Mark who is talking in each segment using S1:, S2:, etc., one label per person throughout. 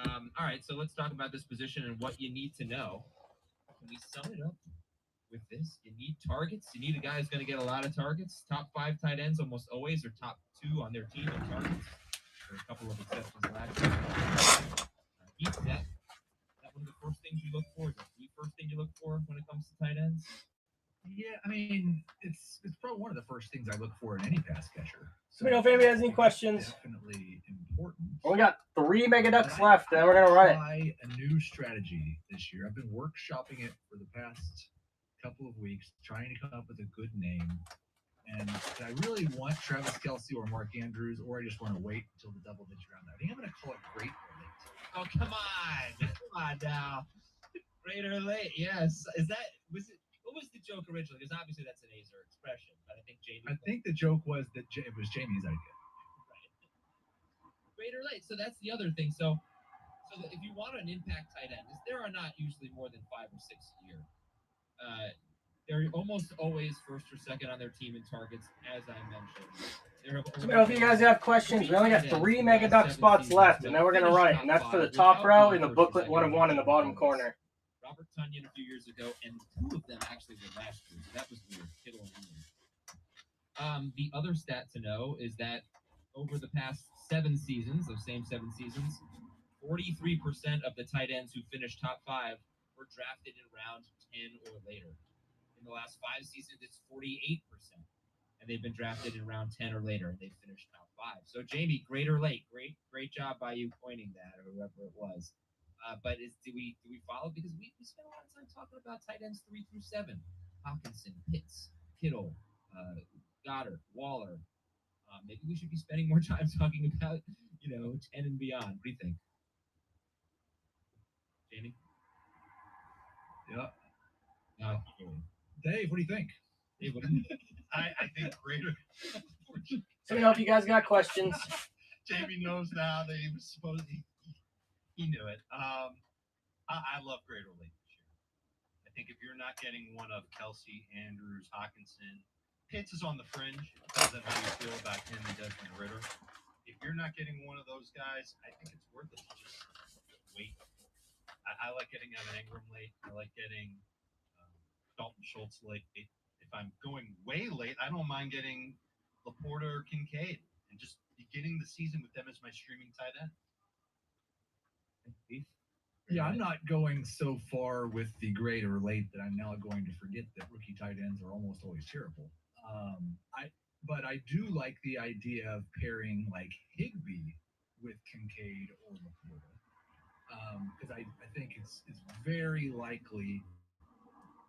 S1: All right, so let's talk about this position and what you need to know. Can we sum it up with this? You need targets. You need a guy who's going to get a lot of targets. Top 5 tight ends almost always, or top 2 on their team in targets. There are a couple of exceptions last year. Heat depth. Is that one of the first things you look for? Is that the first thing you look for when it comes to tight ends?
S2: Yeah, I mean, it's probably one of the first things I look for in any pass catcher.
S3: So, let me know if anybody has any questions.
S2: Definitely important.
S3: Well, we got 3 Mega Ducks left, and then we're going to run it.
S2: Try a new strategy this year. I've been workshopping it for the past couple of weeks, trying to come up with a good name. And I really want Travis Kelce or Mark Andrews, or I just want to wait until the double-digit round. I think I'm going to call it Great or Late.
S1: Oh, come on now. Great or late, yes. What was the joke originally? Because obviously that's an Azer expression, but I think Jamie.
S2: I think the joke was that it was Jamie's idea.
S1: Right. Great or late. So that's the other thing. So if you want an impact tight end, there are not usually more than 5 or 6 a year. They're almost always first or second on their team in targets, as I mentioned.
S3: So, if you guys have questions, we only got 3 Mega Duck spots left, and then we're going to run it. And that's for the top row in the booklet 1 of 1 in the bottom corner.
S1: Robert Tunyon a few years ago, and 2 of them actually were last year. So that was weird. Kittle and Ingram. The other stat to know is that over the past 7 seasons, those same 7 seasons, 43% of the tight ends who finished top 5 were drafted in round 10 or later. In the last 5 seasons, it's 48%. And they've been drafted in round 10 or later, and they finished top 5. So, Jamie, great or late? Great job by you pointing that, or whoever it was. But do we follow? Because we spent a lot of time talking about tight ends 3 through 7. Hawkinson, Pitts, Kittle, Goddard, Waller. Maybe we should be spending more time talking about, 10 and beyond. What do you think? Jamie?
S2: Yeah.
S1: No.
S2: Dave, what do you think?
S1: Dave, what do you think?
S4: I think greater.
S3: So, if you guys got questions.
S4: Jamie knows now that he was supposed to. He knew it. I love greater late this year. I think if you're not getting one of Kelce, Andrews, Hawkinson, Pitts is on the fringe. Depends on how you feel about him and Desmond Ridder. If you're not getting one of those guys, I think it's worth it to just wait. I like getting Evan Ingram late. I like getting Dalton Schultz late. If I'm going way late, I don't mind getting Laporta or Kincaid and just beginning the season with them as my streaming tight end.
S2: Yeah, I'm not going so far with the great or late that I'm now going to forget that rookie tight ends are almost always terrible. But I do like the idea of pairing like Higbee with Kincaid or Laporta. Because I think it's very likely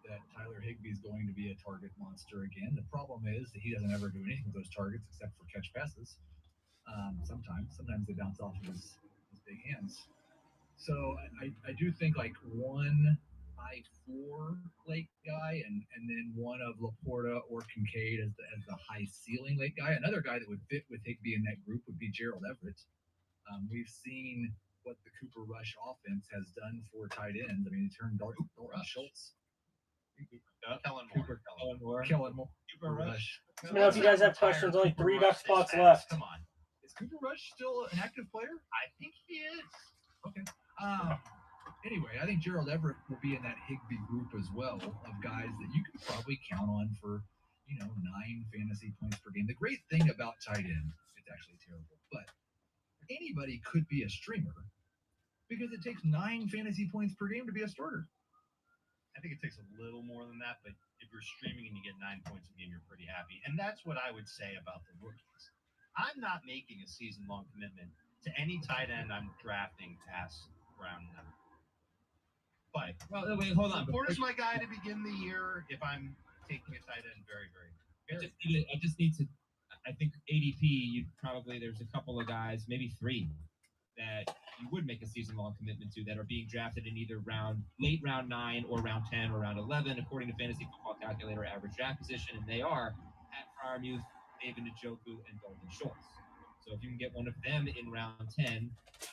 S2: that Tyler Higbee is going to be a target monster again. The problem is that he doesn't ever do anything with those targets except for catch passes. Sometimes they bounce off of his big hands. So I do think like one high 4 late guy and then one of Laporta or Kincaid as the high ceiling late guy. Another guy that would fit with Higbee in that group would be Gerald Everett. We've seen what the Cooper Rush offense has done for tight ends. I mean, he turned Dalton Schultz. Kellen Moore.
S1: Cooper Rush.
S3: So, if you guys have questions, only 3 Duck spots left.
S4: Come on.
S2: Is Cooper Rush still an active player?
S4: I think he is.
S2: Okay. Anyway, I think Gerald Everett will be in that Higbee group as well of guys that you can probably count on for, 9 fantasy points per game. The great thing about tight end, it's actually terrible, but anybody could be a streamer because it takes 9 fantasy points per game to be a starter.
S4: I think it takes a little more than that, but if you're streaming and you get 9 points a game, you're pretty happy. And that's what I would say about the rookies. I'm not making a season-long commitment to any tight end I'm drafting past round 9. But
S1: wait, hold on.
S4: Laporta's my guy to begin the year if I'm taking a tight end very, very.
S1: I just need to. I think ADP. There's a couple of guys, maybe 3, that you would make a season-long commitment to that are being drafted in either late round 9 or round 10 or round 11, according to Fantasy Football Calculator average draft position, and they are Pat Freiermuth, David Njoku, and Dalton Schultz. So if you can get one of them in round 10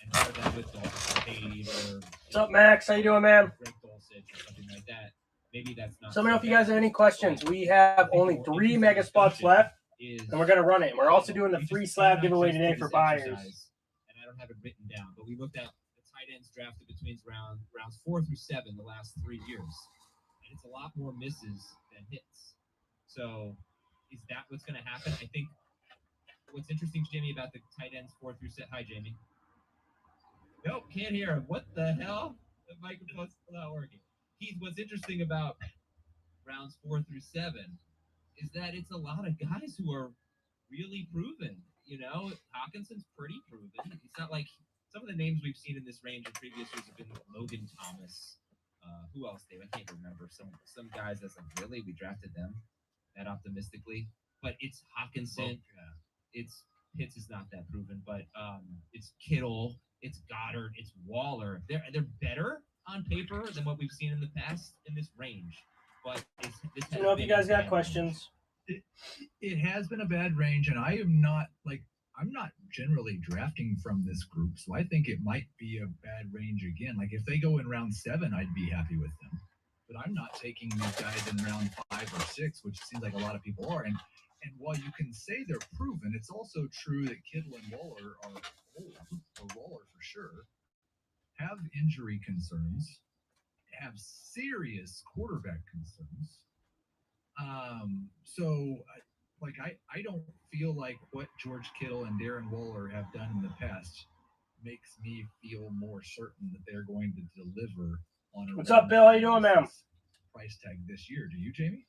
S1: and pair them with Dalton Kincaid or
S3: What's up, Max? How you doing, man?
S1: Greg Dulcich or something like that, maybe that's not.
S3: So, if you guys have any questions, we have only 3 Mega spots left, and we're going to run it. We're also doing the free slab giveaway today for buyers.
S1: And I don't have it written down, but we looked at the tight tight ends drafted between rounds 4 through 7 the last 3 years, and it's a lot more misses than hits. So, is that what's going to happen? I think what's interesting, Jamie, about the tight ends 4 through 7. Hi, Jamie. Nope, can't hear him. What the hell? The microphone's still not working. What's interesting about rounds 4 through 7 is that it's a lot of guys who are really proven. You know, Hawkinson's pretty proven. It's not like some of the names we've seen in this range in previous years have been Logan Thomas. Who else, Dave? I can't remember. Some guys that's like, really? We drafted them that optimistically. But it's Hawkinson. It's Pitts is not that proven, but it's Kittle, it's Goddard, it's Waller. They're better on paper than what we've seen in the past in this range. But this
S3: I don't know if you guys got questions.
S2: It has been a bad range, and I'm not generally drafting from this group, so I think it might be a bad range again. Like if they go in round 7, I'd be happy with them. But I'm not taking these guys in round 5 or 6, which seems like a lot of people are. And while you can say they're proven, it's also true that Kittle and Waller are old, or Waller for sure, have injury concerns, have serious quarterback concerns. I don't feel like what George Kittle and Darren Waller have done in the past makes me feel more certain that they're going to deliver on a
S3: What's up, Bill? How you doing, man?
S2: Price tag this year. Do you, Jamie?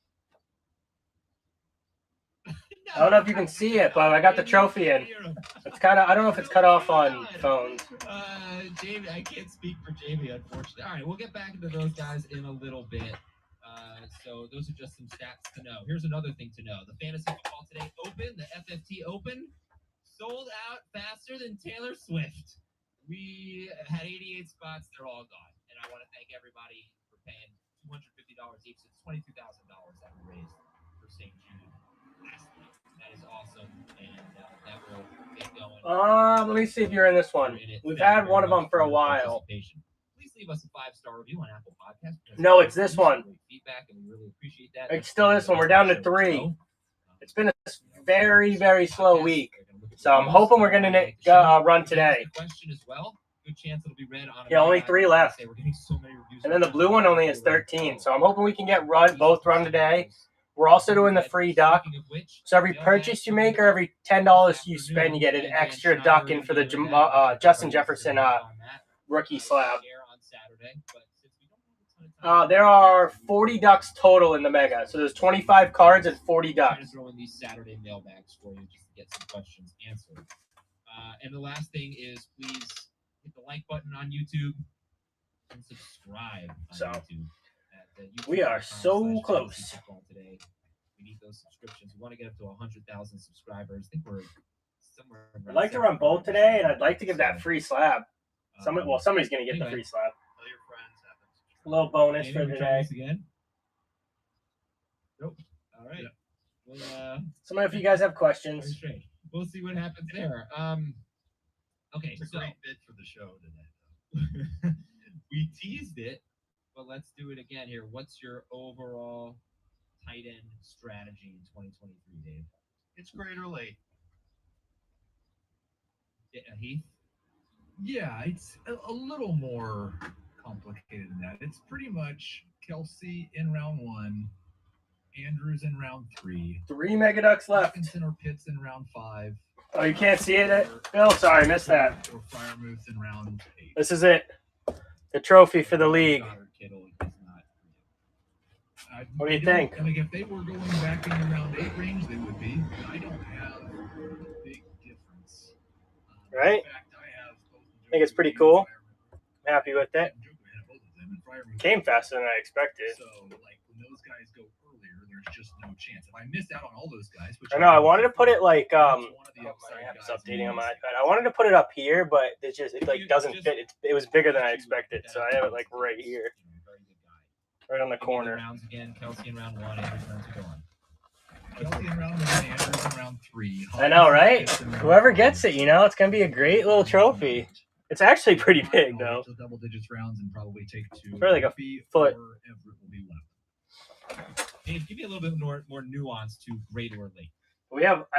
S3: I don't know if you can see it, but I got the trophy in. It's kind of, I don't know if it's cut off on phones.
S1: Jamie, I can't speak for Jamie, unfortunately. All right, we'll get back into those guys in a little bit. So those are just some stats to know. Here's another thing to know. The Fantasy Football Today Open, the FFT Open, sold out faster than Taylor Swift. We had 88 spots. They're all gone. And I want to thank everybody for paying $250 each. It's $22,000 that we raised for St. Jude last week. That is awesome. And that will get going.
S3: Let me see if you're in this one. We've had one of them for a while.
S1: Please leave us a 5-star review on Apple Podcasts.
S3: No, it's this one.
S1: Feedback, and we really appreciate that.
S3: It's still this one. We're down to 3. It's been a very, very slow week. So I'm hoping we're going to run today.
S1: Question as well. Good chance it'll be read on.
S3: Yeah, only 3 left.
S1: We're getting so many reviews.
S3: And then the blue one only has 13. So I'm hoping we can get both run today. We're also doing the free duck. So every purchase you make or every $10 you spend, you get an extra duck in for the Justin Jefferson rookie slab. There are 40 ducks total in the mega. So there's 25 cards and 40 ducks.
S1: I'm throwing these Saturday mailbags for you just to get some questions answered. And the last thing is please hit the like button on YouTube and subscribe on YouTube.
S3: We are so close.
S1: Today. We need those subscriptions. We want to get up to 100,000 subscribers. I think we're somewhere.
S3: I'd like to run both today, and I'd like to give that free slab. Somebody's going to get the free slab.
S4: Tell your friends.
S3: A little bonus for today.
S1: Again? Nope. All right. Yeah. Well,
S3: some of you guys have questions.
S1: We'll see what happens there. Okay,
S4: it's a great bid for the show today.
S1: We teased it, but let's do it again here. What's your overall tight end strategy in 2023, Dave?
S4: It's great or late.
S1: Heath?
S2: Yeah, it's a little more complicated than that. It's pretty much Kelsey in round 1, Andrews in round 3.
S3: 3 mega ducks left.
S2: Hawkinson or Pitts in round 5.
S3: Oh, you can't see it? Bill, sorry, missed that.
S2: Or Firemouth in round 8.
S3: This is it. The trophy for the league. What do you think?
S2: I mean, if they were going back in the round 8 range, they would be. I don't have a big difference.
S3: Right?
S2: In fact,
S3: I think it's pretty cool. I'm happy with it. Came faster than I expected.
S2: So, like, when those guys go earlier, there's just no chance. If I missed out on all those guys, which
S3: I know, I wanted to put it like it's updating on my iPad. I wanted to put it up here, but it doesn't fit. It was bigger than I expected, so I have it like right here, right on the corner.
S1: Rounds again. Kelsey in round 1. Andrews round 2. Go on.
S2: Kelsey in round 1. Andrews in round 3.
S3: I know, right? Whoever gets it, it's gonna be a great little trophy. It's actually pretty big, though.
S2: Double digits rounds and probably take 2.
S3: Probably like a foot.
S1: Dave, give me a little bit more nuance to great or late.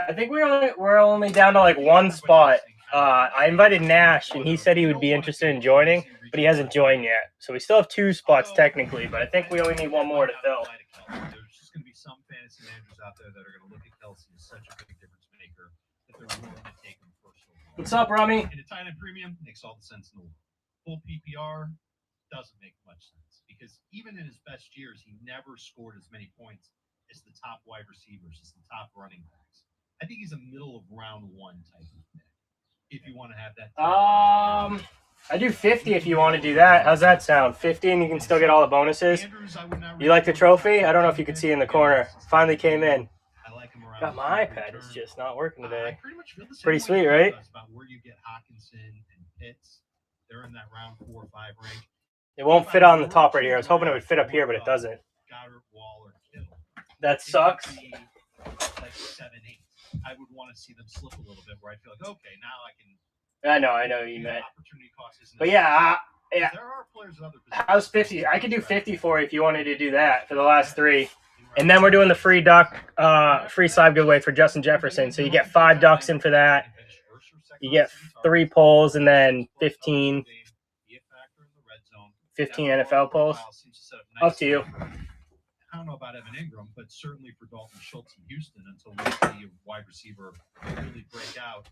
S3: I think we're only down to like 1 spot. I invited Nash, and he said he would be interested in joining, but he hasn't joined yet. So we still have 2 spots technically, but I think we only need 1 more to fill.
S4: There's just going to be some fantasy managers out there that are going to look at Kelsey as such a big difference maker that they're willing to take him first overall.
S3: What's up, Rummy?
S4: And a tight end premium makes all the sense in the world. Full PPR doesn't make much sense because even in his best years, he never scored as many points as the top wide receivers, as the top running backs. I think he's a middle of round 1 type of pick. If you want to have that.
S3: I do 50 if you want to do that. How's that sound? 50 and you can still get all the bonuses. You like the trophy? I don't know if you can see in the corner. Finally came in. God, my iPad is just not working today. Pretty sweet, right?
S4: About where you get Hawkinson and Pitts. They're in that round 4 or 5 range.
S3: It won't fit on the top right here. I was hoping it would fit up here, but it doesn't.
S4: Goddard, Waller, Kittle.
S3: That sucks.
S4: Like 7, 8. I would want to see them slip a little bit where I feel like, okay, now I can.
S3: I know what you meant.
S4: Opportunity cost isn't.
S3: But yeah.
S4: There are players in other positions.
S3: How's 50? I could do 50 for you if you wanted to do that for the last 3. And then we're doing the free slab giveaway for Justin Jefferson. So you get 5 ducks in for that. You get 3 polls and then 15 NFL polls. Up to you.
S4: I don't know about Evan Ingram, but certainly for Dalton Schultz in Houston until we see a wide receiver really break out,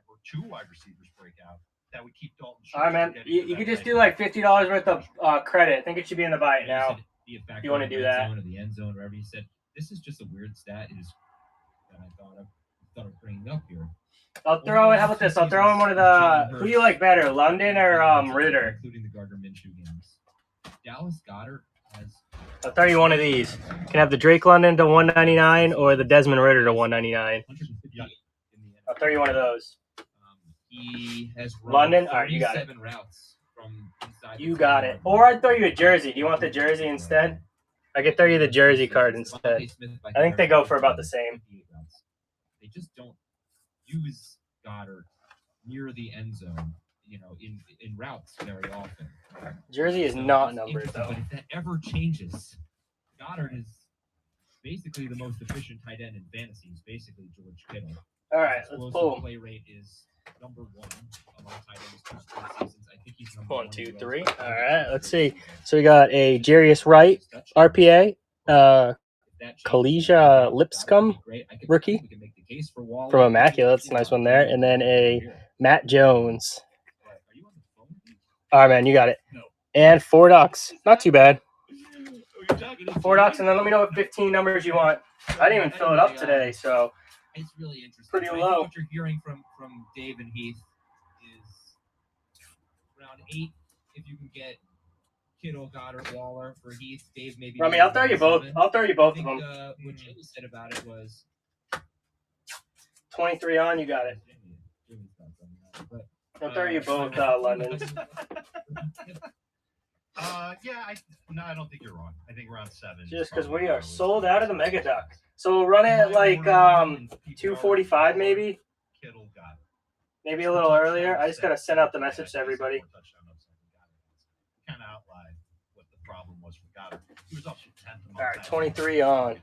S4: or 2 wide receivers break out, that would keep Dalton Schultz.
S3: All right, man. You could just do like $50 worth of credit. I think it should be in the buy it now. If you want to do that.
S1: Zone or the end zone, wherever you said, this is just a weird stat that I thought of bringing up here.
S3: I'll throw it. How about this? I'll throw in one of the. Who do you like better, London or Ritter?
S1: Including the Gardner Minshew games. Dallas Goedert has.
S3: I'll throw you one of these. You can have the Drake London to 199 or the Desmond Ritter to 199. I'll throw you one of those.
S1: He has
S3: London. All right, you got it.
S1: Routes from inside.
S3: You got it. Or I'd throw you a jersey. Do you want the jersey instead? I could throw you the jersey card instead. I think they go for about the same.
S1: They just don't use Goddard near the end zone, in routes very often.
S3: Jersey is not numbered, though.
S1: But if that ever changes, Goddard is basically the most efficient tight end in fantasy. He's basically George Kittle.
S3: All right, let's pull.
S1: Play rate is number 1 among tight ends 2 straight seasons. I think he's number
S3: 1, 2, 3. All right, let's see. So we got a Jarius Wright RPA, Kalesia Lipscomb rookie from Immaculate. That's a nice one there. And then a Matt Jones. All right, man, you got it. And 4 ducks. Not too bad. 4 ducks, and then let me know what 15 numbers you want. I didn't even fill it up today, so
S1: it's really interesting.
S3: Pretty
S1: low.
S3: low.
S1: What you're hearing from Dave and Heath is round 8. If you can get Kittle, Goddard, Waller for Heath, Dave maybe.
S3: Remy, I'll throw you both. I'll throw you both of them.
S1: What Jimmy said about it was
S3: 23 on. You got it. I'll throw you both, Londons.
S4: I don't think you're wrong. I think round 7.
S3: Just because we are sold out of the Mega Duck. So we'll run it at like 2:45 maybe.
S4: Kittle got it.
S3: Maybe a little earlier. I just got to send out the message to everybody.
S4: Kind of outlined what the problem was for Goddard. He was up to 10th.
S3: All right, 23 on.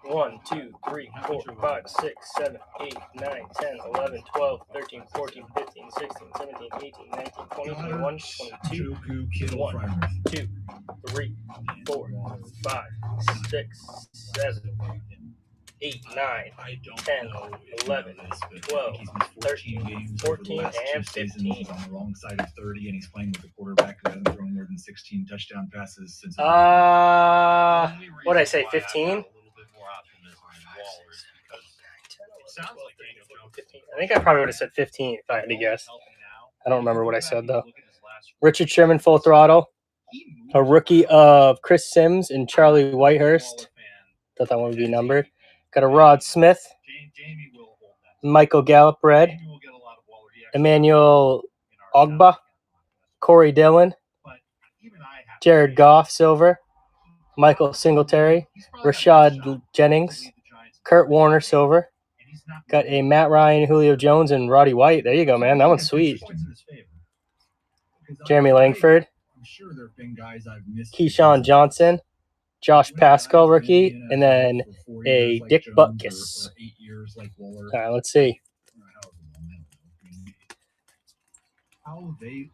S3: 1, 2, 3, 4, 5, 6, 7, 8, 9, 10, 11, 12, 13, 14, 15, 16, 17, 18, 19, 20, 21, 22, 1, 2, 3, 4, 5, 6, 7, 8, 9, 10, 11, 12, 13, 14, and 15.
S2: On the wrong side of 30, and he's playing with a quarterback who hasn't thrown more than 16 touchdown passes since.
S3: What did I say? 15. I think I probably would have said 15 if I had to guess. I don't remember what I said, though. Richard Sherman, full throttle. A rookie of Chris Sims and Charlie Whitehurst. Thought that one would be numbered. Got a Rod Smith. Michael Gallup, red. Emmanuel Ogba. Corey Dillon. Jared Goff, silver. Michael Singletary. Rashad Jennings. Kurt Warner, silver. Got a Matt Ryan, Julio Jones, and Roddy White. There you go, man. That one's sweet. Jeremy Langford. Keyshawn Johnson. Josh Pascal, rookie. And then a Dick Butkus. All right, let's see.
S2: how they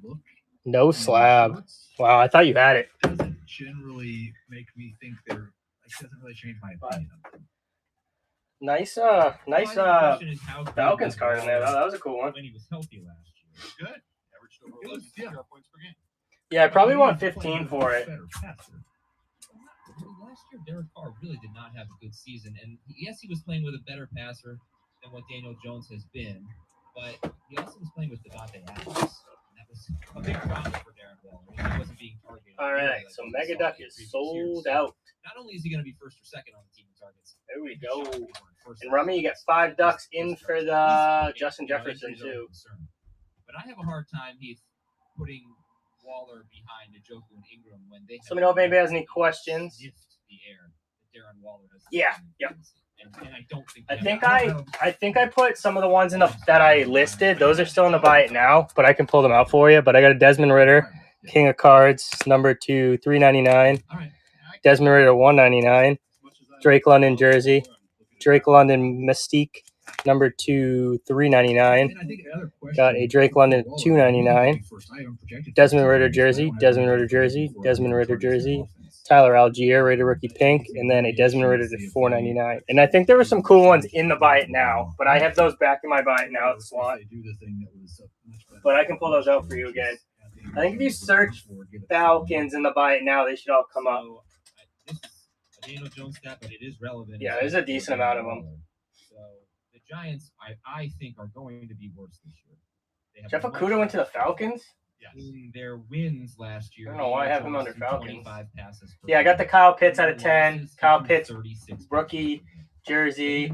S2: look.
S3: No slab. Wow, I thought you had it.
S2: Doesn't generally make me think they're like. Doesn't really change my opinion of them.
S3: Nice, Falcons card in there. That was a cool one.
S1: When he was healthy last year.
S4: Good. Averaged over 11 PPR points per game.
S3: Yeah, I probably want 15 for it.
S1: Last year, Derek Carr really did not have a good season, and yes, he was playing with a better passer than what Daniel Jones has been, but he also was playing with Devontae Adams. And that was a big problem for Darren Waller. He wasn't being targeted.
S3: All right, so Mega Duck is sold out.
S1: Not only is he going to be first or second on the team in targets.
S3: There we go. And Rummy, you get 5 ducks in for the Justin Jefferson too.
S1: But I have a hard time, Heath, putting Waller behind Njoku and Ingram when they.
S3: Let me know if anybody has any questions.
S1: The air that Darren Waller has.
S3: Yeah. Yep.
S1: And I don't think.
S3: I think I put some of the ones in that I listed. Those are still in the buy it now, but I can pull them out for you. But I got a Desmond Ritter, King of Cards, number 2, $3.99.
S1: All right.
S3: Desmond Ritter, $1.99. Drake London jersey, Drake London Mystique, number 2, $3.99. Got a Drake London $2.99. Desmond Ritter jersey, Desmond Ritter jersey, Desmond Ritter jersey. Tyler Algier, Raider rookie pink, and then a Desmond Ritter to $4.99. And I think there were some cool ones in the buy it now, but I have those back in my buy it now slot. But I can pull those out for you again. I think if you search Falcons in the buy it now, they should all come up.
S1: This is a Daniel Jones stat, but it is relevant.
S3: Yeah, there's a decent amount of them.
S1: So the Giants, I think, are going to be worse this year.
S3: Jeff Okudah went to the Falcons?
S1: In their wins last year.
S3: I don't know why I have him under Falcons.
S1: Passes
S3: yeah, I got the Kyle Pitts out of 10. Kyle Pitts rookie jersey.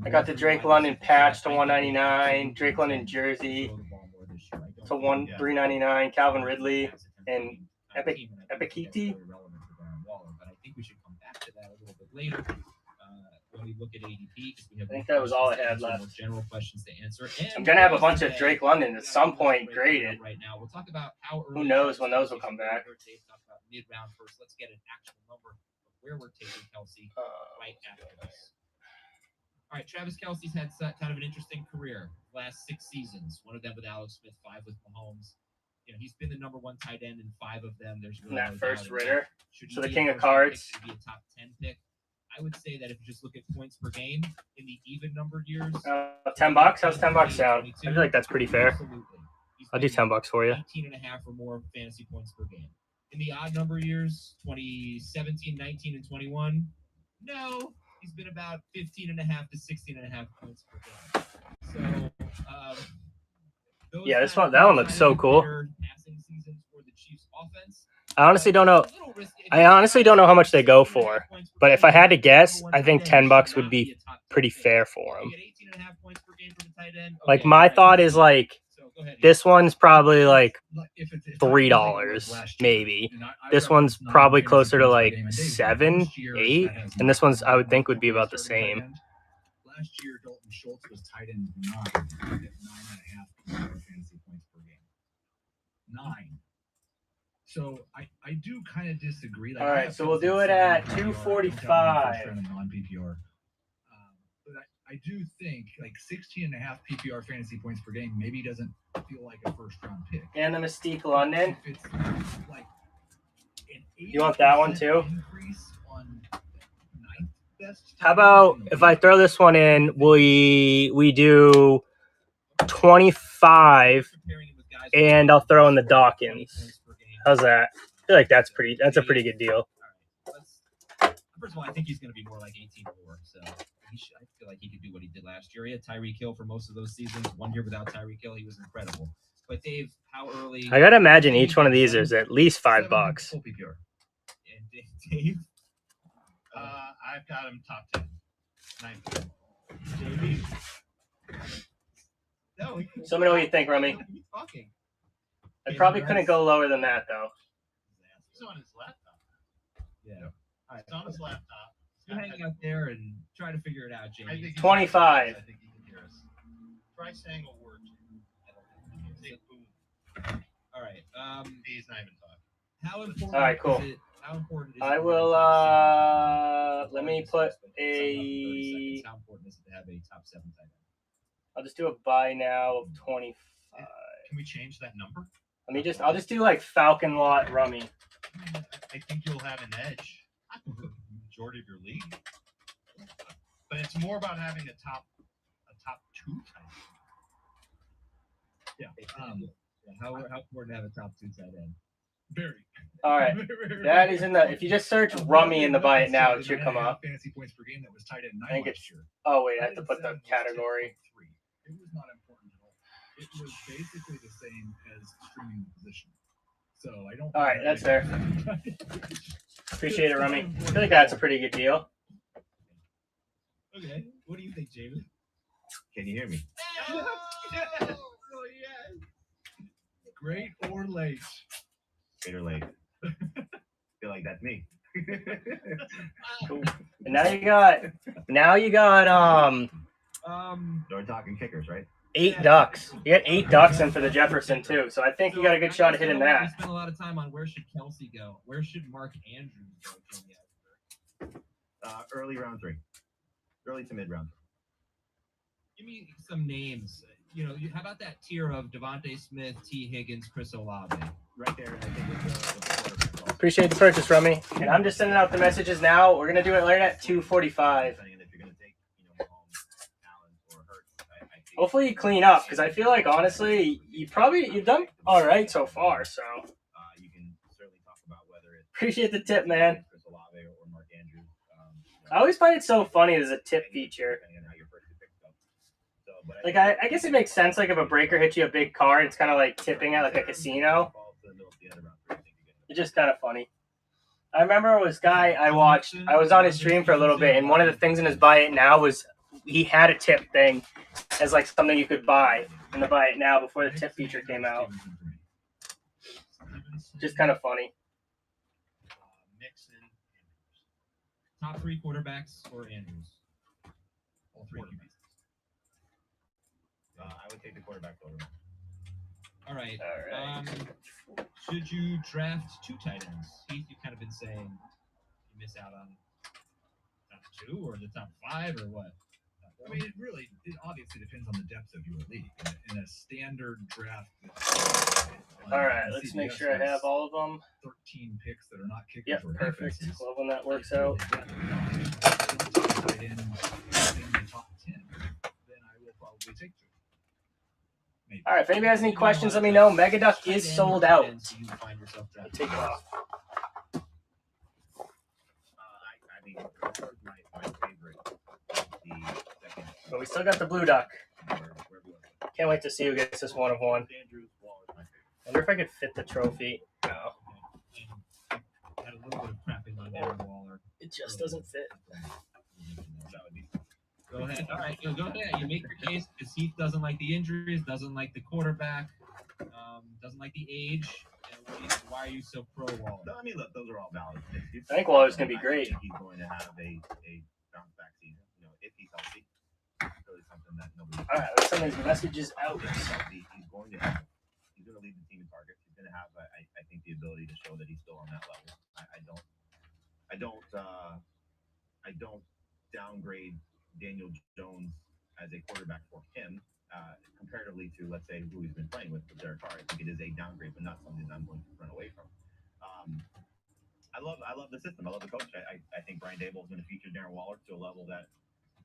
S3: I got the Drake London patch to $1.99. Drake London jersey to $3.99. Calvin Ridley and Epikiti.
S1: But I think we should come back to that a little bit later. When we look at ADP,
S3: I think that was all I had left.
S1: General questions to answer.
S3: I'm gonna have a bunch of Drake London at some point graded.
S1: Right now, we'll talk about how
S3: who knows when those will come back.
S1: Talk about mid-round first. Let's get an actual number of where we're taking Kelsey right after this. All right, Travis Kelsey's had kind of an interesting career last 6 seasons. One of them with Alex Smith, 5 with Mahomes. You know, he's been the number 1 tight end in 5 of them. There's really
S3: that first Ritter. So the
S1: be
S3: King of Cards.
S1: Should be a top 10 pick. I would say that if you just look at points per game in the even numbered years,
S3: $10. How's $10 sound? I feel like that's pretty fair.
S1: Absolutely.
S3: I'll do $10 for you.
S1: 18.5 or more fantasy points per game. In the odd number years, 2017, 19, and 21, no, he's been about 15.5 to 16.5 points per game. So,
S3: yeah, that one looks so cool.
S1: Passing seasons for the Chiefs offense.
S3: I honestly don't know. How much they go for, but if I had to guess, I think $10 would be pretty fair for them. Like my thought is like this one's probably like $3 maybe. This one's probably closer to like 7, 8, and this one's I would think would be about the same.
S2: Last year, Dalton Schultz was tight end 9 at 9.5 fantasy points per game. 9. So I do kind of disagree. Like,
S3: all right, so we'll do it at 245.
S2: Non-PPR. But I do think like 16.5 PPR fantasy points per game maybe doesn't feel like a first-round pick.
S3: And the Mystique London.
S2: If it's like
S3: you want that one too?
S2: Increase on ninth best.
S3: How about if I throw this one in, we do 25, and I'll throw in the Dawkins. How's that? I feel like that's a pretty good deal.
S1: First of all, I think he's going to be more like 18-4, so I feel like he could do what he did last year. He had Tyreek Hill for most of those seasons. 1 year without Tyreek Hill, he was incredible. But Dave, how early?
S3: I gotta imagine each one of these is at least $5.
S1: And Dave,
S4: I've got him top 10. 9.
S1: No,
S3: so let me know what you think, Rummy. I probably couldn't go lower than that, though.
S4: He's on his laptop.
S1: Yeah. All right.
S4: He's on his laptop.
S1: You hang out there and try to figure it out, Jamie.
S3: 25.
S4: I think he can hear us. Try saying a word. Say boom.
S1: All right.
S4: He's not even talking.
S1: How important?
S3: All right, cool.
S1: How important is
S3: I
S1: it?
S3: will. Let me put a.
S1: How important is it to have a top 7 tight end?
S3: I'll just do a buy now of 25.
S4: Can we change that number?
S3: I'll just do like Falcon Lot Rummy.
S4: I think you'll have an edge over the majority of your league. But it's more about having a top 2 tight end.
S1: Yeah. How important to have a top 2 tight end?
S2: Very.
S3: All right. That is in the. If you just search Rummy in the buy it now, it should come up.
S2: Fantasy points per game that was tight end 9
S3: I think
S2: last
S3: it's.
S2: year.
S3: Oh wait, I have to put the category.
S2: It was not important at all. It was basically the same as streaming the position. So I don't.
S3: All right, that's fair. Appreciate it, Rummy. I feel like that's a pretty good deal.
S1: Okay. What do you think, James?
S5: Can you hear me?
S2: Oh, yes. Great or late.
S5: Great or late? Feel like that's me.
S3: Cool. And now you got
S5: We're talking kickers, right?
S3: 8 ducks. You got 8 ducks in for the Jefferson too. So I think you got a good shot at hitting
S1: We
S3: that.
S1: spent a lot of time on where should Kelsey go? Where should Mark Andrews go? Jimmy?
S5: Early round 3. Early to mid round.
S1: Give me some names. How about that tier of Devontae Smith, T. Higgins, Chris Olave?
S5: Right there, I think it's the quarterback.
S3: Appreciate the purchase, Rummy. And I'm just sending out the messages now. We're gonna do it later at 2:45.
S5: Depending on if you're gonna take, Mahomes, Allen, or Hurts, I think
S3: Hopefully you clean up because I feel like honestly you've done all right so far. So
S5: you can certainly talk about whether it's
S3: appreciate the tip, man.
S5: Chris Olave or Mark Andrews.
S3: I always find it so funny as a tip feature.
S5: Depending on how your first two picks go. So, but
S3: Like I guess it makes sense. Like if a breaker hits you a big card, it's kind of like tipping at like a casino. It's just kind of funny. I remember this guy I watched. I was on his stream for a little bit, and one of the things in his buy it now was he had a tip thing as like something you could buy in the buy it now before the tip feature came out. Just kind of funny.
S4: Mixon,
S1: Top 3 quarterbacks or Andrews?
S2: All 3
S4: quarterbacks.
S5: I would take the quarterback over.
S1: All right.
S3: All right.
S1: Should you draft 2 tight ends? Heath, you've kind of been saying you miss out on top 2 or the top 5 or what?
S2: I mean, it obviously depends on the depth of your league. In a standard draft.
S3: All right, let's make sure I have all of them.
S2: 13 picks that are not kickers
S3: Yep,
S2: or
S3: perfect.
S2: defenses.
S3: Love when that works out.
S2: Tight end in the top 10, then I will probably take 2. Maybe.
S3: All right, if anybody has any questions, let me know. Megaduck is sold out.
S1: You find yourself drafting.
S3: Take it off.
S5: I mean, my favorite. The second.
S3: But we still got the blue duck.
S5: Wherever you want.
S3: Can't wait to see who gets this 1 of 1.
S5: Andrews, Waller is my favorite.
S3: Wonder if I could fit the trophy. No,
S1: And had a little bit of crapping on Darren Waller.
S3: it just doesn't fit.
S5: That would be.
S1: Go ahead. All right, go ahead. You make your case because Heath doesn't like the injuries, doesn't like the quarterback, doesn't like the age. And why are you so pro Waller?
S5: No, I mean, look, those are all valid.
S3: I think Waller's gonna be great.
S5: I think he's going to have a bounce back season. If he's healthy, it's really something that nobody.
S3: All right, let's send these messages out.
S5: If he's healthy, he's going to have. He's going to lead the team in targets. He's going to have, I think, the ability to show that he's still on that level. I don't downgrade Daniel Jones as a quarterback for him comparatively to, let's say, who he's been playing with Derek Carr. I think it is a downgrade, but not something that I'm going to run away from. I love the system. I love the coach. I think Brian Dable is going to feature Darren Waller to a level that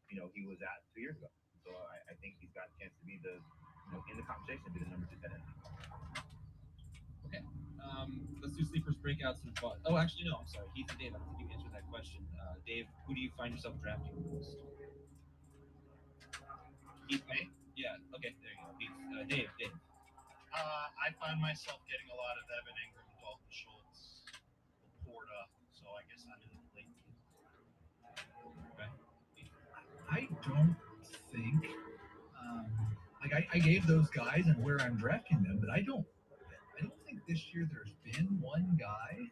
S5: he was at 2 years ago. So I think he's got a chance to be in the conversation to be the number 2 tight end.
S1: Okay. Let's do sleepers, breakouts, and fun. Oh, actually, no. I'm sorry. Heath and Dave, I don't think you answered that question. Dave, who do you find yourself drafting the most? Heath, me? Yeah. Okay. There you go. Heath. Dave.
S4: I find myself getting a lot of Evan Ingram, Dalton Schultz, Laporta, so I guess I'm in the late.
S1: Okay.
S2: I don't think I gave those guys and where I'm drafting them, but I don't think this year there's been one guy,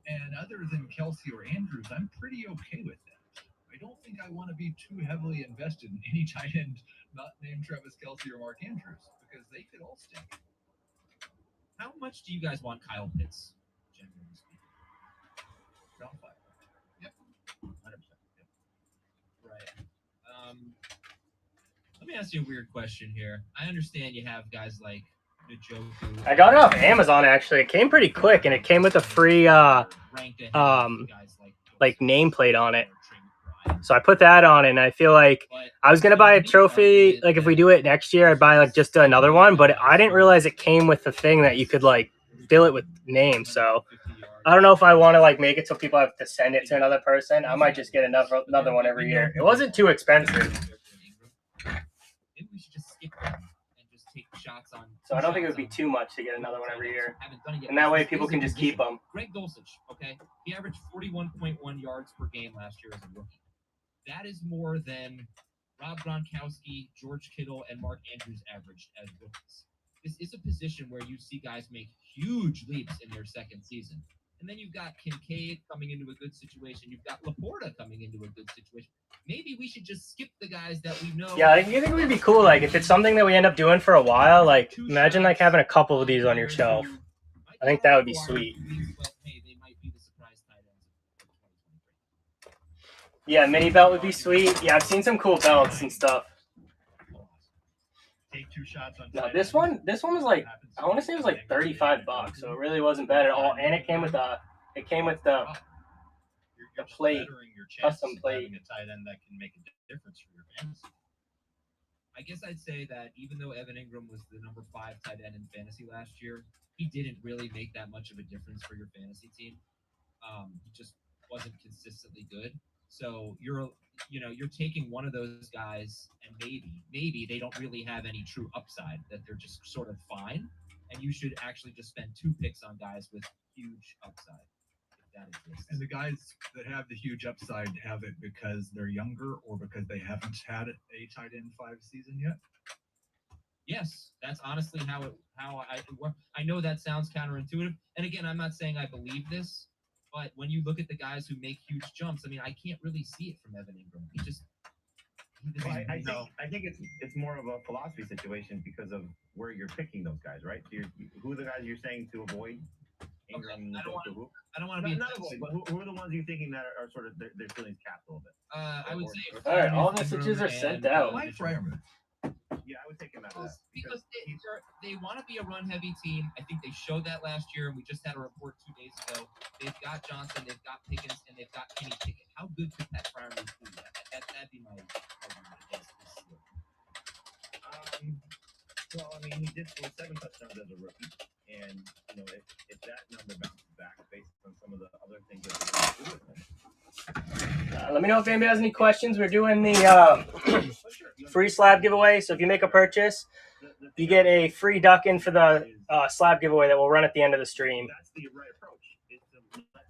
S2: and other than Kelsey or Andrews, I'm pretty okay with that. I don't think I want to be too heavily invested in any tight end not named Travis Kelsey or Mark Andrews because they could all stink.
S1: How much do you guys want Kyle Pitts, generally speaking?
S2: Round 5.
S1: Yep.
S5: 100%. Yep.
S1: Right. Let me ask you a weird question here. I understand you have guys like Njoku.
S3: I got it off Amazon actually. It came pretty quick, and it came with a free like nameplate on it. So I put that on, and I feel like I was gonna buy a trophy. Like if we do it next year, I'd buy like just another one. But I didn't realize it came with the thing that you could like fill it with names. So I don't know if I want to like make it so people have to send it to another person. I might just get another one every year. It wasn't too expensive.
S1: Maybe we should just skip them and just take shots on.
S3: So I don't think it would be too much to get another one every year. And that way people can just keep them.
S1: Greg Dulcich, okay? He averaged 41.1 yards per game last year as a rookie. That is more than Rob Gronkowski, George Kittle, and Mark Andrews averaged as rookies. This is a position where you see guys make huge leaps in their second season. And then you've got Kincaid coming into a good situation. You've got Laporta coming into a good situation. Maybe we should just skip the guys that we know.
S3: Yeah, I think it would be cool. Like if it's something that we end up doing for a while, like imagine like having a couple of these on your shelf. I think that would be sweet. Yeah, mini belt would be sweet. Yeah, I've seen some cool belts and stuff.
S4: Take 2 shots on.
S3: No, this one was like I want to say it was like $35, so it really wasn't bad at all. And it came with the plate, custom plate.
S4: Having a tight end that can make a difference for your fantasy.
S1: I guess I'd say that even though Evan Ingram was the number 5 tight end in fantasy last year, he didn't really make that much of a difference for your fantasy team. He just wasn't consistently good. So you're taking one of those guys, and maybe they don't really have any true upside, that they're just sort of fine, and you should actually just spend 2 picks on guys with huge upside. That exists.
S2: And the guys that have the huge upside have it because they're younger or because they haven't had a tight end 5 season yet.
S1: Yes, that's honestly how I work. I know that sounds counterintuitive, and again, I'm not saying I believe this, but when you look at the guys who make huge jumps, I mean, I can't really see it from Evan Ingram.
S5: I think it's more of a philosophy situation because of where you're picking those guys, right? So who are the guys you're saying to avoid? Ingram,
S1: I don't want to be
S5: not avoid, but who are the ones you're thinking that are sort of their feelings capped a little bit?
S1: I would say.
S3: All right, all messages are sent out.
S2: Mike Fryerman.
S5: Yeah, I would take him out of that
S1: because they want to be a run-heavy team. I think they showed that last year, and we just had a report 2 days ago. They've got Johnson, they've got Pickens, and they've got Kenny Pickett. How good could Pat Fryerman be? That'd be my argument against this year.
S5: Well, I mean, he did score 7 touchdowns as a rookie, and if that number bounces back based on some of the other things that they're doing with him.
S3: Let me know if anybody has any questions. We're doing the free slab giveaway. So if you make a purchase, you get a free duck in for the slab giveaway that we'll run at the end of the stream.
S5: That's the right approach.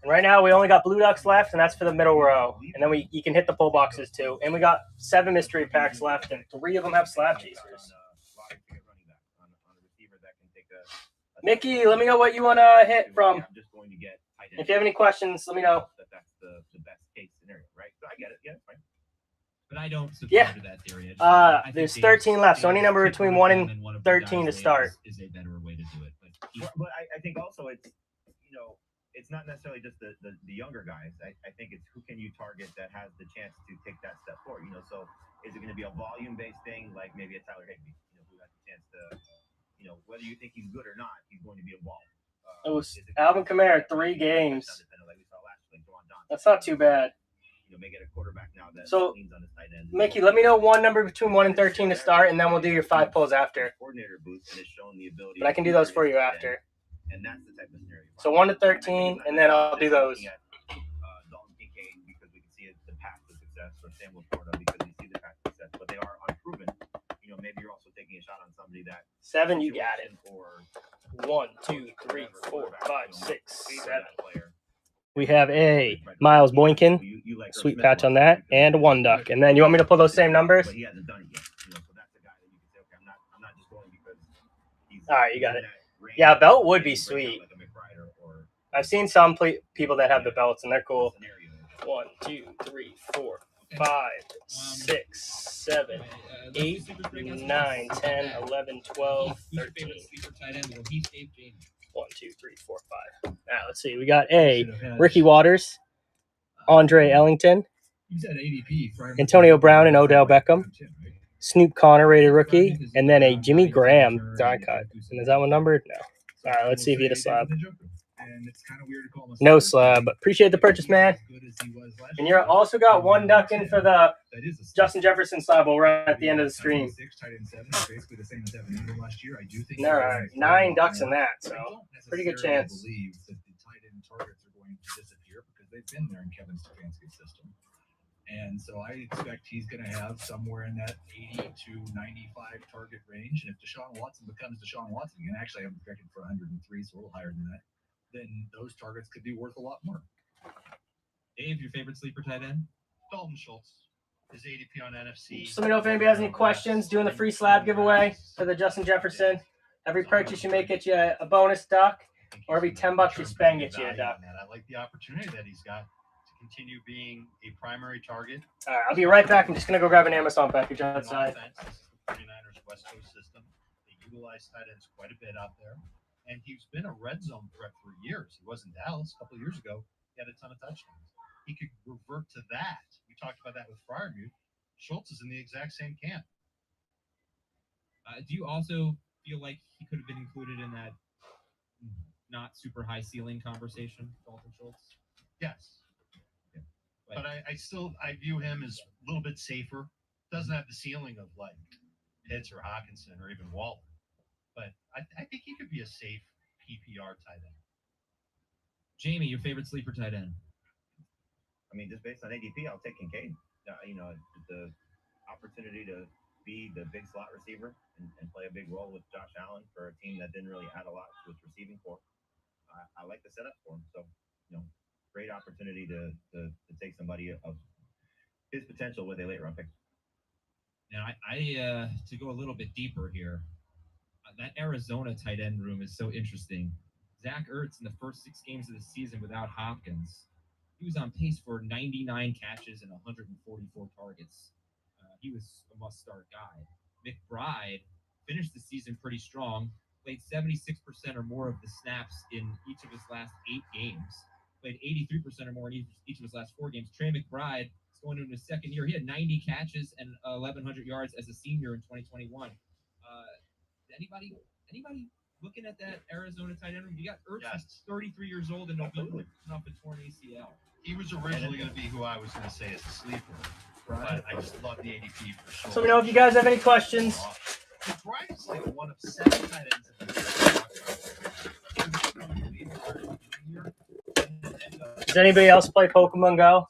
S3: And right now we only got blue ducks left, and that's for the middle row. And then you can hit the pull boxes too. And we got 7 mystery packs left, and 3 of them have slab chasers. Mickey, let me know what you want to hit from. If you have any questions, let me know.
S5: That's the best case scenario, right? So I get it. Yeah, fine.
S1: But I don't subscribe to that theory.
S3: There's 13 left, so any number between 1 and 13 to start.
S1: Is a better way to do it.
S5: But I think also it's not necessarily just the younger guys. I think it's who can you target that has the chance to take that step forward. So is it going to be a volume-based thing like maybe a Tyler Higbee, who has the chance to, whether you think he's good or not, he's going to be a baller.
S3: It was Alvin Kamara, 3 games. That's not too bad.
S5: Make it a quarterback now that leans on his tight end.
S3: Mickey, let me know one number between 1 and 13 to start, and then we'll do your 5 pulls after.
S5: Coordinator boost and has shown the ability.
S3: But I can do those for you after.
S5: And that's the type of scenario.
S3: So 1 to 13, and then I'll do those.
S5: Dalton Kincaid because we can see the path to success, or Sam Laporta because we see the path to success, but they are unproven. Maybe you're also taking a shot on somebody that
S3: 7, you got it.
S5: Or
S3: 1, 2, 3, 4, 5, 6, 7. We have a Miles Boykin, sweet patch on that, and a 1 duck. And then you want me to pull those same numbers?
S5: But he hasn't done it yet. So that's the guy that you can say, okay, I'm not just going because he's.
S3: All right, you got it. Yeah, belt would be sweet. I've seen some people that have the belts, and they're cool. 1, 2, 3, 4, 5, 6, 7, 8, 9, 10, 11, 12, 13. 1, 2, 3, 4, 5. Now let's see. We got a Ricky Waters, Andre Ellington,
S2: You said ADP.
S3: Antonio Brown, and Odell Beckham. Snoop Connor rated rookie, and then a Jimmy Graham die cut. And is that one numbered? No. All right, let's see if he had a slab.
S2: And it's kind of weird to call him a
S3: No
S2: slab,
S3: slab, but appreciate the purchase, man.
S2: as good as he was last
S3: And
S2: year.
S3: you're also got one duck in for the
S2: That is a slab.
S3: Justin Jefferson slab. We'll run at the end of the stream.
S2: 6, tight end 7 is basically the same as Evan Ingram last year. I do think
S3: All right, 9 ducks in that, so
S2: I don't
S3: pretty good
S2: necessarily
S3: chance.
S2: believe that the tight end targets are going to disappear because they've been there in Kevin Stefanski's system. And so I expect he's going to have somewhere in that 80 to 95 target range. And if Deshaun Watson becomes Deshaun Watson, and actually I'm projected for 103, so a little higher than that, then those targets could be worth a lot more.
S1: Dave, your favorite sleeper tight end?
S4: Dalton Schultz. His ADP on NFC.
S3: Just let me know if anybody has any questions. Doing the free slab giveaway for the Justin Jefferson. Every purchase you make gets you a bonus duck, or every $10 you spend gets you a duck.
S4: I like the opportunity that he's got to continue being a primary target.
S3: All right, I'll be right back. I'm just going to go grab an Amazon package
S4: On
S3: outside.
S4: offense. This is the 49ers West Coast system. They utilize tight ends quite a bit out there. And he's been a red zone threat for years. He was in Dallas a couple of years ago. He had a ton of touchdowns. He could revert to that. We talked about that with Freiermuth. Schultz is in the exact same camp.
S1: Do you also feel like he could have been included in that not super high ceiling conversation, Dalton Schultz?
S4: Yes. Yeah. But I view him as a little bit safer. Doesn't have the ceiling of like Pitts or Hawkinson or even Waller. But I think he could be a safe PPR tight end.
S1: Jamie, your favorite sleeper tight end?
S5: I mean, just based on ADP, I'll take Kincaid. The opportunity to be the big slot receiver and play a big role with Josh Allen for a team that didn't really add a lot to its receiving core. I like the setup for him. So, great opportunity to take somebody of his potential with a late round pick.
S1: Now, I to go a little bit deeper here, that Arizona tight end room is so interesting. Zach Ertz in the first 6 games of the season without Hopkins, he was on pace for 99 catches and 144 targets. He was a must-start guy. McBride finished the season pretty strong, played 76% or more of the snaps in each of his last 8 games, played 83% or more in each of his last 4 games. Trey McBride is going into his second year. He had 90 catches and 1,100 yards as a senior in 2021. Anybody looking at that Arizona tight end room? You got Ertz,
S4: Yes.
S1: 33 years old, and November off a torn ACL.
S4: He was originally going to be who I was going to say as a sleeper. But I just love the ADP for sure.
S3: So let me know if you guys have any questions.
S4: McBride is like one of 7 tight ends in the
S3: Does anybody else play Pokemon Go?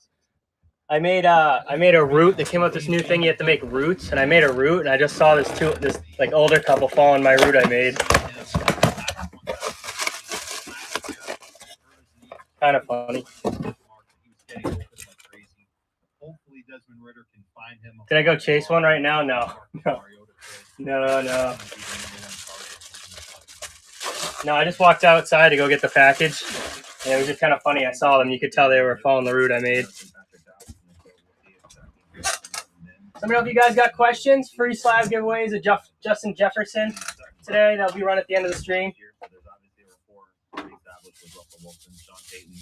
S3: I made a route. They came out with this new thing. You have to make routes, and I made a route, and I just saw this like older couple following my route I made. Kind of funny. Did I go chase one right now? No. No. No, I just walked outside to go get the package, and it was just kind of funny. I saw them. You could tell they were following the route I made. Let me know if you guys got questions. Free slab giveaways of Justin Jefferson today. That'll be run at the end of the stream.
S5: There's obviously a rapport already established with Russell Wilson, Sean Payton.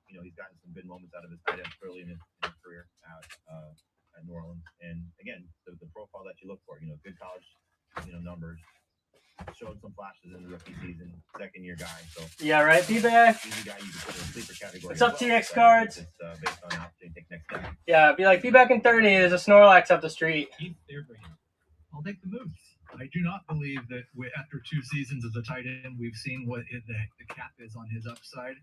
S5: He's gotten some good moments out of his tight end early in his career at New Orleans. And again, the profile that you look for, good college, numbers. Showed some flashes in the rookie season, second-year guy. So
S3: yeah, right. Be back.
S5: Easy guy you can put in the sleeper category.
S3: What's up, TX Cards?
S5: It's based on how they take next step.
S3: Yeah, be back in 30. There's a Snorlax up the street.
S2: I'll take the move. I do not believe that after 2 seasons as a tight end, we've seen what the cap is on his upside.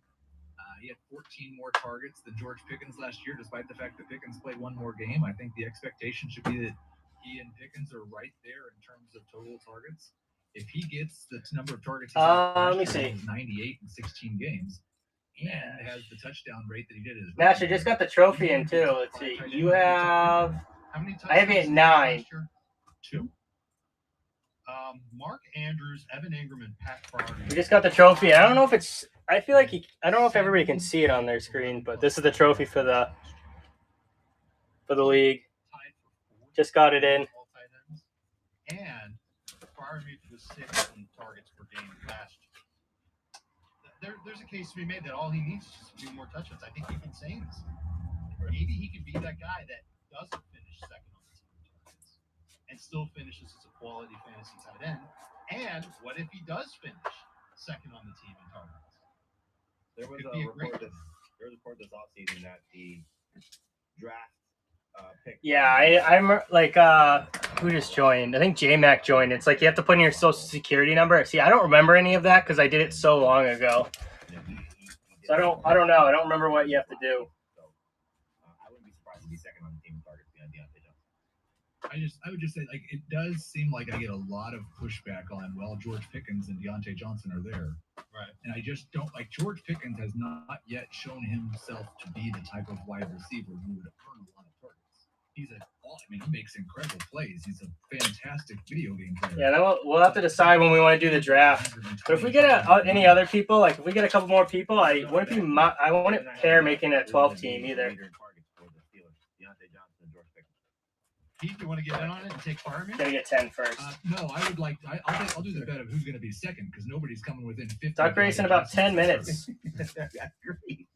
S2: He had 14 more targets than George Pickens last year, despite the fact that Pickens played 1 more game. I think the expectation should be that he and Pickens are right there in terms of total targets. If he gets the number of targets,
S3: let me see.
S2: 98 in 16 games, and has the touchdown rate that he did.
S3: Nash, I just got the trophy in too. Let's see. You have.
S4: How many
S3: I have it at 9.
S2: 2.
S4: Mark Andrews, Evan Ingram, and Pat Freiermuth.
S3: We just got the trophy. I don't know if it's. I feel like I don't know if everybody can see it on their screen, but this is the trophy for the league. Just got it in.
S4: And Freiermuth was 6th in targets per game last year. There's a case to be made that all he needs is just a few more touchdowns. I think you've been saying this. Maybe he could be that guy that doesn't finish second on the team in targets and and still finishes as a quality fantasy tight end? And what if he does finish second on the team in targets?
S5: There was
S4: Could
S5: a
S4: be a
S5: report
S4: great-
S5: this offseason that the draft pick.
S3: Yeah, I'm like who just joined? I think J-Mac joined. It's like you have to put in your social security number. See, I don't remember any of that because I did it so long ago. So I don't know. I don't remember what you have to do.
S5: So I wouldn't be surprised to be second on the team in targets behind Deontay Johnson.
S2: I would just say, like, it does seem like I get a lot of pushback on, well, George Pickens and Deontay Johnson are there.
S4: Right.
S2: And I just don't like George Pickens has not yet shown himself to be the type of wide receiver who would earn a lot of targets. He makes incredible plays. He's a fantastic video game player.
S3: Yeah, then we'll have to decide when we want to do the draft. But if we get any other people, like if we get a couple more people, I wouldn't pair making a 12 team either.
S5: Deontay Johnson and George Pickens.
S4: Heath, you want to get in on it and take Fireman?
S3: Gotta get 10 first.
S2: No, I would like. I'll do the bet of who's going to be second because nobody's coming within 50.
S3: Duck race in about 10 minutes.
S5: Great.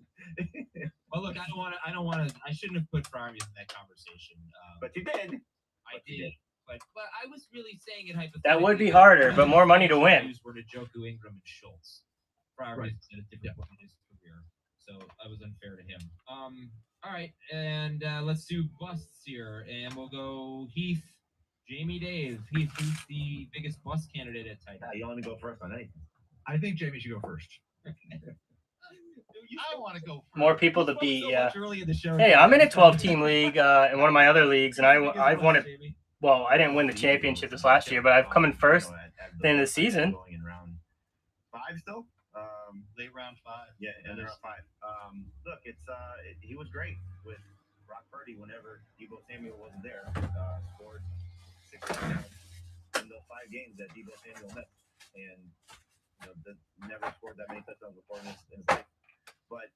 S1: Well, look, I don't want to. I shouldn't have put Farmies in that conversation.
S5: But you did.
S1: I did. But I was really saying it hypothetically.
S3: That would be harder, but more money to win.
S1: Were to Joku, Ingram, and Schultz. Farmies
S2: Right.
S1: at a different point in his career, so I was unfair to him. All right, and let's do busts here, and we'll go Heath, Jamie, Dave. Heath, who's the biggest bust candidate at tight end?
S5: You want to go first on anything?
S2: I think Jamie should go first.
S4: I want to go first.
S3: More people to
S1: You
S3: beat,
S1: spoke so
S3: yeah.
S1: much early in the show.
S3: Hey, I'm in a 12-team league in one of my other leagues, and I've won it.
S1: Jamie?
S3: Well, I didn't win the championship this last year, but I've come in first at the end of the season.
S5: Going in round 5 still.
S4: Late round 5.
S5: Yeah, and they're up 5. Look, he was great with Brock Purdy whenever Deebo Samuel wasn't there. Scored 6 touchdowns in those 5 games that Deebo Samuel missed, and never scored that many touchdowns before in his life. But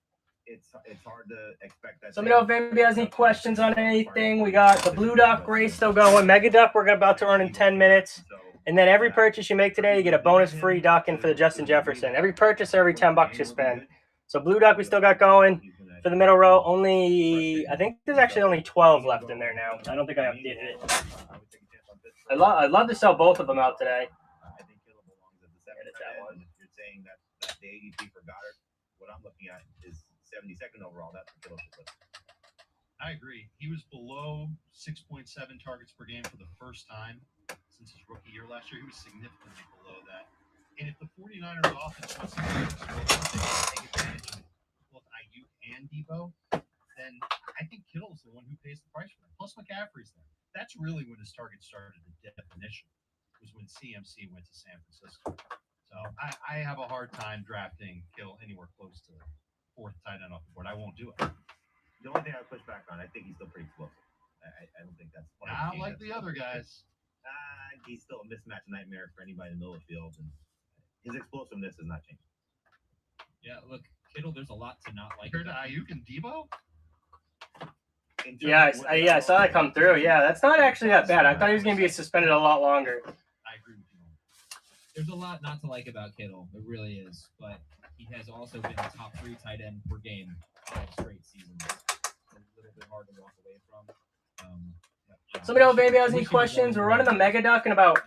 S5: it's hard to expect that.
S3: So let me know if anybody has any questions on anything. We got the Blue Duck race still going. Mega Duck we're about to run in 10 minutes. And then every purchase you make today, you get a bonus free duck in for the Justin Jefferson. Every purchase, every $10 you spend. So Blue Duck we still got going. For the middle row, I think there's actually only 12 left in there now. I don't think I updated it. I'd love to sell both of them out today.
S5: I think Kittle belongs at the 7th round. If you're saying that the ADP for Goddard, what I'm looking at is 72nd overall. That's what Kittle should look.
S4: I agree. He was below 6.7 targets per game for the first time since his rookie year last year. He was significantly below that. And if the 49ers offense wants to take advantage of both Ayuk and Debo, then I think Kittle's the one who pays the price for that. Plus McCaffrey's there. That's really when his target started the definition, was when CMC went to San Francisco. So I have a hard time drafting Kittle anywhere close to 4th tight end off the board. I won't do it.
S5: The only thing I would push back on, I think he's still pretty explosive. I don't think that's
S4: Not like the other guys.
S5: He's still a mismatch nightmare for anybody in the middle of the field, and his explosiveness has not changed.
S1: Yeah, look, Kittle. There's a lot to not like.
S4: Compared to Ayuk and Debo?
S3: Yeah, I saw that come through. Yeah, that's not actually that bad. I thought he was going to be suspended a lot longer.
S4: I agree with you.
S1: There's a lot not to like about Kittle. There really is. But he has also been a top 3 tight end per game 5 straight seasons. It's a little bit hard to walk away from.
S3: So let me know if anybody has any questions. We're running the Mega Duck in about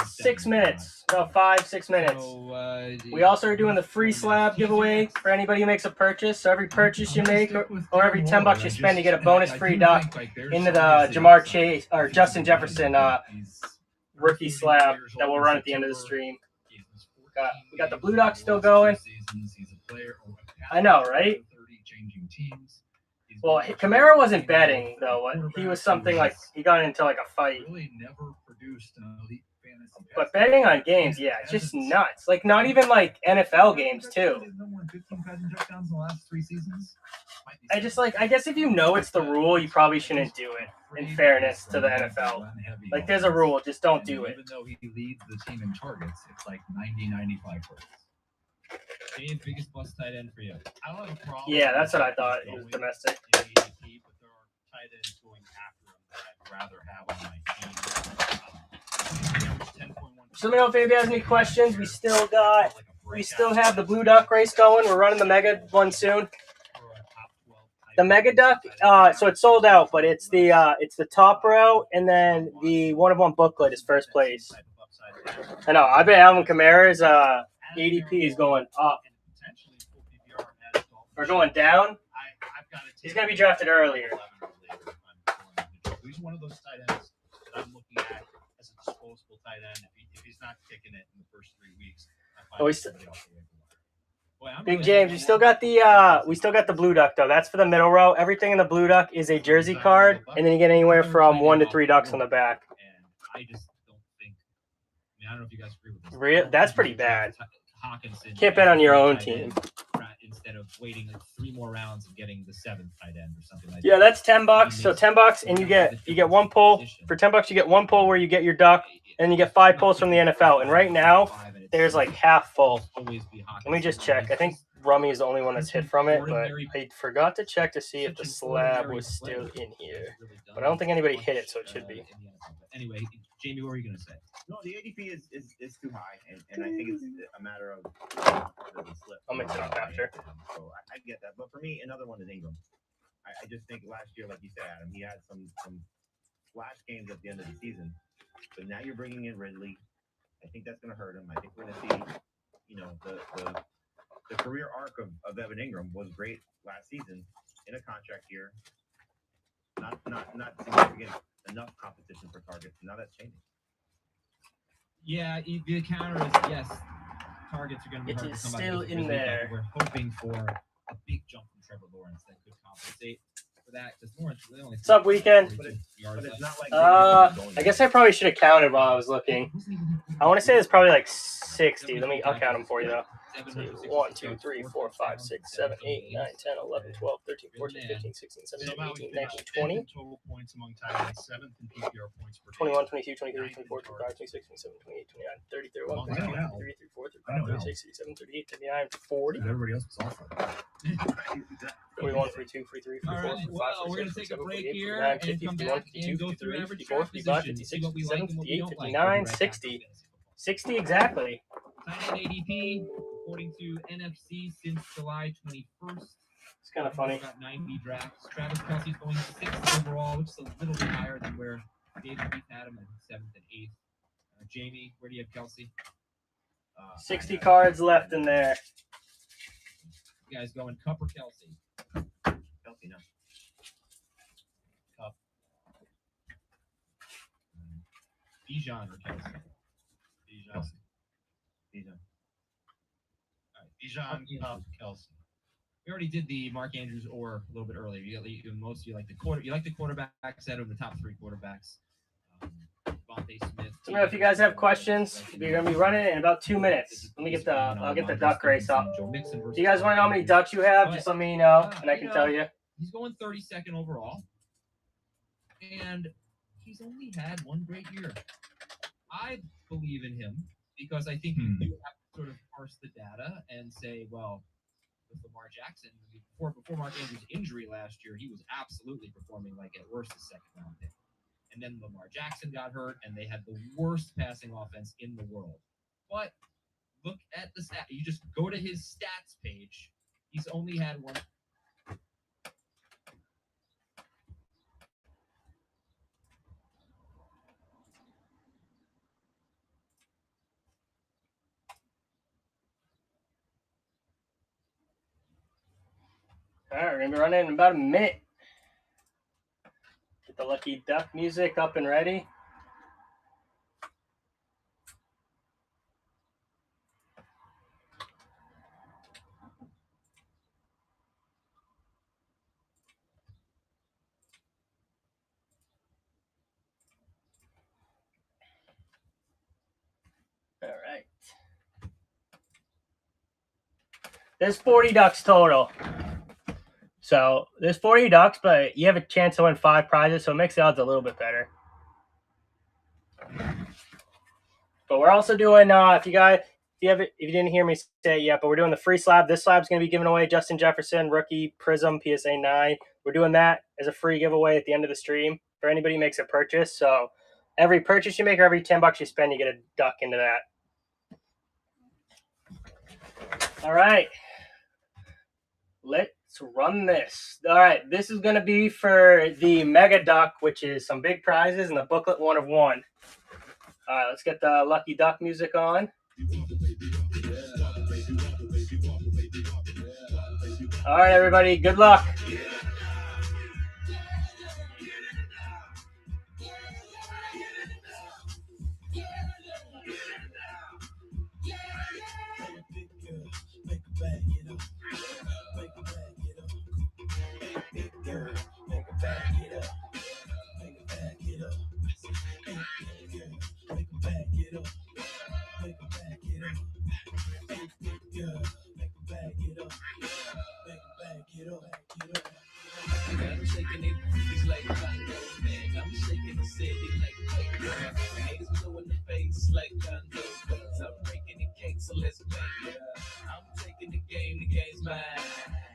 S3: 6 minutes. About 5-6 minutes.
S1: So,
S3: We also are doing the free slab giveaway for anybody who makes a purchase. So every purchase you make or every $10 you spend, you get a bonus free duck into the Jamar Chase or Justin Jefferson rookie slab that we'll run at the end of the stream. We got the Blue Duck still going. I know, right? Well, Kamara wasn't betting though. He was something like he got into like a fight.
S2: Really never produced an elite fantasy.
S3: But betting on games, yeah, it's just nuts. Like not even like NFL games too.
S2: No more than 15 passing touchdowns in the last 3 seasons.
S3: I guess if you know it's the rule, you probably shouldn't do it. In fairness to the NFL, like there's a rule, just don't do it.
S2: Even though he leads the team in targets, it's like 90-95 targets.
S1: Dave, biggest bust tight end for you.
S4: I don't have a problem.
S3: Yeah, that's what I thought. It was domestic.
S4: In ADP, but there are tight ends going after him that I'd rather have on my team. 10.1.
S3: So let me know if anybody has any questions. We still have the Blue Duck race going. We're running the Mega one soon.
S4: For a top 12 type
S3: The Mega Duck, so it's sold out, but it's the top row, and then the one-of-one booklet is first place. I know. I bet Alvin Kamara's ADP is going up or going down. He's going to be drafted earlier.
S4: He's one of those tight ends that I'm looking at as a disposable tight end. If he's not kicking it in the first 3 weeks, I find somebody else to waiver wire.
S3: Big James, you still got we still got the Blue Duck though. That's for the middle row. Everything in the Blue Duck is a jersey card, and then you get anywhere from 1 to 3 ducks on the back.
S1: And I just don't think. I mean, I don't know if you guys agree with this.
S3: That's pretty bad.
S1: Hawkinson
S3: Can't bet on your own team.
S1: Instead of waiting like 3 more rounds and getting the 7th tight end or something like that.
S3: Yeah, that's $10. So $10, and you get 1 pull for $10. You get 1 pull where you get your duck, and you get 5 pulls from the NFL. And right now, there's like half full. Let me just check. I think Rummy is the only one that's hit from it, but I forgot to check to see if the slab was still in here. But I don't think anybody hit it, so it should be.
S1: Anyway, Jamie, what were you going to say?
S5: No, the ADP is too high, and I think it's a matter of the slip.
S3: I'll mix it up after.
S5: So I get that, but for me, another one is Ingram. I just think last year, like you said, Adam, he had some flash games at the end of the season. So now you're bringing in Ridley. I think that's going to hurt him. I think we're going to see, the career arc of Evan Ingram was great last season in a contract year. Not significant enough competition for targets. Now that's changing.
S1: Yeah, the counter is yes. Targets are going to be hard to come
S3: still
S1: back
S3: in there.
S1: We're hoping for a big jump from Trevor Lawrence that could compensate for that because Lawrence really only.
S3: What's up, Weekend?
S5: But it's not like
S3: I guess I probably should have counted while I was looking. I want to say it's probably like 60. I'll count them for you though. 1, 2, 3, 4, 5, 6, 7, 8, 9, 10, 11, 12, 13, 14, 15, 16, 17, 18, 19, 20.
S4: Total points among tight ends, 7th in PPR points per
S3: 21, 22, 23, 24, 25, 26, 27, 28, 29, 30, 31, 32, 33, 34, 35, 36, 37, 38, 39, 40.
S2: Everybody else was awful.
S3: 41, 42, 43, 44, 45, 46,
S1: we're going to take a break here
S3: 50,
S1: and come
S3: 51,
S1: back
S3: 52,
S1: and go through
S3: 53,
S1: average
S3: 54,
S1: draft
S3: 55,
S1: positions,
S3: 56,
S1: see what we
S3: 57,
S1: like and what we
S3: 58,
S1: don't like.
S3: 59, 60. 60 exactly.
S1: Tight end ADP, according to NFC, since July 21st.
S3: It's kind of funny.
S1: Got 90 drafts. Travis Kelce's going 6th overall, which is a little bit higher than where David Heath had him at 7th and 8th. Jamie, where do you have Kelce?
S3: 60 cards left in there.
S1: You guys going Cup or Kelce?
S5: Healthy now.
S1: Cup. Bijan or Kelce?
S4: Bijan. Bijan, Cup, Kelce.
S1: We already did the Mark Andrews or a little bit earlier. Most of you like the quarterbacks out of the top 3 quarterbacks. Devontae Smith.
S3: So if you guys have questions, we're gonna be running it in about 2 minutes. I'll get the duck race up. If you guys want to know how many ducks you have, just let me know and I can tell you.
S1: He's going 32nd overall, and he's only had 1 great year. I believe in him because I think you do have to sort of parse the data and say, well, with Lamar Jackson, before Mark Andrews' injury last year, he was absolutely performing like at worst a 2nd round pick. And then Lamar Jackson got hurt, and they had the worst passing offense in the world. But look at the stat. You just go to his stats page. He's only had 1.
S3: All right, we're gonna be running in about a minute. Get the Lucky Duck music up and ready. All right. There's 40 ducks total. So there's 40 ducks, but you have a chance to win 5 prizes, so it makes the odds a little bit better. But we're also doing if you didn't hear me say it yet, but we're doing the free slab. This slab's going to be given away Justin Jefferson, rookie Prism PSA 9. We're doing that as a free giveaway at the end of the stream for anybody who makes a purchase. So every purchase you make or every $10 you spend, you get a duck into that. All right. Let's Let's run this. All right, this is going to be for the Mega Duck, which is some big prizes and the booklet 1 of 1. All right, let's get the Lucky Duck music on. All right, everybody, good luck.
S6: I'm shaking it, it's like Congo, man. I'm shaking the city like Congo. Haters blowing the face like Congo. I'm breaking the cake, so let's make it. I'm taking the game's mine.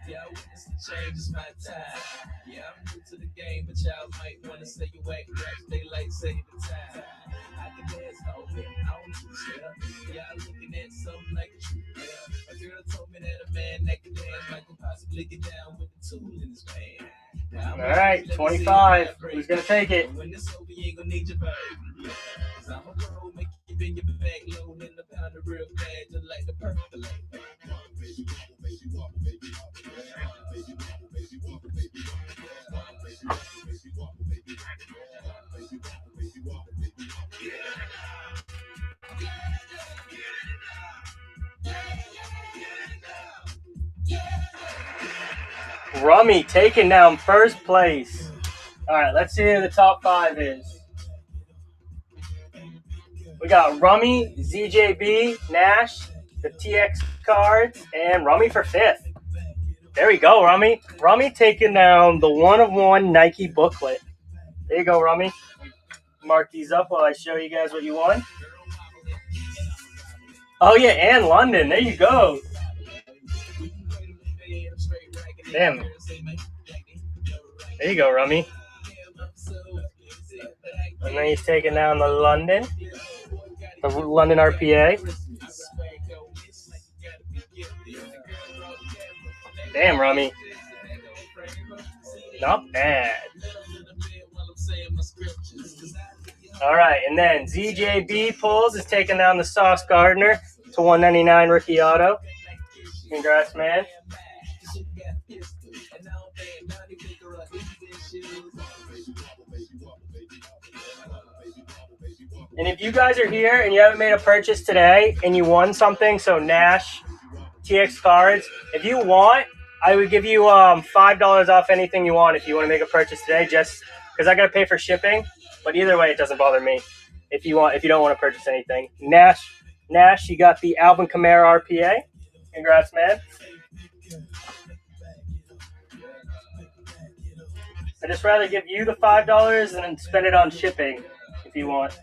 S6: Yeah, I witness the change, it's my time. Yeah, I'm new to the game, but y'all might wanna say you ain't raps, they like save the time. I can dance all day, I don't do shit. Y'all looking at something like a truth. Yeah. A girl told me that a man that can dance might could possibly get down with the tool in his band.
S3: All right, 25. Who's going to take it?
S6: When this over, you ain't gonna need your bird. I'm a bro, make you bend your back low in the pound of real bad, just like the percolate.
S3: Rummy taking down first place. All right, let's see who the top 5 is. We got Rummy, ZJB, Nash, the TX cards, and Rummy for 5th. There we go, Rummy. Rummy taking down the 1 of 1 Nike booklet. There you go, Rummy. Mark these up while I show you guys what you won. Oh, yeah, and London. There you go. Damn. There you go, Rummy. And then he's taking down the London RPA. Damn, Rummy. Not bad. All right, and then ZJB Pulls is taking down the Sauce Gardner to 199 rookie auto. Congrats, man. And if you guys are here and you haven't made a purchase today and you won something, so Nash, TX cards, if you want, I would give you $5 off anything you want if you want to make a purchase today, just because I got to pay for shipping. But either way, it doesn't bother me if you don't want to purchase anything. Nash, you got the Alvin Kamara RPA. Congrats, man. I'd just rather give you the $5 and then spend it on shipping if you want.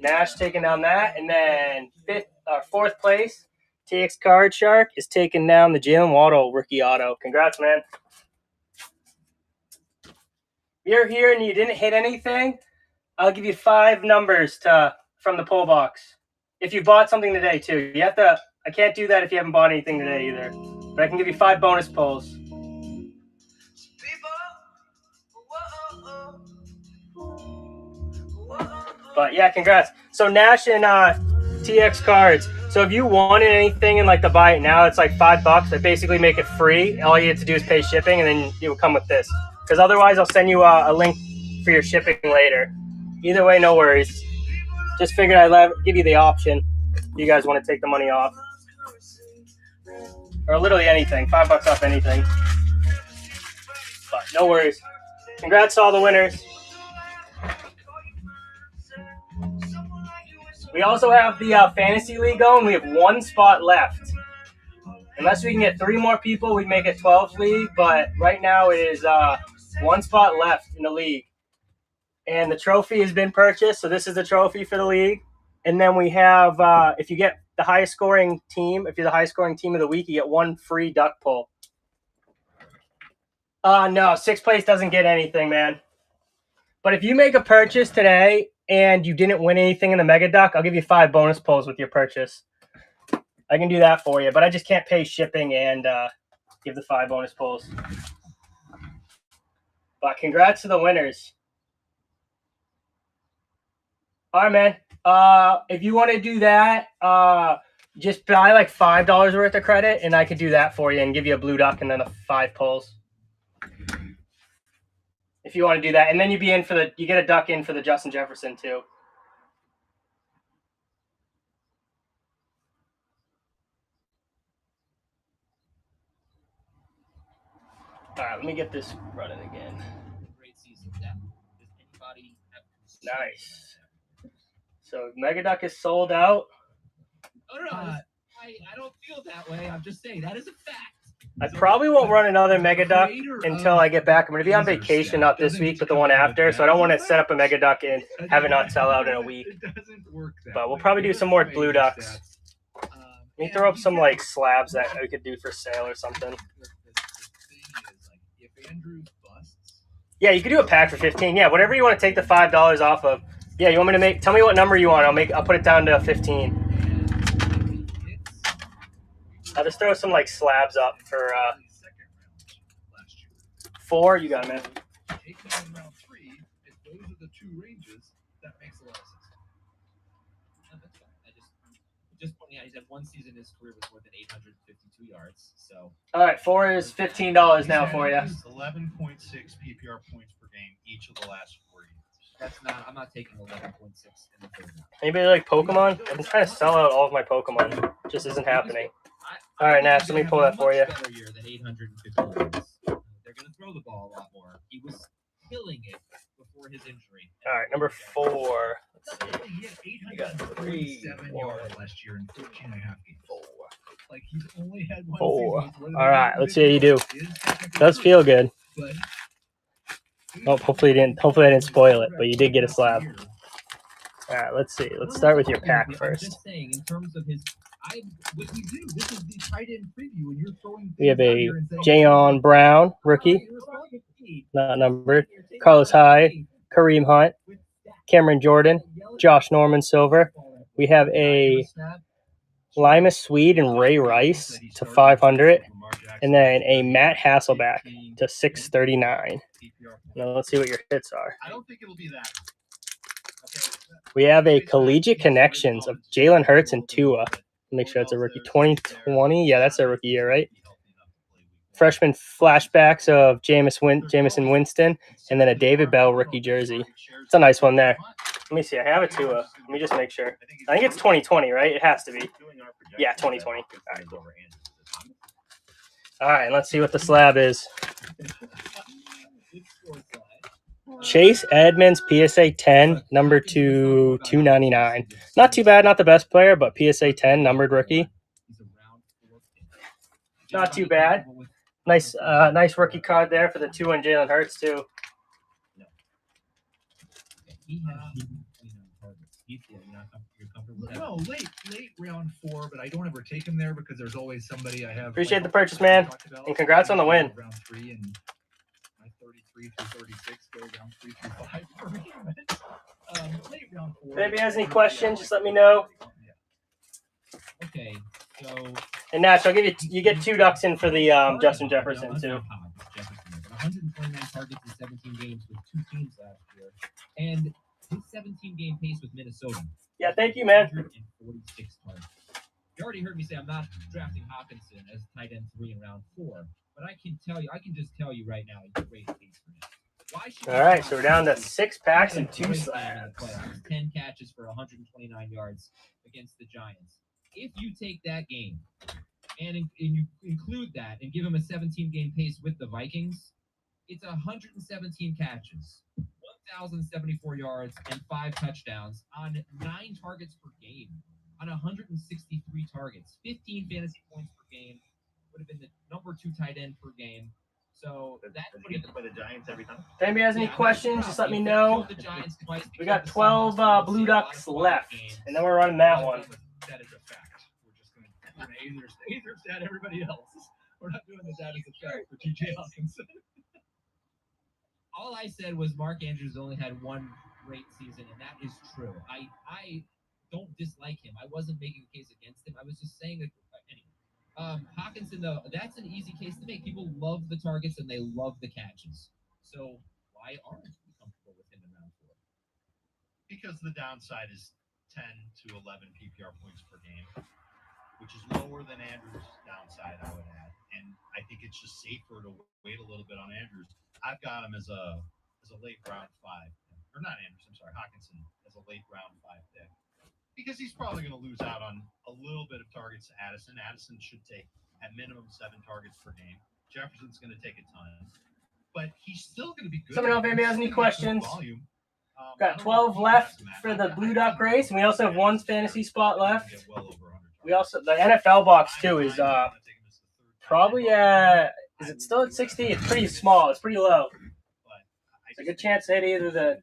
S3: Nash taking down that, and then 4th place, TX Card Shark is taking down the Jalen Waddle rookie auto. Congrats, man. If you're here and you didn't hit anything, I'll give you 5 numbers from the pull box. If you bought something today too, you have to. I can't do that if you haven't bought anything today either. But I can give you 5 bonus pulls. But yeah, congrats. So Nash and TX cards. So if you wanted anything and like to buy it now, it's like $5. I basically make it free. All you have to do is pay shipping, and then it will come with this. Because otherwise, I'll send you a link for your shipping later. Either way, no worries. Just figured I'd give you the option. If you guys want to take the money off, or literally anything, $5 off anything. But no worries. Congrats to all the winners. We also have the Fantasy League going. We have 1 spot left. Unless we can get 3 more people, we'd make it 12 league. But right now it is 1 spot left in the league. And the trophy has been purchased. So this is the trophy for the league. And then we have, if you get the highest scoring team, if you're the highest scoring team of the week, you get 1 free duck pull. No, 6th place doesn't get anything, man. But if you make a purchase today and you didn't win anything in the Mega Duck, I'll give you 5 bonus pulls with your purchase. I can do that for you, but I just can't pay shipping and give the 5 bonus pulls. But congrats to the winners. All right, man. If you want to do that, just buy like $5 worth of credit, and I could do that for you and give you a blue duck and then a 5 pulls. If you want to do that, and then you get a duck in for the Justin Jefferson too. All right, let me get this running again.
S1: Great season. Does anybody have
S3: Nice. So Mega Duck is sold out.
S1: Oh no, I don't feel that way. I'm just saying that is a fact.
S3: I probably won't run another Mega Duck until I get back. I'm going to be on vacation, not this week, but the one after. So I don't want to set up a Mega Duck and have it not sell out in a week. But we'll probably do some more Blue Ducks. Let me throw up some like slabs that we could do for sale or something. Yeah, you could do a pack for 15. Yeah, whatever you want to take the $5 off of. Yeah, you want me to make? Tell me what number you want. I'll put it down to 15. I'll just throw some like slabs up for 4. You got it, man.
S2: Taking in round 3, if those are the 2 ranges, that makes a lot of sense.
S1: Just pointing out, he's had 1 season in his career with more than 852 yards. So.
S3: All right, 4 is $15 now for you.
S4: 11.6 PPR points per game each of the last 4 years.
S1: That's not. I'm not taking 11.6 in the third round.
S3: Anybody like Pokemon? I've been trying to sell out all of my Pokemon. It just isn't happening. All right, Nash, let me pull that for you.
S1: Better year than 850 yards. They're going to throw the ball a lot more. He was killing it before his injury.
S3: All right, number 4. Let's see.
S2: He had 847 yards last year in 14 and a half games. Like he's only had 1
S3: 4.
S2: season.
S3: All right, let's see how you do. Does feel good. Oh, hopefully I didn't spoil it, but you did get a slab. All right, let's see. Let's start with your pack
S1: I'm
S3: first.
S1: just saying, in terms of his, what you do. This is the tight end preview, and you're throwing.
S3: We have a Jayon Brown rookie, not numbered. Carlos Hyde, Kareem Hunt, Cameron Jordan, Josh Norman Silver. We have a Lima Swede and Ray Rice to 500, and then a Matt Hasselback to 639. Now let's see what your hits are.
S4: I don't think it'll be that.
S3: We have a Collegiate Connections of Jalen Hurts and Tua. Make sure it's a rookie. 2020. Yeah, that's a rookie year, right? Freshman flashbacks of Jamison Winston, and then a David Bell rookie jersey. It's a nice one there. Let me see. I have a Tua. Let me just make sure. I think it's 2020, right? It has to be. Yeah, 2020. All right, cool. All right, let's see what the slab is. Chase Edmonds, PSA 10, number 299. Not too bad, not the best player, but PSA 10, numbered rookie. Not too bad. Nice rookie card there for the 2 and Jalen Hurts too.
S2: No, late round 4, but I don't ever take him there because there's always somebody I have.
S3: Appreciate the purchase, man, and congrats on the win.
S2: Round 3 and my 33 through 36 go round 3 through 5 for me. Late round 4.
S3: If anybody has any questions, just let me know.
S1: Okay, so.
S3: And Nash, I'll give you get 2 ducks in for the Justin Jefferson too.
S1: 129 targets in 17 games with 2 teams last year, and his 17-game pace with Minnesota.
S3: Yeah, thank you, man.
S1: 146 targets. You already heard me say I'm not drafting Hawkinson as tight end 3 in round 4, but I can just tell you right now, he's a great case for him.
S3: All right, so we're down to 6 packs and 2 slabs.
S1: 10 catches for 129 yards against the Giants. If you take that game and you include that and give him a 17-game pace with the Vikings, it's 117 catches, 1,074 yards, and 5 touchdowns on 9 targets per game, on 163 targets, 15 fantasy points per game. Would have been the number 2 tight end per game. So that
S5: would get to play the Giants every time.
S3: If anybody has any questions, just let me know. We got 12 Blue Ducks left, and then we're running that one.
S2: That is a fact. We're just going to either stat everybody else. We're not doing the that as a fact for TJ Hawkinson.
S1: All I said was Mark Andrews only had 1 great season, and that is true. I don't dislike him. I wasn't making a case against him. I was just saying that anyway. Hawkinson, though, that's an easy case to make. People love the targets and they love the catches. So why aren't we comfortable with him in round 4?
S4: Because the downside is 10 to 11 PPR points per game, which is lower than Andrews' downside, I would add. And I think it's just safer to wait a little bit on Andrews. I've got him as a late round 5, or not Andrews. I'm sorry, Hawkinson as a late round 5 pick, because he's probably going to lose out on a little bit of targets to Addison. Addison should take at minimum 7 targets per game. Jefferson's going to take a ton, but he's still going to be good.
S3: Let me know if anybody has any questions.
S4: Volume.
S3: Got 12 left for the Blue Duck race, and we also have one fantasy spot left. We also, the NFL box too is probably is it still at 60? It's pretty small. It's pretty low. It's a good chance to hit either the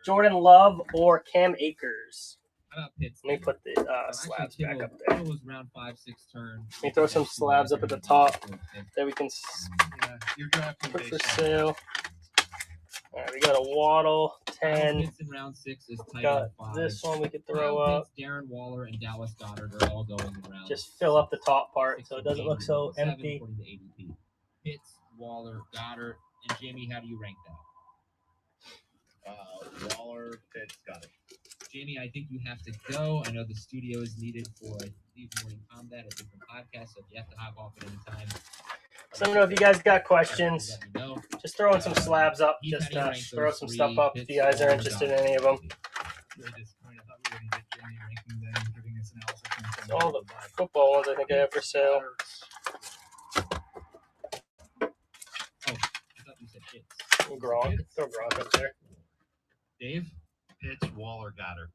S3: Jordan Love or Cam Akers.
S1: How about Pitts?
S3: Let me put the slabs back up there.
S1: Kittle was round 5, 6 turn.
S3: Let me throw some slabs up at the top that we can put for sale. All right, we got a Waddle 10.
S1: Pitts in round 6 is tight
S3: Got
S1: end 5.
S3: this one we could throw
S1: Kyle
S3: up.
S1: Pitts, Darren Waller, and Dallas Goedert are all going in round.
S3: Just fill up the top part
S1: 6
S3: so it
S1: to
S3: doesn't look so
S1: 7,
S3: empty.
S1: according to ADP. Pitts, Waller, Goddard, and Jamie. How do you rank that?
S5: Waller, Pitts, got it.
S1: Jamie, I think you have to go. I know the studio is needed for, I believe, Morning Combat, a different podcast, so if you have to hop off at any time.
S3: So let me know if you guys got questions.
S1: Let me know.
S3: Just throwing some slabs up.
S1: Heath,
S3: Just
S1: how do you rank
S3: throw
S1: those
S3: some
S1: three?
S3: stuff up if
S1: Pitts,
S3: you guys are
S1: Waller,
S3: interested in
S1: Goddard,
S3: any of them.
S2: Really disappointed. I thought we were going to get Jamie ranking them, giving us analysis.
S3: All the football ones I think I have for sale.
S1: I thought you said Pitts.
S3: Gronk. Throw Gronk up there.
S1: Dave?
S4: Pitts, Waller, Goddard.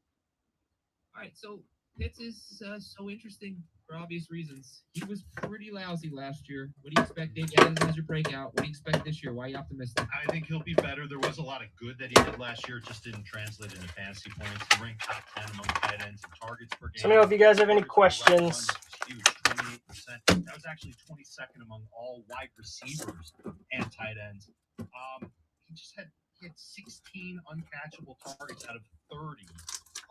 S1: All right, so Pitts is so interesting for obvious reasons. He was pretty lousy last year. What do you expect, Dave? Addison as your breakout. What do you expect this year? Why are you optimistic?
S4: I think he'll be better. There was a lot of good that he did last year. It just didn't translate into fantasy points. He ranked top 10 among tight ends and targets per game.
S3: So let me know if you guys have any questions.
S4: Huge, 28%. That was actually 22nd among all wide receivers and tight ends. He had 16 uncatchable targets out of 30.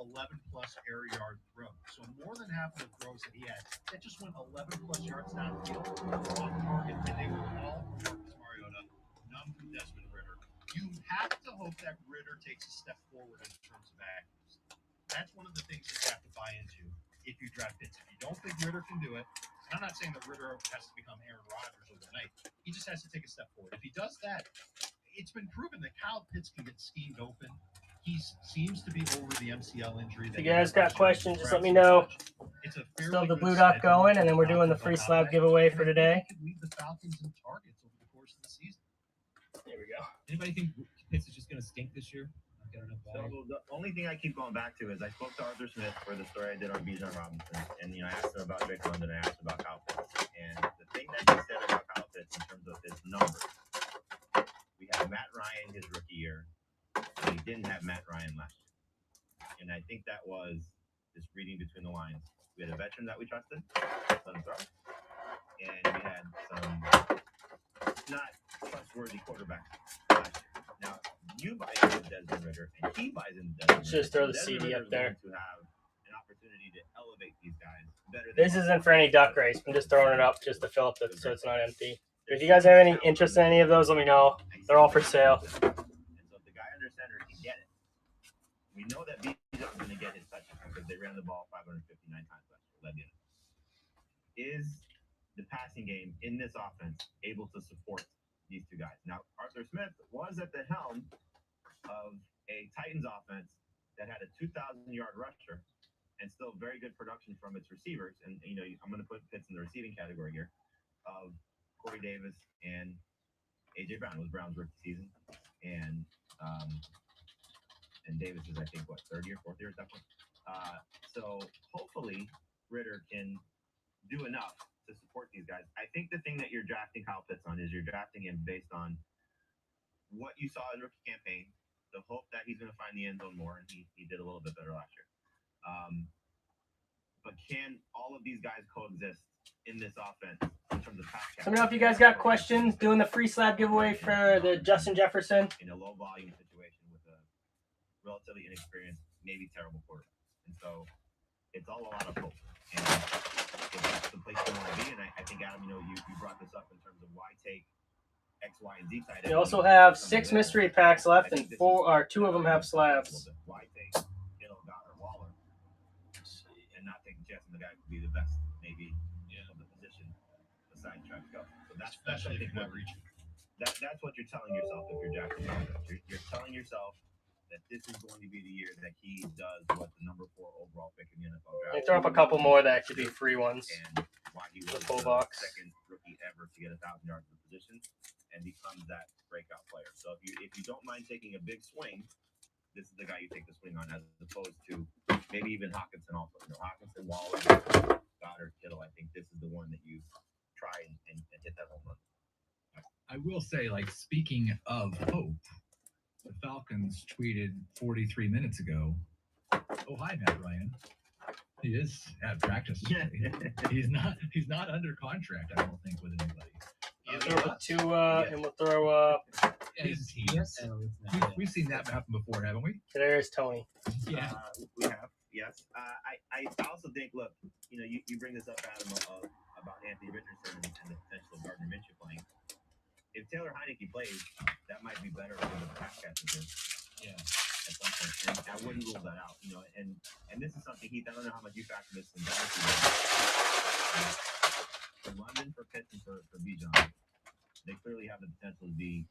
S4: 11-plus air yard throws. So more than half of the throws that he had, that just went 11-plus yards downfield off target, and they were all from Marcus Mariota, none from Desmond Ritter. You have to hope that Ritter takes a step forward in terms of accuracy. That's one of the things that you have to buy into if you draft Pitts. If you don't think Ritter can do it, and I'm not saying that Ritter has to become Aaron Rodgers overnight. He just has to take a step forward. If he does that, it's been proven that Kyle Pitts can get schemed open. He seems to be over the MCL injury.
S3: If you guys got questions, just let me know. Still the Blue Duck going, and then we're doing the free slab giveaway for today.
S4: Lead the Falcons in targets over the course of the season.
S3: There we go.
S1: Anybody think Pitts is just going to stink this year? Not get enough
S5: So
S1: volume?
S5: the only thing I keep going back to is I spoke to Arthur Smith for the story I did on Bijan Robinson, and I asked him about Vic London, I asked about Kyle Pitts, and the thing that he said about Kyle Pitts in terms of his numbers, we had Matt Ryan his rookie year, and we didn't have Matt Ryan last year, and I think that was just reading between the lines. We had a veteran that we trusted, let him throw, and we had some not trustworthy quarterbacks last year. Now, you buy into Desmond Ritter, and he buys into Desmond Ritter.
S3: Just throw the
S5: Desmond
S3: CD
S5: Ritter
S3: up there.
S5: is going to have an opportunity to elevate these guys better than
S3: This isn't for any duck race. I'm just throwing it up just to fill up the, so it's not empty. If you guys have any interest in any of those, let me know. They're all for sale.
S5: And so if the guy under center can get it, we know that Bijan's going to get his touches because they ran the ball 559 times last year. Is the passing game in this offense able to support these two guys? Now, Arthur Smith was at the helm of a Titans offense that had a 2,000-yard rusher and still very good production from its receivers. And, I'm going to put Pitts in the receiving category here of Corey Davis and A.J. Brown. It was Brown's rookie season. And Davis is, I think, third year, fourth year at that point. So hopefully Ritter can do enough to support these guys. I think the thing that you're drafting Kyle Pitts on is you're drafting him based on what you saw in rookie campaign, the hope that he's going to find the end zone more, and he did a little bit better last year. But can all of these guys coexist in this offense in terms of pass catch?
S3: Let me know if you guys got questions. Doing the free slab giveaway for the Justin Jefferson.
S5: In a low volume situation with a relatively inexperienced, maybe terrible quarterback. And so it's all a lot of hope. And if that's the place you want to be, and I think, Adam, you brought this up in terms of why take X, Y, and Z tight end.
S3: You also have 6 mystery packs left, and 2 of them have slabs.
S5: Why take Kittle, Goddard, Waller, and not take a chance on the guy who could be the best, maybe, of the position besides Travis Kelce. So that's
S4: Especially
S5: I think
S4: if you're not reaching.
S5: that's what you're telling yourself if you're Jackson. You're telling yourself that this is going to be the year that he does what the number 4 overall pick in the NFL draft.
S3: They throw up a couple more that could be free ones.
S5: And why he was
S3: full
S5: the
S3: box.
S5: second rookie ever to get 1,000 yards in the position and becomes that breakout player. So if you don't mind taking a big swing, this is the guy you take the swing on, as opposed to maybe even Hawkinson also. Hawkinson, Waller, Goddard, Kittle. I think this is the one that you try and hit that home run.
S2: I will say, like, speaking of hope, the Falcons tweeted 43 minutes ago, "Oh, hi, Matt Ryan." He is at practice. He's not under contract, I don't think, with anybody.
S3: And we'll throw
S2: His team. We've seen that happen before, haven't we?
S3: there's Tony.
S2: Yeah.
S5: We have, yes. I also think, look, you bring this up, Adam, about Anthony Richardson and the potential of Gardner Minshew playing. If Taylor Heineke plays, that might be better for the pass catchers. Yeah, at some point, and I wouldn't rule that out. And this is something, Heath, I don't know how much you factor this in. For London, for Pitts, and for Bijan, they clearly have the potential to be.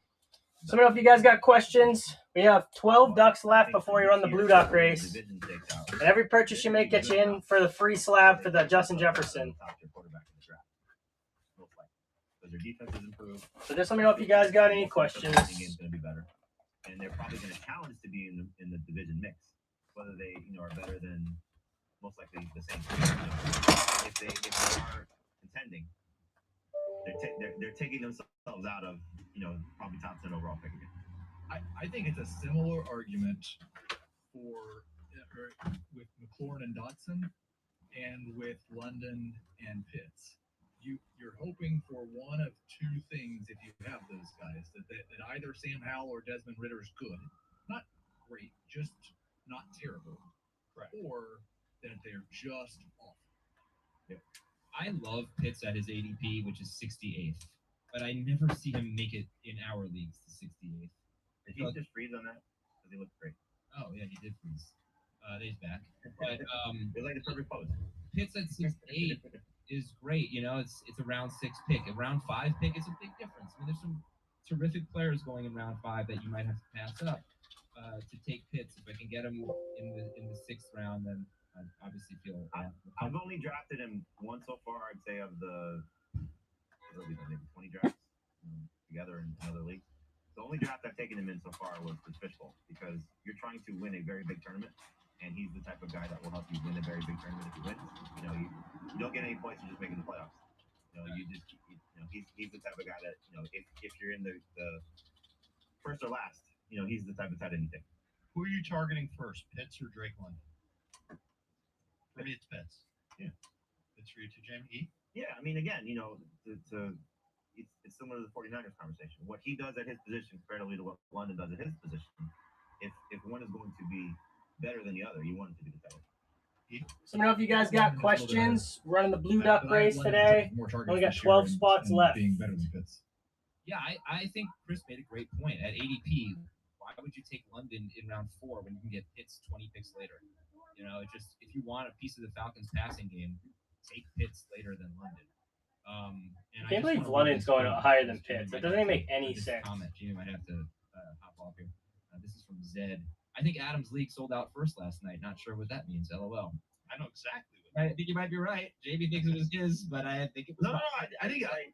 S3: So I don't know if you guys got questions. We have 12 ducks left before you run the blue duck race. And every purchase you make gets you in for the free slab for the Justin Jefferson.
S5: Their defense is improved.
S3: So just let me know if you guys got any questions.
S5: The game's going to be better, and they're probably going to challenge to be in the division mix. Whether they are better than most likely the same. If they are contending, they're taking themselves out of probably top 10 overall pick again.
S2: I think it's a similar argument with McLaurin and Dotson, and with London and Pitts. You're hoping for one of 2 things if you have those guys, that either Sam Howell or Desmond Ritter's good, not great, just not terrible,
S1: Correct.
S2: Or that they're just awful.
S1: Yep. I love Pitts at his ADP, which is 68th, but I never see him make it in our leagues to 68th.
S5: Did he just freeze on that? Because he looked great.
S1: Oh yeah, he did freeze. He's back, but
S5: it was like the perfect pose.
S1: Pitts at 68 is great. It's a round 6 pick. A round 5 pick is a big difference. I mean, there's some terrific players going in round 5 that you might have to pass up to take Pitts. If I can get him in the 6th round, then I obviously feel.
S5: I've only drafted him once so far. I'd say of the maybe 20 drafts together in another league. The only draft I've taken him in so far was Fishbowl, because you're trying to win a very big tournament. And he's the type of guy that will help you win a very big tournament if you win. You don't get any points for just making the playoffs. He's the type of guy that, if you're in the first or last, he's the type of tight end you take.
S4: Who are you targeting first, Pitts or Drake London? For me, it's Pitts.
S5: Yeah.
S4: Pitts for you too, Jamie?
S5: Yeah, I mean, again, it's similar to the 49ers conversation. What he does at his position comparatively to what London does at his position, if one is going to be better than the other, you want it to be the tight end.
S3: So I don't know if you guys got questions. Running the blue duck race today. Only got 12 spots left.
S2: Being better than Pitts.
S1: Yeah, I think Chris made a great point. At ADP, why would you take London in round 4 when you can get Pitts 20 picks later? If you want a piece of the Falcons passing game, take Pitts later than London.
S3: I can't believe London's going higher than Pitts. That doesn't even make any sense.
S1: Jimmy might have to hop off here. This is from Zed. I think Adam's league sold out first last night. Not sure what that means. LOL.
S4: I know exactly what.
S1: I think you might be right. JB thinks it was his, but I think it was.
S5: No. I think I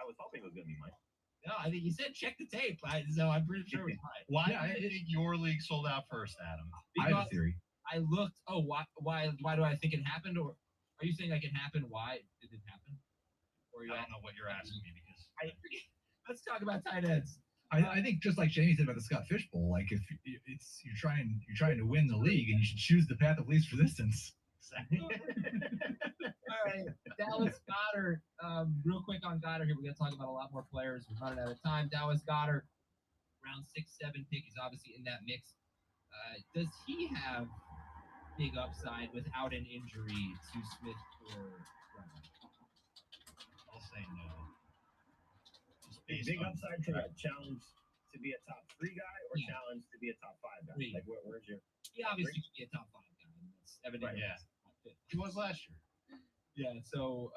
S5: was hoping it was going to be mine.
S1: No, I think you said check the tape, so I'm pretty sure it was mine.
S4: Why do you think your league sold out first, Adam?
S2: I have a theory.
S1: I looked. Oh, why do I think it happened? Or are you saying like it happened? Why did it happen? Or
S4: I don't know what you're asking me because
S1: let's talk about tight ends.
S2: I think just like Jamie said about the Scott Fishbowl, like if you're trying to win the league, and you should choose the path of least resistance.
S1: Exactly. All right, Dallas Goedert. Real quick on Goddard here, we're gonna talk about a lot more players. We're running out of time. Dallas Goedert, round 6-7 pick. He's obviously in that mix. Does he have big upside without an injury to Smith or Brown?
S4: I'll say no. Just
S5: Big
S4: based on
S5: upside to challenge to be a top 3 guy or
S1: Yeah.
S5: challenge to be a top 5 guy?
S1: 3.
S5: Like, where's your
S1: He obviously could be a top 5 guy. And that's evident.
S5: Right,
S4: yeah.
S1: Top 5.
S4: He was last year.
S1: Yeah. So,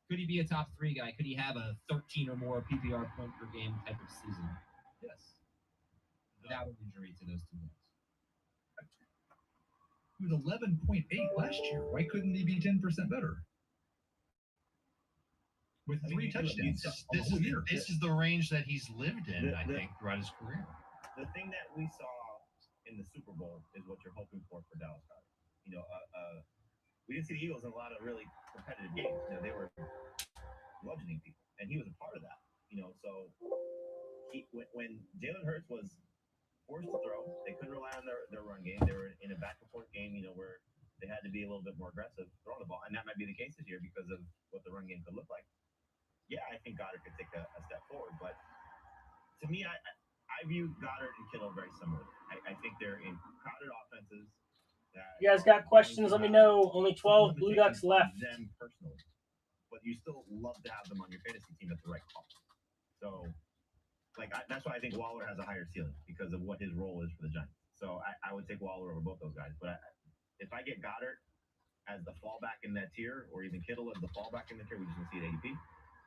S1: could he be a top 3 guy? Could he have a 13 or more PPR point per game type of season
S4: Yes.
S1: without an injury to those two guys?
S2: He was 11.8 last year. Why couldn't he be 10% better? With
S5: I mean,
S2: 3 touchdowns
S4: This,
S2: on the
S4: this,
S2: whole
S4: is,
S2: year.
S4: this is the range that he's lived in,
S5: The-
S4: I
S5: the-
S4: think, throughout his career.
S5: The thing that we saw in the Super Bowl is what you're hoping for Dallas Goedert. You know, we didn't see the Eagles in a lot of really competitive games. You know, they were bludgeoning people, and he was a part of that. You know, so when Jalen Hurts was forced to throw, they couldn't rely on their run game. They were in a back and forth game, you know, where they had to be a little bit more aggressive throwing the ball, and that might be the case this year because of what the run game could look like. Yeah, I think Goddard could take a step forward, but to me, I view Goddard and Kittle very similarly. I think they're in crowded offenses.
S3: You guys got questions? Let me know. Only 12 Blue Ducks left.
S5: Them personally, but you still love to have them on your fantasy team at the right cost. So, that's why I think Waller has a higher ceiling because of what his role is for the Giants. So I would take Waller over both those guys. But if I get Goddard as the fallback in that tier, or even Kittle as the fallback in the tier, we just gonna see at ADP.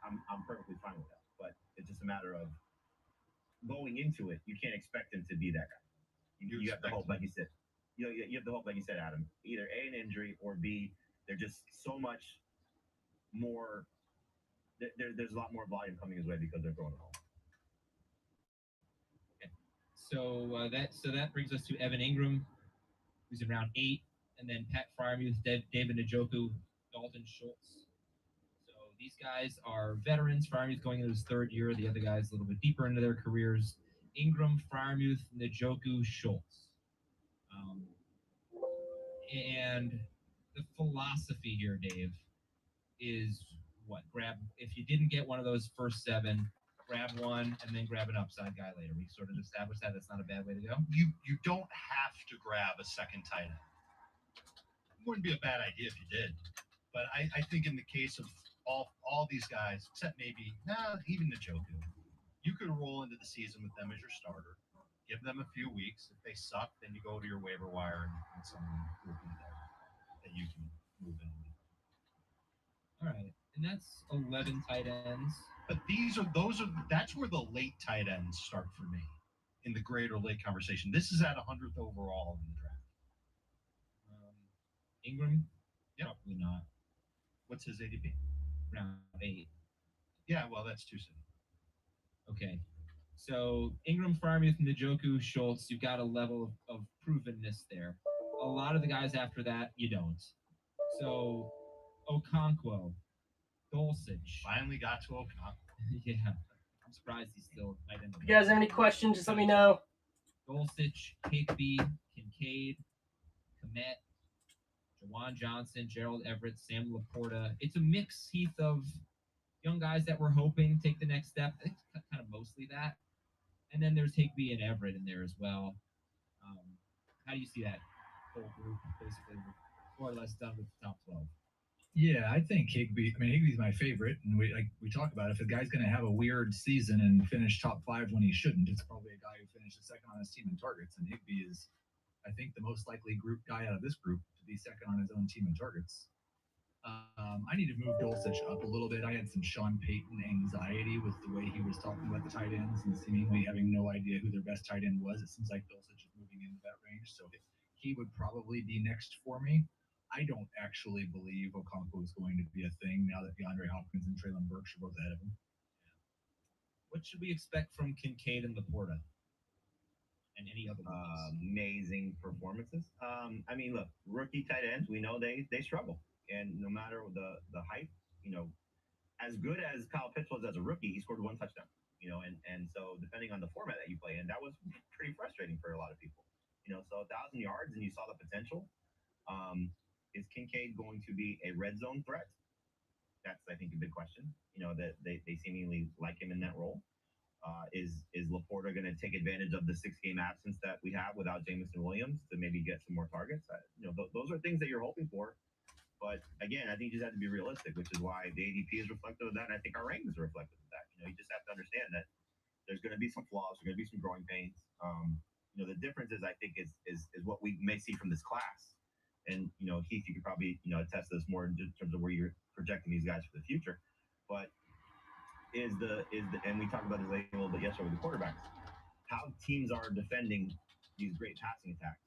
S5: I'm perfectly fine with that. But it's just a matter of going into it. You can't expect him to be that guy. You have to hope, like you said. You have to hope, like you said, Adam. Either A, an injury, or B, they're just so much more. There's a lot more volume coming his way because they're throwing the ball.
S1: So that brings us to Evan Ingram, who's in round 8, and then Pat Fryermuth, David Njoku, Dalton Schultz. So these guys are veterans. Fryermuth going into his 3rd year. The other guys a little bit deeper into their careers. Ingram, Fryermuth, Njoku, Schultz. And the philosophy here, Dave, is what? If you didn't get one of those first 7, grab one and then grab an upside guy later. We sort of established that that's not a bad way to go.
S4: You don't have to grab a second tight end. It wouldn't be a bad idea if you did. But I think in the case of all these guys, except maybe even Njoku, you could roll into the season with them as your starter. Give them a few weeks. If they suck, then you go to your waiver wire and someone will be there that you can move in.
S1: All right, and that's 11 tight ends.
S4: But that's where the late tight ends start for me in the grade or late conversation. This is at 100th overall in the draft.
S1: Ingram?
S4: Yep.
S1: Probably not.
S4: What's his ADP?
S1: Round 8.
S4: Yeah, well, that's too soon.
S1: Okay. So Ingram, Fryermuth, Njoku, Schultz, you've got a level of provenness there. A lot of the guys after that, you don't. So Okonkwo, Dulcich.
S4: Finally got to Okonkwo.
S1: Yeah. I'm surprised he still might end up.
S3: If you guys have any questions, just let me know.
S1: Dulcich, Higby, Kincaid, Komet, Jawan Johnson, Gerald Everett, Sam Laporta. It's a mix, Heath, of young guys that we're hoping take the next step. I think it's kind of mostly that. And then there's Higby and Everett in there as well. How do you see that whole group basically more or less done with the top 12?
S2: Yeah, I think Higby. I mean, Higby's my favorite, and we talk about it. If a guy's going to have a weird season and finish top 5 when he shouldn't, it's probably a guy who finishes second on his team in targets. And Higby is, I think, the most likely guy out of this group to be second on his own team in targets. I need to move Dulcich up a little bit. I had some Sean Payton anxiety with the way he was talking about the tight ends and seemingly having no idea who their best tight end was. It seems like Dulcich is moving into that range, so he would probably be next for me. I don't actually believe Okonkwo is going to be a thing now that DeAndre Hopkins and Traylon Burks are both ahead of him.
S1: What should we expect from Kincaid and Laporta? And any other
S5: amazing performances. I mean, look, rookie tight ends, we know they struggle. And no matter the hype, as good as Kyle Pitts was as a rookie, he scored 1 touchdown. And so depending on the format that you play in, that was pretty frustrating for a lot of people. So 1,000 yards and you saw the potential. Is Kincaid going to be a red zone threat? That's, I think, a big question. That they seemingly like him in that role. Is Laporta going to take advantage of the 6-game absence that we have without Jameson Williams to maybe get some more targets? Those are things that you're hoping for. But again, I think you just have to be realistic, which is why the ADP is reflective of that, and I think our rankings are reflective of that. You just have to understand that there's going to be some flaws, there's going to be some growing pains. The difference is, I think, is what we may see from this class. And Heath, you could probably attest to this more in terms of where you're projecting these guys for the future. But and we talked about this a little bit yesterday with the quarterbacks, how teams are defending these great passing attacks.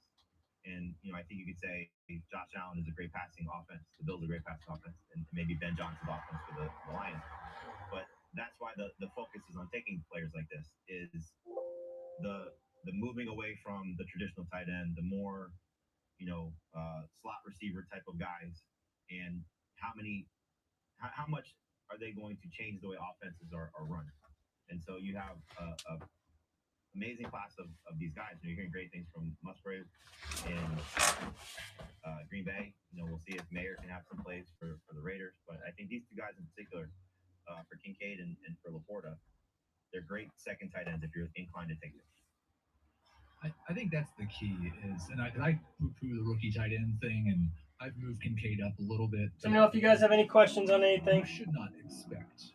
S5: And I think you could say Josh Allen is a great passing offense, the Bills are a great passing offense, and maybe Ben Johnson's offense for the Lions. But that's why the focus is on taking players like this, is the moving away from the traditional tight end, the more slot receiver type of guys, and how much are they going to change the way offenses are run? And so you have a amazing class of these guys. You're hearing great things from Musgrave and Green Bay. We'll see if Mayer can have some plays for the Raiders. But I think these two guys in particular, for Kincaid and for Laporta, they're great second tight ends if you're inclined to take them.
S2: I think that's the key and I poo-poo the rookie tight end thing, and I've moved Kincaid up a little bit.
S3: Let me know if you guys have any questions on anything.
S2: You should not expect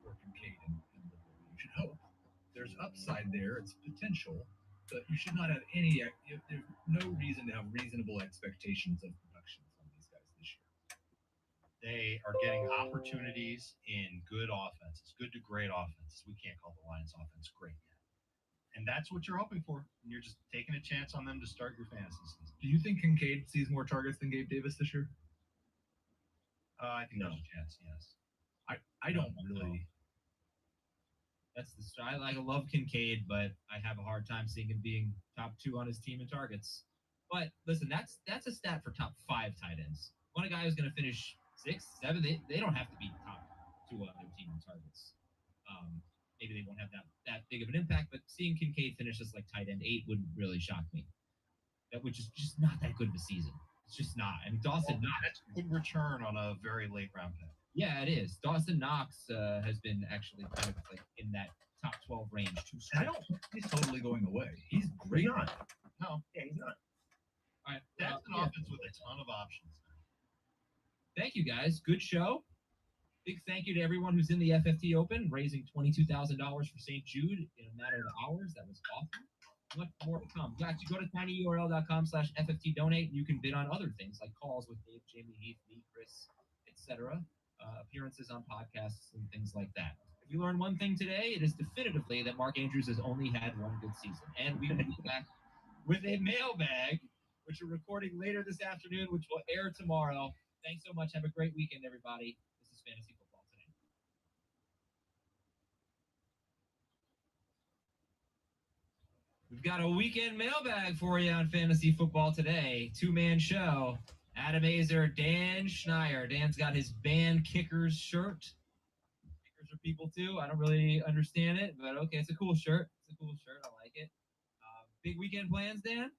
S2: for Kincaid and Laporta. You should hope. There's upside there. It's potential, but you should not have there's no reason to have reasonable expectations of production from these guys this year.
S4: They are getting opportunities in good offenses, good to great offenses. We can't call the Lions offense great yet. And that's what you're hoping for. And you're just taking a chance on them to start your fantasy season.
S2: Do you think Kincaid sees more targets than Gabe Davis this year?
S4: I think there's a chance, yes.
S2: I don't really.
S1: That's the style. I love Kincaid, but I have a hard time seeing him being top 2 on his team in targets. But listen, that's a stat for top 5 tight ends. Want a guy who's going to finish 6, 7. They don't have to be top 2 on their team in targets. Maybe they won't have that big of an impact, but seeing Kincaid finish as like tight end 8 wouldn't really shock me. That would just not that good of a season. It's just not. And Dawson Knox.
S4: That's a good return on a very late round pick.
S1: Yeah, it is. Dawson Knox has been actually kind of like in that top 12 range too.
S2: I don't think he's totally going away. He's great.
S5: He's not.
S4: No.
S5: Yeah, he's not.
S1: All right,
S4: That's an offense with a ton of options.
S1: Thank you, guys. Good show. Big thank you to everyone who's in the FFT Open, raising $22,000 for St. Jude in a matter of hours. That was awesome. Much more to come. You actually go to tinyurl.com/FFT donate, and you can bid on other things like calls with Dave, Jamie, Heath, me, Chris, etc., appearances on podcasts and things like that. If you learned one thing today, it is definitively that Mark Andrews has only had one good season. And we will be back with a mailbag, which we're recording later this afternoon, which will air tomorrow. Thanks so much. Have a great weekend, everybody. This is Fantasy Football Today. We've got a weekend mailbag for you on Fantasy Football Today. 2-man show. Adam Azer, Dan Schneier. Dan's got his band Kickers shirt. Kickers are people too. I don't really understand it, but okay, it's a cool shirt. It's a cool shirt. I like it. Big weekend plans, Dan?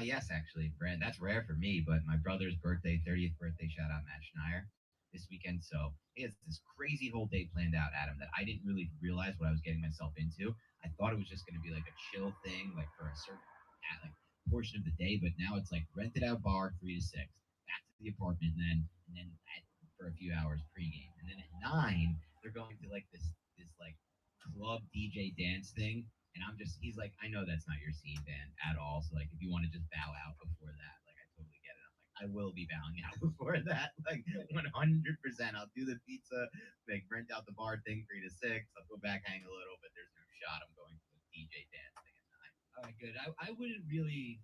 S7: Yes, actually, Brand. That's rare for me, but my brother's birthday, 30th birthday, shout out Matt Schneier, this weekend. So he has this crazy whole day planned out, Adam, that I didn't really realize what I was getting myself into. I thought it was just going to be like a chill thing, like for a certain portion of the day, but now it's like rented out bar 3 to 6, back to the apartment, and then for a few hours pregame, and then at 9 they're going to like this like club DJ dance thing. And he's like, I know that's not your scene, Dan, at all. So, like, if you want to just bow out before that, like, I totally get it. I'm like, I will be bowing out before that. Like, 100%. I'll do the pizza, like, rent out the bar thing 3 to 6. I'll go back, hang a little, but there's no shot I'm going to the DJ dance thing at 9.
S1: All right, good. I wouldn't really.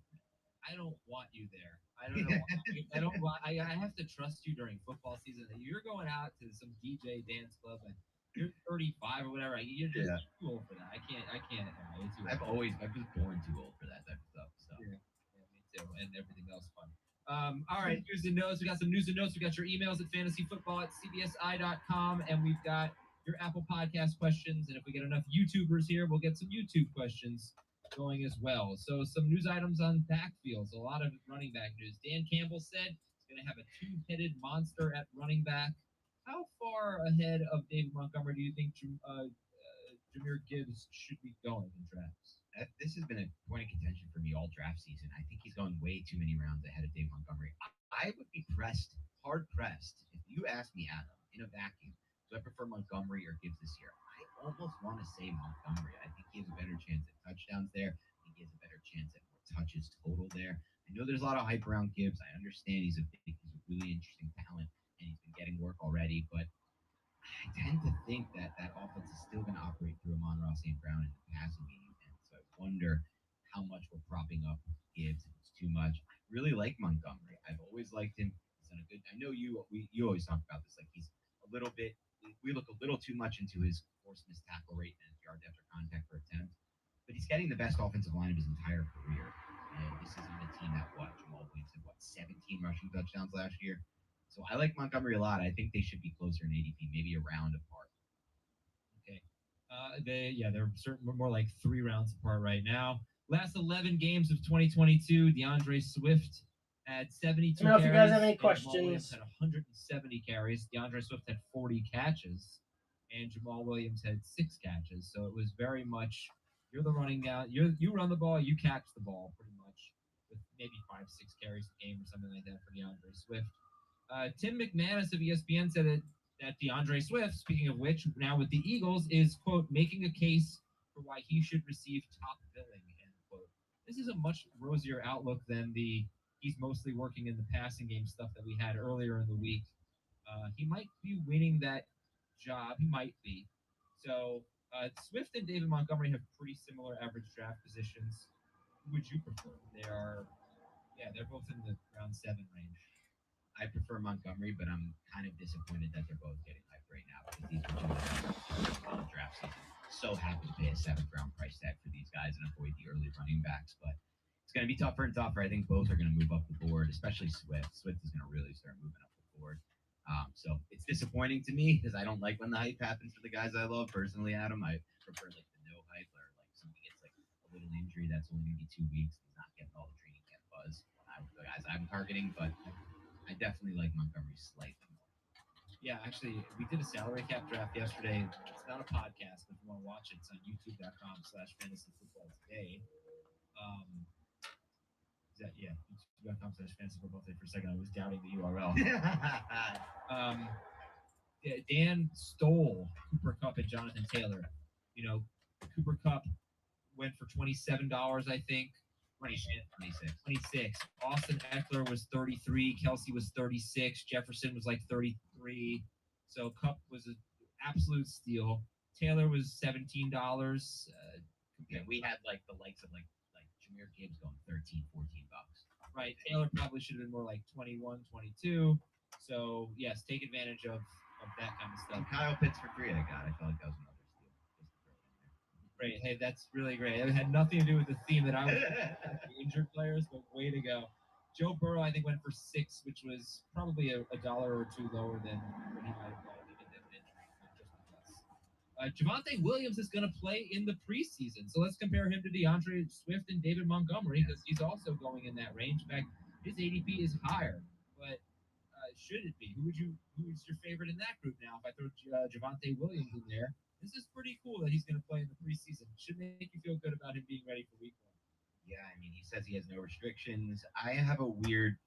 S1: I don't want you there. I don't know. I have to trust you during football season. You're going out to some DJ dance club and you're 35 or whatever. You're just too old for that. I can't.
S7: I was born too old for that type of stuff. So
S1: yeah, me too, and everything else fun. All right, news and notes. We got some news and notes. We got your emails at fantasyfootball@cbsi.com, and we've got your Apple Podcast questions. And if we get enough YouTubers here, we'll get some YouTube questions going as well. So some news items on backfields. A lot of running back news. Dan Campbell said he's going to have a 2-headed monster at running back. How far ahead of David Montgomery do you think Jameer Gibbs should be going in drafts?
S7: This has been a point of contention for me all draft season. I think he's going way too many rounds ahead of Dave Montgomery. I would be hard pressed, if you ask me, Adam, in a vacuum, do I prefer Montgomery or Gibbs this year? I almost want to say Montgomery. I think he has a better chance at touchdowns there. I think he has a better chance at more touches total there. I know there's a lot of hype around Gibbs. I understand he's a really interesting talent and he's been getting work already, but I tend to think that that offense is still going to operate through Amon-Ra St. Brown in the passing game. And so I wonder how much we're propping up Gibbs if it's too much. I really like Montgomery. I've always liked him. He's done a good. I know you always talk about this. Like he's a little bit. We look a little too much into his forced missed tackle rate and his yards after contact per attempt. But he's getting the best offensive line of his entire career. And this isn't a team that Jamal Williams had 17 rushing touchdowns last year. So I like Montgomery a lot. I think they should be closer in ADP, maybe a round apart.
S1: Okay. They're certainly more like 3 rounds apart right now. Last 11 games of 2022, DeAndre Swift had 72
S3: Let me know if you guys have any
S1: carries, and Jamal Williams
S3: questions.
S1: had 170 carries. DeAndre Swift had 40 catches, and Jamal Williams had 6 catches. So it was very much you're the running down. You run the ball, you catch the ball pretty much, with maybe 5-6 carries a game or something like that for DeAndre Swift. Tim McManus of ESPN said that DeAndre Swift, speaking of which, now with the Eagles, is, quote, making a case for why he should receive top billing, end quote. This is a much rosier outlook than the he's mostly working in the passing game stuff that we had earlier in the week. He might be winning that job. He might be. So Swift and David Montgomery have pretty similar average draft positions. Who would you prefer? They're both in the round 7 range.
S7: I prefer Montgomery, but I'm kind of disappointed that they're both getting hyped right now because these are two of the best on the draft season. So happy to pay a 7th round price tag for these guys and avoid the early running backs, but it's going to be tougher and tougher. I think both are going to move up the board, especially Swift. Swift is going to really start moving up the board. So it's disappointing to me because I don't like when the hype happens for the guys I love personally. Adam, I prefer like the no hype or like somebody gets like a little injury that's only going to be 2 weeks. He's not getting all the training camp buzz. The guys I'm targeting, but I definitely like Montgomery slightly more.
S1: Yeah, actually, we did a salary cap draft yesterday. It's not a podcast, but if you want to watch it, it's on youtube.com/fantasyfootball today. YouTube.com/fantasyfootball today. For a second, I was doubting the URL. Dan stole Cooper Kupp and Jonathan Taylor. Cooper Kupp went for $27, I think. 26. Austin Eckler was 33. Kelsey was 36. Jefferson was like 33. So Kupp was an absolute steal. Taylor was $17.
S7: We had like the likes of like Jameer Gibbs going 13, $14.
S1: Right. Taylor probably should have been more like 21, 22. So yes, take advantage of that kind of stuff.
S7: And Kyle Pitts for 3 I got. I felt like that was another steal. Just to throw it in there.
S1: Great. Hey, that's really great. It had nothing to do with the theme that I was the injured players, but way to go. Joe Burrow, I think, went for 6, which was probably a dollar or two lower than what he might have gone if he didn't have an injury, not just because. Javonte Williams is going to play in the preseason, so let's compare him to DeAndre Swift and David Montgomery because he's also going in that range. In fact, his ADP is higher, but should it be? Who's your favorite in that group now? If I throw Javonte Williams in there, this is pretty cool that he's going to play in the preseason. Should make you feel good about him being ready for week 1.
S7: Yeah, I mean, he says he has no restrictions. I have a weird.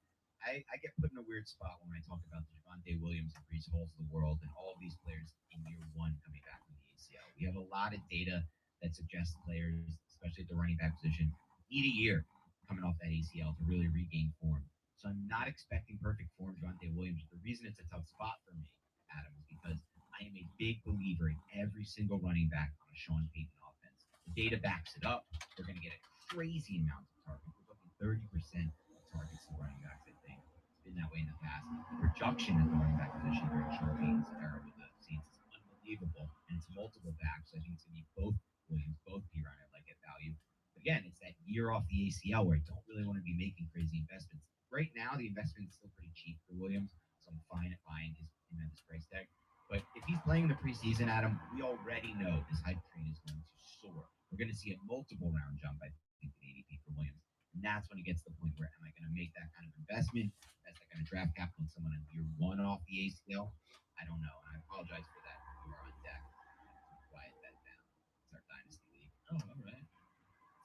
S7: I get put in a weird spot when I talk about the Javonte Williams and Brees Halls of the world and all of these players in year 1 coming back from the ACL. We have a lot of data that suggests players, especially at the running back position, need a year coming off that ACL to really regain form. So I'm not expecting perfect form Javonte Williams. The reason it's a tough spot for me, Adam, is because I am a big believer in every single running back on a Sean Payton offense. The data backs it up. They're going to get a crazy amount of targets. We're talking 30% of targets to running backs, I think. It's been that way in the past. The production at the running back position during Sean Payton's era with the Saints is unbelievable, and it's multiple backs. So I think it's going to be both Williams, both Piran. I like at value. But again, it's that year off the ACL where I don't really want to be making crazy investments. Right now, the investment is still pretty cheap for Williams, so I'm fine at buying his tremendous price tag. But if he's playing in the preseason, Adam, we already know this hype train is going to soar. We're going to see a multiple round jump, I think, in ADP for Williams. And that's when it gets to the point where am I going to make that kind of investment? That's that kind of draft capital on someone in year 1 off the ACL? I don't know. And I apologize for that. You are on deck. Quiet that down.
S1: Oh, all right.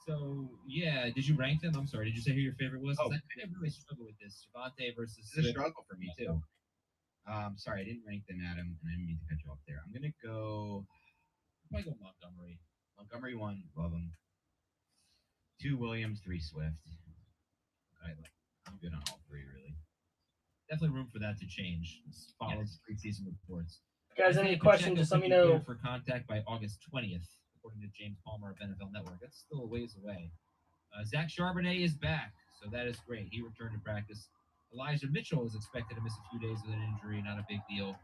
S1: So yeah, did you rank them? I'm sorry. Did you say who your favorite was? 'Cause
S7: Oh.
S1: I kind of really struggle with this. Javante versus
S7: This is a
S1: Swift.
S7: struggle for me too. Sorry, I didn't rank them, Adam, and I didn't mean to cut you off there. I'm gonna go
S1: I go Montgomery.
S7: Montgomery 1, love him. 2 Williams, 3 Swift. I'm good on all three, really.
S1: Definitely room for that to change. Let's follow
S7: Yes.
S1: the preseason reports.
S3: If you guys, any
S1: Isaiah
S3: questions,
S1: Pacheco
S3: just let
S1: could
S3: me
S1: be
S3: know.
S1: cleared for contact by August 20th, according to James Palmer of NFL Network. That's still a ways away. Zach Charbonnet is back, so that is great. He returned to practice. Elijah Mitchell is expected to miss a few days with an injury, not a big deal.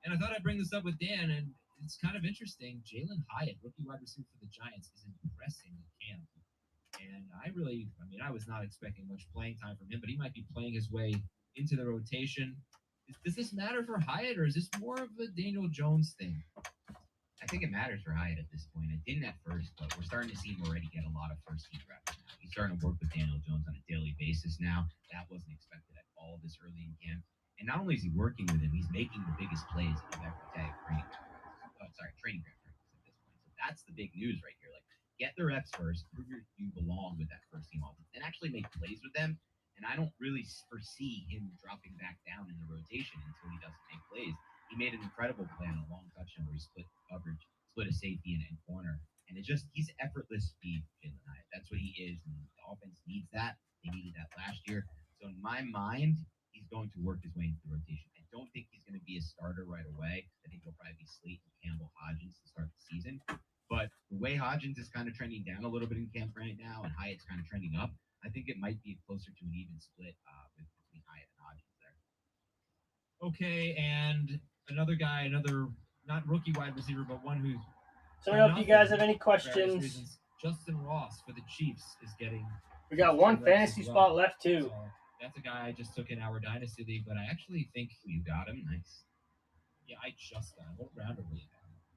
S1: And I thought I'd bring this up with Dan, and it's kind of interesting. Jalen Hyatt, rookie wide receiver for the Giants, is impressing in camp. And I was not expecting much playing time from him, but he might be playing his way into the rotation. Does this matter for Hyatt, or is this more of a Daniel Jones thing?
S7: I think it matters for Hyatt at this point. It didn't at first, but we're starting to see him already get a lot of first team reps now. He's starting to work with Daniel Jones on a daily basis now. That wasn't expected at all this early in camp. And not only is he working with him, he's making the biggest plays of every day of training camp. Training camp practice at this point. So that's the big news right here. Like, get the reps first, prove you belong with that first team offense, and actually make plays with them. And I don't really foresee him dropping back down in the rotation until he doesn't make plays. He made an incredible play on a long touchdown where he split coverage, split a safety and corner. And he's effortless speed, Jalen Hyatt. That's what he is. And the offense needs that. They needed that last year. So in my mind, he's going to work his way into the rotation. I don't think he's going to be a starter right away. I think he'll probably be Slayton, Campbell, Hodgins to start the season. But the way Hodgins is kind of trending down a little bit in camp right now, and Hyatt's kind of trending up, I think it might be closer to an even split between Hyatt and Hodgins there.
S1: Okay, and another guy, another not rookie wide receiver, but one who's.
S3: So I don't know if you guys have any questions.
S1: Reasons, Justin Ross for the Chiefs is getting.
S3: We got one fantasy spot left too.
S1: So that's a guy I just took in our dynasty league, but I actually think
S7: You got him. Nice.
S1: Yeah, I just got him. What round are we in?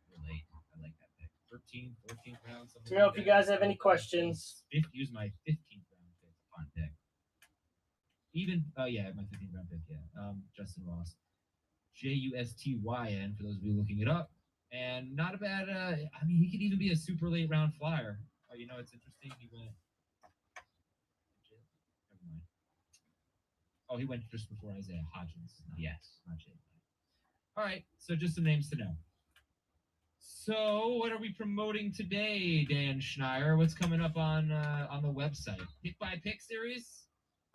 S7: You're late. I like that pick.
S1: 13th, 14th round.
S3: So I don't know if you guys have any questions.
S1: Use my 15th round pick.
S7: Fun pick.
S1: Even, my 15th round pick, Justin Ross. Justyn, for those of you looking it up. And not a bad, he could even be a super late round flyer. Oh, it's interesting. He went. Never mind. Oh, he went just before Isaiah Hodgins.
S7: Yes.
S1: Not Jalen. All right, so just some names to know. So, what are we promoting today, Dan Schneier? What's coming up on the website? Pick by pick series?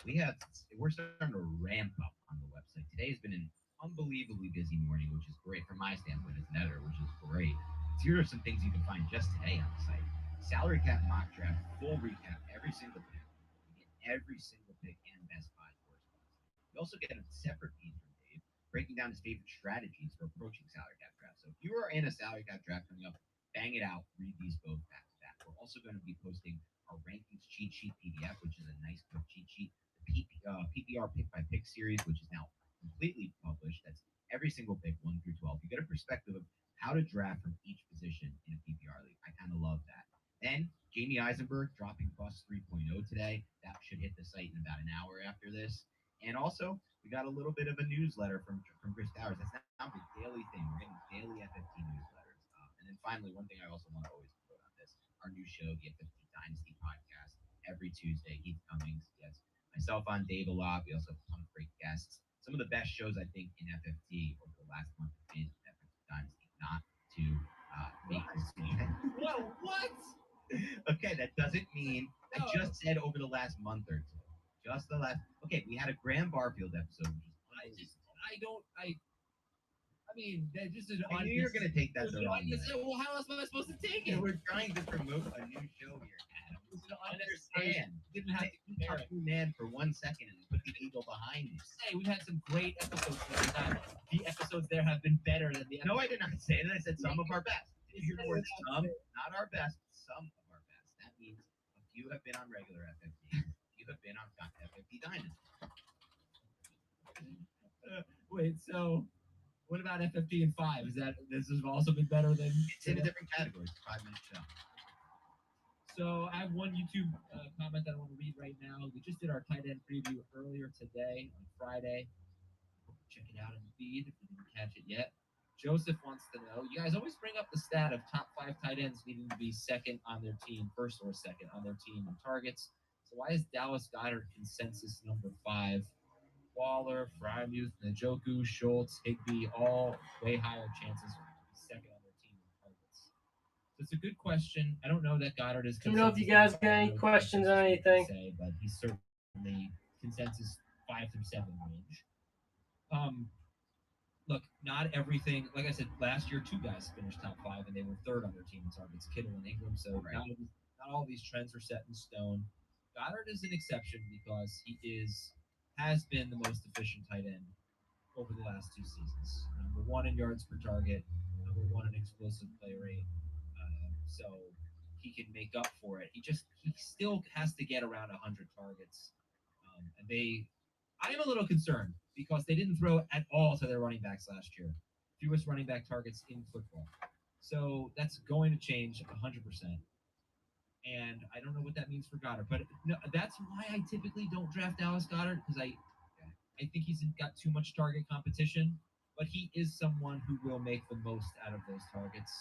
S7: We're starting to ramp up on the website. Today has been an unbelievably busy morning, which is great from my standpoint as an editor, which is great. So here are some things you can find just today on the site. Salary cap mock draft, full recap, every single pick. You get every single pick and best buy correspondence. You also get a separate feed from Dave, breaking down his favorite strategies for approaching salary cap draft. So if you are in a salary cap draft coming up, bang it out, read these both back to back. We're also going to be posting our rankings cheat sheet PDF, which is a nice quick cheat sheet. The PPR pick by pick series, which is now completely published. That's every single pick, 1 through 12. You get a perspective of how to draft from each position in a PPR league. I kind of love that. Then Jamie Eisenberg dropping Bus 3.0 today. That should hit the site in about an hour after this. And also, we got a little bit of a newsletter from Chris Towers. That's now the daily thing. We're getting daily FFT newsletters. And then finally, one thing I also want to always put on this, our new show, the FFT Dynasty podcast, every Tuesday. Heath Cummings, yes. Myself on Dave a lot. We also have a ton of great guests. Some of the best shows, I think, in FFT over the last month have been FFT Dynasty, not to make this season.
S1: What?
S7: Okay, that doesn't mean I just said over the last month or two. Just the last. Okay, we had a Graham Barfield episode, which is
S1: That just is.
S7: I knew you were gonna take that the wrong way.
S1: Well, how else am I supposed to take it?
S7: We're trying to promote a new show here, Adam. Understand?
S1: Didn't have to compare it.
S7: Man for 1 second and put the eagle behind you.
S1: Hey, we've had some great episodes. The episodes there have been better than the.
S7: No, I did not say that. I said some of our best. Did you hear the word some? Not our best, some of our best. That means a few have been on regular FFT. You have been on FFT Dynasty.
S1: Wait, so what about FFT and 5? This has also been better than?
S7: It's in a different category. It's a 5-minute show.
S1: So I have one YouTube comment that I want to read right now. We just did our tight end preview earlier today on Friday. Check it out in the feed if you didn't catch it yet. Joseph wants to know, you guys always bring up the stat of top 5 tight ends needing to be second on their team, first or second on their team in targets. So why is Dallas Goedert consensus number 5? Waller, Frymuth, Njoku, Schultz, Higbee, all way higher chances to be second on their team in targets. So it's a good question. I don't know that Goddard is.
S3: Do you know if you guys got any questions on anything?
S1: Say, but he's certainly consensus 5 through 7 range. Look, not everything. Like I said, last year 2 guys finished top 5, and they were third on their team in targets, Kittle and Ingram. So
S7: Right.
S1: not all these trends are set in stone. Goddard is an exception because he has been the most efficient tight end over the last 2 seasons. Number 1 in yards per target, number 1 in explosive play rate. So he can make up for it. He still has to get around 100 targets. I am a little concerned because they didn't throw at all to their running backs last year. Fewest running back targets in football. So that's going to change 100%. And I don't know what that means for Goddard, but no, that's why I typically don't draft Dallas Goedert, because I think he's got too much target competition, but he is someone who will make the most out of those targets.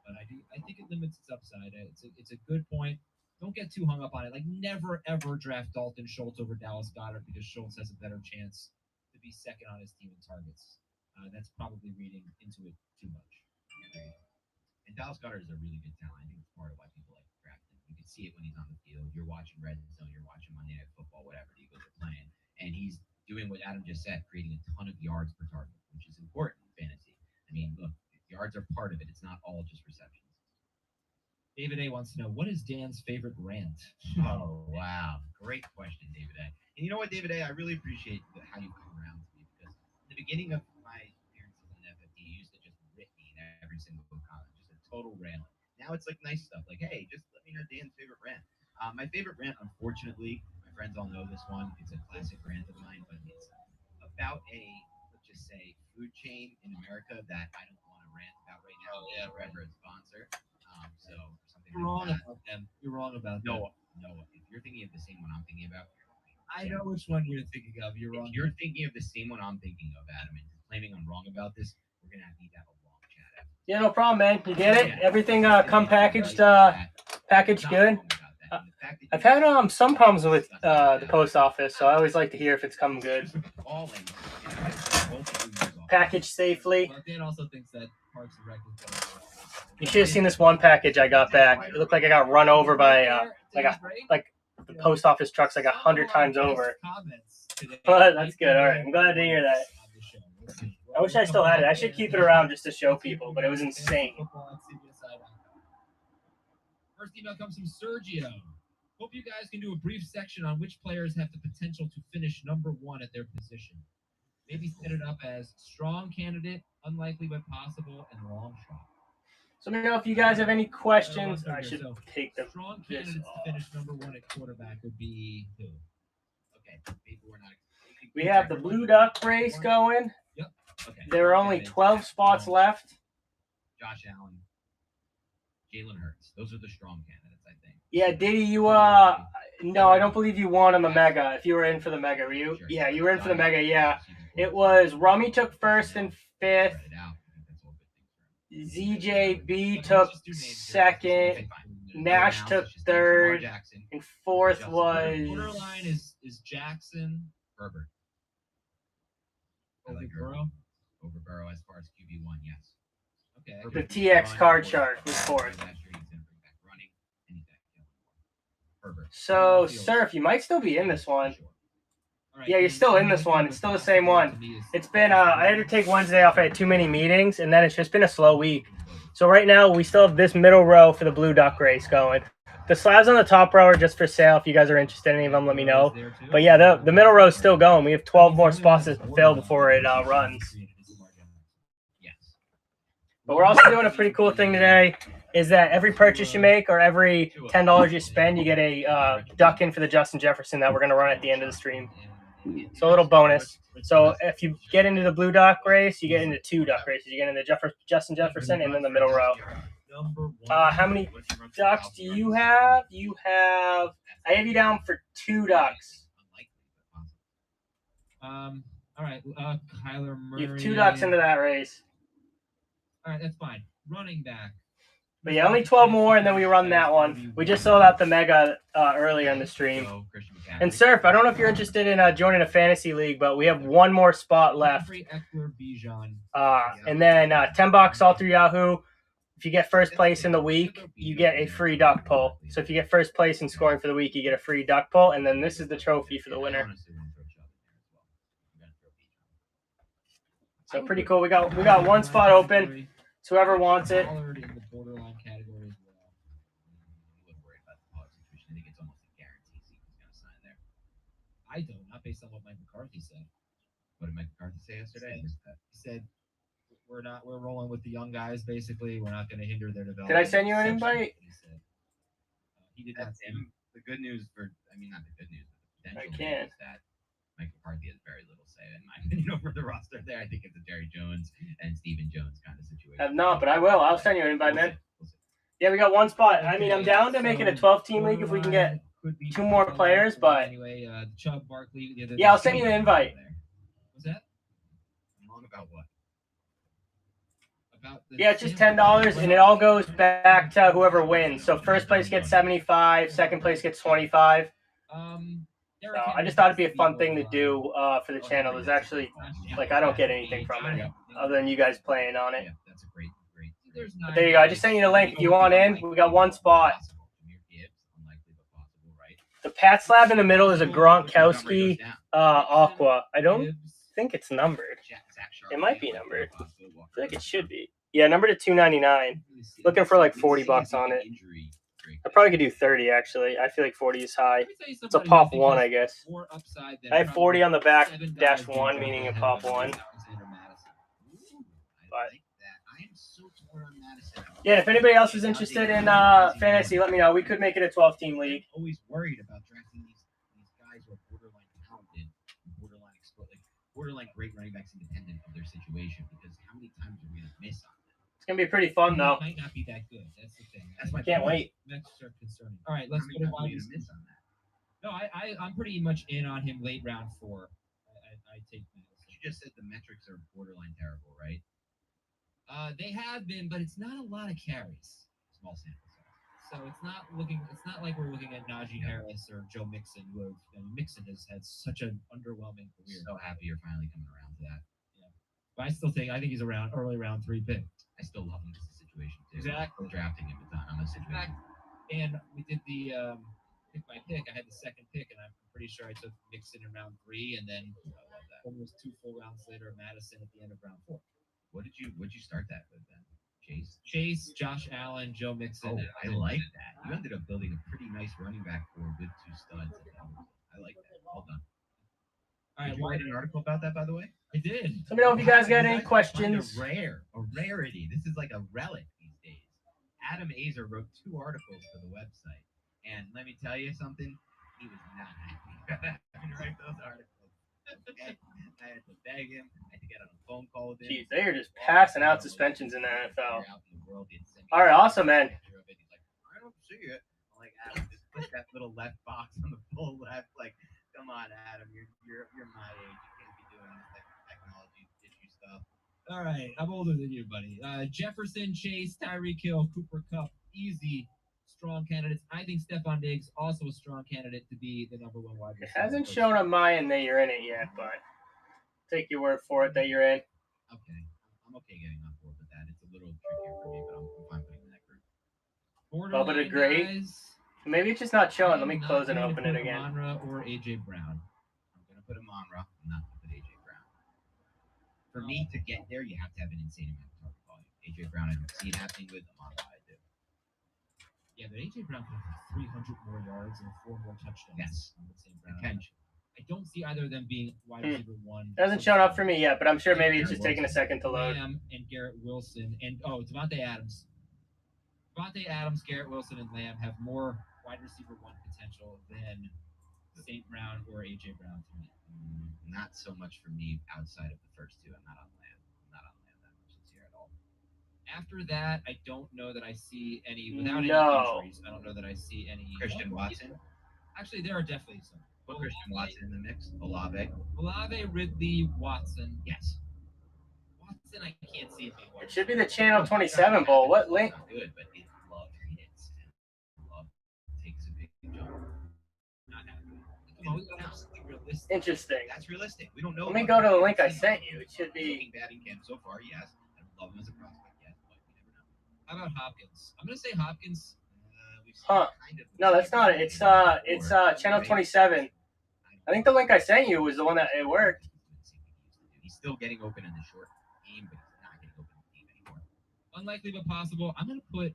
S1: But I think it limits its upside. It's a good point. Don't get too hung up on it. Like, never ever draft Dalton Schultz over Dallas Goedert because Schultz has a better chance to be second on his team in targets. That's probably reading into it too much.
S7: And Dallas Goedert is a really good talent. I think it's part of why people like to draft him. You can see it when he's on the field. You're watching Red Zone, you're watching Monday Night Football, whatever the Eagles are playing, and he's doing what Adam just said, creating a ton of yards per target, which is important in fantasy. I mean, look, yards are part of it. It's not all just receptions.
S1: David A wants to know, what is Dan's favorite rant?
S7: Oh, wow. Great question, David A. And you know what, David A., I really appreciate how you come around to me, because in the beginning of my appearances on FFD, you used to just rip me in every single comment, just a total railing. Now it's like nice stuff, like, hey, just let me know Dan's favorite rant. My favorite rant, unfortunately, my friends all know this one. It's a classic rant of mine, but it's about let's just say, food chain in America that I don't want to rant about right now.
S1: Yeah, right.
S7: Forever a sponsor. So something
S1: You're wrong
S7: like that.
S1: about them. You're wrong about that.
S7: No, if you're thinking of the same one I'm thinking about,
S1: I know which one you're thinking of. You're wrong.
S7: If you're thinking of the same one I'm thinking of, Adam, and you're claiming I'm wrong about this, we're gonna need to have a long chat after.
S3: Yeah, no problem, man. You get it?
S7: Yeah.
S3: Everything come packaged
S7: Packaged
S3: good. I've had some problems with the post office, so I always like to hear if it's coming good. Packaged safely.
S1: Well, Dan also thinks that Parks and Rec is better.
S3: You should have seen this one package I got back. It looked like I got run over by the post office trucks like 100 times over. But that's good. All right, I'm glad to hear that. I wish I still had it. I should keep it around just to show people, but it was insane.
S1: First email comes from Sergio. Hope you guys can do a brief section on which players have the potential to finish number 1 at their position. Maybe set it up as strong candidate, unlikely but possible, and long shot.
S3: So let me know if you guys have any questions. I should take them.
S1: Strong candidates to finish number 1 at quarterback would be who? Okay, maybe we're not.
S3: We have the Blue Duck race going.
S1: Yep. Okay.
S3: There are only 12 spots left.
S7: Josh Allen, Jalen Hurts. Those are the strong candidates, I think.
S3: Yeah, Diddy, you no, I don't believe you won on the Mega. If you were in for the Mega, were you?
S7: Sure.
S3: Yeah, you were in for the Mega. Yeah, it was Rummy took first and fifth. ZJB took second. Nash took third, and fourth was.
S1: Borderline is Jackson.
S7: Herbert.
S1: Over Burrow.
S7: Over Burrow as far as QB1, yes.
S1: Okay.
S3: The TX card chart was fourth. So, Surf, you might still be in this one. Yeah, you're still in this one. It's still the same one. It's been, I had to take Wednesday off. I had too many meetings, and then it's just been a slow week. So right now, we still have this middle row for the Blue Duck race going. The slabs on the top row are just for sale. If you guys are interested in any of them, let me know. But yeah, the middle row is still going. We have 12 more spots to fill before it runs. But we're also doing a pretty cool thing today, is that every purchase you make or every $10 you spend, you get a duck in for the Justin Jefferson that we're going to run at the end of the stream. So a little bonus. So if you get into the Blue Duck race, you get into 2 duck races. You get into Justin Jefferson and then the middle row. How many ducks do you have? I have you down for 2 ducks.
S1: All right, Kyler Murray.
S3: You have 2 ducks into that race.
S1: All right, that's fine. Running back.
S3: But yeah, only 12 more, and then we run that one. We just sold out the Mega earlier in the stream.
S7: So, Christian McCaffrey.
S3: And Surf, I don't know if you're interested in joining a fantasy league, but we have one more spot left.
S1: Eckler, Bijan.
S3: And then $10 all through Yahoo. If you get first place in the week, you get a free duck pull. So if you get first place in scoring for the week, you get a free duck pull, and then this is the trophy for the winner. So pretty cool. We got one spot open. So whoever wants it.
S1: Pollard in the borderline category as well.
S7: I wouldn't worry about the Pollard situation. I think it's almost a guarantee he's going to sign there.
S1: I don't, not based on what Mike McCarthy said.
S7: What did Mike McCarthy say yesterday?
S1: He said we're rolling with the young guys. Basically, we're not going to hinder their development.
S3: Did I send you an invite?
S1: He said he did not.
S7: That's him. The good news not the good news, but the potential
S3: can't.
S7: is that Mike McCarthy has very little say, in my opinion, over the roster there. I think it's a Jerry Jones and Stephen Jones kind of situation.
S3: I have not, but I will. I'll send you an invite, man.
S7: We'll see.
S3: Yeah, we got one spot. I mean, I'm down to make it a 12-team league if we can get two more players, but
S1: anyway, Chubb, Barkley.
S3: yeah, I'll send you the invite.
S1: What's that?
S7: Wrong about what?
S1: About the
S3: Yeah, it's just $10, and it all goes back to whoever wins. So first place gets 75, second place gets 25. So I just thought it'd be a fun thing to do for the channel. There's actually, like, I don't get anything from it other than you guys playing on it.
S7: Yeah, that's a great.
S3: But there you go. I just sent you the link. If you want in, we got one spot. The Pat Slab in the middle is a Gronkowski Aqua. I don't think it's numbered. It might be numbered. I feel like it should be. Yeah, numbered at $2.99. Looking for like $40 on it. I probably could do 30 actually. I feel like 40 is high. It's a pop one, I guess. I have 40 on the back dash one, meaning a pop one. But yeah, if anybody else is interested in fantasy, let me know. We could make it a 12-team league.
S7: Always worried about drafting these guys who are borderline talented, borderline great running backs independent of their situation, because how many times are we going to miss on them?
S3: It's gonna be pretty fun though.
S1: It might not be that good. That's the thing.
S3: I can't wait.
S1: Metrics are concerning. All right, let's go to wide receiver. No, I'm pretty much in on him late round 4. I take that.
S7: You just said the metrics are borderline terrible, right?
S1: They have been, but it's not a lot of carries.
S7: Small sample size.
S1: So it's not like we're looking at Najee Harris or Joe Mixon, who Mixon has had such an underwhelming career.
S7: So happy you're finally coming around to that.
S1: Yeah, but I think he's around early round 3 pick.
S7: I still love him as a situation too.
S1: Exactly.
S7: Drafting him a ton. I'm a situation.
S1: And we did the pick by pick. I had the second pick, and I'm pretty sure I took Mixon in round 3, and then almost 2 full rounds later, Madison at the end of round 4.
S7: What'd you start that with then?
S1: Chase, Josh Allen, Joe Mixon.
S7: Oh, I like that. You ended up building a pretty nice running back core with 2 studs. I like that. Well done.
S1: All right,
S7: did you write an article about that, by the way?
S1: I did.
S3: Let me know if you guys got any questions.
S7: A rarity. This is like a relic these days. Adam Azer wrote 2 articles for the website, and let me tell you something. He was not happy having to write those articles. Okay? I had to beg him. I had to get on a phone call with him.
S3: Jeez, they are just passing out suspensions in the NFL. All right, awesome, man.
S7: He's like, I don't see it. I'm like, Adam, just click that little left box on the full left. Like, come on, Adam, you're my age. You can't be doing this technology issue stuff.
S1: All right, I'm older than you, buddy. Jefferson, Chase, Tyreek Hill, Cooper Kupp, easy, strong candidates. I think Stephon Diggs also a strong candidate to be the number 1 wide receiver.
S3: It hasn't shown on my end that you're in it yet, but take your word for it that you're in.
S7: Okay, I'm okay getting on board with that. It's a little trickier for me, but I'm fine putting in that group.
S3: Bubba the Great. Maybe it's just not showing. Let me close and open it again.
S1: Monra or AJ Brown.
S7: I'm gonna put a Monra. I'm not gonna put AJ Brown. For me to get there, you have to have an insane amount of target volume. AJ Brown, I don't see it happening with Monra. I do.
S1: Yeah, but AJ Brown could have 300 more yards and 4 more touchdowns.
S7: Yes.
S1: On the same Brown.
S7: Potential.
S1: I don't see either of them being wide receiver 1.
S3: It hasn't shown up for me yet, but I'm sure maybe it's just taking a second to load.
S1: Lamb and Garrett Wilson and Devontae Adams. Devontae Adams, Garrett Wilson, and Lamb have more wide receiver 1 potential than St. Brown or AJ Brown to me.
S7: Not so much for me outside of the first 2. I'm not on Lamb. that much this year at all.
S1: After that, I don't know that I see any without any
S3: No.
S1: injuries. I don't know that I see any.
S7: Christian Watson.
S1: Actually, there are definitely some.
S7: Put Christian Watson in the mix. Olave.
S1: Ridley, Watson.
S7: Yes.
S1: Watson, I can't see it being
S3: It should be the Channel 27 Bowl. What link?
S7: Not good, but it love hits. Love takes a big jump. Not happy.
S1: Come on, we gotta have something realistic.
S3: Interesting.
S7: That's realistic. We don't know.
S3: Let me
S7: about
S3: go to the
S7: him.
S3: link I
S7: He's
S3: sent you. It should
S7: looking
S3: be.
S7: bad in camp so far. Yes, I don't love him as a prospect yet, but you never know.
S1: How about Hopkins? I'm gonna say Hopkins.
S7: We've seen
S3: Huh.
S7: kind of
S3: No, that's not it. It's Channel 27. I think the link I sent you was the one that it worked.
S7: He's still getting open in the short game, but he's not getting open in the game anymore.
S1: Unlikely but possible. I'm gonna put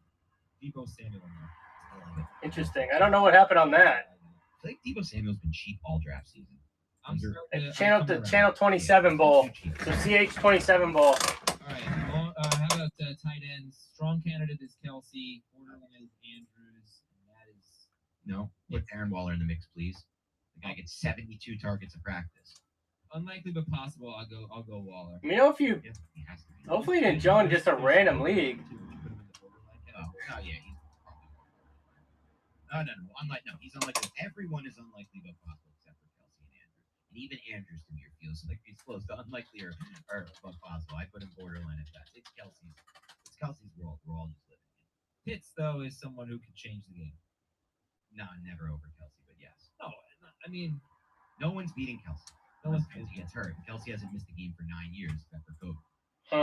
S1: Debo Samuel in there.
S7: I love it.
S3: Interesting. I don't know what happened on that.
S7: I feel like Debo Samuel's been cheap all draft season.
S1: I'm
S7: Under-
S1: starting to-
S3: Channel
S1: I'm coming
S3: the
S1: around.
S3: Channel 27 Bowl. So CH 27 Bowl.
S1: All right. Well, how about tight ends? Strong candidate is Kelsey. Borderline is Andrews. And that is
S7: No, put Aaron Waller in the mix, please. The guy gets 72 targets of practice.
S1: unlikely but possible. I'll go Waller.
S3: You know, if you
S7: Yeah, he has to be.
S3: hopefully you didn't join just a random league.
S7: Oh, yeah, he's probably. No. He's unlikely. Everyone is unlikely but possible except for Kelsey and Andrews. And even Andrews to me feels like he's close to unlikely or but possible. I put him borderline at best. It's Kelsey's world. We're all just living in.
S1: Pitts though is someone who could change the game.
S7: No, never over Kelsey, but yes.
S1: No, I mean,
S7: No one's beating Kelsey.
S1: no one's
S7: Kelsey gets hurt. Kelsey hasn't missed a game for 9 years except for COVID.
S3: Huh.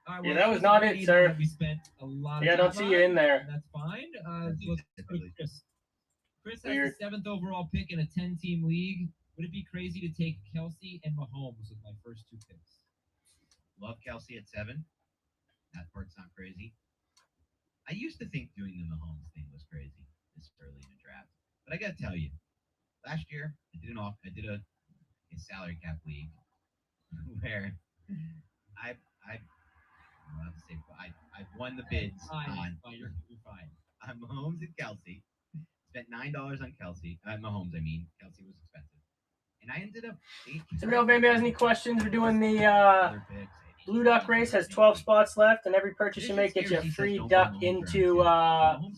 S1: All right,
S3: Yeah,
S1: well,
S3: that was
S1: this
S3: not
S1: is
S3: it,
S1: a game
S3: sir.
S1: that We spent a lot.
S3: Yeah, I
S1: of
S3: don't
S1: time
S3: see you
S1: on,
S3: in there.
S1: and that's fine.
S7: That's
S1: Let's go
S7: typically-
S1: to Chris. Chris has
S3: Weird.
S1: the 7th overall pick in a 10-team league. Would it be crazy to take Kelsey and Mahomes with my first 2 picks?
S7: Love Kelsey at 7. That part's not crazy. I used to think doing the Mahomes thing was crazy this early in the draft, but I gotta tell you, last year I did a salary cap league where I won the bids
S1: Fine,
S7: on
S1: you're fine.
S7: Mahomes and Kelsey. Spent $9 on Kelsey. Mahomes, I mean. Kelsey was expensive, and I ended up.
S3: Somebody know if anybody has any questions? We're doing the
S7: other picks.
S3: Blue Duck race. Has 12 spots left, and every purchase you make gets you a free duck into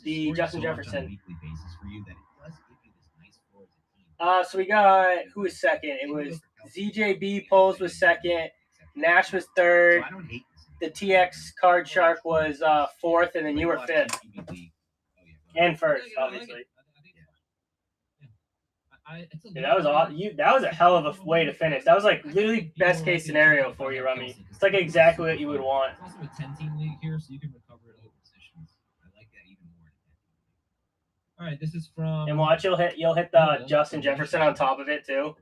S3: the Justin Jefferson.
S7: On a weekly basis for you that it does give you this nice floor as a team.
S3: So we got who was second? It was ZJB Poles was second. Nash was
S7: So
S3: third.
S7: I don't hate
S3: The TX Card Shark was fourth, and then you were fifth and first, obviously. Yeah, that was that was a hell of a way to finish. That was like literally best case scenario for you, Rummy. It's like exactly what you would want.
S1: It's also a 10-team league here, so you can recover at other positions.
S7: I like that even more.
S1: All right, this is from.
S3: And watch, you'll hit the Justin Jefferson on top of it too.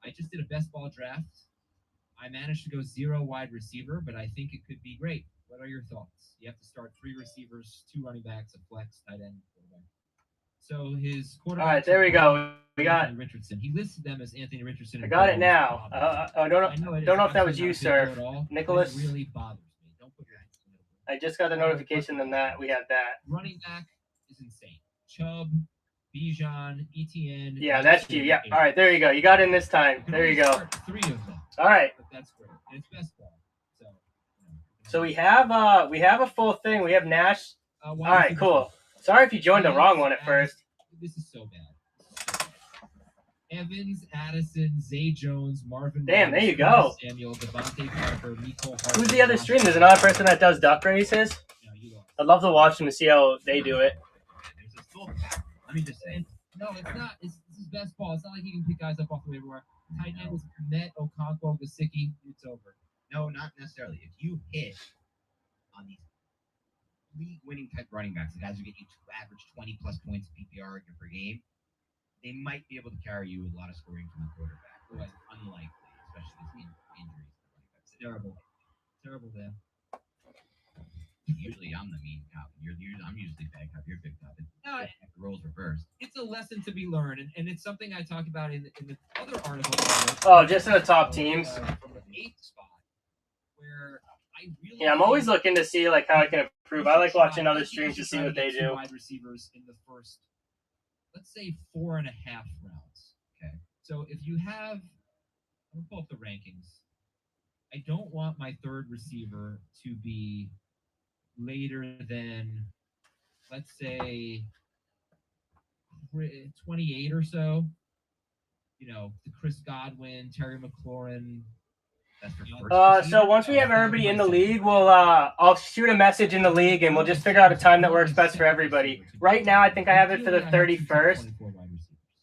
S1: I just did a best ball draft. I managed to go 0 wide receiver, but I think it could be great. What are your thoughts? You have to start 3 receivers, 2 running backs, a flex, tight end, quarterback. So his quarterback.
S3: All right, there we go. We got.
S1: Anthony Richardson. He listed them as Anthony Richardson.
S3: I got it now. I don't know if that was you, sir. Nicholas.
S1: It really bothers me. Don't put your hands in the middle.
S3: I just got the notification on that we had that.
S1: Running back is insane. Chubb, Bijan, ETN.
S3: Yeah, that's you. Yeah. All right, there you go. You got in this time. There you go.
S1: 3 of them.
S3: All right.
S1: But that's great. And it's best ball.
S3: So we have a full thing. We have Nash.
S1: All
S3: right, cool. Sorry if you joined the wrong one at first.
S1: This is so bad. Evans, Addison, Zay Jones, Marvin.
S3: Damn, there you
S1: Curtis
S3: go.
S1: Samuel, Devontae Parker, Miko Hart.
S3: Who's the other stream? There's another person that does duck races.
S1: No, you lost.
S3: I'd love to watch them to see how they do it.
S7: There's a full. Let me just say.
S1: No, it's not. This is best ball. It's not like you can pick guys up off the waiver wire. Tight end is Met, Okonkwo, Gesicki. It's over.
S7: No, not necessarily. If you hit on these league-winning type running backs, the guys who get you to average 20 plus points PPR per game, they might be able to carry you with a lot of scoring from the quarterback. But unlikely, especially with injuries.
S1: Terrible. Terrible, man.
S7: Usually I'm the mean cop. I'm usually bad cop. You're good cop.
S1: No,
S7: The roles reversed.
S1: it's a lesson to be learned, and it's something I talk about in the other article.
S3: Oh, just in the top teams.
S1: From the 8th spot, where I really.
S3: Yeah, I'm always looking to see like how I can improve. I like watching other streams to see what they do.
S1: Wide receivers in the first, let's say 4.5 rounds.
S7: Okay.
S1: So if you have, I'm gonna pull up the rankings. I don't want my third receiver to be later than, let's say, 28 or so. You know, the Chris Godwin, Terry McLaurin,
S7: That's for first
S3: So once we have everybody in the league, we'll I'll shoot a message in the league and we'll just figure out a time that works best for everybody. Right now, I think I have it for the 31st.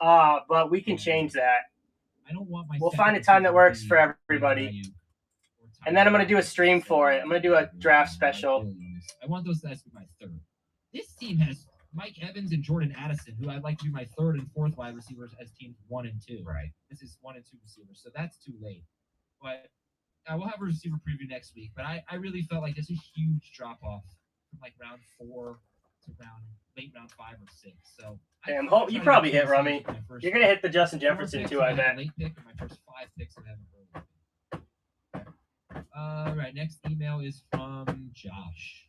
S3: But we can change that. We'll find a time that works for everybody. And then I'm gonna do a stream for it. I'm gonna do a draft special.
S1: I want those guys to be my third. This team has Mike Evans and Jordan Addison, who I'd like to be my third and fourth wide receivers as teams 1 and 2.
S7: Right.
S1: This is 1 and 2 receivers, so that's too late. But we'll have a receiver preview next week. But I really felt like there's a huge drop off from like round 4 to late round 5 or 6. So
S3: damn, you probably hit Rummy. You're gonna hit the Justin Jefferson too, I bet.
S1: Late pick and my first 5 picks of having early. All right, next email is from Josh.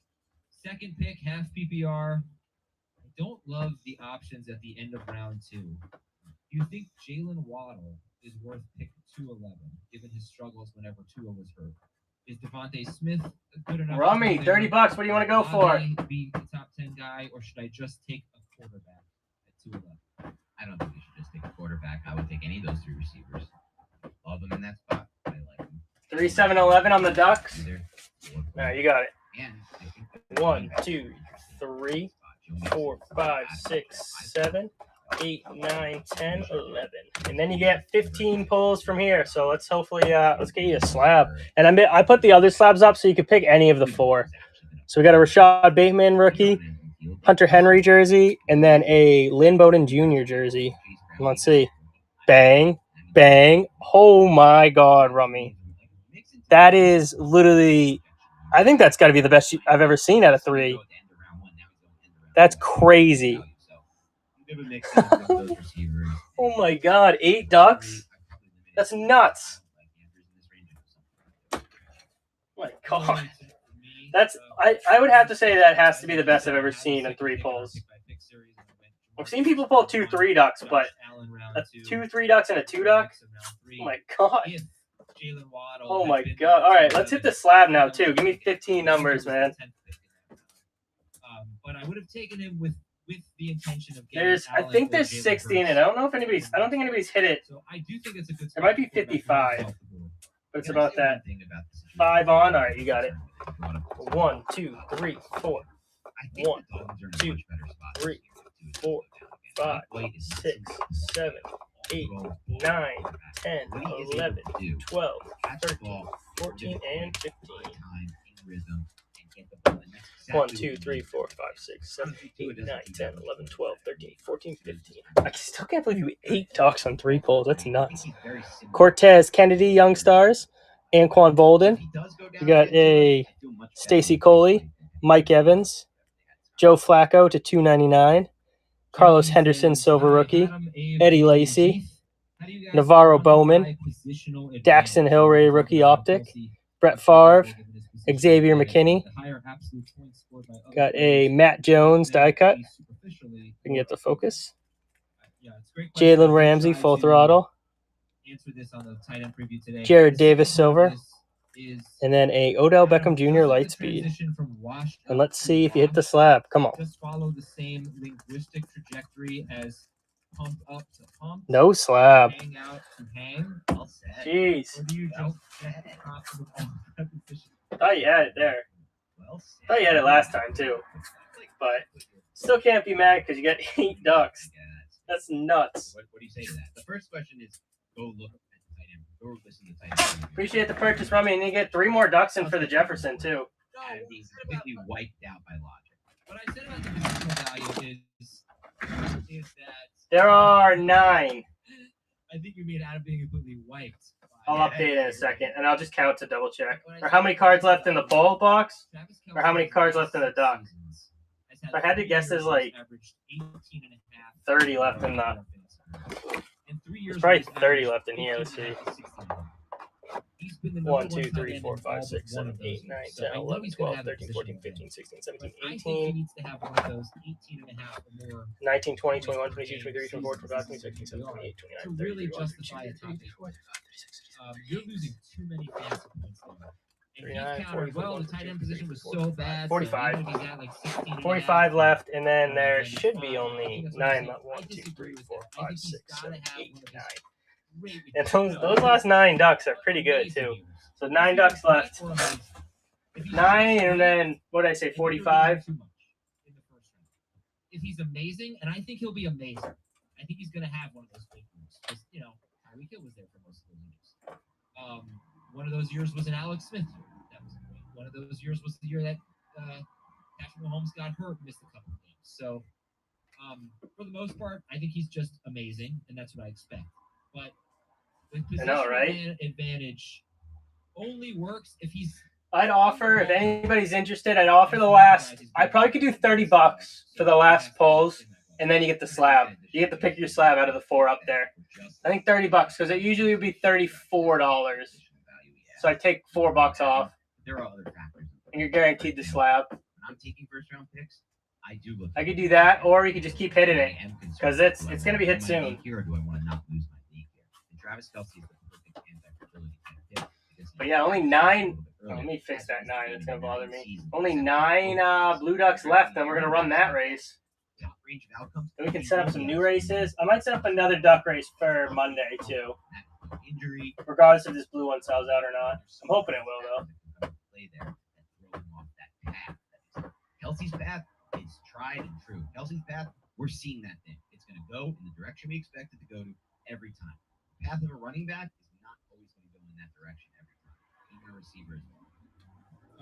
S1: Second pick, half PPR. I don't love the options at the end of round 2. Do you think Jalen Waddle is worth pick 211, given his struggles whenever Tua was hurt? Is Devontae Smith good enough?
S3: Rummy, $30. What do you want to go for?
S1: Be the top 10 guy, or should I just take a quarterback at 211?
S7: I don't think you should just take a quarterback. I would take any of those 3 receivers. Love them in that spot. I like them.
S3: 3, 7, 11 on the Ducks.
S7: Either.
S3: No, you got it.
S7: And I think
S3: 1, 2, 3, 4, 5, 6, 7, 8, 9, 10, 11. And then you get 15 pulls from here. So let's hopefully let's get you a slab. And I put the other slabs up so you could pick any of the 4. So we got a Rashad Bateman rookie, Hunter Henry jersey, and then a Lynn Bowden Jr. jersey. And let's see. Bang, bang. Oh my God, Rummy. That is literally, I think that's got to be the best I've ever seen out of 3. That's crazy. Oh my God, 8 Ducks? That's nuts. Oh my God. That's I would have to say that has to be the best I've ever seen in 3 pulls. I've seen people pull 2 3 Ducks, but that's 2 3 Ducks and a 2 Duck? Oh my God. Oh my God. All right, let's hit the slab now too. Give me 15 numbers, man.
S1: But I would have taken him with the intention of getting
S3: I think there's 16, and I don't think anybody's hit it.
S1: So I do think it's a good.
S3: There might be 55, but it's about that. 5 on. All right, you got it. 1, 2, 3, 4. 1, 2, 3, 4, 5, 6, 7, 8, 9, 10, 11, 12, 13, 14, and 15. 1, 2, 3, 4, 5, 6, 7, 8, 9, 10, 11, 12, 13, 14, 15. I still can't believe you 8 Ducks on 3 pulls. That's nuts. Cortez Kennedy, Young Stars, Anquan Bolden. You got a Stacy Coley, Mike Evans, Joe Flacco to 299, Carlos Henderson, silver rookie, Eddie Lacy, Navarro Bowman, Daxton Hillray, rookie optic, Brett Favre, Xavier McKinney. Got a Matt Jones die cut. We can get the focus. Jalen Ramsey, full throttle. Jared Davis, silver. And then a Odell Beckham Jr. light speed. And let's see if you hit the slab. Come on.
S1: Just follow the same linguistic trajectory as pump up to pump.
S3: No slab.
S1: Hang out to hang.
S3: Jeez.
S1: Or do you just
S3: Thought you had it there. Thought you had it last time too. But still can't be mad because you got 8 Ducks. That's nuts.
S7: What do you say to that? The first question is go look at the tight end. Go listen to the tight end.
S3: Appreciate the purchase, Rummy, and you get 3 more Ducks in for the Jefferson too.
S7: And he's completely wiped out by logic.
S1: What I said about the positional value is that
S3: There are 9.
S1: I think you made Adam being completely wiped.
S3: I'll update it in a second, and I'll just count to double check. Or how many cards left in the poll box? Or how many cards left in the Duck? If I had to guess, there's like 30 left in the. There's probably 30 left in here. Let's see. 1, 2, 3, 4, 5, 6, 7, 8, 9, 10, 11, 12, 13, 14, 15, 16, 17, 18, 19, 20, 21, 22, 23, 24, 25, 26, 27, 28, 29, 30, 31, 32,
S1: you're losing too many fantasy points there. And
S3: 39,
S1: he countered, well, the tight end position was so bad.
S3: 45.
S1: So he's at like 16
S3: 45 left, and then there should be only 9 left. 1, 2, 3, 4, 5, 6, 7, 8, 9. And those last 9 Ducks are pretty good too. So 9 ducks left. 9, and then what did I say? 45.
S1: Too much in the first round. If he's amazing, and I think he'll be amazing. I think he's going to have one of those big moves. Because, Tyreek Hill was there for most of those years. One of those years was an Alex Smith year. That was great. One of those years was the year that Patrick Mahomes got hurt and missed a couple of games. So, for the most part, I think he's just amazing, and that's what I expect. But the position advantage only works if he's.
S3: I'd offer, if anybody's interested, I'd offer the last. I probably could do $30 for the last pulls, and then you get the slab. You get to pick your slab out of the 4 up there. I think $30 because it usually would be $34. So I take $4 off.
S7: There are other factors.
S3: And you're guaranteed the slab.
S7: When I'm taking first round picks, I do look.
S3: I could do that, or you could just keep hitting it because it's going to be hit soon.
S7: Here, or do I want to not lose my league here? And Travis Kelce is the perfect anti-fragility kind of hit.
S3: But yeah, only 9. Let me fix that 9. It's going to bother me. Only 9 Blue Ducks left, and we're going to run that race.
S7: Top range of outcomes.
S3: Then we can set up some new races. I might set up another duck race for Monday too.
S7: Injury,
S3: regardless if this blue one sells out or not. I'm hoping it will though.
S7: Play there and throw him off that path. Kelsey's path is tried and true. Kelsey's path, we're seeing that thing. It's going to go in the direction we expect it to go to every time. The path of a running back is not always going to go in that direction every time. Even a receiver as well.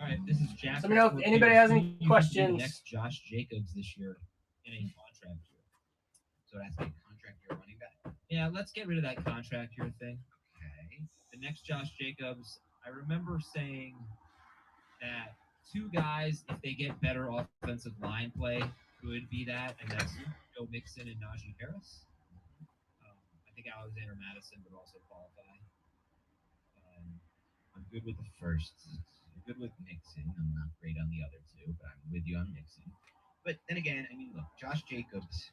S1: All right, this is Jack.
S3: Let me know if anybody has any questions.
S1: Next Josh Jacobs this year in a contract year.
S7: So that's a contract year running back.
S1: Yeah, let's get rid of that contract year thing.
S7: Okay.
S1: The next Josh Jacobs, I remember saying that 2 guys, if they get better offensive line play, could be that, and that's Joe Mixon and Najee Harris. I think Alexander Madison would also qualify.
S7: I'm good with the first. I'm good with Mixon. I'm not great on the other 2, but I'm with you on Mixon. But then again, I mean, look, Josh Jacobs,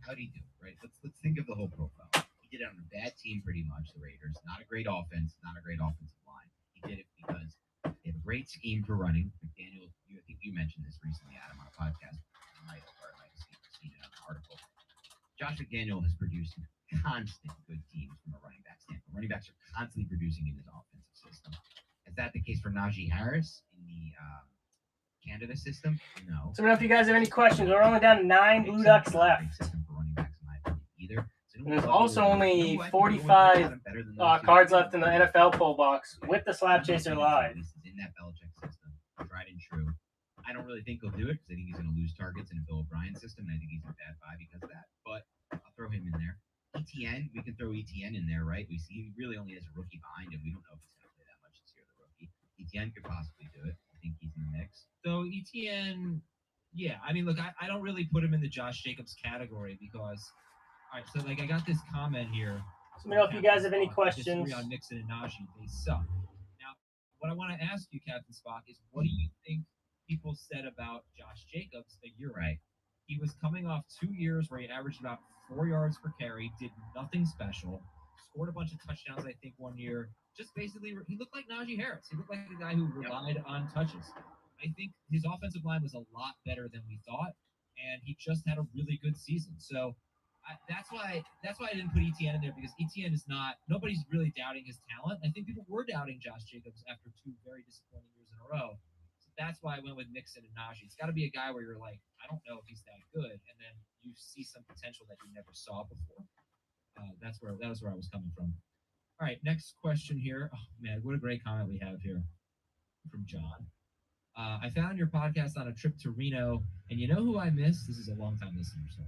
S7: how'd he do, right? Let's think of the whole profile. He did it on a bad team pretty much, the Raiders. Not a great offense, not a great offensive line. He did it because they have a great scheme for running. McDaniel, I think you mentioned this recently, Adam, on a podcast. I might have seen it on an article. Josh McDaniel has produced constant good teams from a running back standpoint. Running backs are constantly producing in his offensive system. Is that the case for Najee Harris in the Canada system? No.
S3: So, if you guys have any questions, we're only down to 9 Blue Ducks left.
S7: System for running backs, in my opinion, either.
S3: And there's also only 45 cards left in the NFL poll box with the Slab Chaser live.
S7: In that Belichick system, tried and true. I don't really think he'll do it because I think he's going to lose targets in a Bill O'Brien system, and I think he's a bad buy because of that. But I'll throw him in there. ETN, we can throw ETN in there, right? We see he really only has a rookie behind him. We don't know if he's going to play that much this year, the rookie. ETN could possibly do it. I think he's in the mix.
S1: So ETN, yeah. I mean, look, I don't really put him in the Josh Jacobs category because, all right, so like I got this comment here.
S3: So let me know if you guys have any questions.
S1: On Mixon and Najee, they suck. Now, what I want to ask you, Captain Spock, is what do you think people said about Josh Jacobs a year ago? He was coming off 2 years where he averaged about 4 yards per carry, did nothing special, scored a bunch of touchdowns, I think, 1 year. Just basically, he looked like Najee Harris. He looked like a guy who relied on touches. I think his offensive line was a lot better than we thought, and he just had a really good season. So that's why I didn't put ETN in there, because ETN is not – nobody's really doubting his talent. I think people were doubting Josh Jacobs after 2 very disappointing years in a row. So that's why I went with Mixon and Najee. It's got to be a guy where you're like, I don't know if he's that good, and then you see some potential that you never saw before. That was where I was coming from. All right, next question here. Oh, man, what a great comment we have here from John. I found your podcast on a trip to Reno, and you know who I missed? This is a long-time listener, so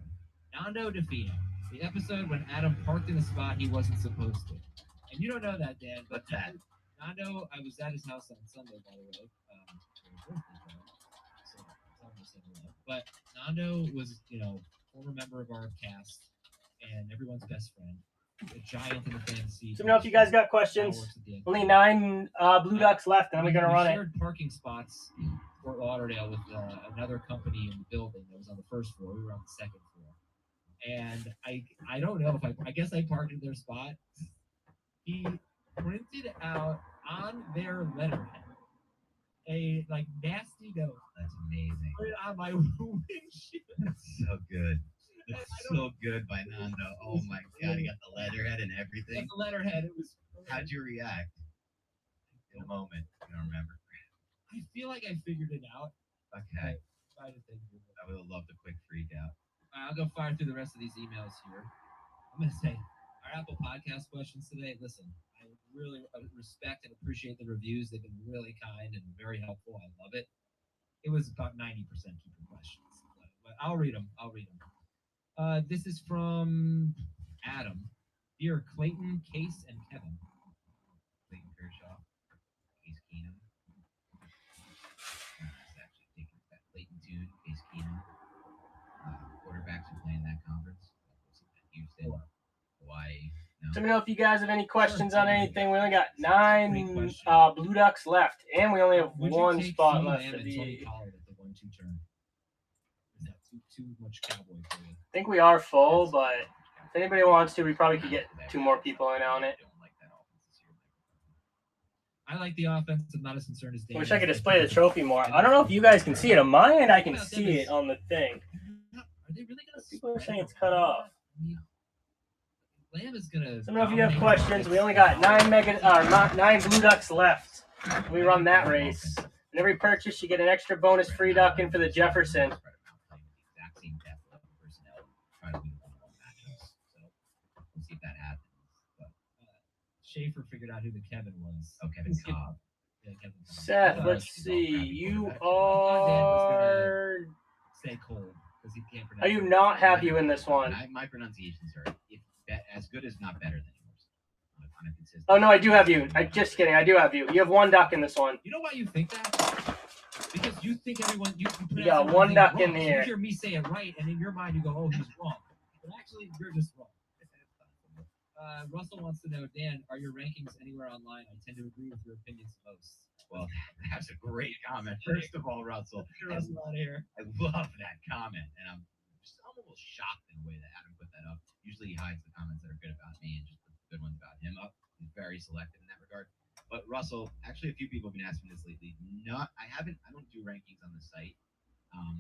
S1: Nando DeFino. The episode when Adam parked in a spot he wasn't supposed to. And you don't know that, Dan, but Nando, I was at his house on Sunday, by the way. But Nando was, former member of our cast and everyone's best friend. A giant in the fantasy.
S3: So, if you guys got questions, only 9 Blue Ducks left, and we're going to run it. We shared parking
S1: spots in Fort Lauderdale with another company in the building that was on the first floor. We were on the second floor. And I don't know if I guess I parked in their spot. He printed out on their letterhead a nasty note.
S7: That's amazing.
S1: Put it on my windshield.
S7: That's so good. That's so good by Nando. Oh my God, he got the letterhead and everything.
S1: The letterhead. It was.
S7: How'd you react? in the moment. I don't remember.
S1: I feel like I figured it out.
S7: Okay.
S1: I just think
S7: I would have loved a quick freak out.
S1: I'll go fire through the rest of these emails here. I'm going to say our Apple Podcast questions today. Listen, I really respect and appreciate the reviews. They've been really kind and very helpful. I love it. It was about 90% keeping questions, but I'll read them. This is from Adam. Dear Clayton, Case, and Kevin.
S7: Clayton Kershaw, Case Keenum. It's actually taking that Clayton tune, Case Keenum. Quarterbacks who play in that conference. Houston, Hawaii. No.
S3: Let me know if you guys have any questions on anything. We only got 9 Blue Ducks left, and we only have one spot left for the.
S1: Is that too much cowboy for you?
S3: I think we are full, but if anybody wants to, we probably could get 2 more people in on it.
S1: I like the offense. I'm not as concerned as
S3: I
S1: Dave.
S3: wish I could display the trophy more. I don't know if you guys can see it. On my end, I can see it on the thing.
S1: Are they really gonna?
S3: People are saying it's cut off.
S1: Lamb is gonna.
S3: Let me know if you have questions. We only got 9 Blue Ducks left. We run that race. And every purchase, you get an extra bonus free duck in for the Jefferson.
S7: We'll see if that happens. But
S1: Schaefer figured out who the Kevin was.
S7: oh, Kevin Cobb.
S1: Yeah, Kevin Cobb.
S3: Seth, let's see. You are.
S1: Stay cold because he can't pronounce.
S3: I do not have you in this one.
S7: My pronunciations are as good as not better than yours. On a consistent.
S3: Oh no, I do have you. I'm just kidding. I do have you. You have 1 duck in this one.
S1: You know why you think that? Because you think everyone you
S3: got 1 duck
S1: wrong.
S3: in here.
S1: You hear me say it right, and in your mind you go, "Oh, he's wrong," but actually you're just wrong. Russell wants to know, Dan, are your rankings anywhere online? I tend to agree with your opinions most.
S7: Well, that's a great comment. First of all, Russell,
S1: Russell out here.
S7: I love that comment, and I'm almost shocked in the way that Adam put that up. Usually he hides the comments that are good about me and just puts the good ones about him up. He's very selective in that regard. But Russell, actually, a few people have been asking this lately. I don't do rankings on the site.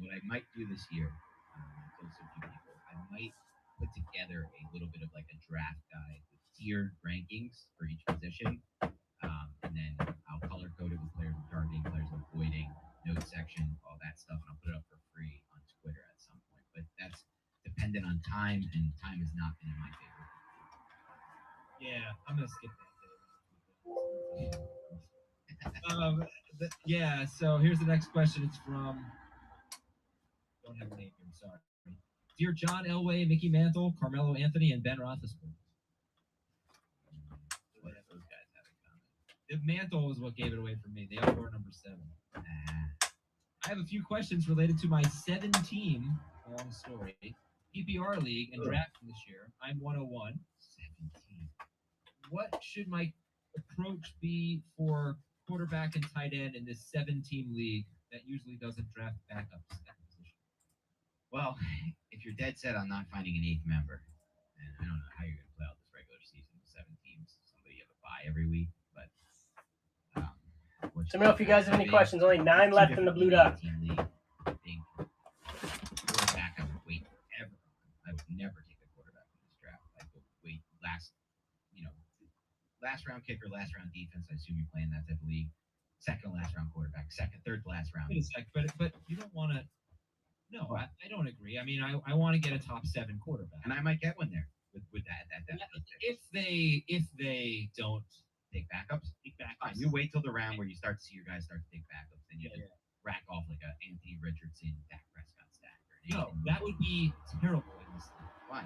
S7: What I might do this year, I told a few people, I might put together a little bit of like a draft guide with tiered rankings for each position, and then I'll color code it with players with targeting, players with avoiding, note section, all that stuff, and I'll put it up for free on Twitter at some point. But that's dependent on time, and time has not been in my favor.
S1: Yeah, I'm gonna skip that. Yeah. So here's the next question. It's from. Don't have a name here. Sorry. Dear John Elway, Mickey Mantle, Carmelo Anthony, and Ben Roethlisberger.
S7: What do those guys have in common?
S1: The Mantle is what gave it away for me. They all were number 7. I have a few questions related to my 7-team, long story, PPR league and drafting this year. I'm 101.
S7: 17.
S1: What should my approach be for quarterback and tight end in this 7-team league that usually doesn't draft backups at position?
S7: Well, if you're dead set on not finding an 8th member, and I don't know how you're going to play out this regular season with 7 teams, somebody have a bye every week, but
S3: let me know if you guys have any questions. Only 9 left in the Blue Duck.
S7: League. I think quarterback I would wait forever. I would never take a quarterback in this draft. I would wait last round kicker, last round defense. I assume you're playing that type of league. Second last round quarterback, third to last round.
S1: Wait a sec, but you don't want to. No, I don't agree. I mean, I want to get a top 7 quarterback,
S7: and I might get one there with that.
S1: If they don't
S7: take backups. Fine. You wait till the round where you start to see your guys start to take backups, then you just rack off like a Anthony Richardson, Dak Prescott stack.
S1: No, that would be terrible.
S7: Why?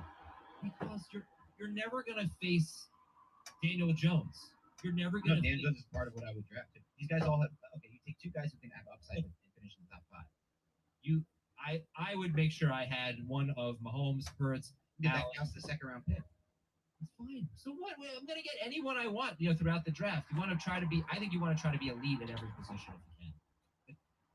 S1: Because you're never gonna face Daniel Jones. You're never gonna.
S7: Daniel Jones is part of what I would draft. These guys all have. Okay, you take 2 guys who can have upside and finish in the top 5.
S1: I would make sure I had one of Mahomes, Hurts.
S7: That counts the 2nd round pick.
S1: It's fine. So what? I'm gonna get anyone I want. Throughout the draft. You want to try to be. I think you want to try to be elite at every position if you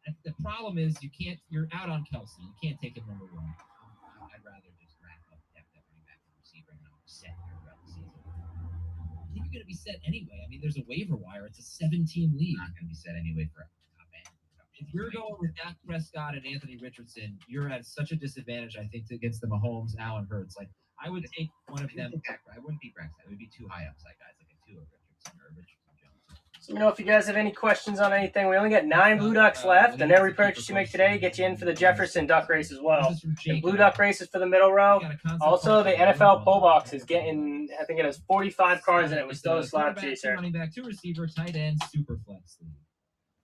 S1: can. The problem is you can't. You're out on Kelsey. You can't take him number 1.
S7: I'd rather just rack up depth at running back and receiver, and I'm set here throughout the season.
S1: I think you're gonna be set anyway. I mean, there's a waiver wire. It's a 7-team league.
S7: I'm not gonna be set anyway for top end.
S1: If you're going with Dak Prescott and Anthony Richardson, you're at such a disadvantage, I think, against the Mahomes, Allen Hurts. Like, I would take one of them.
S7: I wouldn't be Prescott. It would be 2 high upside guys, like a Tua Richardson or a Richardson Jones.
S3: Let me know if you guys have any questions on anything. We only got 9 Blue Ducks left, and every purchase you make today gets you in for the Jefferson Duck race as well. And Blue Duck race is for the middle row. Also, the NFL pull box is getting, I think it has 45 cars in it. We're still a slab chaser.
S1: Running back, 2 receiver, tight end, super flex league.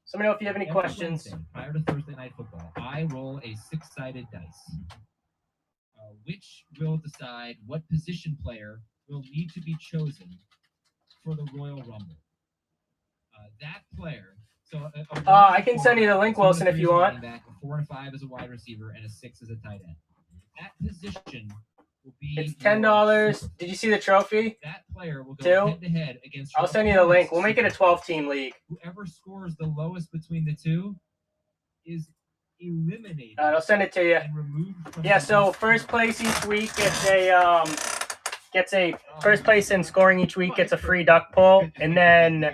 S3: So let me know if you have any
S1: Every
S3: questions.
S1: Wednesday, prior to Thursday Night Football, I roll a 6-sided dice, which will decide what position player will need to be chosen for the Royal Rumble. That player. So
S3: I can send you the link, Wilson, if you want.
S1: Back, a 4 and 5 as a wide receiver, and a 6 as a tight end. That position will be.
S3: It's $10. Did you see the trophy?
S1: That player will go head to head against.
S3: I'll send you the link. We'll make it a 12-team league.
S1: Whoever scores the lowest between the two is eliminated.
S3: I'll send it to you.
S1: And removed from
S3: So first place each week gets a first place in scoring each week gets a free duck pull, and then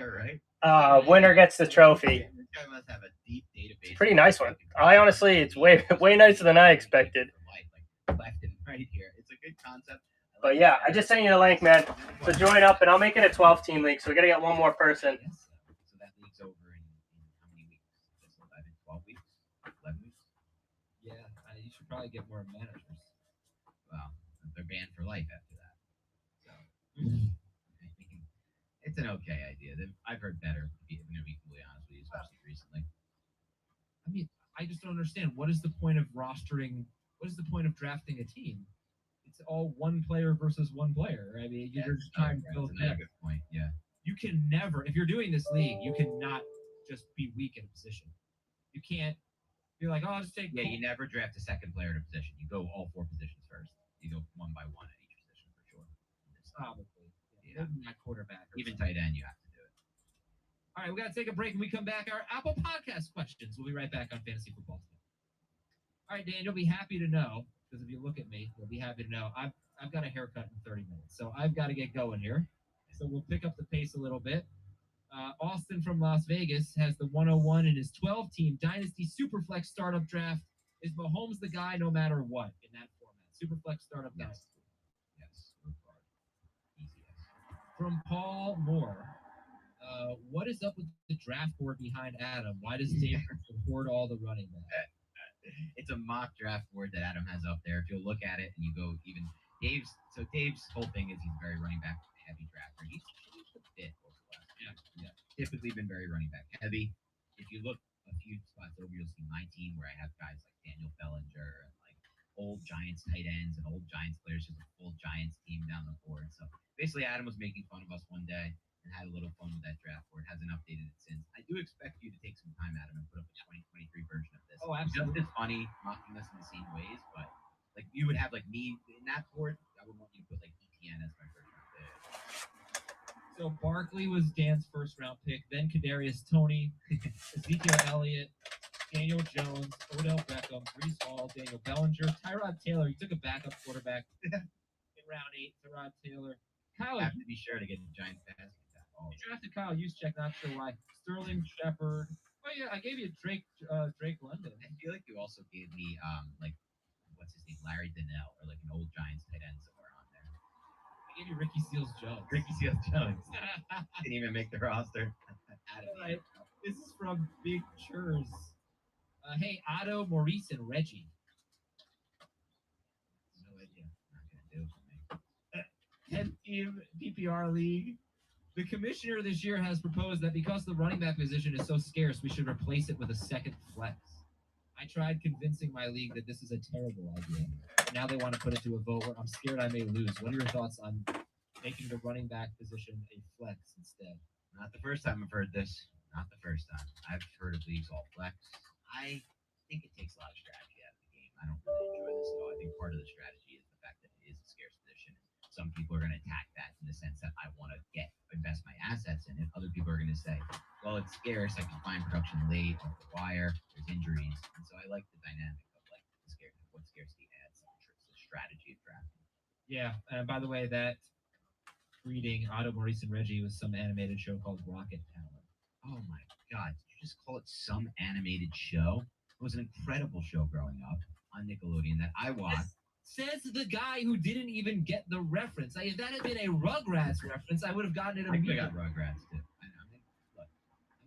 S3: winner gets the trophy. It's a pretty nice one. It's way nicer than I expected.
S7: Left and right here. It's a good concept.
S3: But yeah, I just sent you the link, man. So join up, and I'll make it a 12-team league. So we gotta get one more person.
S7: So that league's over in how many weeks? 12 weeks? 11 weeks?
S1: Yeah, you should probably get more managers.
S7: Well, they're banned for life after that. So it's an okay idea. I've heard better. I'm gonna be completely honest with you, especially recently.
S1: I mean, I just don't understand. What is the point of rostering? What is the point of drafting a team? It's all one player versus one player. I mean, you're just trying to build
S7: a good point. Yeah.
S1: You can never, if you're doing this league, you cannot just be weak in a position. You can't be like, oh, I'll just take.
S7: Yeah, you never draft a second player in a position. You go all 4 positions first. You go one by one at each position for sure.
S1: Probably. Yeah. Not quarterback.
S7: Even tight end, you have to do it.
S1: All right, we got to take a break. When we come back, our Apple Podcast questions. We'll be right back on Fantasy Football Today. All right, Dan, you'll be happy to know, because if you look at me, you'll be happy to know I've got a haircut in 30 minutes, so I've got to get going here. So we'll pick up the pace a little bit. Austin from Las Vegas has the 101 in his 12-team Dynasty Superflex Startup Draft. Is Mahomes the guy no matter what in that format? Superflex Startup Draft.
S7: Yes. Easy.
S1: From Paul Moore, what is up with the draft board behind Adam? Why does Dave support all the running backs?
S7: It's a mock draft board that Adam has up there. If you'll look at it and you go even Dave's whole thing is he's very running back heavy drafter. He's changed a bit over the last year. Yeah. Typically been very running back heavy. If you look a few spots over, you'll see my team where I have guys like Daniel Bellinger and like old Giants tight ends and old Giants players, just a full Giants team down the board. So basically Adam was making fun of us one day and had a little fun with that draft board. Hasn't updated it since. I do expect you to take some time, Adam, and put up a 2023 version of this.
S1: Oh, absolutely.
S7: Just as funny, mocking us in the same ways, but like you would have like me in that board. I would want you to put like ETN as my first round pick.
S1: So Barkley was Dan's first round pick, then Kadarius Toney, Ezekiel Elliott, Daniel Jones, Odell Beckham, Breece Hall, Daniel Bellinger, Tyrod Taylor. He took a backup quarterback in round 8. Tyrod Taylor. Kyle,
S7: I have to be sure to get the Giants pass.
S1: You drafted Kyle Juszczyk, not sure why. Sterling Shepard. Oh yeah, I gave you Drake London.
S7: I feel like you also gave me like what's his name, Larry Donnell, or like an old Giants tight end somewhere on there.
S1: I gave you Ricky Seals-Jones.
S7: Didn't even make the roster.
S1: Right. This is from Big Churs. Hey, Otto, Maurice, and Reggie.
S7: No idea. Not gonna do it for me.
S1: 10-team PPR league. The commissioner this year has proposed that because the running back position is so scarce, we should replace it with a second flex. I tried convincing my league that this is a terrible idea. Now they want to put it to a vote where I'm scared I may lose. What are your thoughts on making the running back position a flex instead?
S7: Not the first time I've heard this. Not the first time. I've heard of leagues all flex. I think it takes a lot of strategy out of the game. I don't really enjoy this at all. I think part of the strategy is the fact that it is a scarce position. Some people are going to attack that in the sense that I want to invest my assets in it. Other people are going to say, well, it's scarce. I can find production late off the wire. There's injuries. And so I like the dynamic of like what scarcity adds to the strategy of drafting.
S1: Yeah. By the way, that reading Otto, Maurice, and Reggie was some animated show called Rocket Power.
S7: Oh my God. Did you just call it some animated show? It was an incredible show growing up on Nickelodeon that I watched.
S1: Says the guy who didn't even get the reference. If that had been a Rugrats reference, I would have gotten it
S7: I
S1: immediately.
S7: got Rugrats too. I know. Look,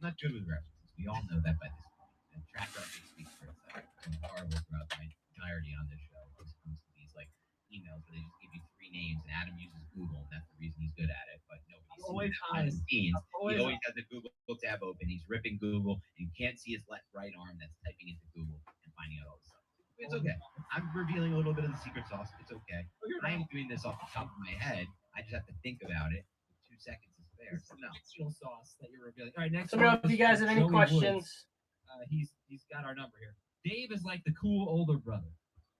S7: not good with references. We all know that by this point. And track record speaks for itself. I'm horrible throughout my entirety on this show when it comes to these like emails where they just give you 3 names and Adam uses Google and that's the reason he's good at it. But nobody's
S2: Always
S7: behind the scenes.
S2: always
S7: He always has the Google tab open. He's ripping Google and you can't see his right arm that's typing into Google and finding out all this stuff. It's okay. I'm revealing a little bit of the secret sauce. It's okay. I am doing this off the top of my head. I just have to think about it. 2 seconds is fair. So no.
S1: Fictional sauce that you're revealing. All right, next
S3: Let me know
S1: one
S3: if you
S1: is
S3: guys have any
S1: Joey
S3: questions.
S1: Woods. He's got our number here. Dave is like the cool older brother.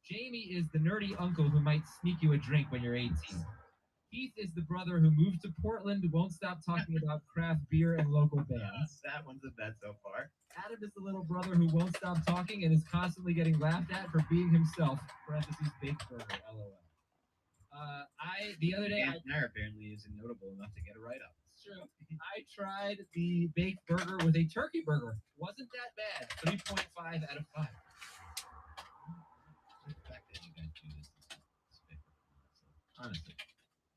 S1: Jamie is the nerdy uncle who might sneak you a drink when you're 18. Keith is the brother who moved to Portland, won't stop talking about craft beer and local bands.
S7: That one's a bet so far.
S1: Adam is the little brother who won't stop talking and is constantly getting laughed at for being himself. Parentheses baked burger. LOL. The other day,
S7: Dan Schneider apparently isn't notable enough to get a write-up.
S1: it's true. I tried the baked burger with a turkey burger. Wasn't that bad. 3.5 out of 5.
S7: The fact that you guys do this is honestly,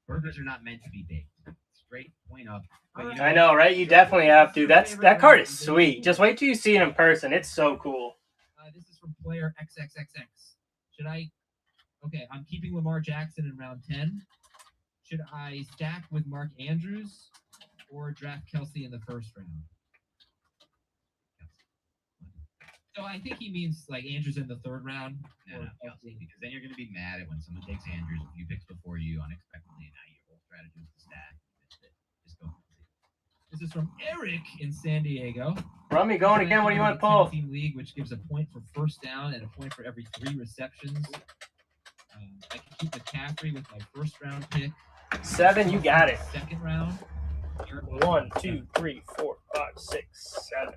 S7: burgers are not meant to be baked. Straight point up. But you
S3: I know, right? You definitely have to. That card is sweet. Just wait till you see it in person. It's so cool.
S1: This is from player XXXX. Should I? Okay, I'm keeping Lamar Jackson in round 10. Should I stack with Mark Andrews or draft Kelsey in the first round? So I think he means like Andrews in the third round.
S7: No, Kelsey, because then you're going to be mad at when someone takes Andrews a few picks before you unexpectedly, and now your whole strategy is to stack. Just go.
S1: This is from Eric in San Diego.
S3: Rummy going again. What do you want, Paul?
S1: Team league, which gives a point for first down and a point for every 3 receptions. I can keep McCaffrey with my first round pick.
S3: 7, you got it.
S1: Second round.
S3: 1, 2, 3, 4, 5, 6, 7.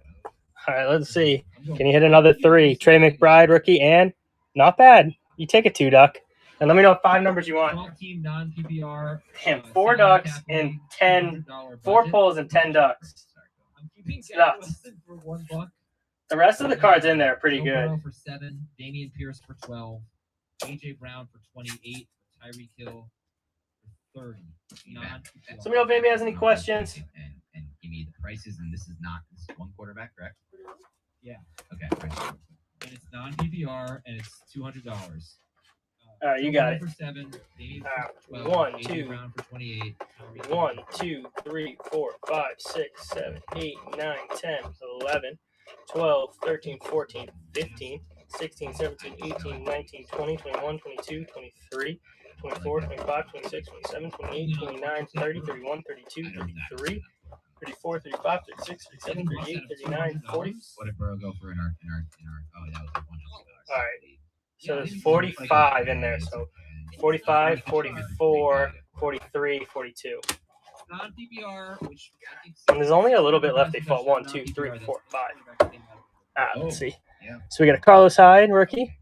S3: All right, let's see. Can you hit another 3? Trey McBride, rookie, and not bad. You take a 2, Duck. And let me know what 5 numbers you want.
S1: 12-team non-PPR.
S3: Damn, 4 Ducks and 10, 4 pulls and 10 Ducks.
S1: I'm keeping
S3: Nuts.
S1: Wilson for $1.
S3: The rest of the cards in there are pretty
S1: Joe
S3: good.
S1: Burrow for 7. Damian Pierce for 12. AJ Brown for 28. Tyreek Hill for 30.
S3: So let me know if anybody has any questions.
S7: And give me the prices, and this is one quarterback, correct?
S1: Yeah.
S7: Okay.
S1: And it's non-PPR, and it's $200.
S3: All right, you got it.
S1: For 7. Damian for 12.
S3: 1,
S1: AJ
S3: 2,
S1: Brown for 28. Tyreek Hill
S3: 1, 2, 3, 4, 5, 6, 7, 8, 9, 10, 11, 12, 13, 14, 15, 16, 17, 18, 19, 20, 21, 22, 23, 24, 25, 26, 27, 28, 29, 30, 31, 32, 33, 34, 35, 36, 37, 38, 39, 40.
S7: What did Burrow go for in our oh, that was like $100.
S3: All right. So there's 45 in there. So 45, 44, 43, 42.
S1: Non-PPR, which I think
S3: And there's only a little bit left. They fought 1, 2, 3, 4, 5. Let's see. So we got a Carlos Hyde rookie.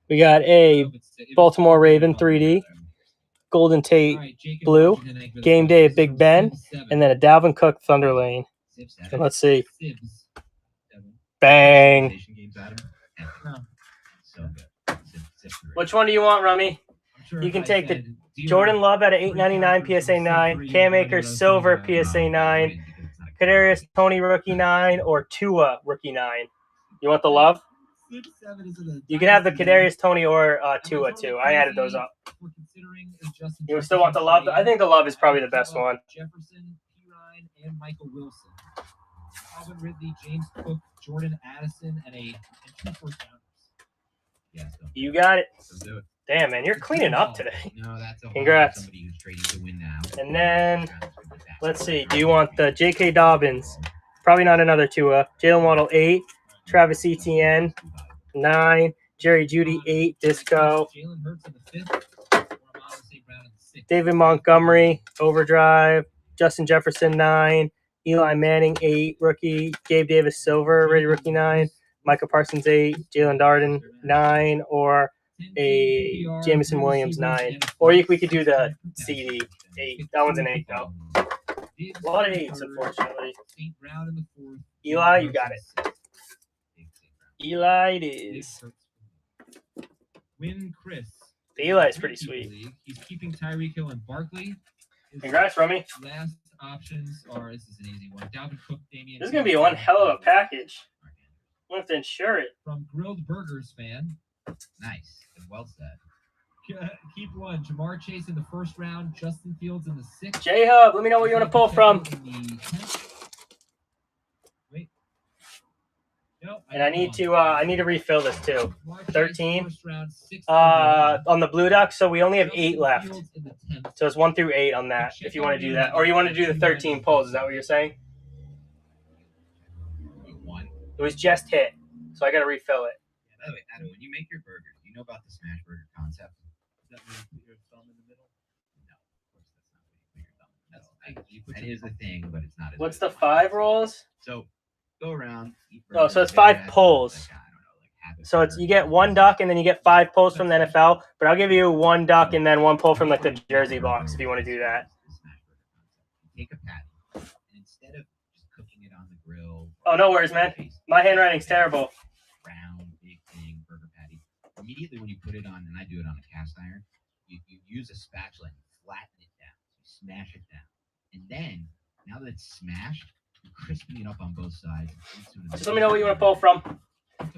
S3: We got a Baltimore Raven 3D, Golden Tate Blue, Game Day at Big Ben, and then a Dalvin Cook Thunder Lane. And let's see. Bang. Which one do you want, Rummy? You can take the Jordan Love at an $8.99 PSA 9, Cam Akers Silver PSA 9, Kadarius Toney rookie 9, or Tua rookie 9. You want the Love? You can have the Kadarius Toney or Tua too. I added those up. You still want the Love? I think the Love is probably the best one.
S1: Jefferson, Pirine, and Michael Wilson. Calvin Ridley, James Cook, Jordan Addison, and 2 first rounders.
S7: Yeah,
S3: You got it.
S7: let's do it.
S3: Damn, man, you're cleaning up today.
S7: No, that's a
S3: Congrats.
S7: somebody who's trading to win now.
S3: And then, let's see. Do you want the J.K. Dobbins? Probably not another Tua. Jalen Waddle 8, Travis Etienne 9, Jerry Jeudy 8, Disco.
S1: Jalen Hurts in the 5th, or Amon St. Brown in the 6th.
S3: David Montgomery, Overdrive. Justin Jefferson 9, Eli Manning 8, rookie. Gabe Davis Silver, ready rookie 9. Micah Parsons 8, Jalen Darden 9, or a Jameson Williams 9. Or we could do the CD 8. That one's an 8 though. A lot of 8s, unfortunately.
S1: St. Brown in the 4th.
S3: Eli, you got it. Eli it is.
S1: Win Chris.
S3: Eli is pretty sweet.
S1: He's keeping Tyreek Hill and Barkley. His
S3: Congrats, Rummy.
S1: last options are, this is an easy one. Dalvin Cook, Damian.
S3: This is gonna be one hell of a package. We'll have to insure it.
S1: From Grilled Burgers fan.
S7: Nice. And well said.
S1: Keep one. Jamar Chase in the first round. Justin Fields in the 6th.
S3: J-Hub, let me know what you want to pull from.
S1: Wait. No,
S3: And I need to refill this too.
S1: Jamar Chase,
S3: 13.
S1: first round, 6th
S3: On the Blue Duck, so we only have 8 left.
S1: Fields in the 10th.
S3: So it's 1 through 8 on that. If you want to do that, or you want to do the 13 pulls, is that what you're saying?
S7: One.
S3: It was just hit, so I got to refill it.
S7: By the way, Adam, when you make your burgers, do you know about the smash burger concept?
S1: Is that where you put your thumb in the middle?
S7: No, of course that's not where you put your thumb. That is a thing, but it's not. As
S3: What's
S7: good
S3: the
S7: as mine.
S3: 5 rolls?
S7: So go around. Eat
S3: Oh, so
S7: burgers,
S3: it's 5
S7: get
S3: pulls.
S7: like, I don't know, like half a
S3: So it's
S7: burger.
S3: you get 1 duck and then you get 5 pulls from the NFL. But I'll give you 1 duck and then 1 pull from like the jersey box if you want to do that.
S7: The smash burger concept. You take a patty and instead of just cooking it on the grill.
S3: Oh, no worries, man. My handwriting's terrible.
S7: Round, big thing, burger patty. Immediately when you put it on, and I do it on a cast iron, you use a spatula and flatten it down. You smash it down. And then, now that it's smashed, you're crisping it up on both sides.
S3: Just let me know what you want to pull from.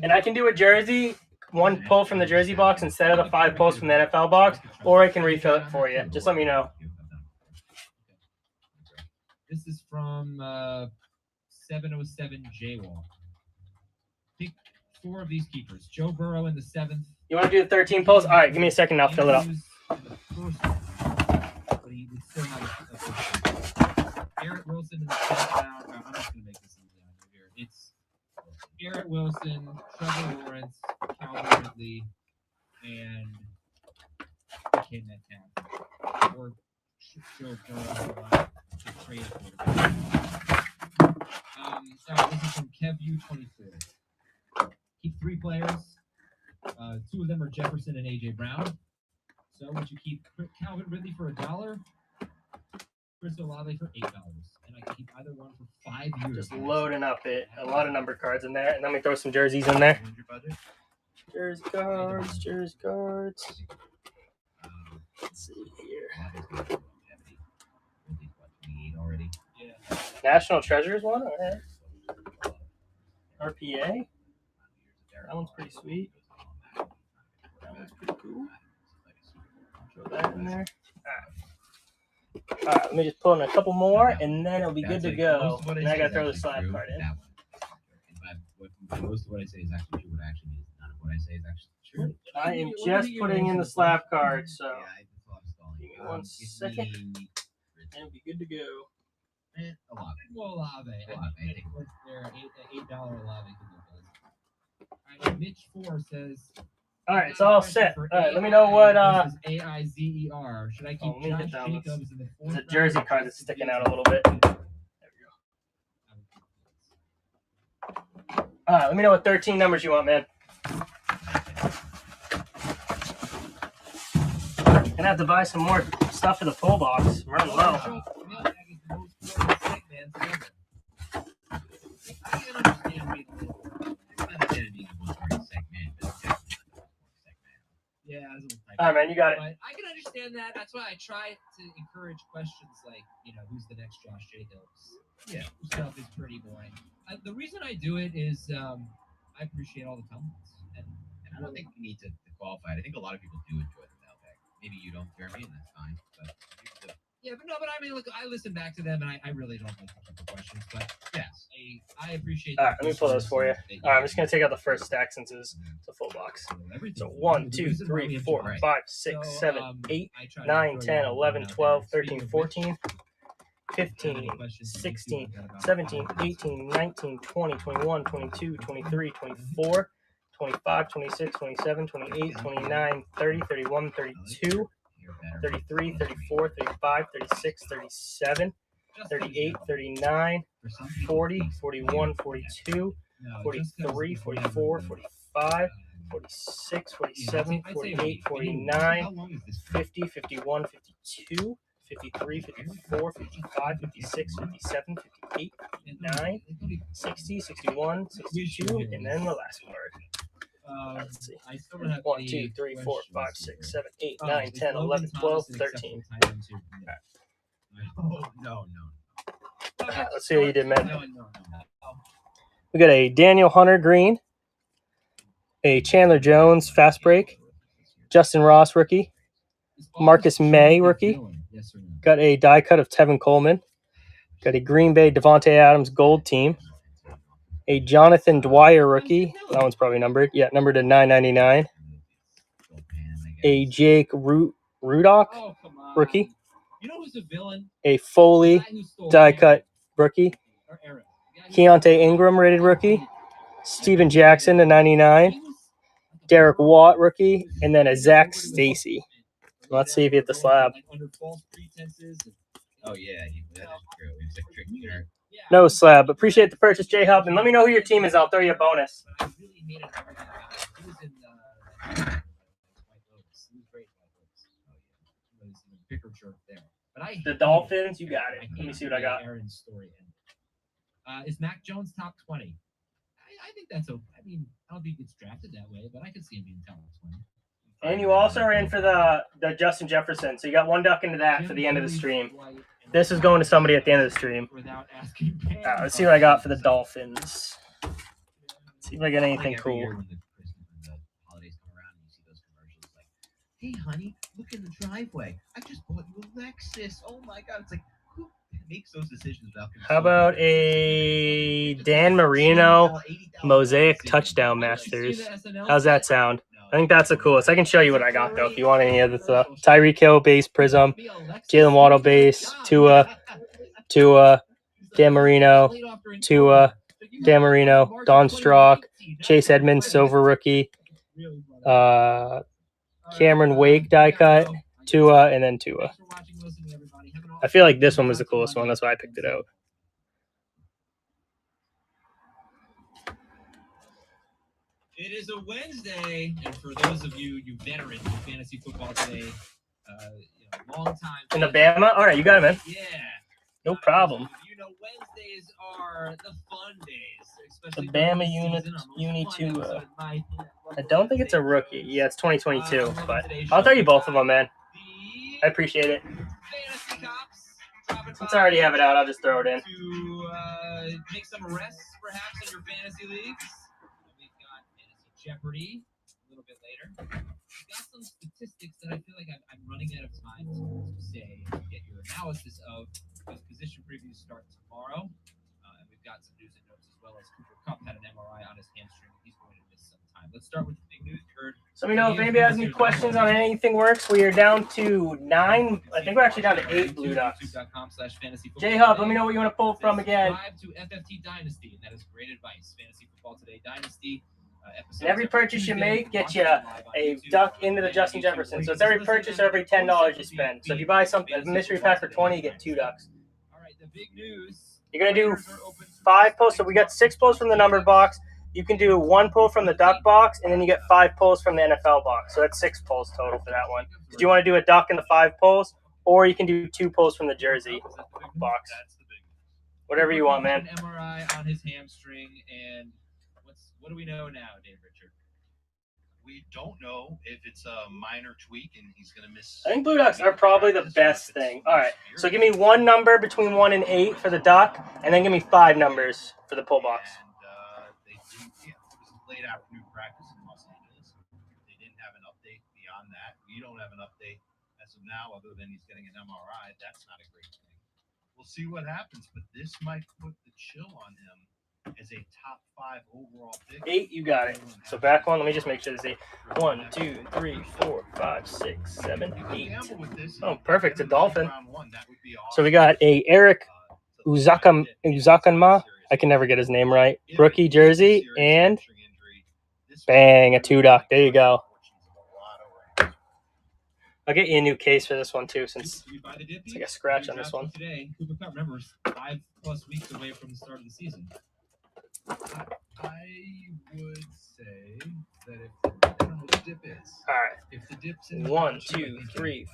S3: And I can do a jersey, 1 pull from the jersey box instead of the 5 pulls from the NFL box, or I can refill it for you. Just let me know.
S1: This is from 707 Jaywalk. Pick 4 of these keepers. Joe Burrow in the 7th.
S3: You want to do the 13 pulls? All right, give me a second. I'll fill it up.
S1: Andrews in the 1st, but he would still have a first. Garrett Wilson in the 10th round. I'm just going to make this easy on you here. It's Garrett Wilson, Trevor Lawrence, Calvin Ridley, and Ken Metcalf. Or Joe Burrow to trade quarterback. This is from KevU24. Keep 3 players. 2 of them are Jefferson and AJ Brown. So would you keep Calvin Ridley for $1, Chris Olave for $8, and I can keep either one for 5 years.
S3: Just loading up it. A lot of number cards in there. And let me throw some jerseys in there.
S7: When's your budget?
S3: Jersey cards, jersey cards. Let's see here.
S7: Already.
S1: Yeah.
S3: National Treasures one? All right. RPA. That one's pretty sweet. That one's pretty cool. Throw that in there. All right, let me just pull in a couple more, and then it'll be good to go. And I got to throw the slab card in.
S7: Most of what I say is actually true. What I actually mean is none of what I say is actually true.
S3: I am just putting in the slab card, so
S7: Yeah, that's all I'm stalling.
S3: give me 1 second, and it'll be good to go.
S1: Olave. I think what's there? $8 Olave could go for this. All right, Mitch 4 says.
S3: All right, it's all set. All right, let me know what.
S1: AIZER. Should I keep
S3: let me
S1: Josh
S3: hit that one.
S1: Jacobs in the 4th?
S3: There's a jersey card that's sticking out a little bit. There we go. All right, let me know what 13 numbers you want, man. Gonna have to buy some more stuff for the pull box. I'm running low.
S7: I can understand being a little. It's not intended to be a one-word segment, but it's definitely a one segment.
S1: Yeah, that's a little type.
S3: All right, man, you got it.
S1: But I can understand that. That's why I try to encourage questions like, who's the next Josh Jacobs?
S7: Yeah.
S1: Stuff is pretty boring. The reason I do it is I appreciate all the comments. And
S7: I don't think you need to qualify it. I think a lot of people do enjoy the mailbag. Maybe you don't, Jeremy, and that's fine. But people do.
S1: yeah, but I mean, look, I listen back to them, and I really don't like the questions. But
S7: Yes.
S1: I appreciate.
S3: All right, let me pull those for you. All right, I'm just gonna take out the first stack since it's a full box. So 1, 2, 3, 4, 5, 6, 7, 8, 9, 10, 11, 12, 13, 14, 15, 16, 17, 18, 19, 20, 21, 22, 23, 24, 25, 26, 27, 28, 29, 30, 31, 32, 33, 34, 35, 36, 37, 38, 39, 40, 41, 42, 43, 44, 45, 46, 47, 48, 49, 50, 51, 52, 53, 54, 55, 56, 57, 58, 59, 60, 61, 62, and then the last card. Let's see. 1, 2, 3, 4, 5, 6, 7, 8, 9, 10, 11, 12, 13.
S7: Oh, no.
S3: Let's see what you did, man.
S1: No.
S3: We got a Daniel Hunter green, a Chandler Jones fast break, Justin Ross rookie, Marcus May rookie.
S1: Yes or no?
S3: Got a die cut of Tevin Coleman. Got a Green Bay Devontae Adams gold team. A Jonathan Dwyer rookie. That one's probably numbered. Yeah, numbered to 999. A Jake Rudock
S1: Oh, come on.
S3: rookie.
S1: You know who's the villain?
S3: A Foley
S1: The guy who stole
S3: die
S1: Aaron.
S3: cut rookie.
S1: Or Aaron. The guy who
S3: Keontae
S1: stole
S3: Ingram rated rookie.
S1: Aaron.
S3: Steven Jackson to 99.
S1: He was like a
S3: Derek
S1: pro.
S3: Watt rookie. And then a
S1: He
S3: Zach
S1: was
S3: Stacy.
S1: over
S3: Let's see if he hit the slab.
S1: like, under false pretenses.
S7: Oh yeah, that is true. He was like tricking her.
S1: Yeah.
S3: No slab. Appreciate the purchase, J-Hub. And let me know who your team is. I'll throw you a bonus.
S1: But I really hated everything about him. He was in White Lotus. He was great in White Lotus. Oh yeah. He was in a bigger jerk there. But I
S3: The
S1: hated
S3: Dolphins, you
S1: it.
S3: got it.
S1: I
S3: Let me
S1: hated
S3: see what
S1: the
S3: I got.
S1: way Aaron's story ended. Is Mac Jones top 20? I think that's okay. I mean, I don't think it's drafted that way, but I could see him being top 20.
S3: And you also are in for the Justin Jefferson. So you got one duck into that for the end of the stream. This is going to somebody at the end of the stream.
S1: Without asking.
S3: Let's see what I got for the Dolphins. See if I got anything
S7: Like every
S3: cool.
S7: year when the holidays come around and you see those commercials like, "Hey, honey, look in the driveway. I just bought you a Lexus. Oh my God!" It's like, who makes those decisions without?
S3: How about a Dan Marino Mosaic Touchdown Masters? How's that sound? I think that's the coolest. I can show you what I got, though, if you want any other stuff. Tyreek Hill base Prism, Jalen Waddle base, Tua, Dan Marino, Tua, Dan Marino, Don Strock, Chase Edmonds, silver rookie, Cameron Wake die cut, Tua, and then Tua. I feel like this one was the coolest one. That's why I picked it out.
S1: It is a Wednesday, and for those of you veterans of fantasy football today, long time.
S3: In the Bama? All right, you got it, man.
S1: Yeah.
S3: No problem.
S1: Wednesdays are the fun days.
S3: The
S1: Especially
S3: Bama
S1: during
S3: unit,
S1: the season. Our most
S3: uni
S1: fun
S3: to,
S1: episode might be
S3: I don't think it's a rookie. Yeah, it's 2022,
S1: Welcome
S3: but
S1: to today's
S3: I'll
S1: show.
S3: throw you both of them, man.
S1: The
S3: I appreciate it.
S1: Fantasy Cops. dropping
S3: Since I already have it out, I'll just throw it in.
S1: To make some arrests, perhaps, in your fantasy leagues. We've got Fantasy Jeopardy a little bit later. We've got some statistics that I feel like I'm running out of time to say and get your analysis of, because position previews start tomorrow. And we've got some news and notes as well as Cooper Kupp had an MRI on his hamstring. He's going to miss some time. Let's start with the big news. Heard.
S3: So we know if anybody has any questions on anything works, we are down to 9. I think we're actually down to 8 Blue Ducks. J-Hub, let me know what you want to pull from again.
S1: Subscribe to FFT Dynasty, and that is great advice. Fantasy Football Today Dynasty.
S3: And every purchase you make gets you a duck into the Justin Jefferson. So it's every purchase or every $10 you spend. So if you buy something, a mystery pack for 20, you get 2 ducks.
S1: All right, the big news.
S3: You're going to do 5 pulls. So we got 6 pulls from the numbered box. You can do 1 pull from the duck box, and then you get 5 pulls from the NFL box. So that's 6 pulls total for that one. Did you want to do a duck in the 5 pulls, or you can do 2 pulls from the jersey box? Whatever you want, man.
S1: An MRI on his hamstring, and what do we know now, Dave Richard?
S4: We don't know if it's a minor tweak and he's going to miss.
S3: I think Blue Ducks are probably the best thing. All right, so give me 1 number between 1 and 8 for the duck, and then give me 5 numbers for the pull box.
S4: And they didn't. It was a late afternoon practice in Los Angeles. They didn't have an update beyond that. We don't have an update as of now, other than he's getting an MRI. That's not a great thing. We'll see what happens, but this might put the chill on him as a top 5 overall pick.
S3: 8, you got it. So back 1, let me just make sure there's 8. 1, 2, 3, 4, 5, 6, 7, 8. Oh, perfect. A Dolphin. So we got a Eric Uzakanma. I can never get his name right. Rookie jersey, and bang, a 2 duck. There you go. I'll get you a new case for this one too, since it's like a scratch on this one.
S1: Today, Cooper Kupp, remember, 5+ weeks away from the start of the season.
S2: I would say that if I don't know what the dip is.
S3: All right.
S2: If the dip's in
S3: 1, 2, 3,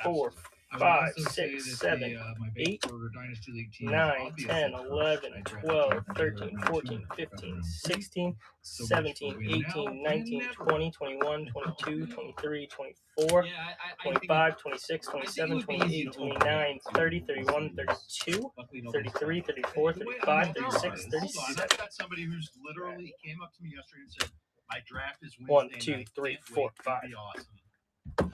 S3: 4,
S2: I would
S3: 5,
S2: also say
S3: 6,
S2: that
S3: 7,
S2: my
S3: 8,
S2: bait for Dynasty League team is
S3: 9,
S2: obviously
S3: 10,
S2: Crush.
S3: 11,
S2: I drafted
S3: 12,
S2: Jonathan Taylor
S3: 13,
S2: round 2
S3: 14,
S2: and Feather
S3: 15,
S2: round 3.
S3: 16,
S2: So much for
S3: 17,
S2: win
S3: 18,
S2: now, win
S3: 19,
S2: never.
S3: 20, 21, 22, 23, 24,
S1: Yeah, I
S3: 25, 26,
S1: I think it
S3: 27,
S1: would be easy
S3: 28,
S1: to
S3: 29,
S1: overreact
S3: 30,
S1: to
S3: 31,
S1: this
S3: 32,
S1: Luckily, nobody's
S3: 33,
S1: stopped.
S3: 34,
S2: The way
S3: 35,
S2: I'm
S3: 36,
S2: looking at it is-
S3: 37.
S4: I've got somebody who's literally came up to me yesterday and said, "My draft is Wednesday
S3: 1, 2,
S4: night.
S3: 3,
S4: Can't
S3: 4,
S4: wait. It's gonna
S3: 5.
S4: be awesome."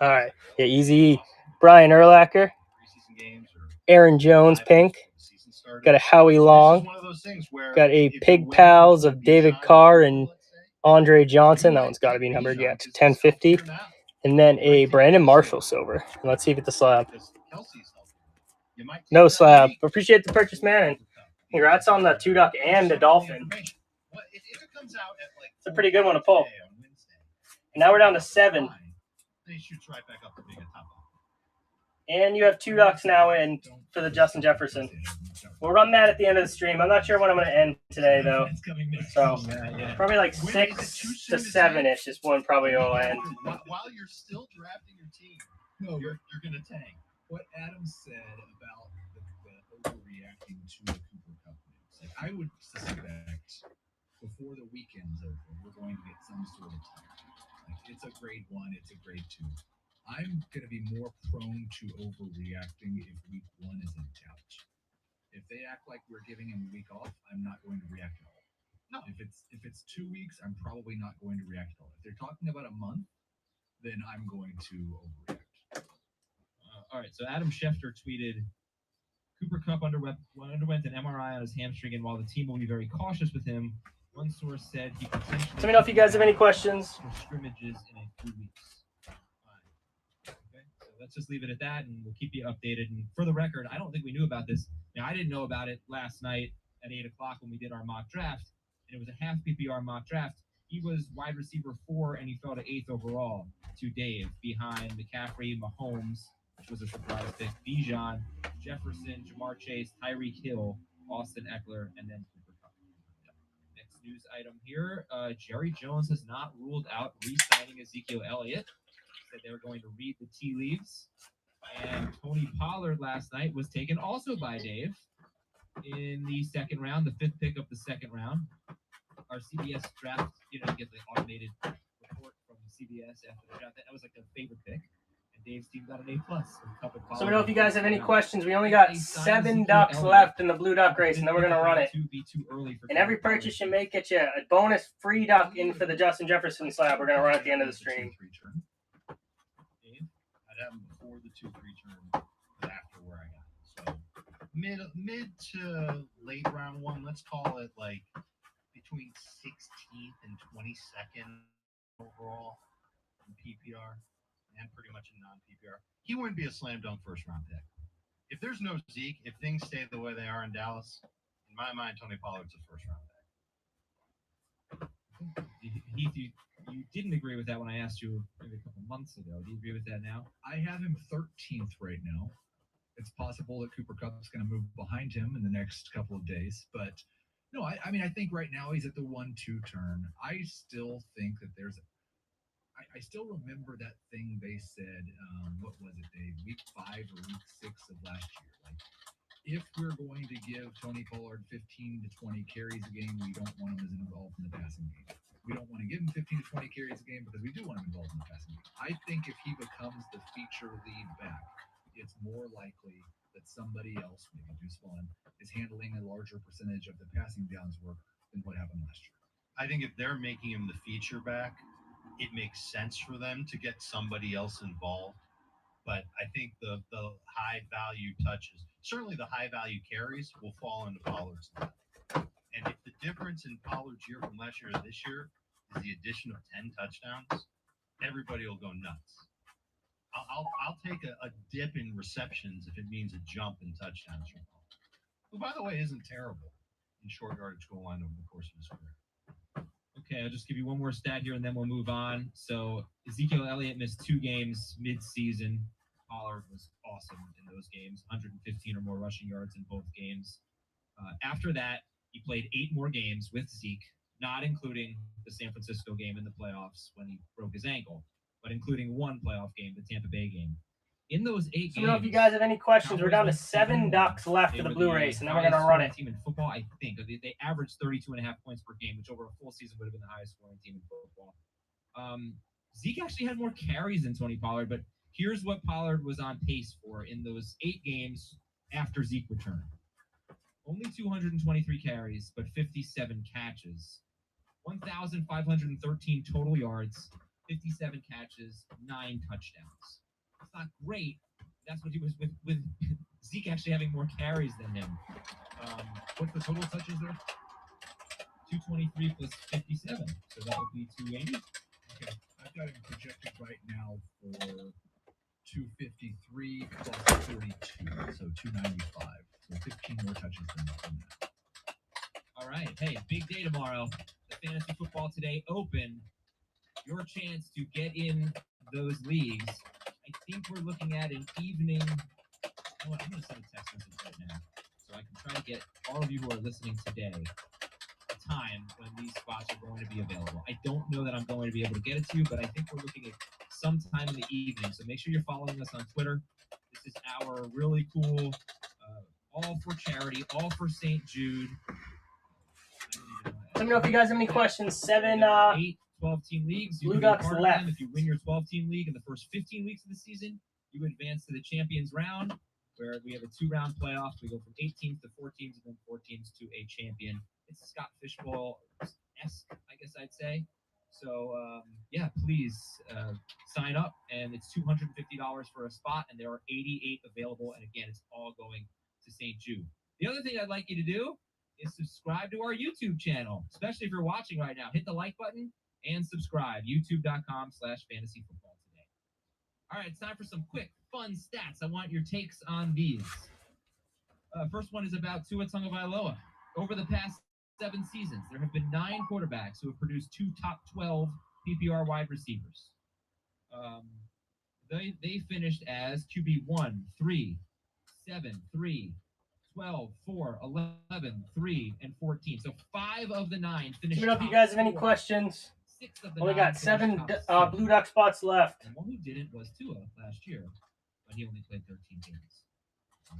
S3: All right. Yeah, easy. Brian Urlacher,
S4: Preseason games or
S3: Aaron Jones,
S4: live
S3: pink.
S4: before the season started.
S3: Got a Howie
S4: This is
S3: Long.
S4: one of those things where
S3: Got a
S4: if you're
S3: Pig
S4: waiting
S3: Pals
S4: for
S3: of David
S4: Bijan
S3: Carr
S4: to
S3: and
S4: let's say,
S3: Andre Johnson.
S4: you
S3: That
S4: might
S3: one's got to
S4: take
S3: be numbered.
S4: Bijan
S3: Yeah, it's
S4: because he's
S3: 1050.
S4: healthier now.
S3: And then
S4: You might
S3: a
S4: take
S3: Brandon
S4: Kelsey
S3: Marshall
S4: over
S3: silver. Let's see if it's a slab.
S4: because Kelsey's healthier. You might take
S3: No
S4: that
S3: slab.
S4: week
S3: Appreciate the purchase, man. And congrats on the 2-duck and the dolphin.
S4: Well, if it comes out at like
S3: It's a pretty good one to pull.
S4: today on Wednesday,
S3: And now we're down to 7.
S4: then he shoots right back up to being a top off.
S3: And you have 2 ducks now in for the Justin Jefferson. We'll run that at the end of the stream. I'm not sure when I'm going to end today, though. So probably like 6 to 7-ish is when probably will end.
S4: While you're still drafting your team,
S2: No,
S4: you're gonna tank.
S2: what Adam said about the overreacting to the Cooper Cup news. Like, I would suspect before the weekend's over, we're going to get some sort of title. Like, it's a grade 1, it's a grade 2. I'm going to be more prone to overreacting if week 1 is in doubt. If they act like we're giving him a week off, I'm not going to react at all.
S4: No.
S2: If it's 2 weeks, I'm probably not going to react at all. If they're talking about a month, then I'm going to overreact.
S1: All right, so Adam Schefter tweeted, Cooper Kupp underwent an MRI on his hamstring, and while the team will be very cautious with him, one source said he potentially...
S3: Let me know if you guys have any questions.
S1: ...for scrimmages in a few weeks. Okay, so let's just leave it at that, and we'll keep you updated. And for the record, I don't think we knew about this. Now, I didn't know about it last night at 8 o'clock when we did our mock draft, and it was a half PPR mock draft. He was wide receiver 4, and he fell to 8th overall to Dave, behind McCaffrey, Mahomes, which was a surprise pick, Bijan, Jefferson, Jamar Chase, Tyreek Hill, Austin Eckler, and then Cooper Kupp. Next news item here, Jerry Jones has not ruled out re-signing Ezekiel Elliott. Said they were going to read the tea leaves. And Tony Pollard last night was taken also by Dave in the second round, the 5th pick of the second round. Our CBS draft, you get the automated report from CBS after the draft. That was like their favorite pick. And Dave's team got an A+. So let me know if you guys have any questions. We only got 7 ducks left in the blue duck race, and then we're going to run it. And every purchase you make gets you a bonus free duck in for the Justin Jefferson slab. We're going to run at the end of the stream.
S4: I'd have him before the 2-3 turn, but after where I got him. So mid to late round 1, let's call it like between 16th and 22nd overall in PPR and pretty much in non-PPR. He wouldn't be a slam dunk first round pick. If there's no Zeke, if things stay the way they are in Dallas, in my mind, Tony Pollard's a first round pick.
S1: Heath, you didn't agree with that when I asked you maybe a couple months ago. Do you agree with that now?
S2: I have him 13th right now. It's possible that Cooper Kupp's going to move behind him in the next couple of days, but no, I mean, I think right now he's at the 1-2 turn. I still think that I still remember that thing they said, what was it, Dave? Week 5 or week 6 of last year. Like, if we're going to give Tony Pollard 15 to 20 carries a game, we don't want him as involved in the passing game. We don't want to give him 15 to 20 carries a game because we do want him involved in the passing game. I think if he becomes the feature lead back, it's more likely that somebody else, maybe Deuce Vaughn, is handling a larger percentage of the passing downs work than what happened last year.
S4: I think if they're making him the feature back, it makes sense for them to get somebody else involved. But I think the high value touches, certainly the high value carries, will fall into Pollard's lap. And if the difference in Pollard's year from last year to this year is the addition of 10 touchdowns, everybody will go nuts. I'll take a dip in receptions if it means a jump in touchdowns from Pollard, who, by the way, isn't terrible in short yardage goal line over the course of his career.
S1: Okay, I'll just give you one more stat here, and then we'll move on. So Ezekiel Elliott missed 2 games mid-season. Pollard was awesome in those games, 115 or more rushing yards in both games. After that, he played 8 more games with Zeke, not including the San Francisco game in the playoffs when he broke his ankle, but including one playoff game, the Tampa Bay game. In those 8
S3: Let me
S1: games,
S3: know if you guys have any questions. We're down to
S1: Cowboys
S3: 7
S1: went 7-1.
S3: ducks left
S1: They
S3: of the
S1: were
S3: Blue
S1: the
S3: Race, and then we're going to
S1: highest
S3: run
S1: scoring
S3: it.
S1: team in football, I think. They averaged 32.5 points per game, which over a full season would have been the highest scoring team in football. Zeke actually had more carries than Tony Pollard, but here's what Pollard was on pace for in those 8 games after Zeke returned. Only 223 carries, but 57 catches. 1,513 total yards, 57 catches, 9 touchdowns. It's not great. That's what he was with Zeke actually having more carries than him.
S2: What's the total touches there?
S1: 223 plus 57, so that would be 280.
S2: Okay, I've got him projected right now for 253 plus 42, so 295. So 15 more touches than that.
S1: All right, hey, big day tomorrow. The Fantasy Football Today Open. Your chance to get in those leagues. I think we're looking at an evening. You know what? I'm going to send a text message right now so I can try to get all of you who are listening today a time when these spots are going to be available. I don't know that I'm going to be able to get it to you, but I think we're looking at sometime in the evening. So make sure you're following us on Twitter. This is our really cool, all for charity, all for St. Jude.
S3: Let me know if you guys have any questions. 7
S1: 8 12-team leagues. You
S3: Blue
S1: can be a
S3: Ducks
S1: part of
S3: left.
S1: them. If you win your 12-team league in the first 15 weeks of the season, you advance to the champions round, where we have a 2-round playoff. We go from 8 teams to 4 teams, and then 4 teams to a champion. It's Scott Fishbowl-esque, I guess I'd say. So, yeah, please sign up, and it's $250 for a spot, and there are 88 available. And again, it's all going to St. Jude. The other thing I'd like you to do is subscribe to our YouTube channel, especially if you're watching right now. Hit the like button and subscribe. YouTube.com/fantasyfootballtoday. All right, it's time for some quick, fun stats. I want your takes on these. First one is about Tua Tagovailoa. Over the past 7 seasons, there have been 9 quarterbacks who have produced 2 top 12 PPR wide receivers. They finished as QB 1, 3, 7, 3, 12, 4, 11, 3, and 14. So 5 of the 9 finished.
S3: Let me know if you guys have any questions.
S1: 6 of the
S3: Only
S1: 9
S3: got 7
S1: finished top 6.
S3: Blue Duck spots left.
S1: And one who didn't was Tua last year, but he only played 13 games.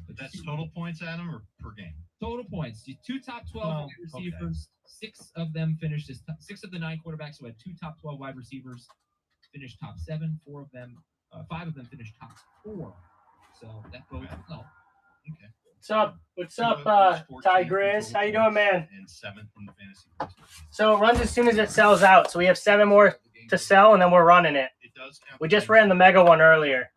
S4: But that's total points, Adam, or per game?
S1: Total points. 2 top 12 wide receivers. Okay. 6 of them finished as 6 of the 9 quarterbacks who had 2 top 12 wide receivers finished top 7. 5 of them finished top 4. So that goes well.
S4: Okay.
S3: What's up? What's up, Ty Grizz? How you doing, man?
S4: And 7th in the fantasy points.
S3: So it runs as soon as it sells out. So we have 7 more to sell, and then we're running it.
S4: It does count.
S3: We just ran the mega one earlier.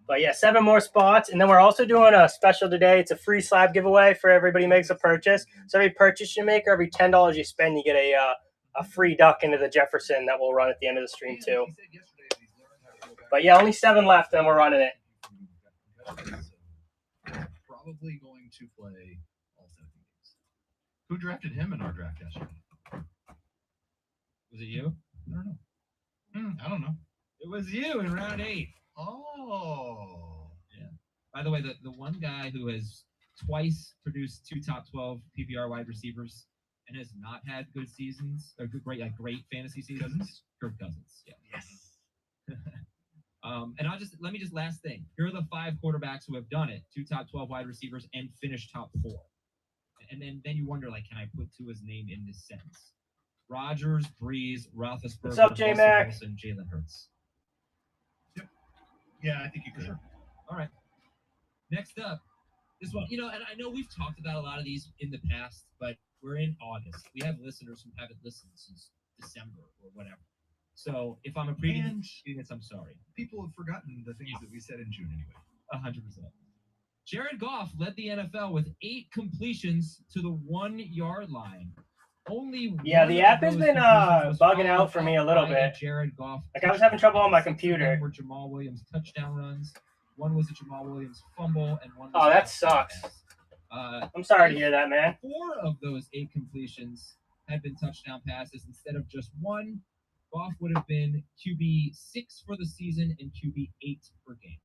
S3: But yeah, 7 more spots. And then we're also doing a special today. It's a free slab giveaway for everybody who makes a purchase. So every purchase you make, or every $10 you spend, you get a free duck into the Jefferson that we'll run at the end of the stream too. But yeah, only 7 left, and we're running it.
S2: Probably going to play all 7 games.
S4: Who drafted him in our draft yesterday?
S1: Was it you?
S4: I don't know. I don't know.
S1: It was you in round 8.
S4: Oh.
S1: Yeah. By the way, the one guy who has twice produced 2 top 12 PPR wide receivers and has not had good seasons, or great fantasy seasons, Kirk Cousins. Yeah.
S4: Yes.
S1: And let me just last thing. Here are the 5 quarterbacks who have done it: 2 top 12 wide receivers and finished top 4. And then you wonder, can I put Tua's name in this sentence? Rodgers, Breeze, Roethlisberger,
S3: What's up, J-Mac?
S1: Wilson, Jalen Hurts.
S4: Yep. Yeah, I think you could.
S1: Sure. All right. Next up, this one. And I know we've talked about a lot of these in the past, but we're in August. We have listeners who haven't listened since December or whatever. So if I'm repeating this, I'm sorry.
S2: People have forgotten the things that we said in June anyway.
S1: 100%. Jared Goff led the NFL with 8 completions to the 1-yard line.
S3: The app has been bugging out for me a little bit.
S1: Jared Goff.
S3: I was having trouble on my computer.
S1: Were Jamal Williams touchdown runs. One was a Jamal Williams fumble, and one was
S3: Oh, that sucks. I'm sorry to hear that, man.
S1: 4 of those 8 completions had been touchdown passes instead of just 1. Goff would have been QB 6 for the season and QB 8 per game.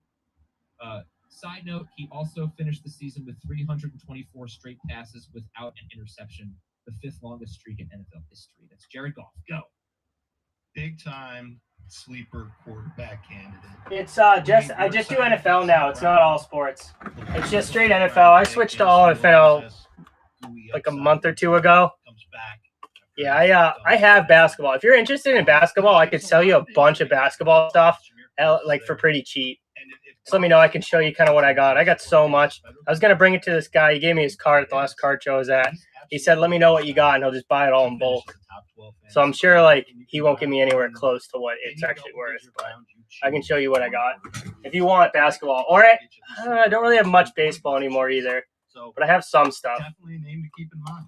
S1: Side note, he also finished the season with 324 straight passes without an interception, the 5th longest streak in NFL history. That's Jared Goff. Go.
S4: Big time sleeper quarterback candidate.
S3: It's I just do NFL now. It's not all sports. It's just straight NFL. I switched to all NFL like a month or two ago. Yeah, I have basketball. If you're interested in basketball, I could sell you a bunch of basketball stuff, like for pretty cheap. Just let me know. I can show you kind of what I got. I got so much. I was gonna bring it to this guy. He gave me his card at the last card show I was at. He said, "Let me know what you got, and he'll just buy it all in bulk." So I'm sure like he won't give me anywhere close to what it's actually worth, but I can show you what I got if you want basketball. Or I don't really have much baseball anymore either, but I have some stuff.
S4: Definitely a name to keep in mind.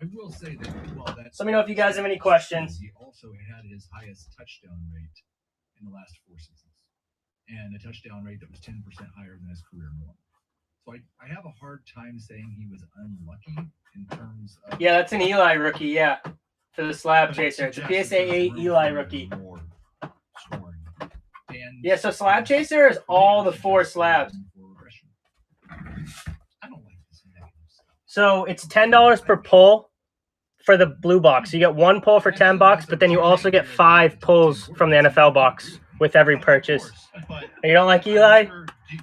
S2: I will say that while that's,
S3: Let me know if you guys have any questions.
S2: He also had his highest touchdown rate in the last 4 seasons, and a touchdown rate that was 10% higher than his career norm. So I have a hard time saying he was unlucky in terms of.
S3: Yeah, that's an Eli rookie. Yeah, for the Slab Chaser. It's a PSA 8 Eli rookie.
S2: And
S3: Yeah, so Slab Chaser is all the 4 slabs.
S2: I don't like this negative stuff.
S3: So it's $10 per pull for the blue box. You get 1 pull for $10, but then you also get 5 pulls from the NFL box with every purchase. And you don't like Eli?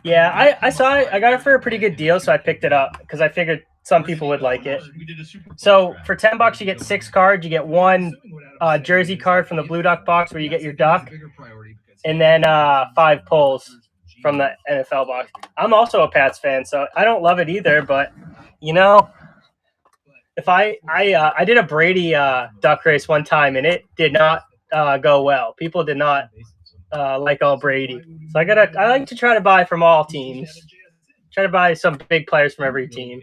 S3: Yeah, I saw it. I got it for a pretty good deal, so I picked it up because I figured some people would like it. So for $10, you get 6 cards. You get 1 jersey card from the Blue Duck box where you get your duck, and then 5 pulls from the NFL box. I'm also a Pats fan, so I don't love it either. But you know, if I did a Brady duck race one time, and it did not go well. People did not like all Brady, so I like to try to buy from all teams. Try to buy some big players from every team.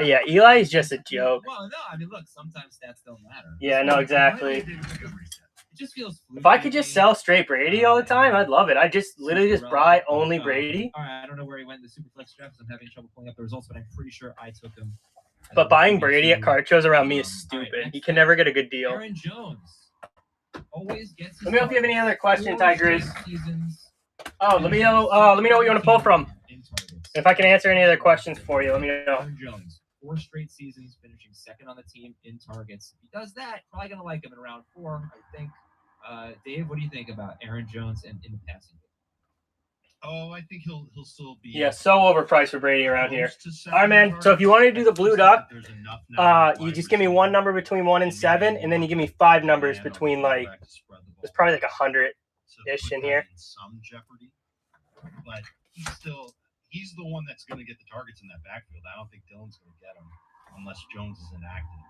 S3: Yeah, Eli is just a joke.
S1: Well, no, I mean, look, sometimes stats don't matter.
S3: Yeah, no, exactly.
S1: It just feels.
S3: If I could just sell straight Brady all the time, I'd love it. I just literally just buy only Brady.
S1: All right, I don't know where he went in the Superflex draft. I'm having trouble pulling up the results, but I'm pretty sure I took him.
S3: But buying Brady at card shows around me is stupid. You can never get a good deal.
S1: Aaron Jones always gets.
S3: Let me know if you have any other questions, Tigers. Oh, let me know. Let me know what you want to pull from. If I can answer any other questions for you, let me know.
S1: Aaron Jones, 4 straight seasons, finishing second on the team in targets. If he does that, probably gonna like him in round 4, I think. Dave, what do you think about Aaron Jones and in the passing game?
S4: Oh, I think he'll still be.
S3: Yeah, so overpriced for Brady around here. All right, man. So if you want to do the blue duck, you just give me 1 number between 1 and 7, and then you give me 5 numbers between like. There's probably like 100-ish in here.
S4: Some jeopardy, but he's the one that's going to get the targets in that backfield. I don't think Dillon's going to get them unless Jones is inactive.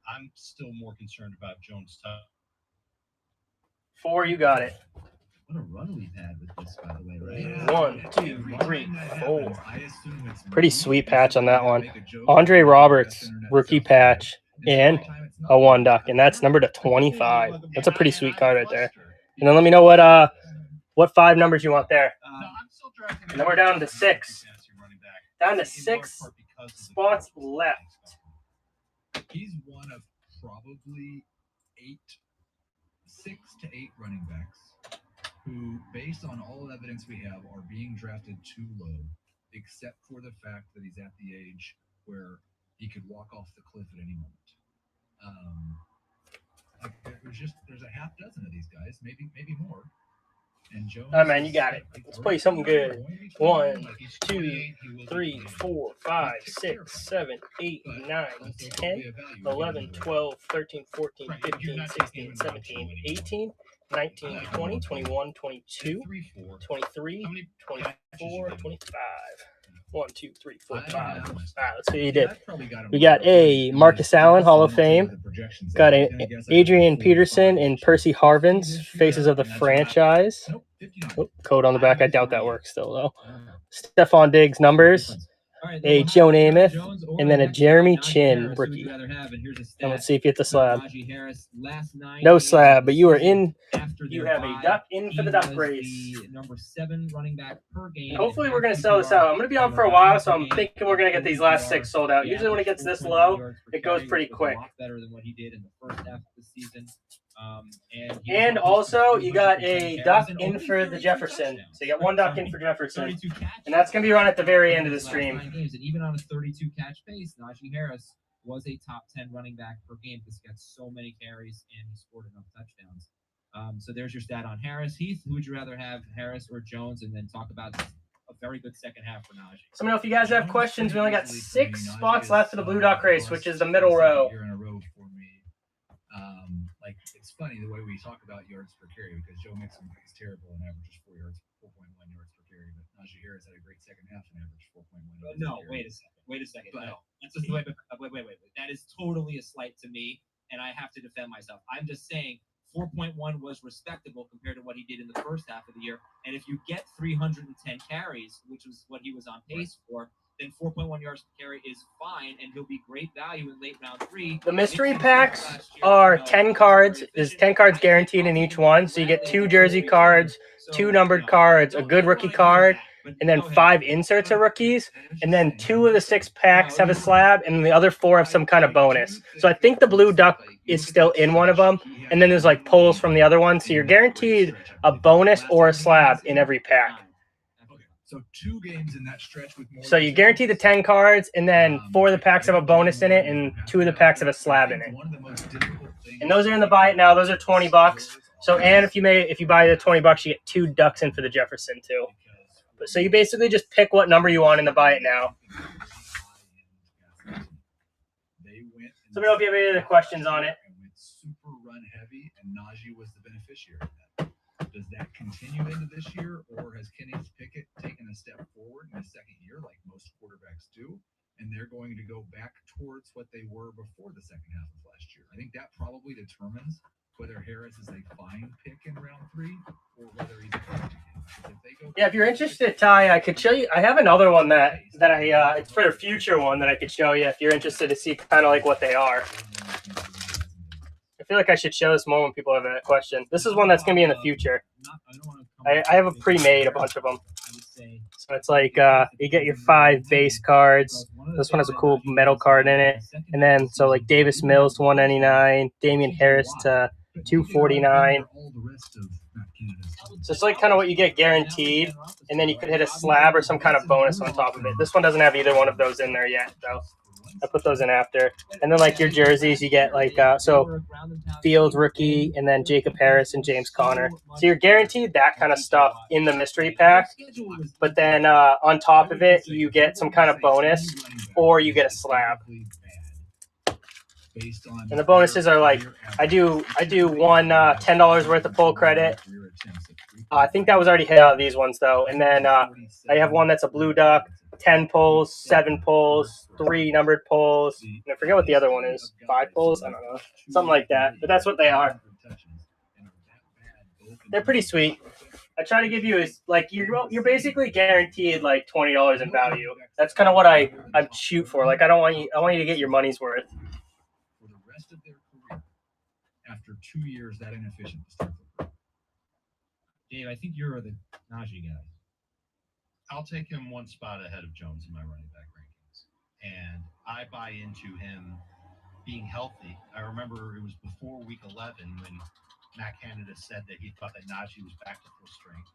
S4: I'm still more concerned about Jones'
S3: 4, you got it.
S7: What a run we've had with this, by the way, right?
S2: Yeah.
S3: 1, 2, 3, 4.
S2: I assume it's
S3: Pretty sweet patch on that one. Andre Roberts, rookie patch, and a 1 duck, and that's numbered to 25. That's a pretty sweet card right there. And then let me know what 5 numbers you want there. And then we're down to 6. Down to 6 spots left.
S2: He's one of probably 6 to 8 running backs who, based on all evidence we have, are being drafted too low, except for the fact that he's at the age where he could walk off the cliff at any moment. There's a half dozen of these guys, maybe more. And Jones.
S3: All right, man, you got it. Let's play something good. 1, 2, 3, 4, 5, 6, 7, 8, 9, 10, 11, 12, 13, 14, 15, 16, 17, 18, 19, 20, 21, 22, 23, 24, 25. 1, 2, 3, 4, 5. All right, let's see what you did. We got a Marcus Allen, Hall of Fame. Got a Adrian Peterson and Percy Harvins, Faces of the Franchise. Oh, code on the back. I doubt that works still, though. Stephon Diggs numbers. A Joe Namath, and then a Jeremy Chin rookie. And let's see if you hit the slab. No slab, but you are in. You have a duck in for the duck race.
S1: Number 7 running back per game.
S3: Hopefully, we're going to sell this out. I'm going to be on for a while, so I'm thinking we're going to get these last 6 sold out. Usually, when it gets this low, it goes pretty quick.
S1: Better than what he did in the first half of the season.
S3: And also, you got a duck in for the Jefferson. So you got 1 duck in for Jefferson. And that's going to be run at the very end of the stream.
S1: And even on a 32 catch pace, Najee Harris was a top 10 running back per game because he got so many carries and he scored enough touchdowns. So there's your stat on Harris. Heath, who would you rather have, Harris or Jones? And then talk about a very good second half for Najee.
S3: So, if you guys have questions, we only got 6 spots left for the Blue Duck race, which is the middle row.
S2: Year in a row for me. Like it's funny the way we talk about yards per carry because Joe Mixon is terrible and averages 4.1 yards per carry, but Najee Harris had a great second half and averaged 4.1 yards.
S1: No,
S2: per carry.
S1: wait a second.
S2: But,
S1: No, that's just wait. That is totally a slight to me, and I have to defend myself. I'm just saying 4.1 was respectable compared to what he did in the first half of the year. And if you get 310 carries, which was what he was on pace for, then 4.1 yards per carry is fine, and he'll be great value in late round 3.
S3: The mystery packs are 10 cards. There's 10 cards guaranteed in each one. So you get 2 jersey cards, 2 numbered cards, a good rookie card, and then 5 inserts of rookies. And then 2 of the 6 packs have a slab, and the other 4 have some kind of bonus. So I think the Blue Duck is still in one of them. And then there's like pulls from the other one. So you're guaranteed a bonus or a slab in every pack.
S2: So 2 games in that stretch with more.
S3: So you guarantee the 10 cards, and then 4 of the packs have a bonus in it, and 2 of the packs have a slab in it. And those are in the buy it now. Those are $20. So and if you buy the $20, you get 2 ducks in for the Jefferson too. So you basically just pick what number you want in the buy it now. So I don't know if you have any other questions on it.
S2: Super run heavy, and Najee was the beneficiary of that. Does that continue into this year, or has Kenny Pickett taken a step forward in his second year, like most quarterbacks do, and they're going to go back towards what they were before the second half of last year? I think that probably determines whether Harris is a fine pick in round 3 or whether he's a fine pick.
S3: Yeah, if you're interested, Ty, I could show you. I have another one that I it's for a future one that I could show you if you're interested to see kind of like what they are. I feel like I should show this more when people have that question. This is one that's going to be in the future. I have a pre-made a bunch of them. So it's like you get your 5 base cards. This one has a cool metal card in it. And then so like Davis Mills to 199, Damian Harris to 249. So it's like kind of what you get guaranteed. And then you could hit a slab or some kind of bonus on top of it. This one doesn't have either one of those in there yet, though. I put those in after. And then like your jerseys, you get like so Fields rookie, and then Jacob Harris and James Conner. So you're guaranteed that kind of stuff in the mystery pack. But then on top of it, you get some kind of bonus, or you get a slab. And the bonuses are like I do one $10 worth of pull credit. I think that was already hit out of these ones though. And then I have one that's a Blue Duck. 10 pulls, 7 pulls, 3 numbered pulls. And I forget what the other one is. 5 pulls? I don't know. Something like that. But that's what they are. They're pretty sweet. I try to give you like you're basically guaranteed like $20 in value. That's kind of what I shoot for. Like I want you to get your money's worth.
S2: For the rest of their career, after 2 years that inefficient to start the career.
S1: Dave, I think you're the Najee guy.
S4: I'll take him 1 spot ahead of Jones in my running back rankings. And I buy into him being healthy. I remember it was before week 11 when Matt Canada said that he thought that Najee was back to full strength.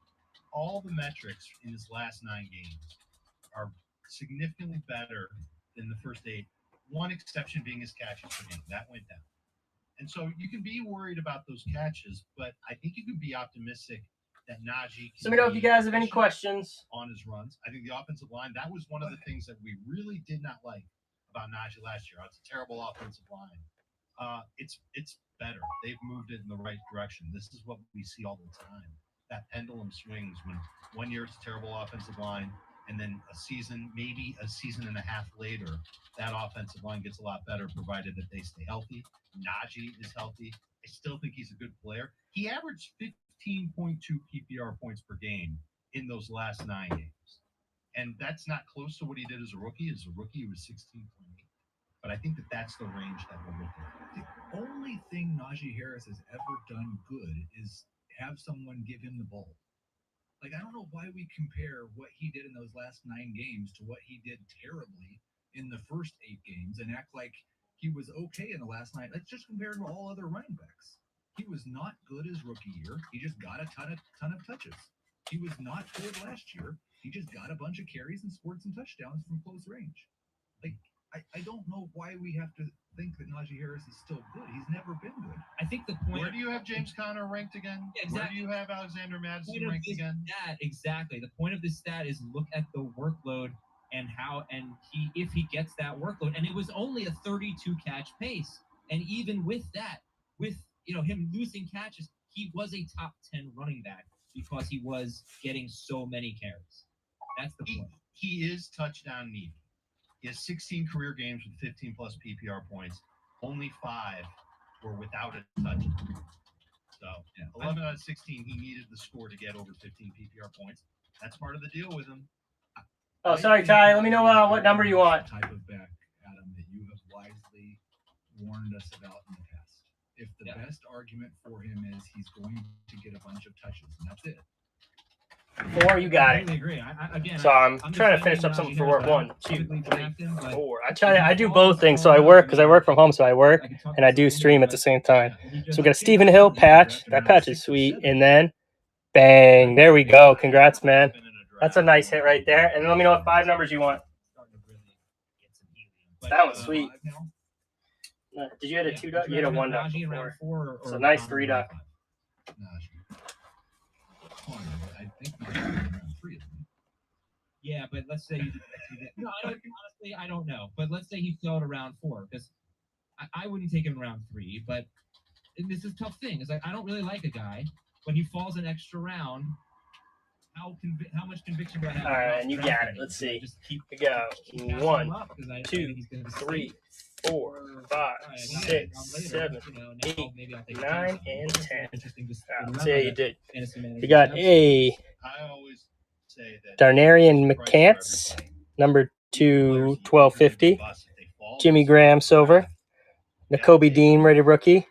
S4: All the metrics in his last 9 games are significantly better than the first 8. One exception being his catches per game. That went down. And so you can be worried about those catches, but I think you can be optimistic that Najee can.
S3: Let me know if you guys have any questions
S4: on his runs. I think the offensive line, that was one of the things that we really did not like about Najee last year. It's a terrible offensive line. It's better. They've moved it in the right direction. This is what we see all the time. That pendulum swings when 1 year it's a terrible offensive line, and then maybe a season and a half later, that offensive line gets a lot better, provided that they stay healthy. Najee is healthy. I still think he's a good player. He averaged 15.2 PPR points per game in those last 9 games. And that's not close to what he did as a rookie. As a rookie, he was 16.8. But I think that's the range that we're looking at.
S2: The only thing Najee Harris has ever done good is have someone give him the ball. Like, I don't know why we compare what he did in those last 9 games to what he did terribly in the first 8 games and act like he was okay in the last 9. Let's just compare him to all other running backs. He was not good his rookie year. He just got a ton of touches. He was not good last year. He just got a bunch of carries and scored some touchdowns from close range. Like, I don't know why we have to think that Najee Harris is still good. He's never been good.
S1: I think the point.
S4: Where do you have James Conner ranked again?
S1: Yeah, exactly.
S4: Where do you have Alexander Madison
S1: Point of
S4: ranked
S1: this
S4: again?
S1: stat, exactly. The point of this stat is look at the workload and if he gets that workload, and it was only a 32 catch pace, and even with that, with him losing catches, he was a top 10 running back because he was getting so many carries. That's the point.
S4: He is touchdown needy. He has 16 career games with 15 plus PPR points. Only 5 were without a touchdown. So 11 out of 16, he needed the score to get over 15 PPR points. That's part of the deal with him.
S3: Oh, sorry, Ty. Let me know what number you want.
S2: Type of back, Adam, that you have wisely warned us about in the past. If the best argument for him is he's going to get a bunch of touches, and that's it.
S3: 4, you got
S1: I
S3: it.
S1: completely agree.
S3: So I'm trying to finish up something for work. 1, 2, 3, 4. I tell you, I do both things. So I work because I work from home. So I work and I do stream at the same time. So we got a Stephen Hill patch. That patch is sweet. And then, bang! There we go. Congrats, man. That's a nice hit right there. And let me know what 5 numbers you want. That was sweet. Did you hit a 2 duck? You hit a 1 duck before. So nice 3 duck.
S2: I think around 3 of them.
S1: Yeah, but let's say no, honestly, I don't know. But let's say he fell to round 4 because I wouldn't take him round 3. But this is a tough thing. It's like I don't really like a guy when he falls an extra round. How much conviction do I have?
S3: All right, and you got it. Let's see. We go 1, 2, 3, 4, 5, 6, 7, 8, 9, and 10. Let's see how you did. You got a Darnarian McCants, number 2, 1250. Jimmy Graham silver. Nakobe Dean ready rookie.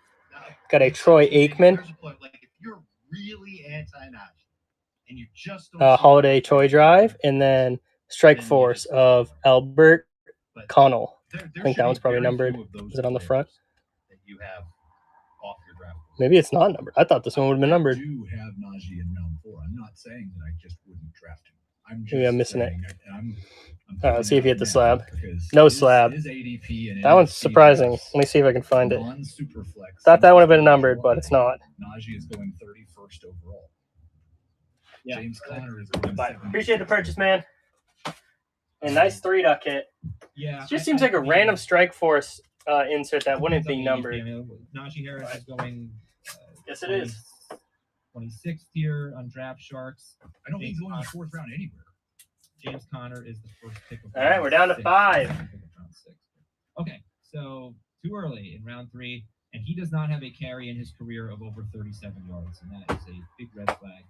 S3: Got a Troy Aikman.
S4: You're really anti-Najee. And you just
S3: Holiday Toy Drive, and then Strike Force of Albert Connell. I think that one's probably numbered. Is it on the front?
S4: That you have off your draft.
S3: Maybe it's not numbered. I thought this one would have been numbered.
S2: I do have Najee in round 4. I'm not saying that I just wouldn't draft him.
S3: Maybe I'm missing it.
S2: I'm
S3: All right, let's see if you hit the slab. No slab. That one's surprising. Let me see if I can find it. Thought that would have been numbered, but it's not.
S2: Najee is going 31st overall. Yeah. James Conner is going
S3: but appreciate the purchase, man. And nice 3 duck hit.
S1: Yeah.
S3: It just seems like a random Strike Force insert that wouldn't be numbered.
S1: Najee Harris is going.
S3: Yes, it is.
S1: 26th here on Draft Sharks.
S2: I don't think he's going in the 4th round anywhere.
S1: James Conner is the first pick of
S3: all right, we're down to 5.
S1: Okay, so too early in round 3, and he does not have a carry in his career of over 37 yards, and that is a big red flag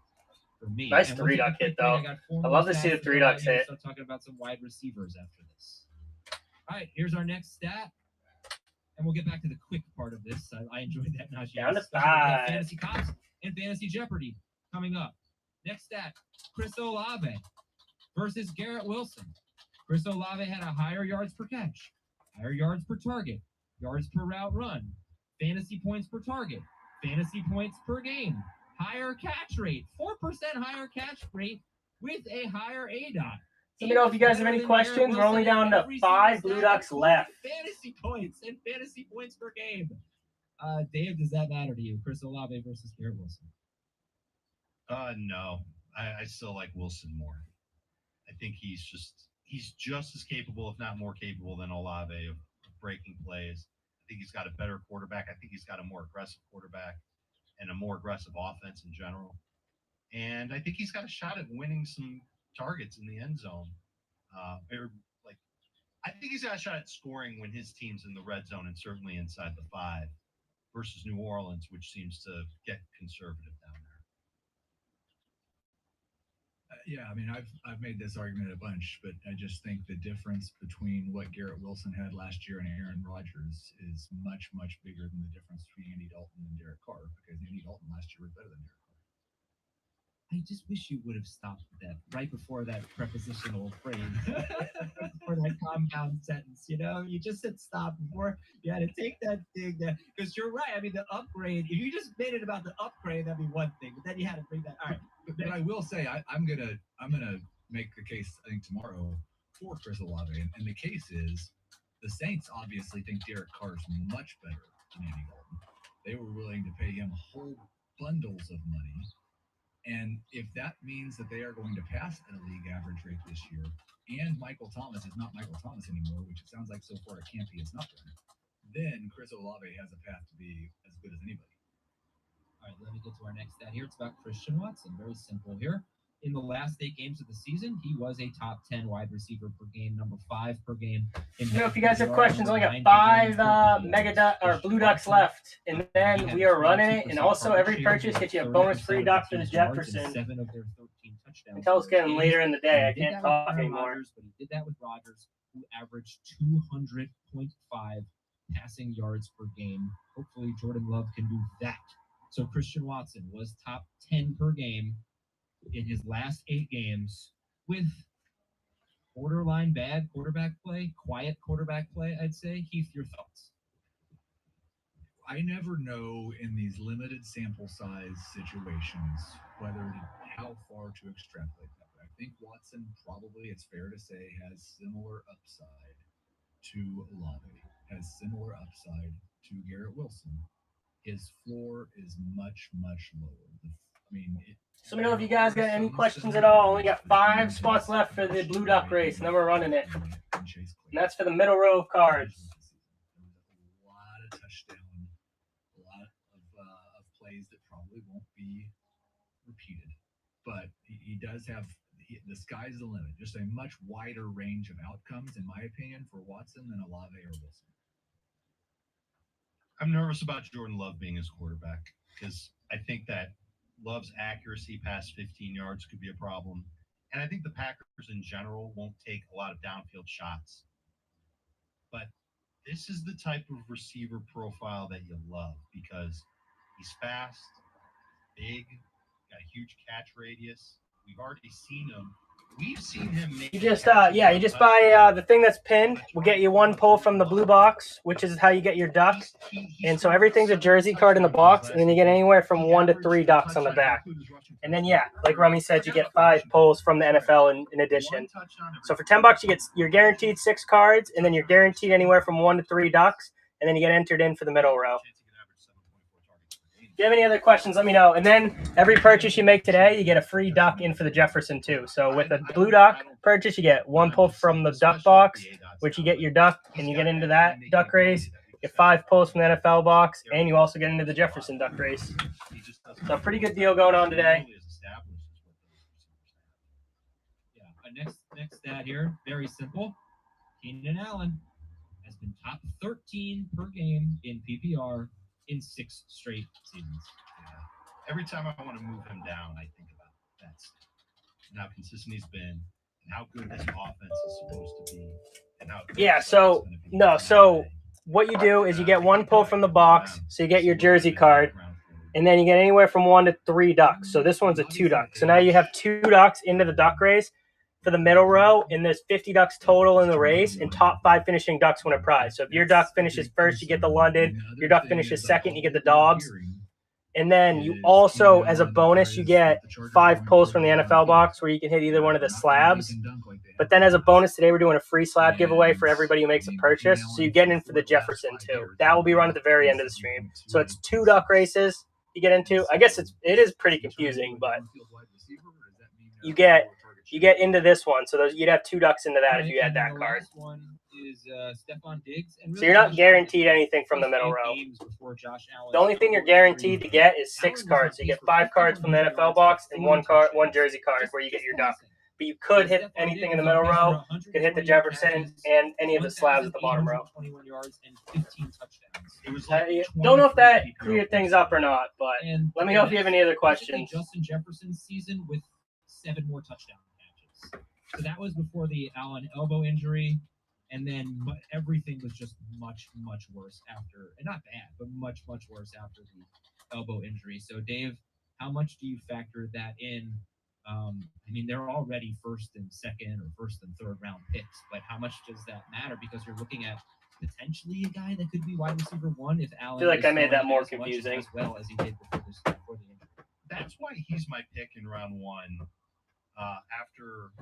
S1: for me.
S3: Nice 3 duck hit, though. I love to see the 3 ducks hit.
S1: Start talking about some wide receivers after this. All right, here's our next stat. And we'll get back to the quick part of this. I enjoyed that. Najee.
S3: Down to 5.
S1: Fantasy Cops and Fantasy Jeopardy coming up. Next stat, Chris Olave versus Garrett Wilson. Chris Olave had a higher yards per catch, higher yards per target, yards per route run, fantasy points per target, fantasy points per game, higher catch rate, 4% higher catch rate with a higher ADOT.
S3: Let me know if you guys have any questions. We're only down to 5 Blue Ducks left.
S1: Fantasy points and fantasy points per game. Dave, does that matter to you? Chris Olave versus Garrett Wilson?
S4: No. I still like Wilson more. I think he's just as capable, if not more capable, than Olave of breaking plays. I think he's got a better quarterback. I think he's got a more aggressive quarterback and a more aggressive offense in general. And I think he's got a shot at winning some targets in the end zone. I think he's got a shot at scoring when his team's in the red zone and certainly inside the 5 versus New Orleans, which seems to get conservative down there.
S2: Yeah, I mean, I've made this argument a bunch, but I just think the difference between what Garrett Wilson had last year and Aaron Rodgers is much, much bigger than the difference between Andy Dalton and Derek Carr, because Andy Dalton last year was better than Derek Carr.
S1: I just wish you would have stopped that right before that prepositional phrase, or that compound sentence. You just said stop before you had to take that thing there, because you're right. I mean, the upgrade. If you just made it about the upgrade, that'd be one thing. But then you had to bring that. All right.
S2: But I will say, I'm gonna make the case. I think tomorrow for Chris Olave, and the case is The Saints obviously think Derek Carr is much better than Andy Dalton. They were willing to pay him whole bundles of money. And if that means that they are going to pass at a league average rate this year, and Michael Thomas is not Michael Thomas anymore, which it sounds like so far it can't be, it's nothing, then Chris Olave has a path to be as good as anybody.
S1: All right, let me get to our next stat here. It's about Christian Watson. Very simple here. In the last 8 games of the season, he was a top 10 wide receiver per game, number 5 per game.
S3: If you guys have questions, only got 5 mega or blue ducks left, and then we are running it. And also, every purchase gets you a bonus free duck for the Jefferson.
S1: 7 of their 13 touchdowns.
S3: Until it's getting later in the day, I can't talk anymore.
S1: But he did that with Rodgers, who averaged 200.5 passing yards per game. Hopefully, Jordan Love can do that. So Christian Watson was top 10 per game in his last 8 games with borderline bad quarterback play, quiet quarterback play, I'd say. Heath, your thoughts?
S2: I never know in these limited sample size situations how far to extrapolate that. But I think Watson probably, it's fair to say, has similar upside to Olave, has similar upside to Garrett Wilson. His floor is much, much lower.
S3: So let me know if you guys got any questions at all. Only got 5 spots left for the blue duck race, and then we're running it. And that's for the middle row of cards.
S2: A lot of touchdown, a lot of plays that probably won't be repeated. But he does have the sky's the limit. Just a much wider range of outcomes, in my opinion, for Watson than Olave or Wilson.
S4: I'm nervous about Jordan Love being his quarterback because I think that Love's accuracy past 15 yards could be a problem. And I think the Packers in general won't take a lot of downfield shots. But this is the type of receiver profile that you love because he's fast, big, got a huge catch radius. We've already seen him. We've seen him make
S3: you just buy the thing that's pinned. We'll get you 1 pull from the blue box, which is how you get your duck. And so everything's a jersey card in the box, and then you get anywhere from 1 to 3 ducks on the back. And then like Rummy said, you get 5 pulls from the NFL in addition. So for $10, you're guaranteed 6 cards, and then you're guaranteed anywhere from 1 to 3 ducks, and then you get entered in for the middle row. If you have any other questions, let me know. And then every purchase you make today, you get a free duck in for the Jefferson too. So with a blue duck purchase, you get 1 pull from the duck box, which you get your duck, and you get into that duck race. You get 5 pulls from the NFL box, and you also get into the Jefferson duck race. So a pretty good deal going on today.
S1: Yeah, next stat here, very simple. Keenan Allen has been top 13 per game in PPR in 6 straight seasons.
S4: Yeah. Every time I want to move him down, I think about that and how consistent he's been and how good this offense is supposed to be. And how
S3: so what you do is you get 1 pull from the box, so you get your jersey card, and then you get anywhere from 1 to 3 ducks. So this one's a 2 duck. So now you have 2 ducks into the duck race for the middle row, and there's 50 ducks total in the race, and top 5 finishing ducks win a prize. So if your duck finishes first, you get the London. Your duck finishes second, you get the Dobbs. And then you also, as a bonus, you get 5 pulls from the NFL box where you can hit either one of the slabs. But then as a bonus, today we're doing a free slab giveaway for everybody who makes a purchase. So you get in for the Jefferson too. That will be run at the very end of the stream. So it's 2 duck races you get into. I guess it is pretty confusing, but you get into this one. So you'd have 2 ducks into that if you had that card.
S1: Last one is Stephon Diggs. And
S3: So you're not guaranteed anything from the middle row. The only thing you're guaranteed to get is 6 cards. So you get 5 cards from the NFL box and 1 jersey card where you get your duck. But you could hit anything in the middle row. You could hit the Jefferson and any of the slabs at the bottom row.
S1: 21 yards and 15 touchdowns.
S4: It was
S3: don't know if that cleared things up or not, but let me know if you have any other questions.
S1: Justin Jefferson's season with 7 more touchdown catches. So that was before the Allen elbow injury. And then everything was just much, much worse after, and not bad, but much, much worse after the elbow injury. So, Dave, how much do you factor that in? They're already 1st and 2nd or 1st and 3rd round picks, but how much does that matter? Because you're looking at potentially a guy that could be wide receiver 1 if Allen.
S3: I feel like I made that more confusing.
S1: As well as he did before the injury.
S4: That's why he's my pick in round 1. After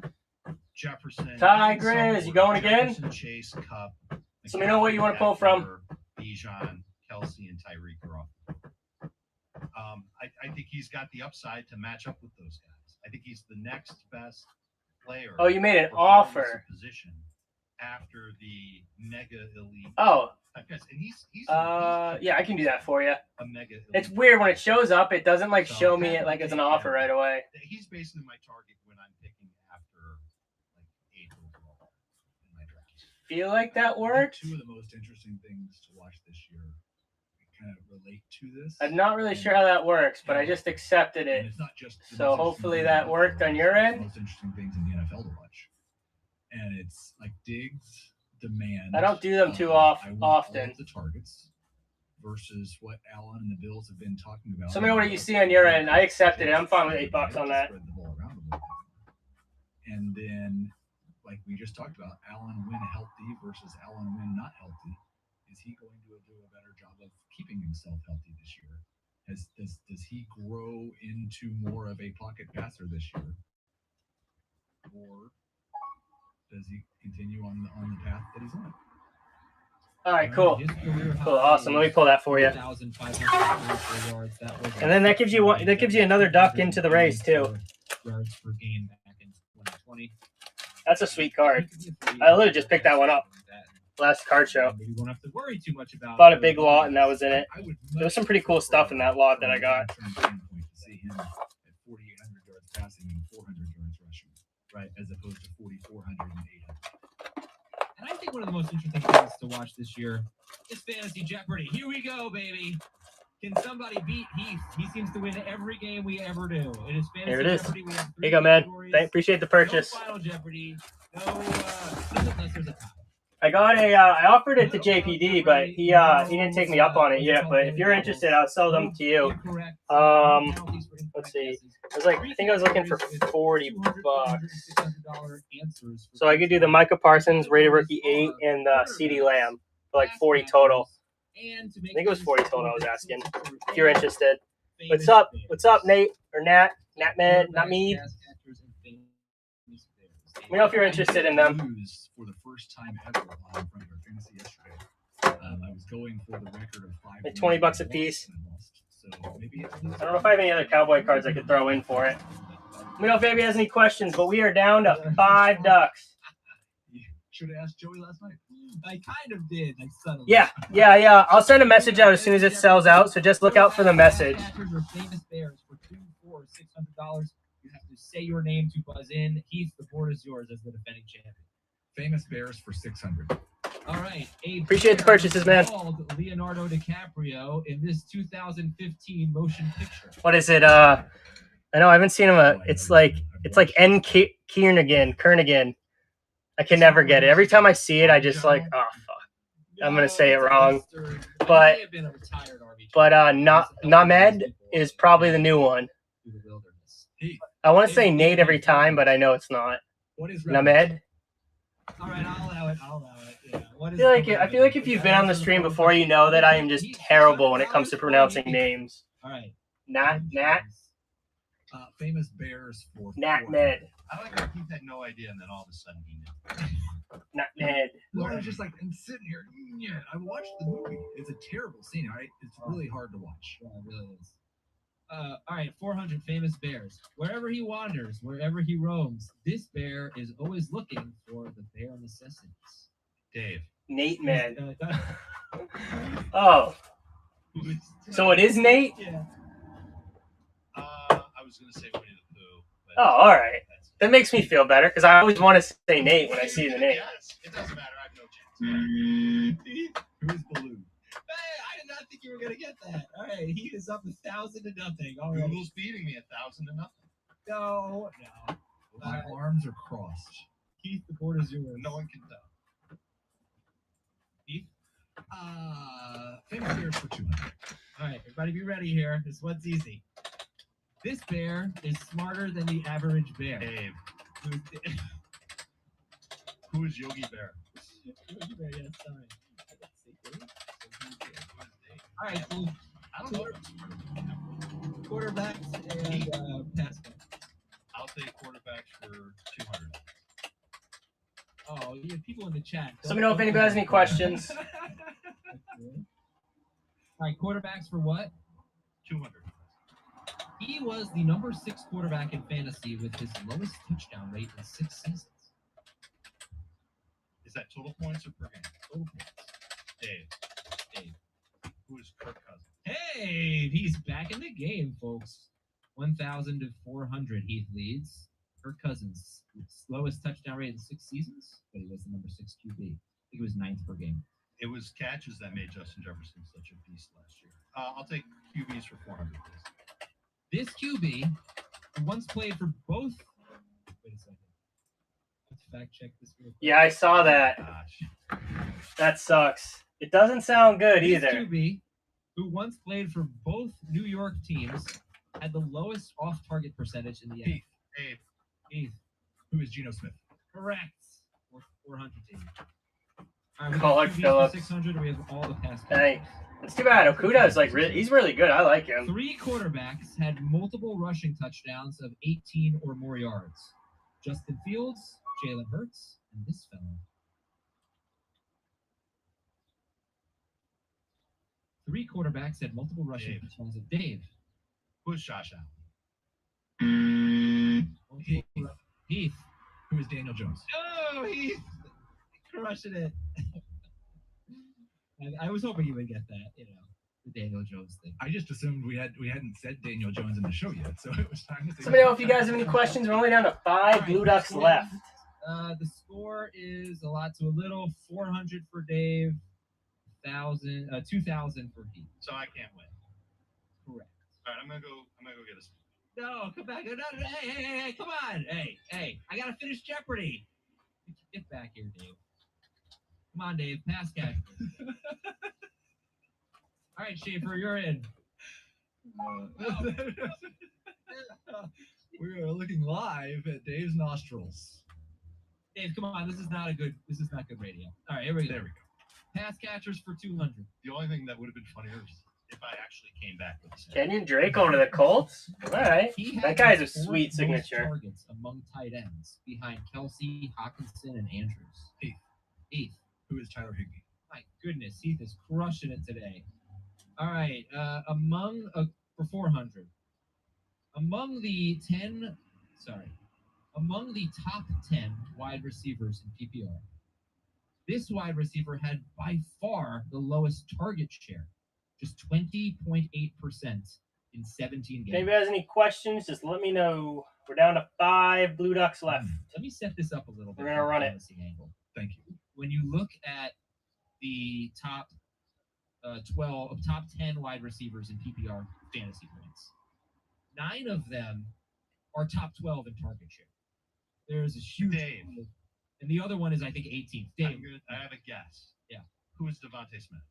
S4: Jefferson.
S3: Tigers, you going again?
S4: Jefferson, Chase, Cup,
S3: So we know what you want to pull from.
S4: Bijan, Kelsey, and Tyreek are off. I think he's got the upside to match up with those guys. I think he's the next best player.
S3: Oh, you made an
S4: regardless
S3: offer.
S4: of position after the mega elite.
S3: Oh.
S4: Guys, and he's
S3: yeah, I can do that for you.
S4: A mega elite.
S3: It's weird when it shows up. It doesn't like
S4: So
S3: show me it like as an offer right away.
S4: He's basically my target when I'm picking after like 8 overall in my draft.
S3: Feel like that
S2: I think
S3: worked?
S2: two of the most interesting things to watch this year kind of relate to this.
S3: I'm not really sure how that works, but I just accepted
S2: And
S3: it.
S2: it's not just the
S3: So
S2: most
S3: hopefully
S2: interesting
S3: that
S2: thing
S3: worked on your
S2: it's
S3: end.
S2: The most interesting things in the NFL to watch, and it's like Diggs demand.
S3: I don't do them too
S2: I want all
S3: often.
S2: of the targets versus what Allen and the Bills have been talking about.
S3: So let me know what you see on your end. I accepted it. I'm fine with $8 on that.
S2: Spread the ball around a little bit. And then, like we just talked about, Allen when healthy versus Allen when not healthy. Is he going to do a better job of keeping himself healthy this year? Does he grow into more of a pocket passer this year, or does he continue on the path that he's on?
S3: All right, cool.
S1: His career
S3: Cool,
S1: high
S3: awesome. Let me pull that for you.
S1: 1,544 yards. That was
S3: And then that gives you another duck into the race too.
S1: Yards per game back in 2020.
S3: That's a sweet card. I literally just picked that one up. Last card show.
S1: You won't have to worry too much about.
S3: Bought a big lot and that was in it.
S2: I would
S3: There was some pretty cool stuff in that lot that I got.
S2: To see him at 4,800 yards passing and 400 yards rushing, right, as opposed to 4,400 and 800.
S1: And I think one of the most interesting things to watch this year is Fantasy Jeopardy. Here we go, baby. Can somebody beat Heath? He seems to win every game we ever do. It is Fantasy
S3: Here it is.
S1: Jeopardy. We have
S3: Here you go, man. Appreciate the purchase.
S1: No Final Jeopardy. No, unless there's a tie.
S3: I got I offered it to JPD, but he didn't take me up on it yet. But if you're interested, I'll sell them to you. Let's see. I think I was looking for $40. So I could do the Micah Parsons, rated rookie 8, and the CD Lamb for like 40 total. I think it was 40 total I was asking. If you're interested. What's up? What's up, Nate? Or Nat? Natmed? Not me? Let me know if you're interested in them.
S2: For the first time ever on Front Yard Fantasy yesterday. I was going for the record of 5.
S3: Like $20 a piece.
S2: So maybe
S3: I don't know if I have any other Cowboy cards I could throw in for it. Let me know if anybody has any questions, but we are down to $5.
S2: Should have asked Joey last night.
S1: I kind of did, like suddenly.
S3: Yeah. I'll send a message out as soon as it sells out, so just look out for the message.
S1: Famous Bears for $200, $400, $600. You have to say your name to buzz in. Heath, the board is yours as the defending champion.
S2: Famous Bears for 600.
S1: All right.
S3: Appreciate the purchases, man.
S1: Leonardo DiCaprio in this 2015 motion picture.
S3: What is it? I know I haven't seen him. It's like N. Kiernigan. I can never get it. Every time I see it, I just like, oh fuck. I'm gonna say it wrong. But Named is probably the new one. I want to say Nate every time, but I know it's not.
S2: What is
S3: Named?
S1: All right, I'll allow it. Yeah.
S3: I feel like if you've been on the stream before, you know that I am just terrible when it comes to pronouncing names.
S1: All right.
S3: Nat.
S2: Famous Bears for
S3: Natmed.
S4: I like how Keith had no idea, and then all of a sudden he knew.
S3: Natmed.
S2: Laura's just like, I'm sitting here. Yeah, I watched the movie. It's a terrible scene, right? It's really hard to watch.
S1: Yeah, it really is. All right, 400 famous bears. Wherever he wanders, wherever he roams, this bear is always looking for the bare necessities.
S4: Dave.
S3: Nate, man. Oh. So it is Nate?
S1: Yeah.
S4: I was going to say Winnie the Pooh.
S3: Oh, all right. That makes me feel better because I always want to say Nate when I see the name.
S4: Yes, it doesn't matter. I have no chance.
S2: Who's Baloo?
S1: Hey, I did not think you were going to get that. All right, he is up 1,000 to nothing. All right.
S4: Google's beating me 1,000 to nothing.
S1: No.
S2: My arms are crossed.
S1: Keith, the board is yours.
S4: No one can tell.
S1: Keith?
S2: Famous Bears for 200.
S1: All right, everybody be ready here. This one's easy. This bear is smarter than the average bear.
S4: Dave. Who is Yogi Bear?
S1: Yogi Bear, yes, sorry. All right, so
S4: I don't know.
S1: quarterbacks and pass guys.
S4: I'll take quarterbacks for 200.
S1: Oh, you people in the chat.
S3: Let me know if anybody has any questions.
S1: All right, quarterbacks for what?
S4: 200.
S1: He was the number 6 quarterback in fantasy with his lowest touchdown rate in 6 seasons.
S4: Is that total points or per game?
S1: Total points.
S4: Dave. Who is Kirk Cousins?
S1: Hey, he's back in the game, folks. 1,000 to 400. Heath leads. Kirk Cousins, slowest touchdown rate in 6 seasons, but he was the number 6 QB. I think he was 9th per game.
S4: It was catches that made Justin Jefferson such a beast last year. I'll take QBs for 400, please.
S1: This QB, who once played for both. Wait a second. Let's fact check this real quick.
S3: Yeah, I saw that.
S4: Gosh.
S3: That sucks. It doesn't sound good
S1: This
S3: either.
S1: QB, who once played for both New York teams, had the lowest off-target percentage in the NFL.
S4: Dave.
S1: Heath.
S2: Who is Geno Smith?
S1: Correct. 400 team. All right, we
S3: Call
S1: got
S3: it
S1: QBs for
S3: Phillips.
S1: 600, or we have all the pass.
S3: Hey, it's too bad. Okuda is like he's really good. I like him.
S1: 3 quarterbacks had multiple rushing touchdowns of 18 or more yards. Justin Fields, Jalen Hurts, and this fellow. 3 quarterbacks had multiple rushing
S4: Dave.
S1: touchdowns of Dave.
S4: Who is Josh Allen?
S1: Heath.
S2: Who is Daniel Jones?
S1: Oh, Heath. Crushing it. I was hoping you would get that, the Daniel Jones thing.
S2: I just assumed we hadn't said Daniel Jones in the show yet, so it was time to say.
S3: Let me know if you guys have any questions. We're only down to 5 Blue Ducks left.
S1: The score is a lot to a little. 400 for Dave, 2,000 for Heath.
S4: So I can't win.
S1: Correct.
S4: All right, I'm gonna go get a.
S1: No, come back. No, hey, come on. Hey, I gotta finish Jeopardy. Get back here, Dave. Come on, Dave. Pass catch. All right, Schaefer, you're in.
S2: We are looking live at Dave's nostrils.
S1: Dave, come on. This is not good radio. All right, here we go.
S2: There we go.
S1: Pass catchers for 200.
S4: The only thing that would have been funnier is if I actually came back with this.
S3: Kenyon Drake going to the Colts. All right.
S1: He had
S3: That guy's a
S1: the 4th
S3: sweet
S1: most
S3: signature.
S1: Targets among tight ends, behind Kelsey, Hawkinson, and Andrews. Heath.
S2: Who is Tyler Higbee?
S1: My goodness, Heath is crushing it today. All right, for 400. Among the top 10 wide receivers in PPR, this wide receiver had by far the lowest target share, just 20.8% in 17
S3: If
S1: games.
S3: anybody has any questions, just let me know. We're down to 5 Blue Ducks left.
S1: Let me set this up a little bit.
S3: We're gonna
S1: from a
S3: run it.
S1: fantasy angle.
S2: Thank you.
S1: When you look at the top 10 wide receivers in PPR fantasy points, 9 of them are top 12 in target share. There's a huge
S4: Dave.
S1: And the other one is, I think, 18th. Dave.
S4: I have a guess.
S1: Yeah.
S4: Who is Devontae Smith?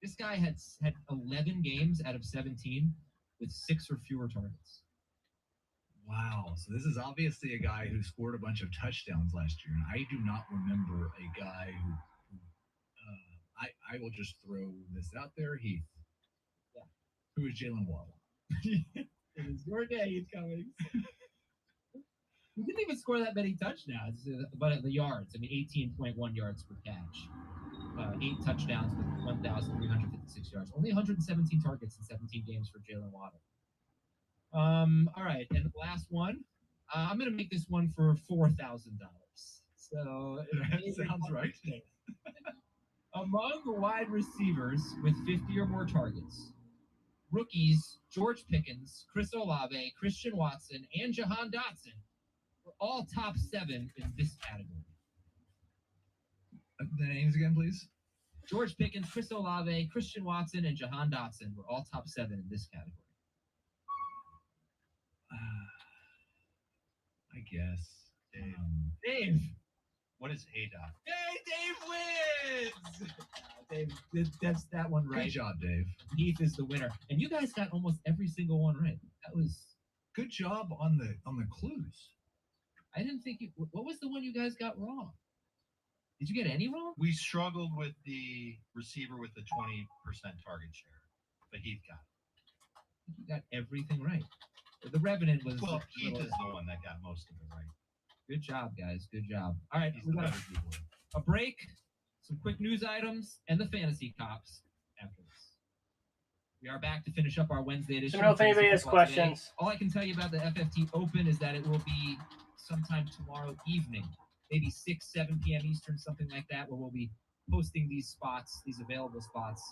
S1: This guy had 11 games out of 17 with 6 or fewer targets.
S2: Wow. So this is obviously a guy who scored a bunch of touchdowns last year, and I do not remember a guy who I will just throw this out there. Heath.
S1: Yeah.
S2: Who is Jalen Waddle?
S1: It is your day. He's coming. He didn't even score that many touchdowns, but at the yards, 18.1 yards per catch. 8 touchdowns with 1,356 yards. Only 117 targets in 17 games for Jalen Waddle. All right, and the last one. I'm going to make this one for $4,000. So
S2: That sounds right.
S1: Among the wide receivers with 50 or more targets, rookies George Pickens, Chris Olave, Christian Watson, and Jahan Dotson were all top 7 in this category.
S2: The names again, please.
S1: George Pickens, Chris Olave, Christian Watson, and Jahan Dotson were all top 7 in this category.
S2: I guess.
S1: Dave.
S4: What is ADOT?
S1: Hey, Dave wins! Dave, that's that one right.
S2: Good job, Dave.
S1: Heath is the winner, and you guys got almost every single one right. That was
S2: good job on the clues.
S1: I didn't think you. What was the one you guys got wrong? Did you get any wrong?
S4: We struggled with the receiver with the 20% target share, but Heath got it.
S1: You got everything right. The Revenant was.
S4: Well,
S1: a
S4: Keith
S1: little-
S4: is the one that got most of it right.
S1: Good job, guys. Good job. All right,
S4: He's
S1: we
S4: the
S1: got
S4: better Googler.
S1: a break, some quick news items, and the fantasy cops after this. We are back to finish up our Wednesday edition.
S3: Let me know
S1: of
S3: if anybody
S1: Fantasy
S3: has
S1: Football Today.
S3: questions.
S1: All I can tell you about the FFT Open is that it will be sometime tomorrow evening, maybe 6, 7 p.m. Eastern, something like that, where we'll be posting these spots, these available spots,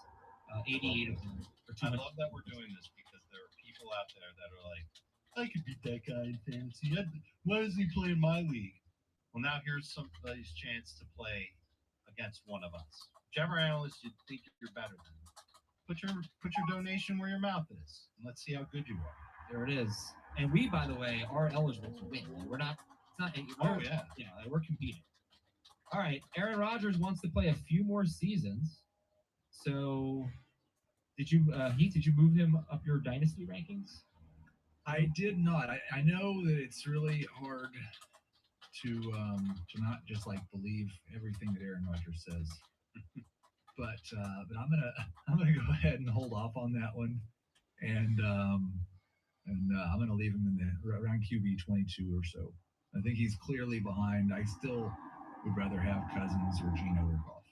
S1: 88 of them. For
S4: I
S1: 200.
S4: love that we're doing this because there are people out there that are like, I could beat that guy in fantasy. Why does he play in my league? Well, now here's somebody's chance to play against one of us. Whichever analyst you think you're better than, put your donation where your mouth is, and let's see how good you are.
S1: There it is. And we, by the way, are eligible to win. We're not. It's not.
S4: Oh yeah.
S1: Yeah, we're competing. All right. Aaron Rodgers wants to play a few more seasons. So, did you, Heath? Did you move him up your dynasty rankings?
S2: I did not. I know that it's really hard to not just like believe everything that Aaron Rodgers says. But I'm gonna go ahead and hold off on that one, and I'm gonna leave him in the around QB 22 or so. I think he's clearly behind. I still would rather have Cousins or Geno or Goff.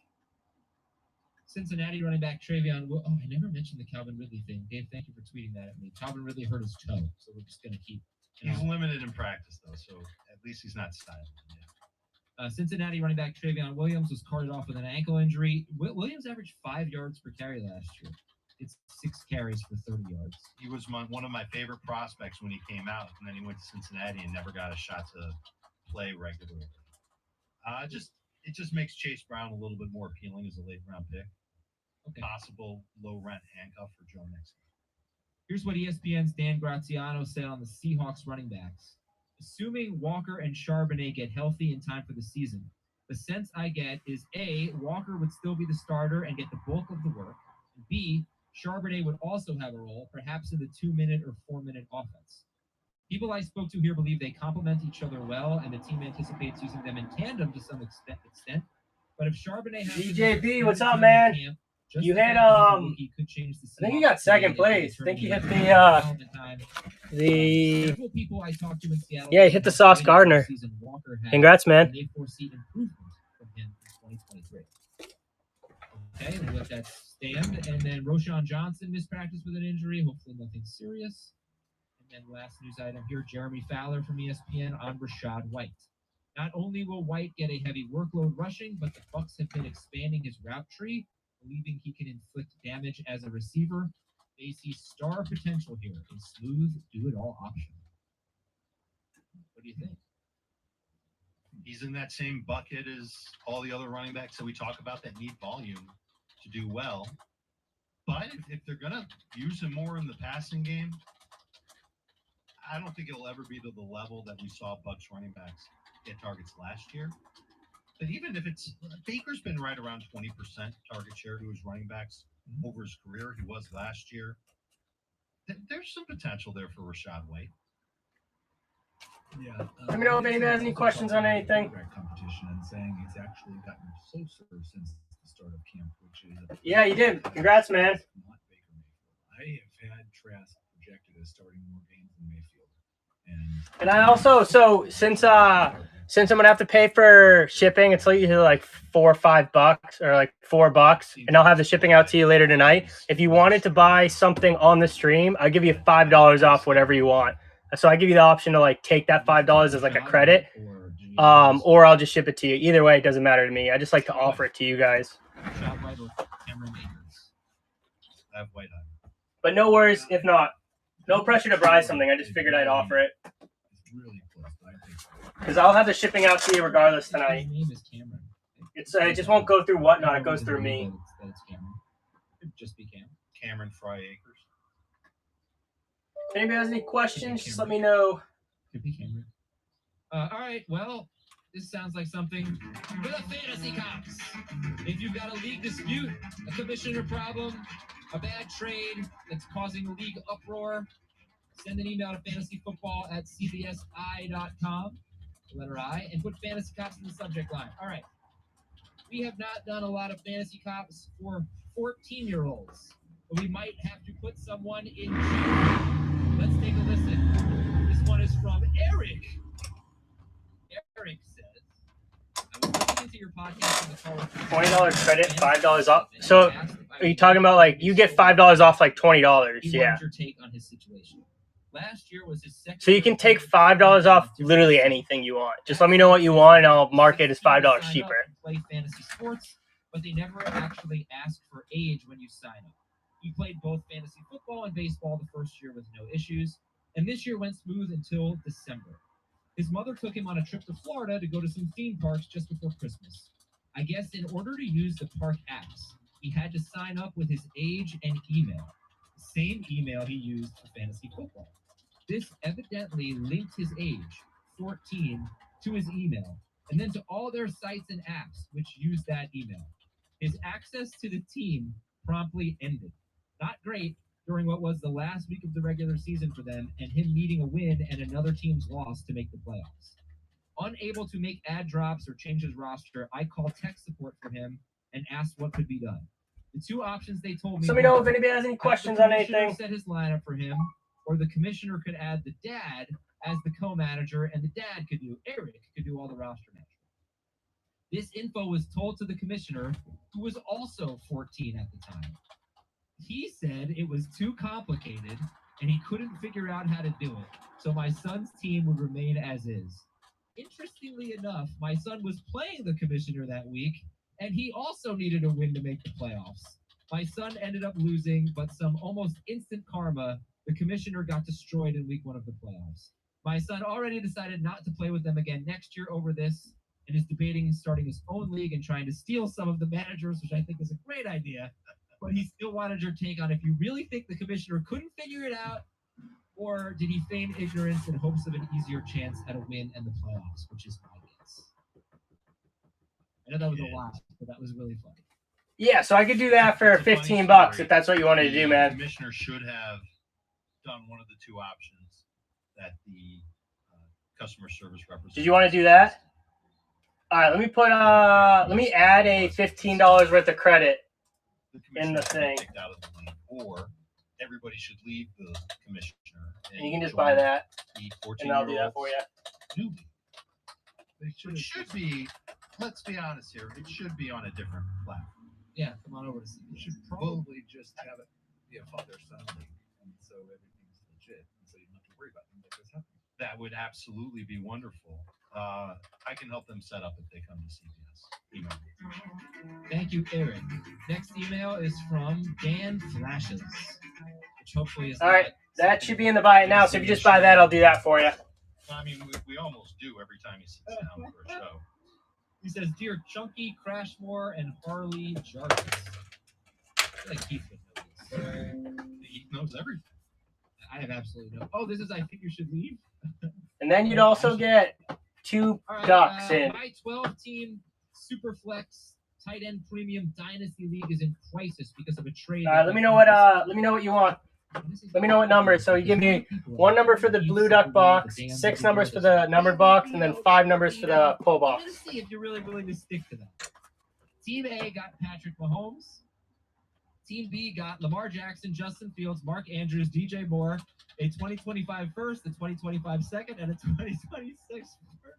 S1: Cincinnati running back Travion. Oh, I never mentioned the Calvin Ridley thing. Dave, thank you for tweeting that at me. Calvin Ridley hurt his toe, so we're just gonna keep.
S4: He's limited in practice though, so at least he's not styling. Yeah.
S1: Cincinnati running back Travion Williams was carted off with an ankle injury. Williams averaged 5 yards per carry last year. It's 6 carries for 30 yards.
S4: He was one of my favorite prospects when he came out, and then he went to Cincinnati and never got a shot to play regularly. It just makes Chase Brown a little bit more appealing as a late round pick.
S1: Okay.
S4: Possible low rent handcuff for Joe Mixon.
S1: Here's what ESPN's Dan Graziano said on the Seahawks running backs. Assuming Walker and Charbonnet get healthy in time for the season, the sense I get is A, Walker would still be the starter and get the bulk of the work, and B, Charbonnet would also have a role, perhaps in the 2-minute or 4-minute offense. People I spoke to here believe they complement each other well, and the team anticipates using them in tandem to some extent. But if Charbonnet has
S3: DJB, what's up, man?
S1: Camp,
S3: You
S1: the
S3: had,
S1: fact that he's a rookie could change the
S3: I think you
S1: Seahawks
S3: got second
S1: play
S3: place.
S1: and
S3: I think you
S1: turn
S3: hit
S1: it into
S3: the
S1: time.
S3: the.
S1: Several people I talked to in Seattle.
S3: Yeah, you hit the Sauce Gardner.
S1: Walker had,
S3: Congrats, man.
S1: and they foresee improvement from him in 2023. Okay, we'll let that stand. And then Roshan Johnson missed practice with an injury. Hopefully nothing serious. And then last news item here, Jeremy Fowler from ESPN on Rashad White. Not only will White get a heavy workload rushing, but the Bucs have been expanding his route tree, believing he can inflict damage as a receiver. They see star potential here, a smooth, do-it-all option. What do you think?
S4: He's in that same bucket as all the other running backs that we talk about that need volume to do well. But if they're going to use him more in the passing game, I don't think it'll ever be to the level that we saw Bucs running backs get targets last year. But even if it's Baker's been right around 20% target share to his running backs over his career. He was last year. There's some potential there for Rashad White.
S2: Yeah.
S3: Let me know if anybody has any questions on anything.
S2: Competition and saying it's actually gotten closer since the start of camp, which is
S3: Yeah, you did. Congrats, man.
S2: not Baker Mayfield. I have had Trask projected as starting more games than Mayfield,
S3: And I also since I'm gonna have to pay for shipping, it's usually like $4 or $5 or like $4, and I'll have the shipping out to you later tonight. If you wanted to buy something on the stream, I'll give you $5 off whatever you want. So I give you the option to like take that $5 as like a credit, or I'll just ship it to you. Either way, it doesn't matter to me. I just like to offer it to you guys.
S1: Rashad White or Cameron Akers?
S4: I have White on.
S3: But no worries if not. No pressure to buy something. I just figured I'd offer it
S2: it's really close. But I think
S3: because I'll have the shipping out to you regardless tonight.
S1: His name is Cameron.
S3: It just won't go through whatnot. It goes through me.
S1: That it's Cameron. It could just be Cam.
S4: Cameron Fry Akers.
S3: If anybody has any questions, just let me know.
S1: Could be Cameron. All right. Well, this sounds like something for the fantasy cops. If you've got a league dispute, a commissioner problem, a bad trade that's causing a league uproar, send an email to fantasyfootball@cbsi.com, the letter I, and put fantasy cops in the subject line. All right. We have not done a lot of fantasy cops for 14-year-olds. but we might have to put someone in June. Let's take a listen. This one is from Eric. Eric says, I was listening to your podcast in the car with
S3: $20 credit, $5 off. So are you talking about like you get $5 off like $20?
S1: He
S3: Yeah.
S1: wanted your take on his situation. Last year was his second.
S3: So you can take $5 off literally anything you want. Just let me know what you want, and I'll mark it as $5 cheaper.
S1: Play fantasy sports, but they never actually ask for age when you sign up. He played both fantasy football and baseball the first year with no issues, and this year went smooth until December. His mother took him on a trip to Florida to go to some theme parks just before Christmas. I guess in order to use the park apps, he had to sign up with his age and email, the same email he used for fantasy football. This evidently linked his age, 14, to his email, and then to all their sites and apps which used that email. His access to the team promptly ended. Not great during what was the last week of the regular season for them, and him needing a win and another team's loss to make the playoffs. Unable to make ad drops or change his roster, I called tech support for him and asked what could be done. The two options they told me.
S3: So let me know if anybody has any questions on anything.
S1: Set his lineup for him, or the commissioner could add the dad as the co-manager, and the dad Eric could do all the roster management. This info was told to the commissioner, who was also 14 at the time. He said it was too complicated and he couldn't figure out how to do it, so my son's team would remain as is. Interestingly enough, my son was playing the commissioner that week, and he also needed a win to make the playoffs. My son ended up losing, but some almost instant karma, the commissioner got destroyed in week 1 of the playoffs. My son already decided not to play with them again next year over this, and is debating starting his own league and trying to steal some of the managers, which I think is a great idea. But he still wanted your take on if you really think the commissioner couldn't figure it out, or did he feign ignorance in hopes of an easier chance at a win and the playoffs, which is my guess. I know that was a lot, but that was really funny.
S3: Yeah, so I could do that for
S4: It's a funny
S3: $15
S4: story.
S3: if that's what you wanted to do, man.
S4: The commissioner should have done one of the two options that the customer service representative.
S3: Did you want to do that? All right, let me add a $15 worth of credit in the thing.
S4: Kicked out of the league, or everybody should leave the commissioner.
S3: And you can just buy that,
S4: the
S3: and I'll do that for you.
S4: newbie. It should be. Let's be honest here. It should be on a different platform.
S1: Yeah, come on over to see.
S2: You should probably just have it be a father-son league, and so everything's legit, and so you don't have to worry about things like this happening.
S4: That would absolutely be wonderful. I can help them set up if they come to CBS. Email me.
S1: Thank you, Eric. Next email is from Dan Flashes, which hopefully is.
S3: All right, that should be in the buy it now. So if you just buy that, I'll do that for you.
S4: I mean, we almost do every time he sits down for a show.
S1: He says, "Dear Chunky, Crashmore, and Harley Jarvis." I feel like Keith would know this.
S4: He knows everything.
S1: I have absolutely no. Oh, this is I think you should leave.
S3: And then you'd also get 2
S1: All right,
S3: ducks in.
S1: My 12-team Superflex tight end premium dynasty league is in crisis because of a trade.
S3: All right, let me know what you want. Let me know what number. So you give me 1 number for the blue duck box, 6 numbers for the numbered box, and then 5 numbers for the pull box.
S1: Let's see if you're really willing to stick to that. Team A got Patrick Mahomes. Team B got Lamar Jackson, Justin Fields, Mark Andrews, DJ Moore, a 2025 first, a 2025 second, and a 2026 first.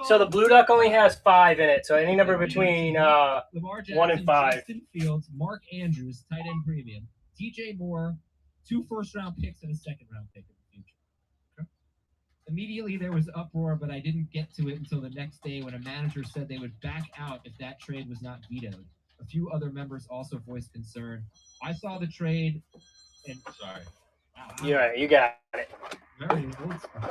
S3: So the blue duck only has 5 in it. So any number between
S1: Lamar Jackson,
S3: 1 and 5.
S1: Justin Fields, Mark Andrews, tight end premium, DJ Moore, 2 first-round picks and a second-round pick in the future. Okay. Immediately there was uproar, but I didn't get to it until the next day when a manager said they would back out if that trade was not vetoed. A few other members also voiced concern. I saw the trade, and
S4: Sorry.
S3: You're right. You got it.
S1: very old school.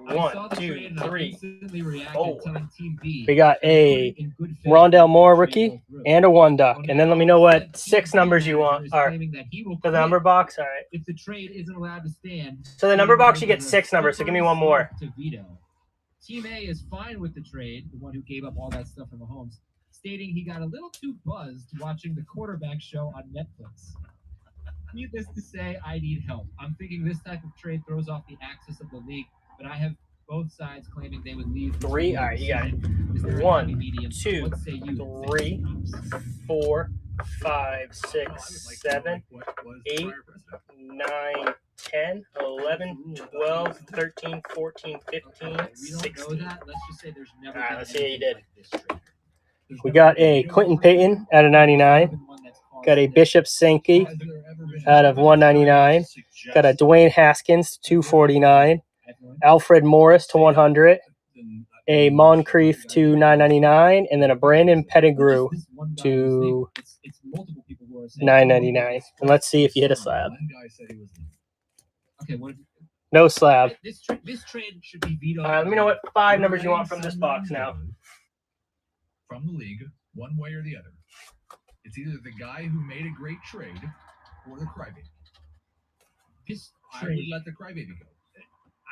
S1: I saw
S3: 1,
S1: the
S3: 2,
S1: trade and I
S3: 3.
S1: instantly reacted,
S3: Oh.
S1: telling Team B.
S3: We got a
S1: in good faith
S3: Rondell Moore
S1: the trade
S3: rookie
S1: go through.
S3: and a 1 duck. And then let me know what
S1: Team
S3: 6
S1: B
S3: numbers you
S1: manager
S3: want.
S1: is
S3: Or
S1: claiming that he will
S3: for the
S1: quit
S3: number box. All right.
S1: if the trade isn't allowed to stand.
S3: So the number box, you get 6 numbers. So give me 1 more.
S1: To veto. Team A is fine with the trade, the one who gave up all that stuff for Mahomes, stating he got a little too buzzed watching the quarterback show on Netflix. Needless to say, I need help. I'm thinking this type of trade throws off the axis of the league, but I have both sides claiming they would leave.
S3: 3. All right, you got it.
S1: Is there a
S3: 1,
S1: happy medium?
S3: 2,
S1: What say you?
S3: 3, 4, 5,
S2: I
S3: 6,
S2: would like to know,
S3: 7,
S2: like, what was the
S3: 8,
S2: prior president?
S3: 9, 10, 11, 12, 13, 14, 15,
S1: We don't know
S3: 16.
S1: that. Let's just say there's never
S3: All right,
S1: been
S3: let's see what you
S1: anything
S3: did.
S1: like this trader.
S2: There's
S3: We
S2: never
S3: got
S2: been
S3: a
S2: any
S3: Quentin
S2: over-
S3: Payton out of 99.
S1: There's never been one that's caused
S3: Got a
S1: this.
S3: Bishop Sankey
S2: Has there ever been
S3: out of 199. Got a Dwayne Haskins 249. Alfred Morris to 100. A Moncrief to 999, and then a Brandon Pettigrew
S1: This one guy
S3: to
S1: whose name- it's multiple people who are saying-
S3: 999. And let's see if you hit a slab.
S2: One guy said he was leaving.
S1: Okay, what?
S3: No slab.
S1: This trade should be vetoed.
S3: All right, let me know what 5 numbers you want from this box now.
S2: From the league, one way or the other. It's either the guy who made a great trade or the crybaby.
S1: This
S2: I
S1: trade,
S2: would let the crybaby go.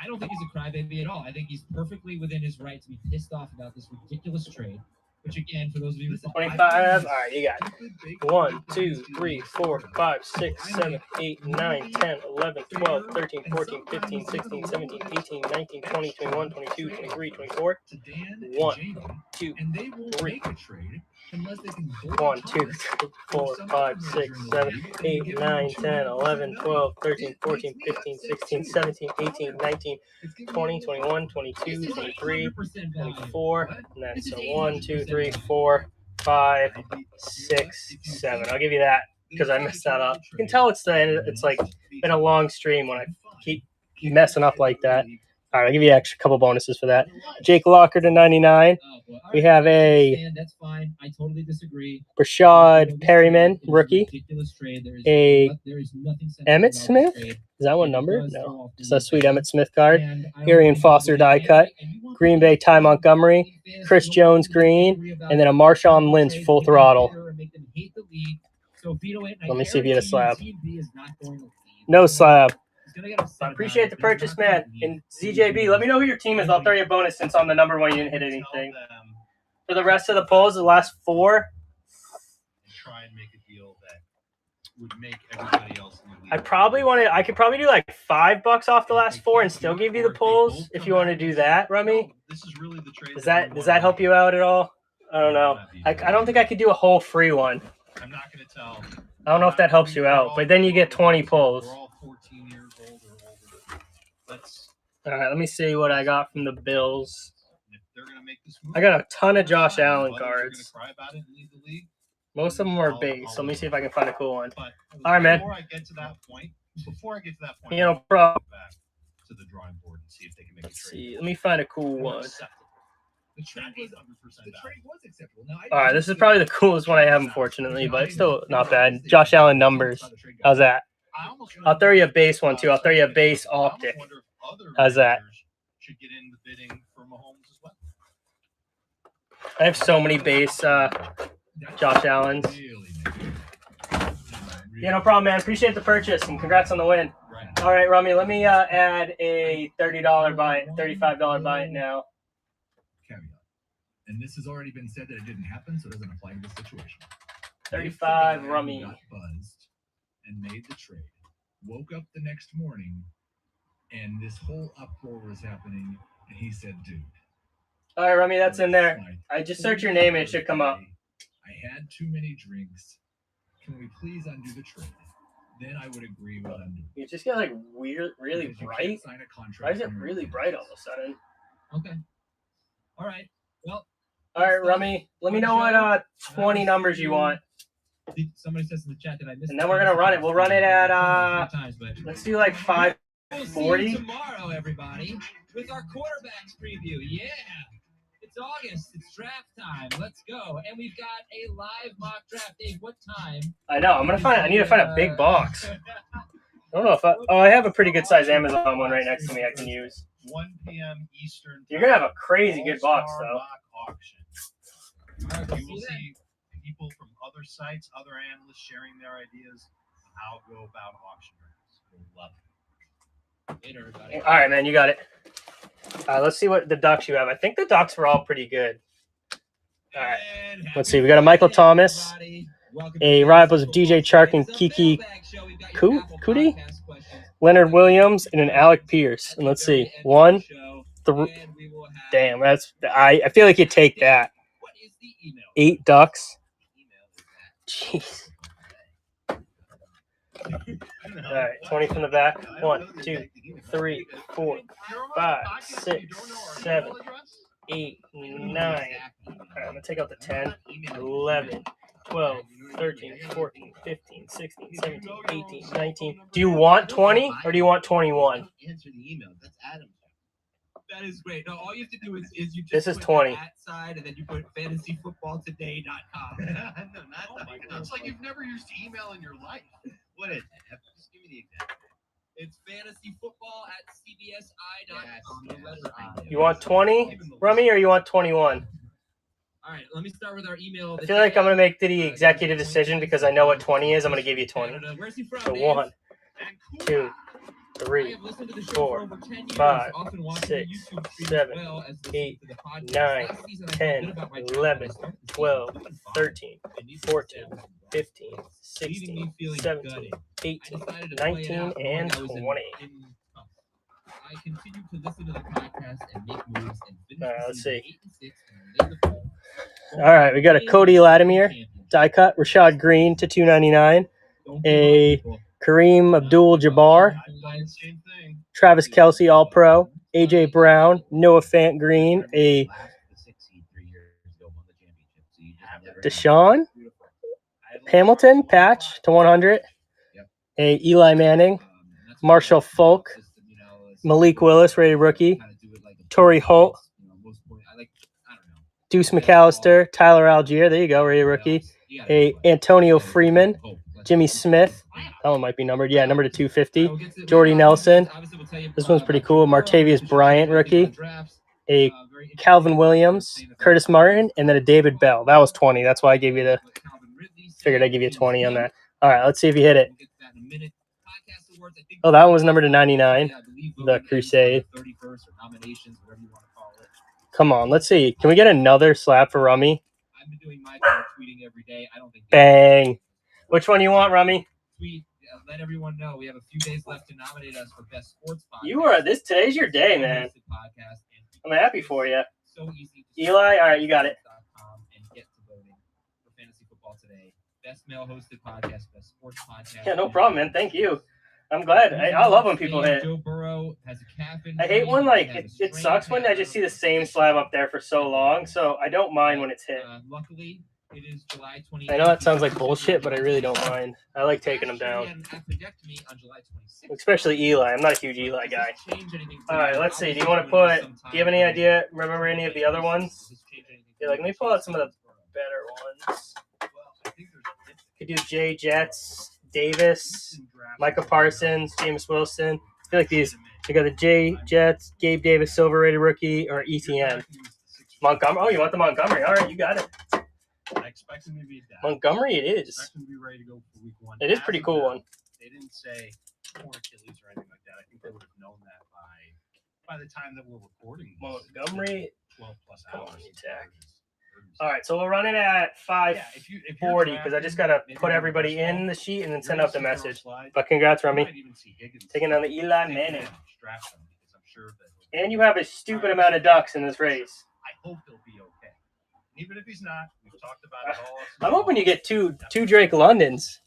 S1: I don't think he's a crybaby at all. I think he's perfectly within his right to be pissed off about this ridiculous trade. Which again, for those of you who
S2: Listen,
S3: 25. All right, you got
S2: Stupid big
S3: 1,
S2: crybaby
S3: 2,
S2: steals
S3: 3,
S2: the
S3: 4,
S2: card.
S3: 5, 6, 7, 8, 9, 10, 11, 12, 13, 14, 15, 16, 17, 18, 19, 20, 21, 22, 23, 24.
S2: To Dan and
S3: 1,
S2: Jamie,
S3: 2,
S2: and they won't
S3: 3.
S2: make a trade unless they can both
S3: 1,
S2: tell
S3: 2,
S2: us
S3: 3, 4, 5, 6, 7, 8, 9, 10, 11, 12, 13, 14, 15, 16, 17, 18, 19, 20, 21, 22, 23, 24. And that's a 1, 2, 3, 4, 5, 6, 7. I'll give you that because I messed that up. You can tell it's like been a long stream when I keep messing up like that. All right, I'll give you an extra couple bonuses for that. Jake Locker to 99. We have a
S1: That's fine. I totally disagree.
S3: Rashad Perryman, rookie.
S1: Ridiculous trade.
S3: A
S1: there is nothing
S3: Emmett Smith? Is that one number? No. Just a sweet Emmett Smith card. Arian Foster die cut. Green Bay Ty Montgomery. Chris Jones green. And then a Marshawn Lynch full throttle. Let me see if you get a slab. No slab. I appreciate the purchase, man. And ZJB, let me know who your team is. I'll throw you a bonus since on the number one you didn't hit anything. For the rest of the polls, the last 4,
S4: And try and make a deal that would make everybody else in the league.
S3: I could probably do like $5 off the last 4 and still give you the polls if you want to do that, Rummy.
S4: No, this is really the trade.
S3: Does that help you out at all? I don't know. I don't think I could do a whole free one.
S4: I'm not going to tell.
S3: I don't know if that helps you out, but then you get 20 polls.
S4: We're all 14 years old or older. Let's.
S3: All right, let me see what I got from the Bills.
S4: If they're going to make this move,
S3: I got a ton of Josh
S4: fine.
S3: Allen
S4: Others are gonna
S3: cards.
S4: cry about it and leave the league.
S3: Most of them are base. Let me see if I can find a cool one.
S4: But
S3: All right, man.
S4: Before I get to that point,
S3: You know, bro.
S4: I'll go back to the drawing board and see if they can make
S3: Let's
S4: a trade.
S3: see. Let me find a cool one.
S4: Acceptable.
S2: The trade
S4: Not
S2: was
S4: 800%
S2: the trade was acceptable. Now,
S3: All right, this is probably the coolest one I have, unfortunately, but it's still not bad. Josh Allen numbers. How's that?
S4: I almost
S3: I'll throw you a base one too. I'll throw you a base
S4: I almost
S3: optic.
S4: wonder if other
S3: How's that?
S4: managers should get in the bidding for Mahomes as well.
S3: I have so many base Josh Allens. Yeah, no problem, man. Appreciate the purchase and congrats on the win.
S4: Right.
S3: All right, Rummy, let me add a $30 buy, $35 buy it now.
S2: Caveat. And this has already been said that it didn't happen, so it doesn't apply to this situation.
S3: 35
S2: If the guy who
S3: Rummy.
S2: got buzzed and made the trade, woke up the next morning, and this whole uproar was happening, and he said, "Dude."
S3: All right, Rummy, that's in there.
S2: Like,
S3: I just search your name and it should come up.
S2: I had too many drinks. Can we please undo the trade? Then I would agree with undoing.
S3: You just get like weird, really
S2: Because you
S3: bright.
S2: can't sign a contract
S3: Why is it
S2: when you're
S3: really
S2: in
S3: bright all
S2: business.
S3: of a sudden?
S1: Okay. All right. Well.
S3: All right, Rummy, let me know what 20 numbers you want.
S1: Somebody says in the chat that I missed.
S3: And then we're gonna run it. We'll run it at
S1: times, but
S3: let's do like 5.
S1: we'll see
S3: 40?
S1: you tomorrow, everybody, with our quarterbacks preview. Yeah. It's August. It's draft time. Let's go. And we've got a live mock draft. Dave, what time?
S3: I know. I need to find a big box. I don't know if I have a pretty good size Amazon one right next to me I can use.
S4: 1 p.m. Eastern.
S3: You're gonna have a crazy good box
S4: All-Star
S3: though.
S4: mock auction.
S1: All right, we'll
S4: You will
S1: see that.
S4: see people from other sites, other analysts sharing their ideas on how to go about auction rounds. We'll love it.
S1: Later, everybody.
S3: All right, man, you got it. Let's see what the ducks you have. I think the ducks were all pretty good. All right.
S1: And
S3: Let's see. We got a Michael Thomas,
S1: everybody. Welcome
S3: a
S1: to
S3: rivals of
S1: Football
S3: DJ Chark and
S1: Fridays,
S3: Kiki
S1: the Mailbag Show. We've got your Apple
S3: Cootie?
S1: Podcast questions.
S3: Leonard Williams, and an Alec Pierce. And let's see. 1, 3.
S1: And we will have-
S3: Damn, I feel like you take that.
S1: What is the email?
S3: 8 ducks.
S1: The email is
S3: Jeez. All right, 20 from the back. 1, 2, 3, 4, 5, 6, 7, 8, 9. All right, I'm gonna take out the 10, 11, 12, 13, 14, 15, 16, 17, 18, 19. Do you want 20 or do you want 21?
S7: Answer the email. That's Adam's.
S1: That is great. No, all you have to do is you just
S3: This is
S1: put
S3: 20.
S1: the @ side and then you put fantasyfootballtoday.com.
S7: No, not that.
S4: It's like you've never used email in your life.
S7: What is it? Just give me the exact.
S1: It's fantasyfootball@cbsi.com.
S7: Yes,
S1: The letter I.
S3: You want 20, Rummy, or you want 21?
S1: All right, let me start with our email.
S3: I feel like I'm gonna make the executive decision because I know what 20 is. I'm gonna give you 20.
S1: Canada. Where's he from?
S3: So
S1: Dave?
S3: 1, 2,
S1: I
S3: 3,
S1: have listened to the show
S3: 4,
S1: for over 10 years,
S3: 5,
S1: often watching
S3: 6,
S1: the YouTube stream
S3: 7,
S1: as well as listening
S3: 8,
S1: to the podcast.
S3: 9,
S1: Last season, I felt
S3: 10,
S1: good about my job
S3: 11,
S1: when I started the
S3: 12,
S1: season. Doing fine.
S3: 13,
S1: It needs to
S3: 14,
S1: step up.
S3: 15,
S1: Leaving
S3: 16,
S1: me feeling
S3: 17,
S1: gutted.
S3: 18,
S1: I decided to play it
S3: 19,
S1: out knowing
S3: and
S1: I was
S3: 20.
S1: I continue to listen to the podcast and make moves and finish
S3: All right,
S1: the
S3: let's
S1: season
S3: see.
S1: 8-6 and made the fall.
S3: All right, we got a Cody Latimer die cut, Rashad Green to 299, a Kareem Abdul-Jabbar,
S4: Same thing.
S3: Travis Kelce All-Pro, AJ Brown, Noah Fant Green, a
S7: Last the 6 seed 3 years ago won the championship. So you just never
S3: Deshaun Hamilton patch to 100, a Eli Manning, Marshall Falk, Malik Willis, rated rookie, Torrey Holt, Deuce McAllister, Tyler Algier, there you go, rated rookie, a Antonio Freeman, Jimmy Smith, that one might be numbered, yeah, numbered to 250, Jordy Nelson, this one's pretty cool, Martavius Bryant, rookie, a Calvin Williams, Curtis Martin, and then a David Bell. That was 20, that's why I gave you the, figured I'd give you 20 on that. All right, let's see if you hit it. Oh, that one was numbered to 99, the Crusade. Come on, let's see. Can we get another slab for Rummy?
S1: I've been doing my part tweeting every day. I don't think
S3: Bang. Which one you want, Rummy?
S1: tweet. Let everyone know we have a few days left to nominate us for best sports podcast.
S3: You are today's your day, man. I'm happy for you.
S1: So easy.
S3: Eli, all right, you got it.
S1: And get to voting for Fantasy Football Today. Best male hosted podcast, best sports podcast.
S3: Yeah, no problem, man. Thank you. I'm glad. I love when people hit.
S1: Joe Burrow has a calf injury.
S3: I hate when it sucks when I just see the same slab up there for so long. So I don't mind when it's hit.
S1: Luckily, it is July 28th.
S3: I know that sounds like bullshit, but I really don't mind. I like taking them down. Especially Eli. I'm not a huge Eli guy. All right, let's see. Do you want to put? Do you have any idea? Remember any of the other ones? Yeah, like let me pull out some of the better ones. Could do Jay Jets, Davis, Micah Parsons, James Wilson. I feel like these. You got the Jay Jets, Gabe Davis, silver rated rookie, or ETN. Montgomery. Oh, you want the Montgomery? All right, you got it.
S4: I expect them to be that.
S3: Montgomery, it is.
S4: Expect them to be ready to go for week 1.
S3: It is a pretty cool one.
S4: They didn't say torn Achilles or anything like that. I think they would have known that by the time that we're recording.
S3: Montgomery,
S4: 12 plus hours.
S3: All right, so we'll run it at 5:40 because I just gotta put everybody in the sheet and then send out the message. But congrats, Rummy, taking on the Eli Manning. And you have a stupid amount of ducks in this race.
S4: I hope he'll be okay. Even if he's not, we've talked about it all.
S3: I'm hoping you get two Drake Londons.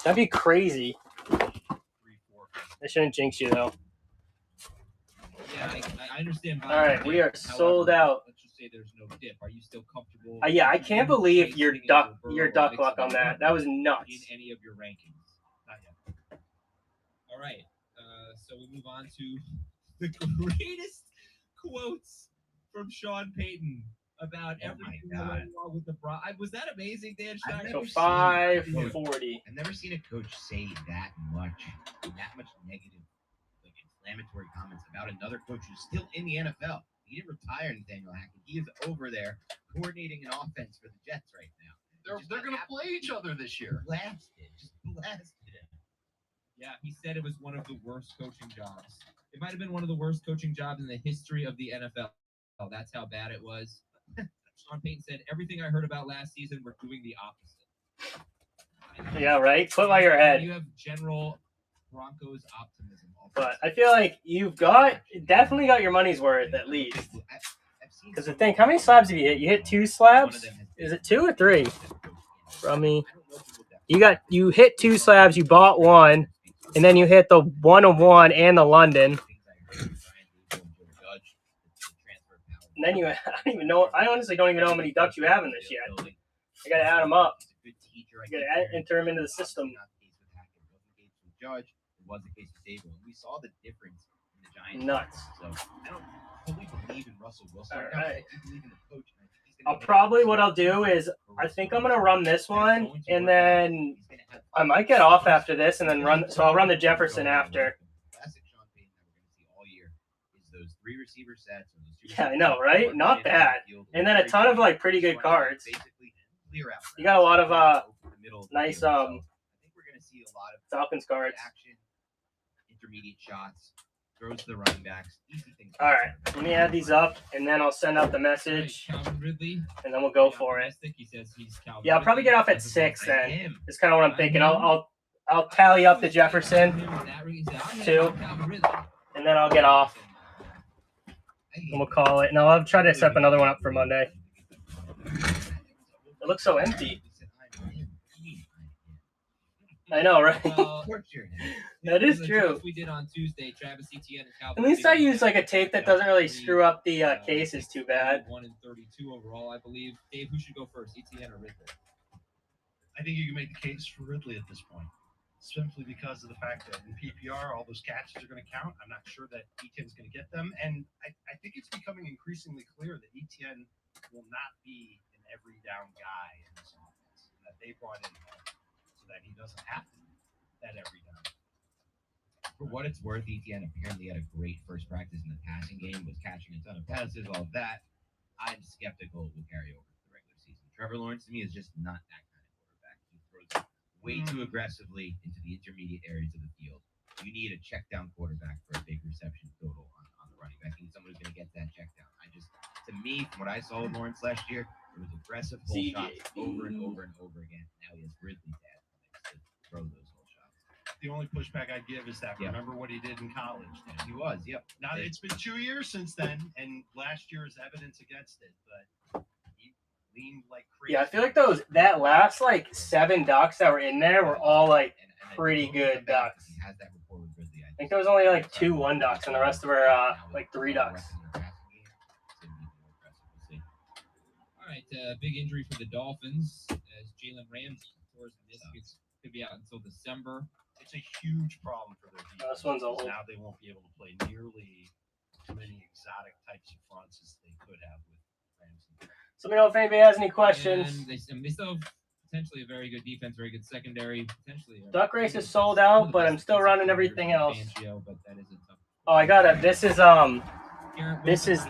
S3: That'd be crazy. I shouldn't jinx you though.
S1: Yeah, I understand.
S3: All right, we are sold out.
S1: Let's just say there's no dip. Are you still comfortable?
S3: Yeah, I can't believe your duck luck on that. That was nuts.
S1: In any of your rankings? Not yet. All right. So we move on to the greatest quotes from Sean Payton about everything that went wrong with the Broncos. Was that amazing, Dan Schneider?
S3: So 5:40.
S7: I've never seen a coach say that much negative, inflammatory comments about another coach who's still in the NFL. He didn't retire Nathaniel Hackett. He is over there coordinating an offense for the Jets right now.
S4: They're going to play each other this year.
S7: Just blasted him.
S1: Yeah, he said it was one of the worst coaching jobs. It might have been one of the worst coaching jobs in the history of the NFL. That's how bad it was. Sean Payton said, everything I heard about last season, we're doing the opposite.
S3: Yeah, right? Put by your head.
S1: You have general Broncos optimism.
S3: But I feel like you've definitely got your money's worth at least. Because the thing, how many slabs have you hit? You hit 2 slabs? Is it 2 or 3? Rummy. You hit 2 slabs, you bought 1, and then you hit the 1 of 1 and the London. And then I don't even know. I honestly don't even know how many ducks you have in this yet. I gotta add them up. I gotta enter them into the system.
S7: Judge, it was the case with Dable. We saw the difference in the Giants.
S3: Nuts.
S7: So I don't fully believe in Russell Wilson.
S3: All
S7: I
S3: right.
S7: believe in the coach.
S3: What I'll do is I think I'm gonna run this one, and then I might get off after this, and then run. So I'll run the Jefferson after.
S7: Classic Sean Payton that we're going to see all year is those 3 receiver sets. Or those 2
S3: Yeah, I know, right? Not bad. And then a ton of like pretty good cards. You got a lot of nice
S7: I think we're going to see a lot of
S3: Falcons cards.
S7: action, intermediate shots, throws to the running backs, easy things.
S3: All right, let me add these up, and then I'll send out the message,
S1: Calvin Ridley.
S3: and then we'll go for it.
S1: He says he's Calvin
S3: Yeah, I'll probably get off at 6 then. That's kind of what I'm thinking. I'll tally up the Jefferson too, and then I'll get off, and we'll call it. And I'll try to set up another one up for Monday. It looks so empty. I know, right?
S1: Well,
S3: That is true.
S1: We did on Tuesday, Travis Etienne and Calvin.
S3: At least I use like a tape that doesn't really screw up the cases too bad.
S1: 1 and 32 overall, I believe. Dave, who should go first, Etienne or Ridley?
S4: I think you can make the case for Ridley at this point, simply because of the fact that in PPR, all those catches are going to count. I'm not sure that Etienne's going to get them. And I think it's becoming increasingly clear that Etienne will not be an every down guy in this offense, and that they brought in so that he doesn't have to be that every down.
S7: For what it's worth, Etienne apparently had a great first practice in the passing game, was catching a ton of passes, all of that. I'm skeptical it will carry over to the regular season. Trevor Lawrence, to me, is just not that kind of quarterback. He throws way too aggressively into the intermediate areas of the field. You need a check down quarterback for a big reception total on the running back. You need someone who's going to get that check down. To me, from what I saw with Lawrence last year, it was aggressive hole shots over and over and over again. Now he has Ridley's dad to throw those hole shots.
S4: The only pushback I give is that remember what he did in college.
S7: He was, yep.
S4: Now it's been 2 years since then, and last year is evidence against it. But he leaned like crazy.
S3: Yeah, I feel like that last like 7 ducks that were in there were all like pretty good ducks.
S7: He has that rapport with Ridley.
S3: I think there was only like 2 1 ducks, and the rest were like 3 ducks.
S1: All right, big injury for the Dolphins as Jalen Ramsey tore his meniscus, could be out until December.
S4: It's a huge problem for their defense.
S3: This one's old.
S4: Now they won't be able to play nearly as many exotic types of fronts as they could have with Ramsey.
S3: So let me know if anybody has any questions.
S1: And they still have potentially a very good defense, very good secondary. Potentially,
S3: Duck race is sold out, but I'm still running everything else.
S1: But that is a tough.
S3: Oh, I got it. This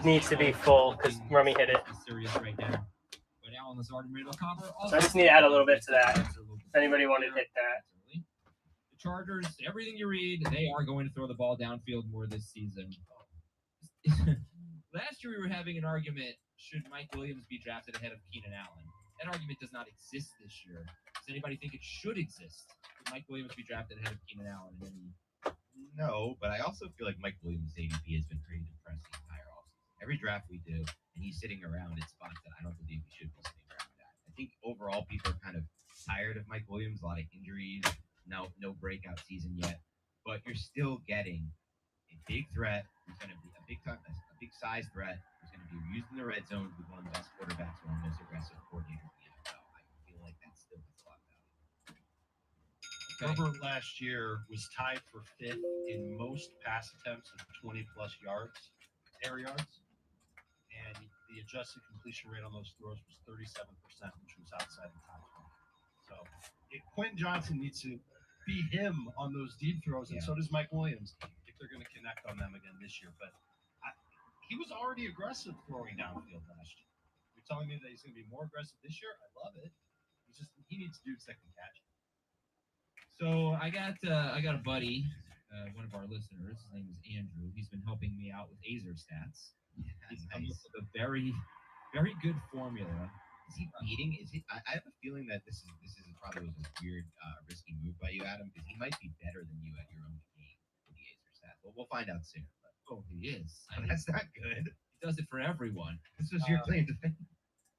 S3: needs to be full because Rummy hit it.
S1: Serious right now. But Alan Lazard and Randall Copper.
S3: So I just need to add a little bit to that. If anybody wanted to hit that.
S1: The Chargers, everything you read, they are going to throw the ball downfield more this season. Last year we were having an argument, should Mike Williams be drafted ahead of Keenan Allen? That argument does not exist this year. Does anybody think it should exist? Should Mike Williams be drafted ahead of Keenan Allen?
S7: No, but I also feel like Mike Williams' ADP has been pretty depressed the entire offseason. Every draft we do, and he's sitting around at spots that I don't believe he should be sitting around at. I think overall people are kind of tired of Mike Williams, a lot of injuries, no breakout season yet, but you're still getting a big threat who's going to be a big size threat who's going to be used in the red zone with one of the best quarterbacks, one of the most aggressive coordinators in the NFL. I feel like that still has a lot of value.
S4: Herbert last year was tied for 5th in most pass attempts of 20-plus yards, air yards, and the adjusted completion rate on those throws was 37%, which was outside the top 20. So Quentin Johnson needs to be him on those deep throws, and so does Mike Williams if they're going to connect on them again this year. But he was already aggressive throwing downfield last year. You're telling me that he's going to be more aggressive this year? I love it. He needs dudes that can catch it.
S1: So I got a buddy, one of our listeners. His name is Andrew. He's been helping me out with Azer stats. He's come up with a very, very good formula.
S7: Is he beating? I have a feeling that this is probably a weird, risky move by you, Adam, because he might be better than you at your own game with the Azer stats. Well, we'll find out soon. But,
S1: he is.
S7: that's not good.
S1: He does it for everyone.
S7: This was your claim to fame.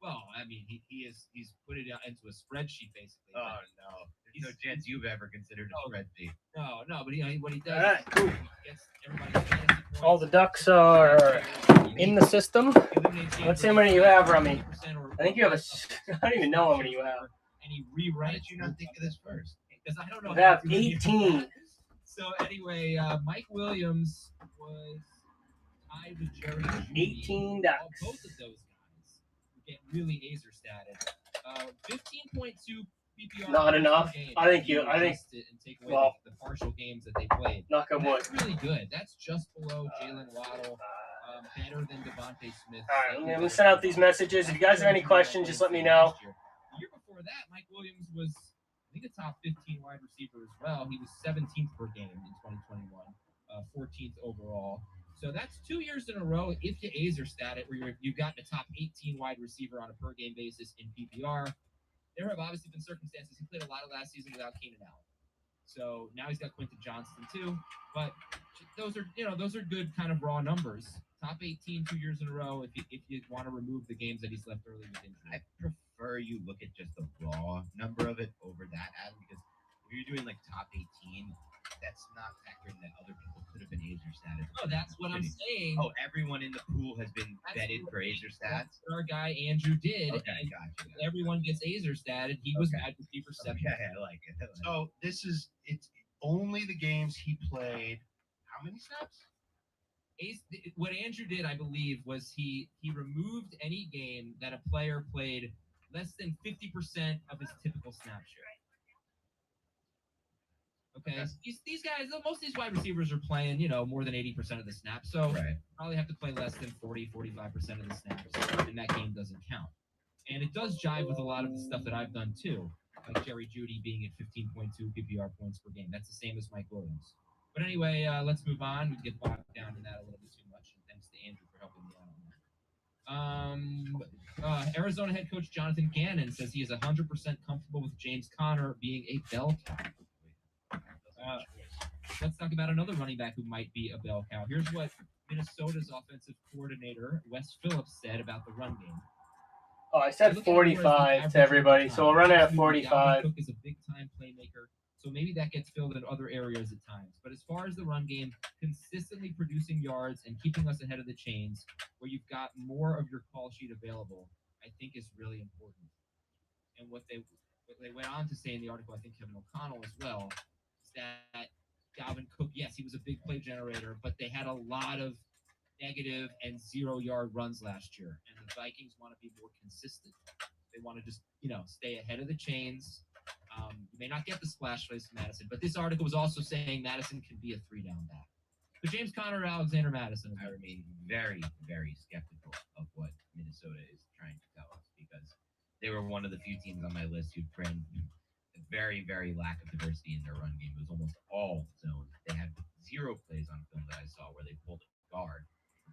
S1: Well, I mean, he's put it out into a spreadsheet basically.
S7: Oh no, there's no chance you've ever considered a spreadsheet.
S1: No, but what he does
S3: All right,
S1: is
S3: cool.
S1: he gets everybody's fantasy points.
S3: All the ducks are in the system. Let's see how many you have, Rummy. I think you have I don't even know how many you have.
S1: And he
S7: Why
S1: rewrites.
S7: did you not think of this first?
S1: Because I don't know.
S3: You have 18.
S1: So anyway, Mike Williams was tied with Jerry Judy.
S3: 18 ducks.
S1: Both of those guys get really Azer statted. 15.2 PPR.
S3: Not enough.
S1: per game.
S3: I think
S1: You
S3: I think.
S1: adjust it and take away
S3: Well,
S1: the partial games that they played.
S3: Knock on wood.
S1: That's really good. That's just below Jalen Waddle. Better than Devontae Smith.
S3: All right, I'm gonna send out these messages. If you guys have any questions, just let me know.
S1: The year before that, Mike Williams was, I think, a top 15 wide receiver as well. He was 17th per game in 2021, 14th overall. So that's 2 years in a row, if you Azer stat it, where you've gotten a top 18 wide receiver on a per game basis in PPR. There have obviously been circumstances. He played a lot of last season without Keenan Allen. So now he's got Quentin Johnston too. But those are good kind of raw numbers. Top 18 2 years in a row if you want to remove the games that he's left early with injury.
S7: I prefer you look at just the raw number of it over that, Adam, because if you're doing like top 18, that's not factoring that other people could have been Azer statted.
S1: No, that's what I'm saying.
S7: Oh, everyone in the pool has been vetted for Azer stats?
S1: That's what our guy Andrew did.
S7: Okay,
S1: and
S7: gotcha.
S1: everyone gets Azer statted. He was wide receiver 7.
S7: Okay, I like it.
S4: So it's only the games he played. How many snaps?
S1: What Andrew did, I believe, was he removed any game that a player played less than 50% of his typical snap share. Okay, these guys, most of these wide receivers are playing, more than 80% of the snaps, so probably have to play less than 40-45% of the snaps, and that game doesn't count. And it does jive with a lot of the stuff that I've done too, like Jerry Judy being at 15.2 PPR points per game. That's the same as Mike Williams. But anyway, let's move on. We get bogged down in that a little bit too much, and thanks to Andrew for helping me out on that. Arizona head coach Jonathan Gannon says he is 100% comfortable with James Conner being a bell cow. Let's talk about another running back who might be a bell cow. Here's what Minnesota's offensive coordinator, Wes Phillips, said about the run game.
S3: Oh, I said 45 to everybody, so we'll run it at 45.
S1: Cook is a big-time playmaker, so maybe that gets filled in other areas at times. But as far as the run game, consistently producing yards and keeping us ahead of the chains, where you've got more of your call sheet available, I think is really important. And what they went on to say in the article, I think Kevin O'Connell as well, is that Dalvin Cook, yes, he was a big play generator, but they had a lot of negative and 0-yard runs last year, and the Vikings want to be more consistent. They want to just, stay ahead of the chains. You may not get the splash plays from Madison, but this article was also saying Madison can be a 3-down back. But James Conner or Alexander Madison?
S7: I remain very, very skeptical of what Minnesota is trying to tell us, because they were one of the few teams on my list who ran a very, very lack of diversity in their run game. It was almost all zone. They had 0 plays on film that I saw where they pulled a guard,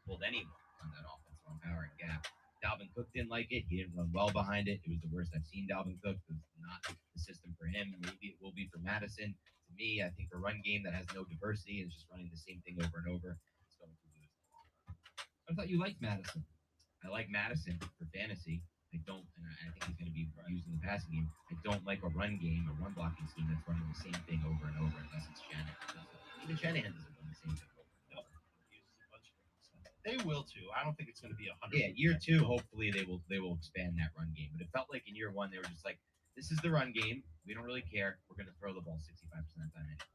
S7: pulled anyone on that offense on power and gap. Dalvin Cook didn't like it. He didn't run well behind it. It was the worst I've seen Dalvin Cook. It was not the system for him. Maybe it will be for Madison. To me, I think a run game that has no diversity and is just running the same thing over and over, it's going to lose.
S1: I thought you liked Madison.
S7: I like Madison for fantasy. I don't, and I think he's going to be used in the passing game. I don't like a run game, a run blocking scheme that's running the same thing over and over, unless it's Shanahan. Even Shanahan doesn't run the same thing over and over.
S4: They will too. I don't think it's going to be 100.
S7: Yeah, year 2, hopefully they will expand that run game. But it felt like in year 1 they were just like, this is the run game. We don't really care. We're going to throw the ball 65% of the time anyway.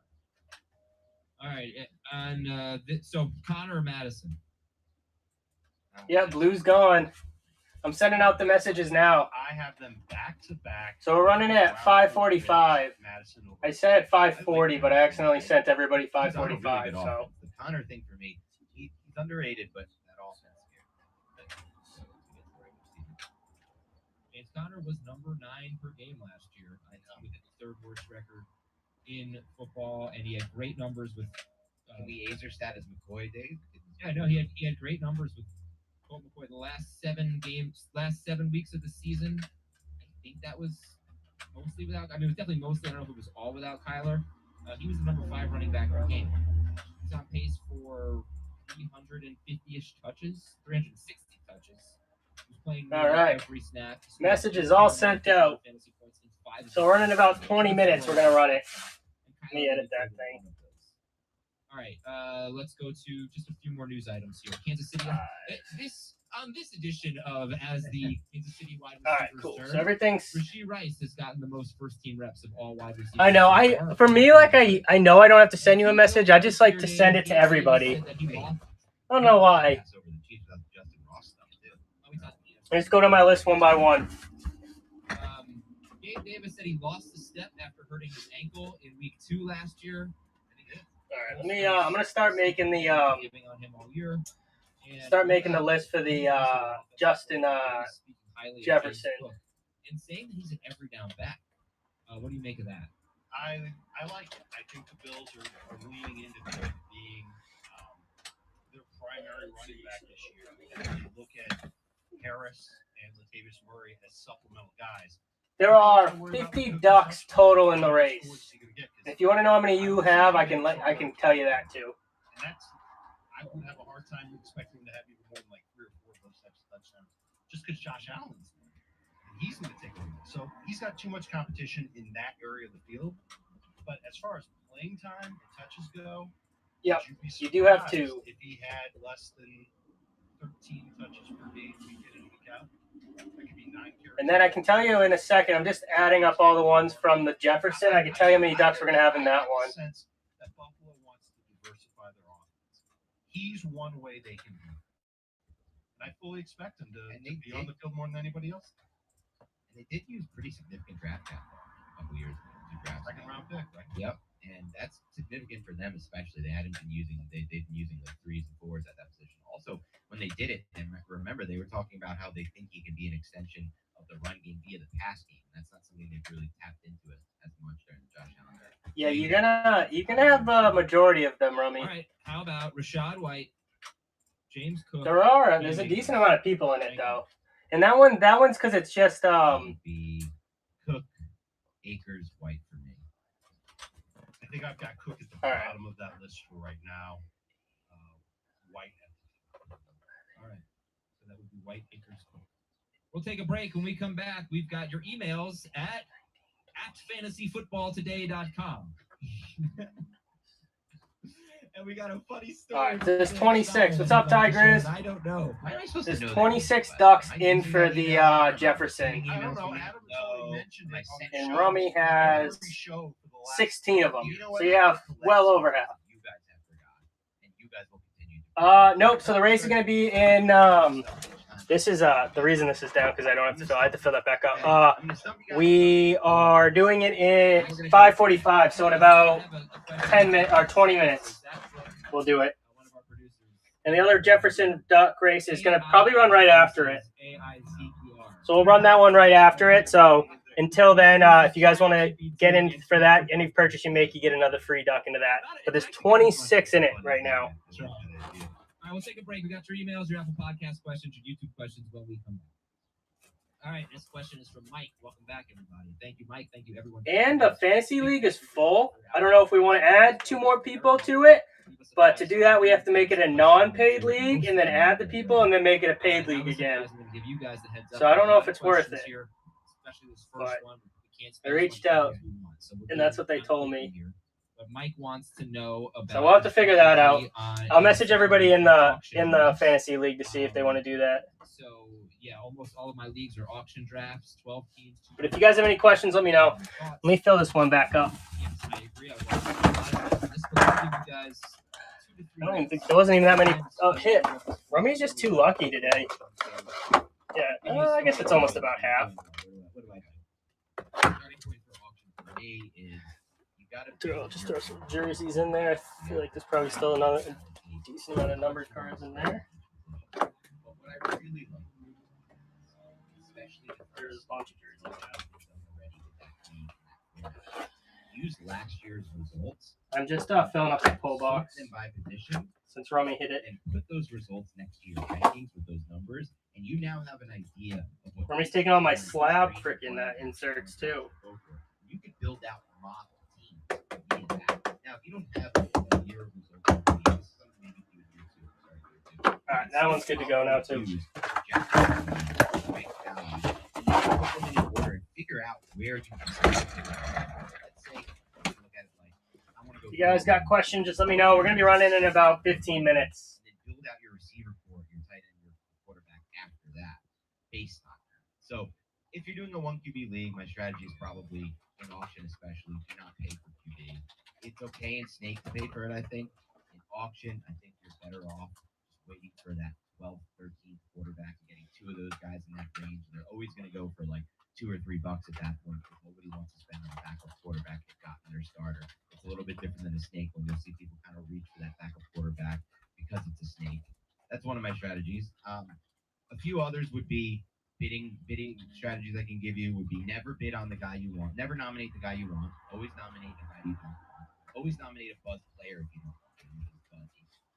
S1: All right, and so Conner or Madison?
S3: Yeah, Blue's gone. I'm sending out the messages now.
S4: I have them back to back.
S3: So we're running at 5:45.
S4: Madison over.
S3: I said 5:40, but I accidentally sent everybody 5:45.
S7: Really
S3: So
S7: the Conner thing for me, he's underrated, but that offense here.
S1: James Conner was number 9 per game last year. With the 3rd worst record in football, and he had great numbers with.
S7: The Azer stat is McCoy, Dave.
S1: Yeah, no, he had great numbers with Colt McCoy. The last 7 weeks of the season, I think that was mostly without. I mean, it was definitely mostly. I don't know if it was all without Kyler. He was the number 5 running back per game. He's on pace for 350-ish touches, 360 touches. Who's playing
S3: All right.
S1: every snap.
S3: Message is all sent out.
S1: Fantasy points in 5 of
S3: So
S1: his
S3: we're in
S1: games.
S3: about 20 minutes. We're gonna run it.
S1: And
S3: Let me
S1: Kyler
S3: edit that
S1: Murray
S3: thing.
S1: one of those. All right, let's go to just a few more news items here. Kansas City. This edition of As the Kansas City wide
S3: All
S1: receiver
S3: right, cool.
S1: start,
S3: So everything's.
S1: Rasheed Rice has gotten the most first-team reps of all wide receivers.
S3: I know. For me, like I know I don't have to send you a message. I just like to send it to everybody. I don't know why.
S7: Pass over the Chiefs without the Justin Ross stuff, too.
S3: Let's go to my list one by one.
S1: Gabe Davis said he lost a step after hurting his ankle in week 2 last year.
S3: All right, let me. I'm gonna start making the
S1: Giving on him all year. And
S3: start making the list for the Justin Jefferson.
S1: And saying that he's an every down back. What do you make of that?
S4: I like it. I think the Bills are leaning into being their primary running back this year. And you look at Harris and Latavius Murray as supplemental guys.
S3: There are 50 ducks total in the race. If you want to know how many you have, I can tell you that too.
S4: And I would have a hard time expecting to have even more than like 3 or 4 of those types of touchdowns, just because Josh Allen's there. And he's going to take over. So he's got too much competition in that area of the field. But as far as playing time and touches go,
S3: Yep,
S4: you'd be
S3: you do have
S4: surprised
S3: to.
S4: if he had less than 13 touches per game week in and week out. That could be 9 carries.
S3: And then I can tell you in a second. I'm just adding up all the ones from the Jefferson. I can tell you how many ducks we're gonna have in that one.
S4: Sense that Buffalo wants to diversify their offense. He's one way they can do it. And I fully expect him to be on the field more than anybody else.
S7: And they did use pretty significant draft capital a couple years ago to draft
S4: Second round pick, right?
S7: Yep, and that's significant for them, especially. They've been using like 3s and 4s at that position. Also, when they did it, and remember they were talking about how they think he can be an extension of the run game via the pass game. That's not something they've really tapped into as much during the Josh Allen era.
S3: Yeah, you can have a majority of them, Rummy.
S1: All right, how about Rashad White, James Cook?
S3: There's a decent amount of people in it though, and that one's because it's just
S7: Would be Cook, Akers, White for me.
S4: I think I've got Cook at the
S3: All right.
S4: bottom of that list for right now. White.
S1: All right, so that would be White, Akers, Cook. We'll take a break. When we come back, we've got your emails at fantasyfootballtoday.com. And we got a funny story.
S3: All right, there's 26. What's up, Tigers?
S1: I don't know.
S7: Why am I supposed
S3: There's
S7: to know
S3: 26
S7: that?
S3: ducks
S7: I
S3: in
S7: usually
S3: for
S7: don't
S3: the
S7: know.
S3: Jefferson.
S4: I don't know. Adam totally mentioned it.
S3: And Rummy has
S4: every show for the last
S3: 16 of them.
S4: You know
S3: So
S4: what?
S3: you have well over half.
S7: You guys have forgotten, and you guys will continue.
S3: Nope. So the race is going to be in. This is the reason this is down because I don't have to fill. I have to fill that back up. We are doing it in 5:45, so in about 10 minutes or 20 minutes, we'll do it. And the other Jefferson duck race is going to probably run right after it. So we'll run that one right after it. So until then, if you guys want to get in for that, any purchase you make, you get another free duck into that. But there's 26 in it right now.
S1: All right, we'll take a break. We got your emails, your Apple Podcast questions, your YouTube questions when we come back. All right, this question is from Mike. Welcome back, everybody. Thank you, Mike. Thank you, everyone.
S3: And the fantasy league is full. I don't know if we want to add 2 more people to it, but to do that, we have to make it a non-paid league and then add the people and then make it a paid league again. So I don't know if it's worth it. But I reached out, and that's what they told me.
S1: But Mike wants to know about.
S3: So we'll have to figure that out. I'll message everybody in the fantasy league to see if they want to do that.
S1: So yeah, almost all of my leagues are auction drafts, 12 teams.
S3: But if you guys have any questions, let me know. Let me fill this one back up.
S1: Yes, I agree. This will give you guys 2 to 3
S3: I don't even think there wasn't even that many hit. Rummy's just too lucky today. Yeah, I guess it's almost about half.
S1: What do I think?
S7: Starting point for auction for me is you got to
S3: Just throw some jerseys in there. I feel like there's probably still another decent amount of numbered cards in there.
S7: But what I really like, especially
S3: There's a bunch of jerseys.
S7: use last year's results.
S3: I'm just filling up the pull box
S7: Sort them by position
S3: since Rummy hit it.
S7: and put those results next to your rankings with those numbers, and you now have an idea of what.
S3: Rummy's taking all my slab freaking inserts too.
S7: You could build out a model team via that. Now, if you don't have a year of results, this is something maybe you would do too.
S3: All right, that one's good to go now too.
S7: Use Jack where you can start to pick up. Let's say look at it like I want to go.
S3: If you guys got questions, just let me know. We're gonna be running in about 15 minutes.
S7: And then build out your receiver core, your tight end, your quarterback after that, based on that. So if you're doing a 1 QB league, my strategy is probably in auction, especially do not pay for QB. It's okay in snake to pay for it. I think in auction, I think you're better off just waiting for that 12th, 13th quarterback and getting two of those guys in that range. And they're always going to go for like $2 or $3 at that point because nobody wants to spend on a backup quarterback they've gotten their starter. It's a little bit different than a snake when you'll see people kind of reach for that backup quarterback because it's a snake. That's one of my strategies. A few others would be bidding strategies I can give you would be never bid on the guy you want. Never nominate the guy you want. Always nominate the guy you don't want. Always nominate a buzz player if you don't want to.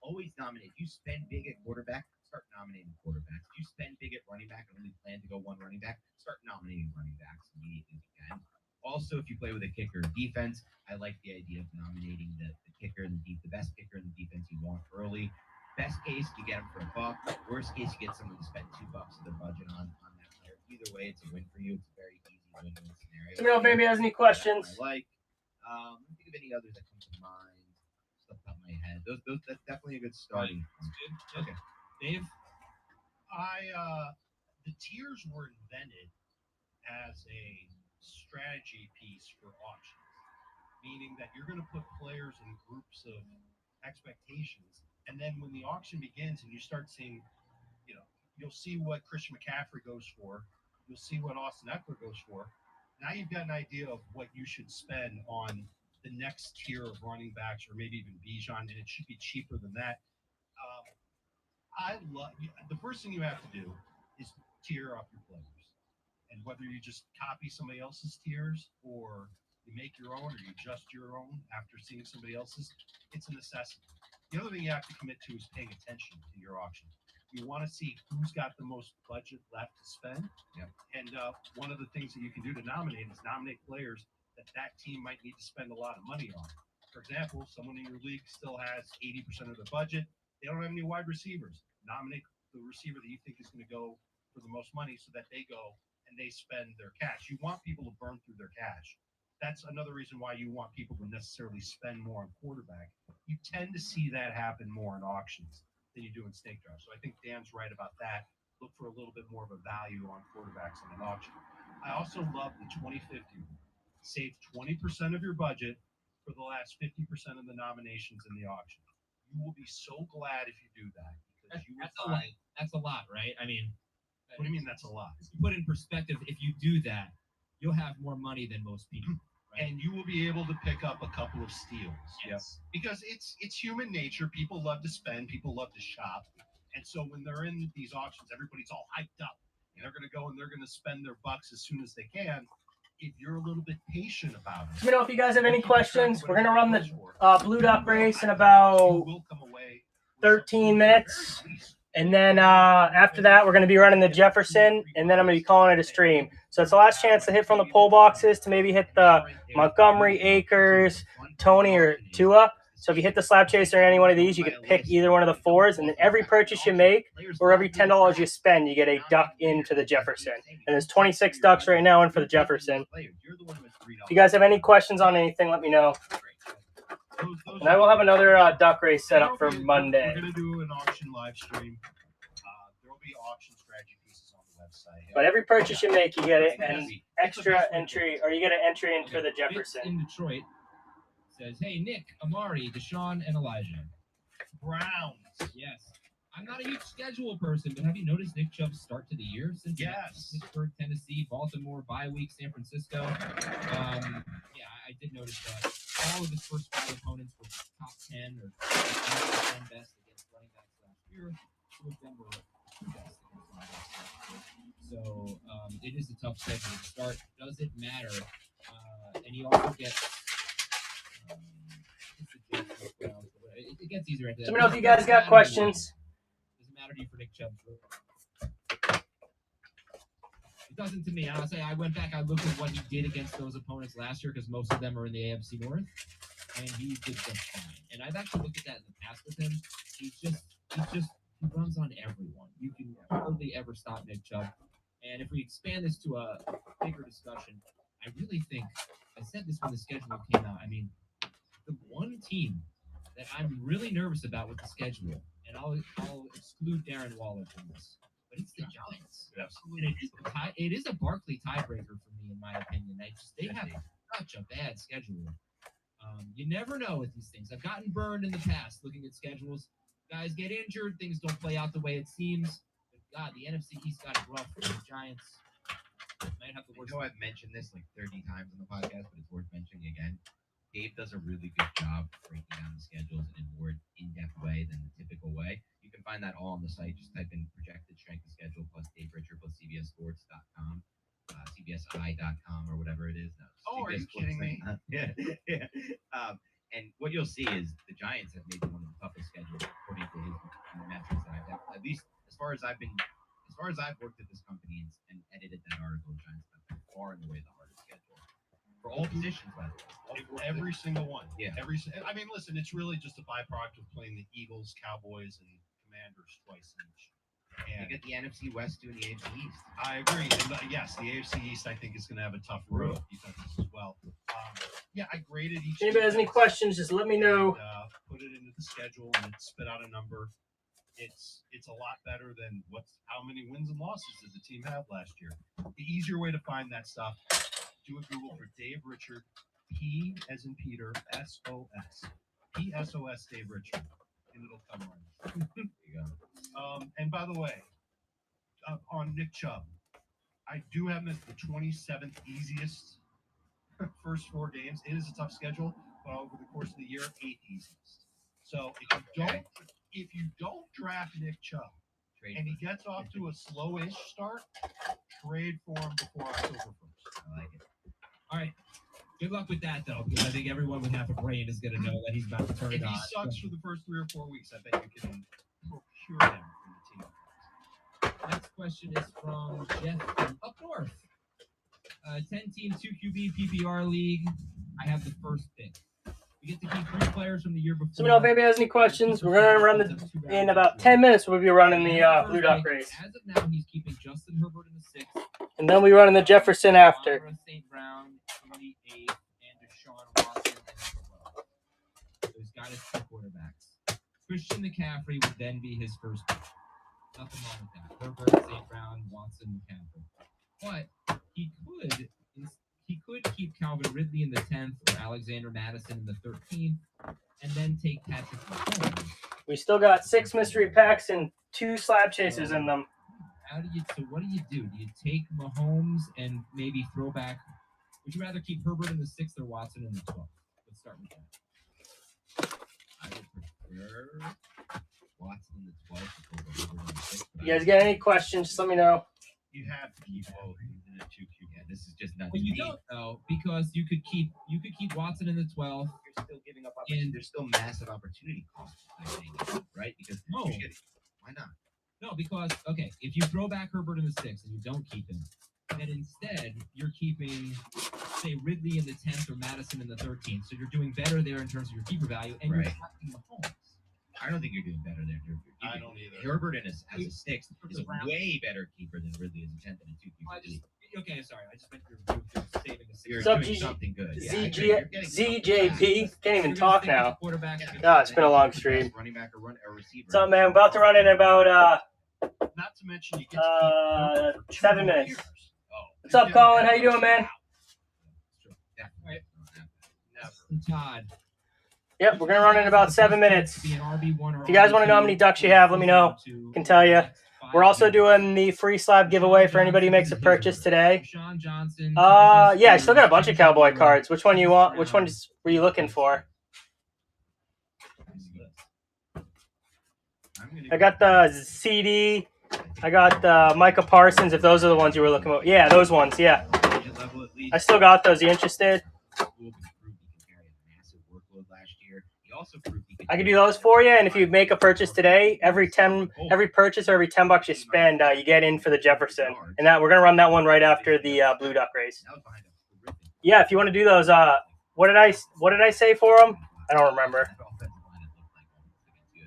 S7: Always nominate. If you spend big at quarterback, start nominating quarterbacks. If you spend big at running back and only plan to go one running back, start nominating running backs immediately as you can. Also, if you play with a kicker defense, I like the idea of nominating the kicker and the best kicker in the defense you want early. Best case, you get them for $1. Worst case, you get someone to spend $2 of their budget on that player. Either way, it's a win for you. It's a very easy win-win scenario.
S3: Let me know if anybody has any questions.
S7: I like. Let me think of any others that come to mind. Stuff off my head. That's definitely a good starting point.
S4: Good.
S7: Okay.
S4: Dave, the tiers were invented as a strategy piece for auctions, meaning that you're going to put players in groups of expectations, and then when the auction begins and you start seeing, you'll see what Christian McCaffrey goes for, you'll see what Austin Eckler goes for. Now you've got an idea of what you should spend on the next tier of running backs, or maybe even Bijan, and it should be cheaper than that. The first thing you have to do is tier up your players, and whether you just copy somebody else's tiers or you make your own or you adjust your own after seeing somebody else's, it's a necessity. The other thing you have to commit to is paying attention to your auction. You want to see who's got the most budget left to spend.
S7: Yep.
S4: And one of the things that you can do to nominate is nominate players that team might need to spend a lot of money on. For example, someone in your league still has 80% of the budget. They don't have any wide receivers. Nominate the receiver that you think is going to go for the most money so that they go and they spend their cash. You want people to burn through their cash. That's another reason why you want people to necessarily spend more on quarterback. You tend to see that happen more in auctions than you do in snake draft. So I think Dan's right about that. Look for a little bit more of a value on quarterbacks in an auction. I also love the 20-50 rule. Save 20% of your budget for the last 50% of the nominations in the auction. You will be so glad if you do that. Because
S1: That's a lot, right? I mean,
S4: what do you mean that's a lot?
S1: To put in perspective, if you do that, you'll have more money than most people. Right?
S4: And you will be able to pick up a couple of steals.
S1: Yes.
S4: Because it's human nature. People love to spend. People love to shop. And so when they're in these auctions, everybody's all hyped up. And they're going to go and they're going to spend their bucks as soon as they can. If you're a little bit patient about it.
S3: Let me know if you guys have any questions. We're going to run the Blue Duck race in about 13 minutes. And then after that, we're going to be running the Jefferson, and then I'm going to be calling it a stream. So it's the last chance to hit from the poll boxes to maybe hit the Montgomery, Akers, Tony, or Tua. So if you hit the Slab Chaser or any one of these, you can pick either one of the fours. And then every purchase you make or every $10 you spend, you get a duck into the Jefferson. And there's 26 ducks right now in for the Jefferson. If you guys have any questions on anything, let me know. And I will have another duck race set up for Monday.
S4: We're going to do an auction live stream. There will be auction strategy pieces on the website.
S3: But every purchase you make, you get an extra entry, or you get an entry in for the Jefferson.
S1: In Detroit says, "Hey, Nick, Amari, Deshaun, and Elijah.
S4: Browns.
S1: Yes. I'm not a huge schedule person, but have you noticed Nick Chubb's start to the year? Since Pittsburgh, Tennessee, Baltimore, bye week, San Francisco. I did notice that all of his first 5 opponents were top 10 or 10 best against running backs last year. 2 of them were 2 best against running backs last year. So it is a tough schedule to start. Does it matter? And he also gets. It gets easier at that.
S3: Let me know if you guys got questions.
S1: Doesn't matter to you for Nick Chubb. It doesn't to me. I'll say I went back. I looked at what he did against those opponents last year because most of them are in the AFC North, and he did just fine. And I've actually looked at that in the past with him. He runs on everyone. You can hardly ever stop Nick Chubb. And if we expand this to a bigger discussion, I really think I said this when the schedule came out. I mean, the one team that I'm really nervous about with the schedule, and I'll exclude Darren Waller from this, but it's the Giants.
S4: Absolutely.
S1: And it is a Barkley tiebreaker for me, in my opinion. They have such a bad schedule. You never know with these things. I've gotten burned in the past looking at schedules. Guys get injured, things don't play out the way it seems. But God, the NFC East got it rough for the Giants. Might have the
S7: I
S1: worst.
S7: know I've mentioned this like 30 times on the podcast, but it's worth mentioning again. Dave does a really good job breaking down the schedules in a more in-depth way than the typical way. You can find that all on the site. Just type in projected strength of schedule plus Dave Richard plus CBSSports.com, CBSI.com or whatever it is. No,
S4: Oh, are you kidding me?
S7: Yeah. And what you'll see is the Giants have maybe one of the toughest schedules according to his metrics that I've had. At least as far as I've worked at this company and edited that article, the Giants have far and away the hardest schedule for all positions, by the way.
S4: Every single one.
S7: Yeah.
S4: I mean, listen, it's really just a byproduct of playing the Eagles, Cowboys, and Commanders twice each.
S7: You get the NFC West doing the AFC East.
S4: I agree. And yes, the AFC East, I think, is going to have a tough road defenses as well. Yeah, I graded each.
S3: If anybody has any questions, just let me know.
S4: And, put it into the schedule and spit out a number. It's a lot better than how many wins and losses did the team have last year. The easier way to find that stuff, do a Google for Dave Richard, P as in Peter, S-O-S. P-S-O-S, Dave Richard. And it'll come right.
S7: There you go.
S4: And by the way, on Nick Chubb, I do have him as the 27th easiest first 4 games. It is a tough schedule, but over the course of the year, 8th easiest. So if you don't draft Nick Chubb and he gets off to a slowish start, trade for him before October 1st.
S7: I like it.
S1: All right. Good luck with that, though, because I think everyone with half a brain is going to know that he's about to turn
S4: If
S1: it on.
S4: he sucks for the first 3 or 4 weeks, I bet you can procure him from the team.
S1: Next question is from Jeff from up north. 10-team 2QB PPR league. I have the first pick. We get to keep 3 players from the year before.
S3: So, if anybody has any questions, we're going to run in about 10 minutes. We'll be running the Blue Duck race.
S1: As of now, he's keeping Justin Herbert in the 6th.
S3: And then we run in the Jefferson after.
S1: St. Brown in the 8th, and Deshaun Watson in the 12th. So he's got his 2 quarterbacks. Christian McCaffrey would then be his first pick. Nothing wrong with that. Herbert, St. Brown, Watson, McCaffrey. But he could keep Calvin Ridley in the 10th or Alexander Madison in the 13th, and then take Patrick Mahomes.
S3: We still got 6 mystery packs and 2 slab chasers in them.
S1: What do you do? Do you take Mahomes and maybe throw back? Would you rather keep Herbert in the 6th or Watson in the 12th? Let's start with that.
S7: I would prefer Watson in the 12th over Herbert in the 6th.
S3: You guys got any questions, just let me know.
S4: You have to keep both in the 2QB.
S7: Yeah, this is just nuts.
S1: Well, you don't though, because you could keep Watson in the 12th.
S7: You're still giving up opportunity. There's still massive opportunity costs, I think, right? Because
S1: No.
S7: Why not?
S1: No, because okay, if you throw back Herbert in the 6th and you don't keep him, then instead you're keeping, say, Ridley in the 10th or Madison in the 13th. So you're doing better there in terms of your keeper value, and you're drafting Mahomes.
S7: I don't think you're doing better there.
S4: I don't either.
S7: Herbert as a 6th is a way better keeper than Ridley as a 10th and a 2QB.
S1: Okay, sorry, I just meant you're saving a 6th.
S7: You're
S3: Sup,
S7: doing
S3: GG
S7: something good.
S3: ZJP. Can't even talk now.
S1: Quarterback.
S3: God, it's been a long stream.
S7: Running back or receiver.
S3: What's up, man? About to run in about
S4: Not to mention you get to keep
S3: 7 minutes.
S4: years.
S3: What's up, Colin? How you doing, man?
S1: Todd.
S3: Yep, we're gonna run in about 7 minutes. If you guys want to know how many ducks you have, let me know. I can tell you. We're also doing the free slab giveaway for anybody who makes a purchase today.
S1: Sean Johnson.
S3: Yeah, I still got a bunch of cowboy cards. Which one you want? Which ones were you looking for? I got the CD. I got the Micah Parsons, if those are the ones you were looking for. Yeah, those ones, yeah. I still got those. You interested? I can do those for you, and if you make a purchase today, every purchase or every $10 you spend, you get in for the Jefferson. And that we're gonna run that one right after the Blue Duck race. Yeah, if you want to do those, what did I say for them? I don't remember.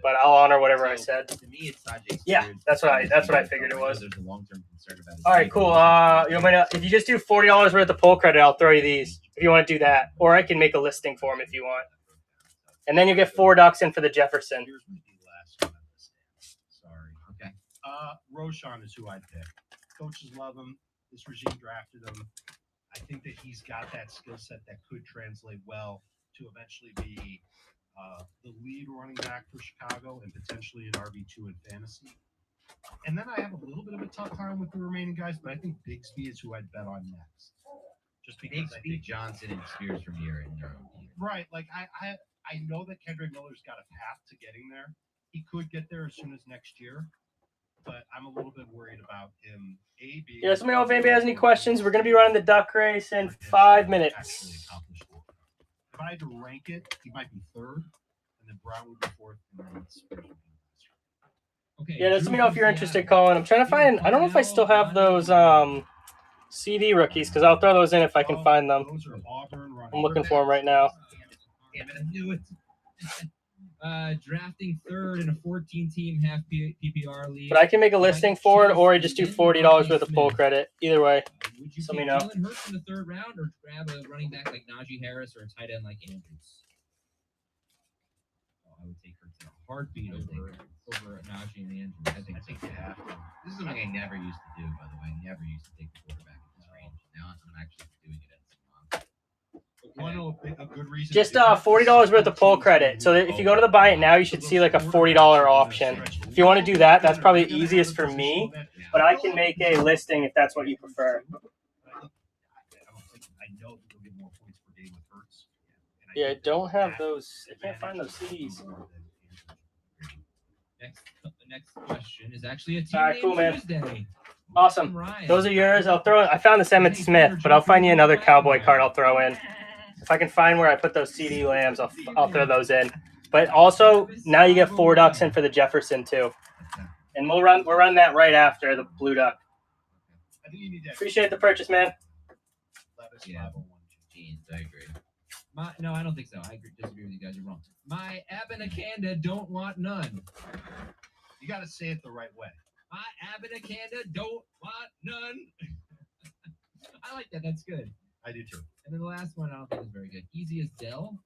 S3: but I'll honor whatever I
S7: So,
S3: said.
S7: To me, it's Tajay
S3: Yeah,
S7: Spears.
S3: that's what I figured it was.
S7: There's a long-term concern about his
S3: All right,
S7: speed.
S3: cool. You want me to, if you just do $40 worth of pull credit, I'll throw you these if you want to do that, or I can make a listing for him if you want, and then you get $4 in for the Jefferson.
S4: Here's my last one on this stand. Sorry.
S7: Okay.
S4: Roshan is who I'd pick. Coaches love him. This regime drafted him. I think that he's got that skill set that could translate well to eventually be the lead running back for Chicago and potentially an RB2 in fantasy. And then I have a little bit of a tough time with the remaining guys, but I think Bigsby is who I'd bet on next. Just because I
S7: Bigsby,
S4: think
S7: Johnson, and Spears from here in their own team.
S4: right, like I know that Kendrick Miller's got a path to getting there. He could get there as soon as next year, but I'm a little bit worried about him.
S3: Yeah, let me know if anybody has any questions. We're going to be running the duck race in 5 minutes.
S4: If I had to rank it, he might be third, and then Brown would be fourth, and then Spears would be last.
S1: Okay.
S3: Yeah, just let me know if you're interested, Colin. I'm trying to find. I don't know if I still have those CD rookies because I'll throw those in if I can find them.
S4: Those are Auburn running.
S3: I'm looking for them right now.
S7: Damn it, I knew it.
S1: Drafting third in a 14-team half PPR league.
S3: But I can make a listing for it, or I just do $40 worth of pull credit. Either way.
S1: Would you
S3: Let
S1: take
S3: me know.
S1: Jalen Hurts in the third round, or grab a running back like Najee Harris or a tight end like Andrews? Oh, I would take Hurts in a heartbeat over Najee and Andrews. I think you have to.
S7: This is something I never used to do, by the way. I never used to take the quarterback at this range. Now I'm actually doing it at some
S4: A good reason.
S3: Just $40 worth of pull credit. So that if you go to the buy it now, you should see like a $40 option. If you want to do that, that's probably the easiest for me. But I can make a listing if that's what you prefer.
S4: I know he'll get more points per game with Hurts.
S3: Yeah, I don't have those. I can't find those CDs.
S1: The next question is actually a team
S3: All right, cool, man.
S1: Tuesday.
S3: Awesome.
S1: Ryan.
S3: Those are yours. I'll throw. I found this Emmitt Smith, but I'll find you another cowboy card. I'll throw in. If I can find where I put those CD lambs, I'll throw those in. But also now you get $4 in for the Jefferson too, and we'll run that right after the blue duck.
S4: I think you need to
S3: Appreciate the purchase, man.
S7: Yeah. Jeans, I agree.
S1: No, I don't think so. I disagree with you guys. You're wrong. My Abanikanda don't want none.
S4: You got to say it the right way.
S1: My Abanikanda don't want none. I like that. That's good.
S4: I do too.
S1: And then the last one I don't think is very good. Easy as Dell.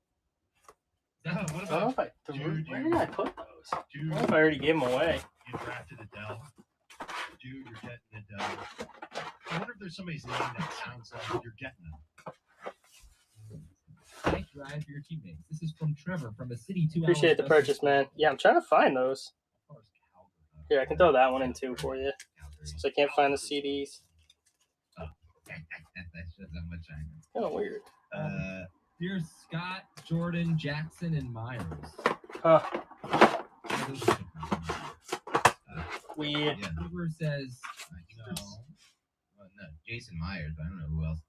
S4: What
S3: I don't know
S4: about
S3: if I where did I put those? I
S4: dude?
S3: don't know if I already gave them away.
S4: You drafted Adele. Dude, you're getting Adele. I wonder if there's somebody's name that sounds like you're getting them.
S1: Thank you, Ryan, for your teammates. This is from Trevor from a city 2
S3: Appreciate the purchase, man. Yeah, I'm trying to find those. Here, I can throw that one in too for you. So I can't find the CDs.
S7: That's just how much I know.
S3: Kind of weird.
S1: Here's Scott, Jordan, Jackson, and Myers.
S3: Huh.
S7: Uh,
S3: Weird.
S7: yeah,
S1: Trevor says no.
S7: well, no, Jason Myers, but I don't know who else.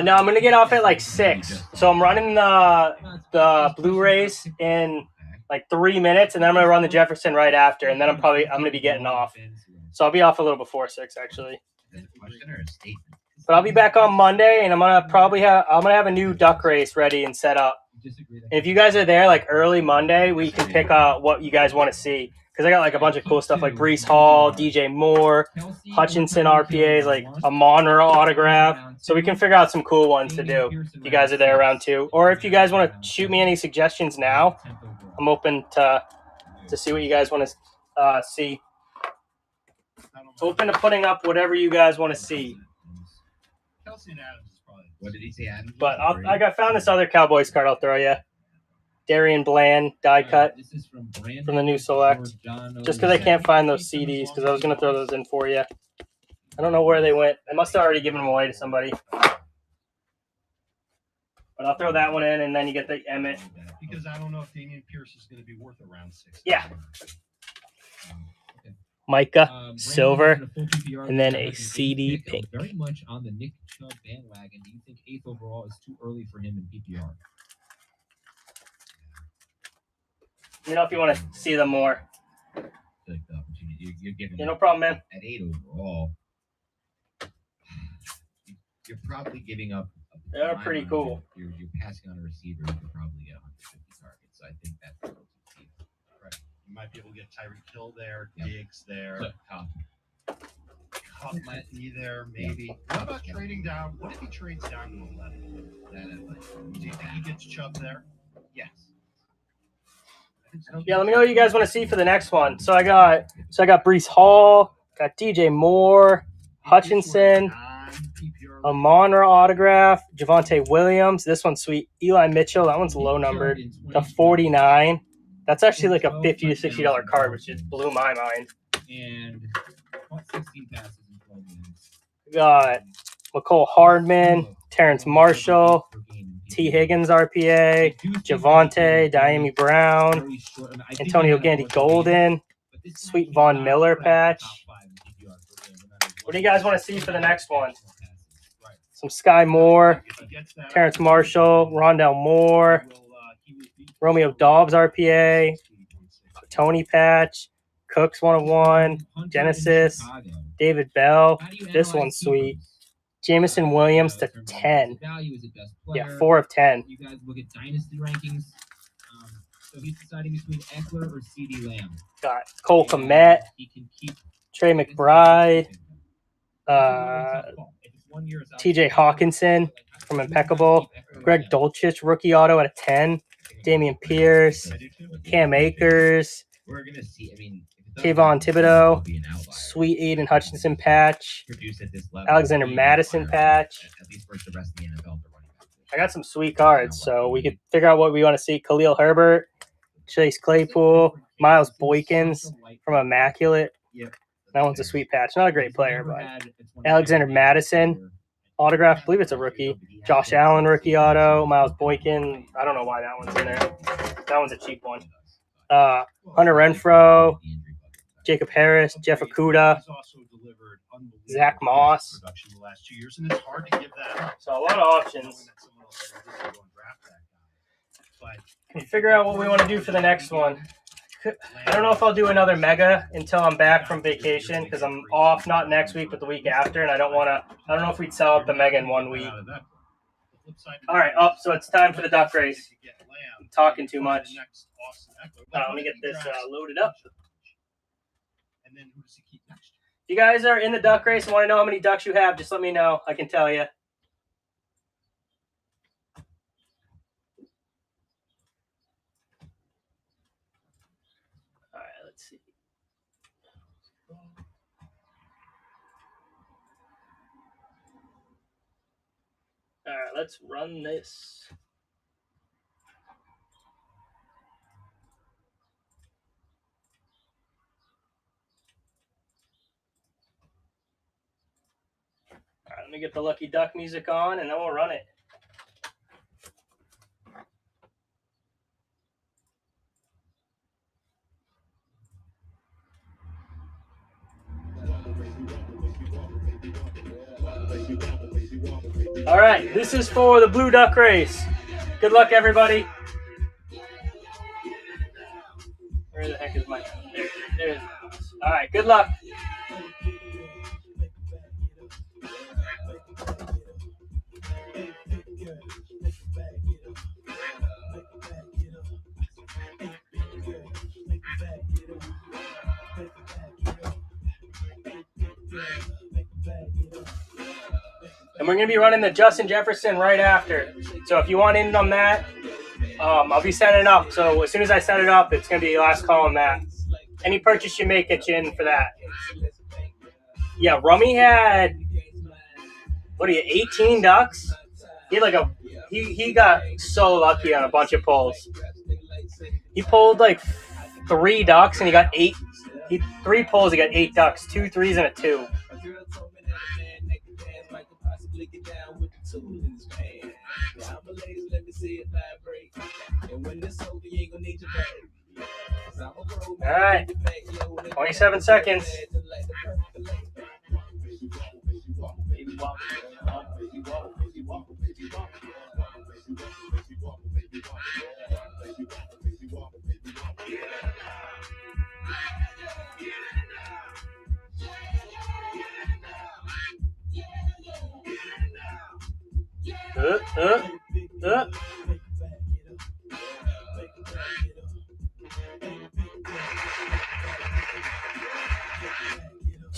S3: No, I'm gonna get off at like 6. So I'm running the Blu-rays in like 3 minutes, and then I'm gonna run the Jefferson right after, and then I'm gonna be getting off. So I'll be off a little before 6 actually.
S7: Is that a question or a statement?
S3: But I'll be back on Monday, and I'm gonna have a new duck race ready and set up. And if you guys are there like early Monday, we can pick what you guys want to see. Because I got like a bunch of cool stuff like Brees Hall, DJ Moore, Hutchinson RPAs, like a Monroe autograph. So we can figure out some cool ones to do if you guys are there around 2. Or if you guys want to shoot me any suggestions now, I'm open to see what you guys want to see. Open to putting up whatever you guys want to see.
S4: Kelsey and Adams is probably.
S7: What did he say, Adam?
S3: But I found this other Cowboys card I'll throw you. Darian Bland, die cut
S1: This is from Brandon.
S3: from the new select. Just because I can't find those CDs, because I was going to throw those in for you. I don't know where they went. I must have already given them away to somebody. But I'll throw that one in, and then you get the Emmett.
S4: Because I don't know if Damian Pierce is going to be worth around 6.
S3: Yeah. Micah,
S1: Brandon
S3: silver,
S1: is in a full PPR
S3: and then
S1: league.
S3: a
S1: I think
S3: CD
S1: pick,
S3: pink.
S1: Very much on the Nick Chubb bandwagon. Do you think 8th overall is too early for him in PPR?
S3: Let me know if you want to see them more.
S7: Like the opportunity. You're giving
S3: Yeah, no problem, man.
S7: at 8 overall. You're probably giving up.
S3: They're pretty cool.
S7: You're passing on a receiver. You could probably get 150 targets. So I think that's a little too cheap. Right.
S4: You might be able to get Tyreek Hill there,
S7: Yep.
S4: Diggs there.
S7: Clip Cup.
S4: Cup might be there, maybe. What about trading down? What if he trades down to 11? Do you think he gets Chubb there?
S7: Yes.
S3: Yeah, let me know what you guys want to see for the next one. So I got Brees Hall, got DJ Moore, Hutchinson, a Monra autograph, Javonte Williams. This one's sweet. Eli Mitchell. That one's low numbered to 49. That's actually like a $50 to $60 card, which just blew my mind.
S1: And 16 passes in 12 games.
S3: We got McCole Hardman, Terrence Marshall, T. Higgins RPA, Javonte, Diami Brown, Antonio Gandy Golden, sweet Von Miller patch. What do you guys want to see for the next one? Some Sky Moore, Terrence Marshall, Rondell Moore, Romeo Dobbs RPA, Tony patch, Cooks 101, Genesis, David Bell. This one's sweet. Jameson Williams to 10. Yeah, 4 of 10.
S1: You guys look at dynasty rankings. So he's deciding between Eckler or CD Lamb.
S3: Got Cole Kmet,
S1: He can keep
S3: Trey McBride, TJ Hawkinson from Impeccable, Greg Dulcich rookie auto at a 10, Damian Pierce, Cam Akers,
S7: We're gonna see. I mean,
S3: Kayvon Thibodeau, sweet Aiden Hutchinson patch,
S7: Produced at this level,
S3: Alexander Madison patch.
S7: At least for the rest of the NFL, the running back.
S3: I got some sweet cards, so we could figure out what we want to see. Khalil Herbert, Chase Claypool, Miles Boykins from Immaculate.
S7: Yep.
S3: That one's a sweet patch. Not a great player, but Alexander Madison autograph. I believe it's a rookie. Josh Allen rookie auto. Miles Boykin. I don't know why that one's in there. That one's a cheap one. Hunter Renfrow, Jacob Harris, Jeff Okuda, Zach Moss.
S4: The last 2 years, and it's hard to give that up.
S3: So a lot of options. Can we figure out what we want to do for the next one? I don't know if I'll do another mega until I'm back from vacation because I'm off not next week but the week after, and I don't know if we'd sell out the mega in 1 week. All right, so it's time for the duck race. I'm talking too much. Let me get this loaded up.
S4: And then who does he keep next?
S3: If you guys are in the duck race and want to know how many ducks you have, just let me know. I can tell you. All right, let's see. All right, let's run this. All right, let me get the Lucky Duck music on, and then we'll run it. All right, this is for the Blue Duck race. Good luck, everybody. Where the heck is my... There it is. All right, good luck. And we're going to be running the Justin Jefferson right after. So if you want in on that, I'll be setting it up. So as soon as I set it up, it's going to be last call on that. Any purchase you make, get you in for that. Yeah, Rummy had, 18 ducks? He had he got so lucky on a bunch of pulls. He pulled like 3 ducks and he got 8. 3 pulls, he got 8 ducks, 2 threes and a 2. All right, 27 seconds.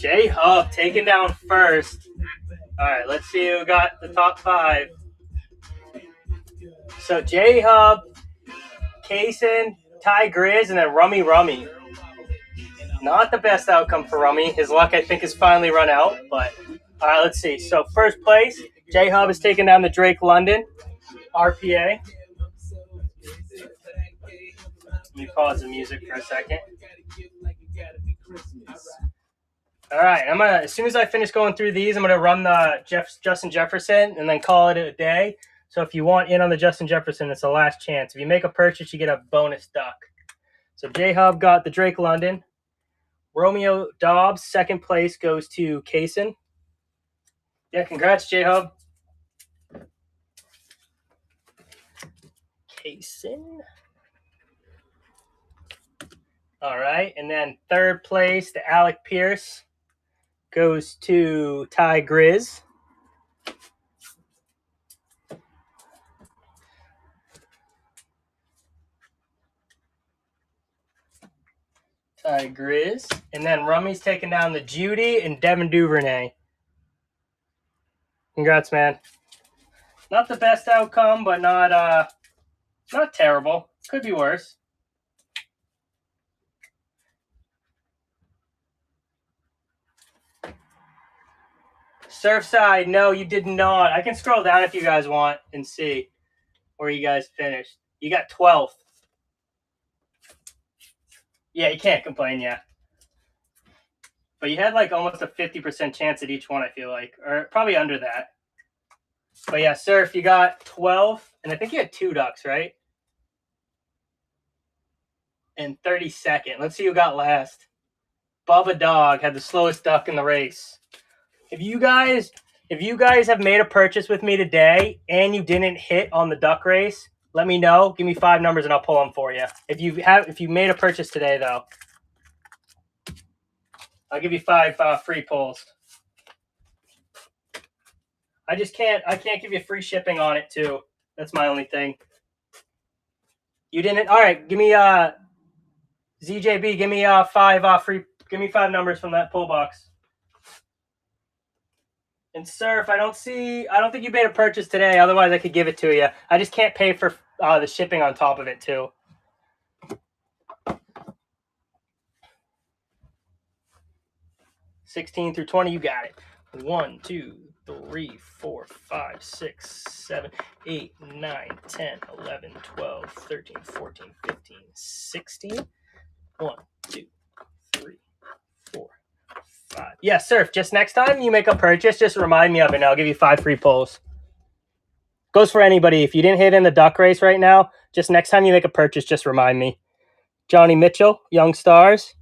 S3: J-Hub taken down first. All right, let's see who got the top 5. So J-Hub, Kaysen, Ty Grizz, and then Rummy. Not the best outcome for Rummy. His luck, I think, has finally run out. But all right, let's see. So first place, J-Hub is taking down the Drake London RPA. Let me pause the music for a second. All right, I'm gonna, as soon as I finish going through these, I'm gonna run the Justin Jefferson and then call it a day. So if you want in on the Justin Jefferson, it's the last chance. If you make a purchase, you get a bonus duck. So J-Hub got the Drake London. Romeo Dobbs, second place goes to Kaysen. Yeah, congrats, J-Hub. Kaysen. All right, and then third place, the Alec Pierce, goes to Ty Grizz. Ty Grizz. And then Rummy's taking down the Judy and Devin Duvernay. Congrats, man. Not the best outcome, but not terrible. Could be worse. Surfside, no, you did not. I can scroll down if you guys want and see where you guys finished. You got 12th. Yeah, you can't complain, yeah. But you had like almost a 50% chance at each one, I feel like. Or probably under that. But yeah, Surf, you got 12. And I think you had 2 ducks, right? And 32nd. Let's see who got last. Bubba Dog had the slowest duck in the race. If you guys have made a purchase with me today and you didn't hit on the duck race, let me know. Give me 5 numbers and I'll pull them for you. If you made a purchase today though, I'll give you 5 free pulls. I can't give you free shipping on it too. That's my only thing. You didn't. All right, give me ZJB. Give me 5 free. Give me 5 numbers from that pull box. And Surf, I don't think you made a purchase today. Otherwise, I could give it to you. I just can't pay for the shipping on top of it too. $16 through $20, you got it. 1, 2, 3, 4, 5, 6, 7, 8, 9, 10, 11, 12, 13, 14, 15, 16. 1, 2, 3, 4, 5. Yeah, Surf, just next time you make a purchase, just remind me of it and I'll give you 5 free pulls. Goes for anybody. If you didn't hit in the duck race right now, just next time you make a purchase, just remind me. Johnny Mitchell, Young Stars.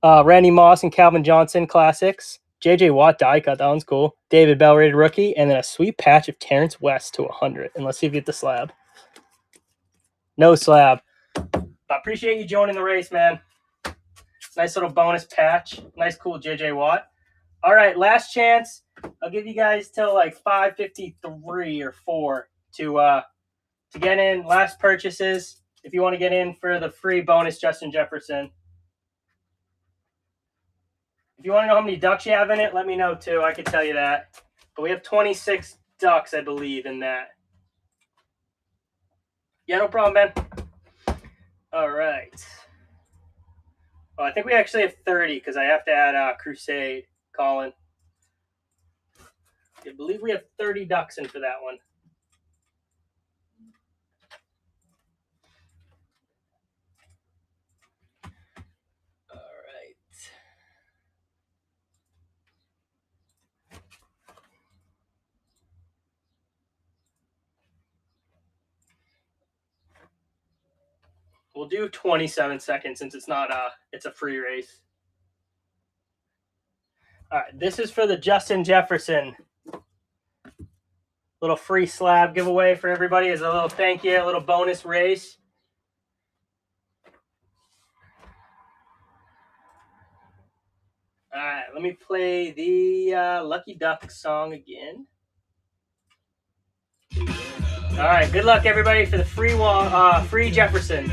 S3: Randy Moss and Calvin Johnson, Classics. J.J. Watt, die cut. That one's cool. David Bell, rated rookie. And then a sweet patch of Terrence West to 100. And let's see if you get the slab. No slab. I appreciate you joining the race, man. Nice little bonus patch. Nice, cool J.J. Watt. All right, last chance. I'll give you guys till like 5:53 or 4 to get in. Last purchases. If you want to get in for the free bonus Justin Jefferson. If you want to know how many ducks you have in it, let me know too. I can tell you that. But we have 26 ducks, I believe, in that. Yeah, no problem, man. All right. Well, I think we actually have 30 because I have to add Crusade, Colin. I believe we have 30 ducks in for that one. All right. We'll do 27 seconds since it's not it's a free race. All right, this is for the Justin Jefferson. Little free slab giveaway for everybody as a little thank you, a little bonus race. All right, let me play the Lucky Duck song again. All right, good luck everybody for the free Jefferson.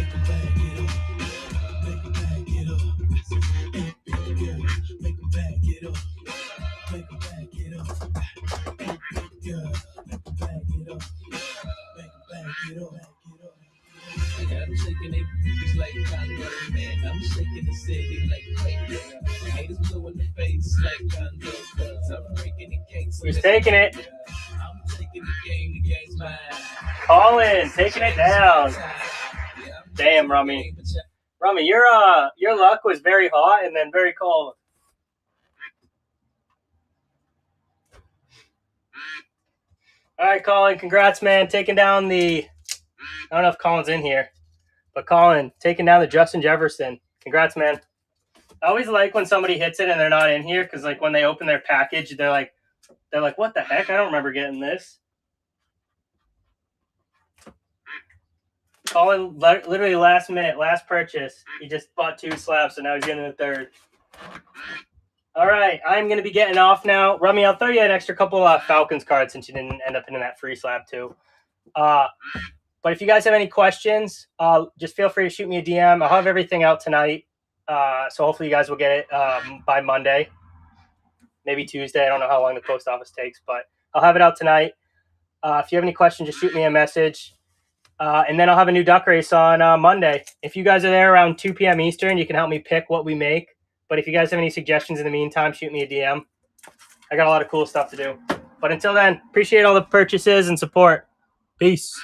S6: they booties like Congo, man. I'm shaking the city like quake. Haters blue in the face like Congo. I'm breaking the cake. So
S3: Who's taking it?
S6: I'm taking the game, the game's mine.
S3: Colin, taking it down. Damn, Rummy. Rummy, your luck was very hot and then very cold. All right, Colin, congrats, man. Taking down the, I don't know if Colin's in here, but Colin, taking down the Justin Jefferson. Congrats, man. I always like when somebody hits it and they're not in here because, like, when they open their package, they're like, what the heck? I don't remember getting this. Colin, literally last minute, last purchase. He just bought 2 slabs, so now he's getting the 3rd. All right, I'm going to be getting off now. Rummy, I'll throw you an extra couple Falcons cards since you didn't end up in that free slab too. But if you guys have any questions, just feel free to shoot me a DM. I'll have everything out tonight. So hopefully you guys will get it by Monday, maybe Tuesday. I don't know how long the post office takes, but I'll have it out tonight. If you have any questions, just shoot me a message. And then I'll have a new duck race on Monday. If you guys are there around 2 p.m. Eastern, you can help me pick what we make. But if you guys have any suggestions in the meantime, shoot me a DM. I got a lot of cool stuff to do. But until then, appreciate all the purchases and support. Peace.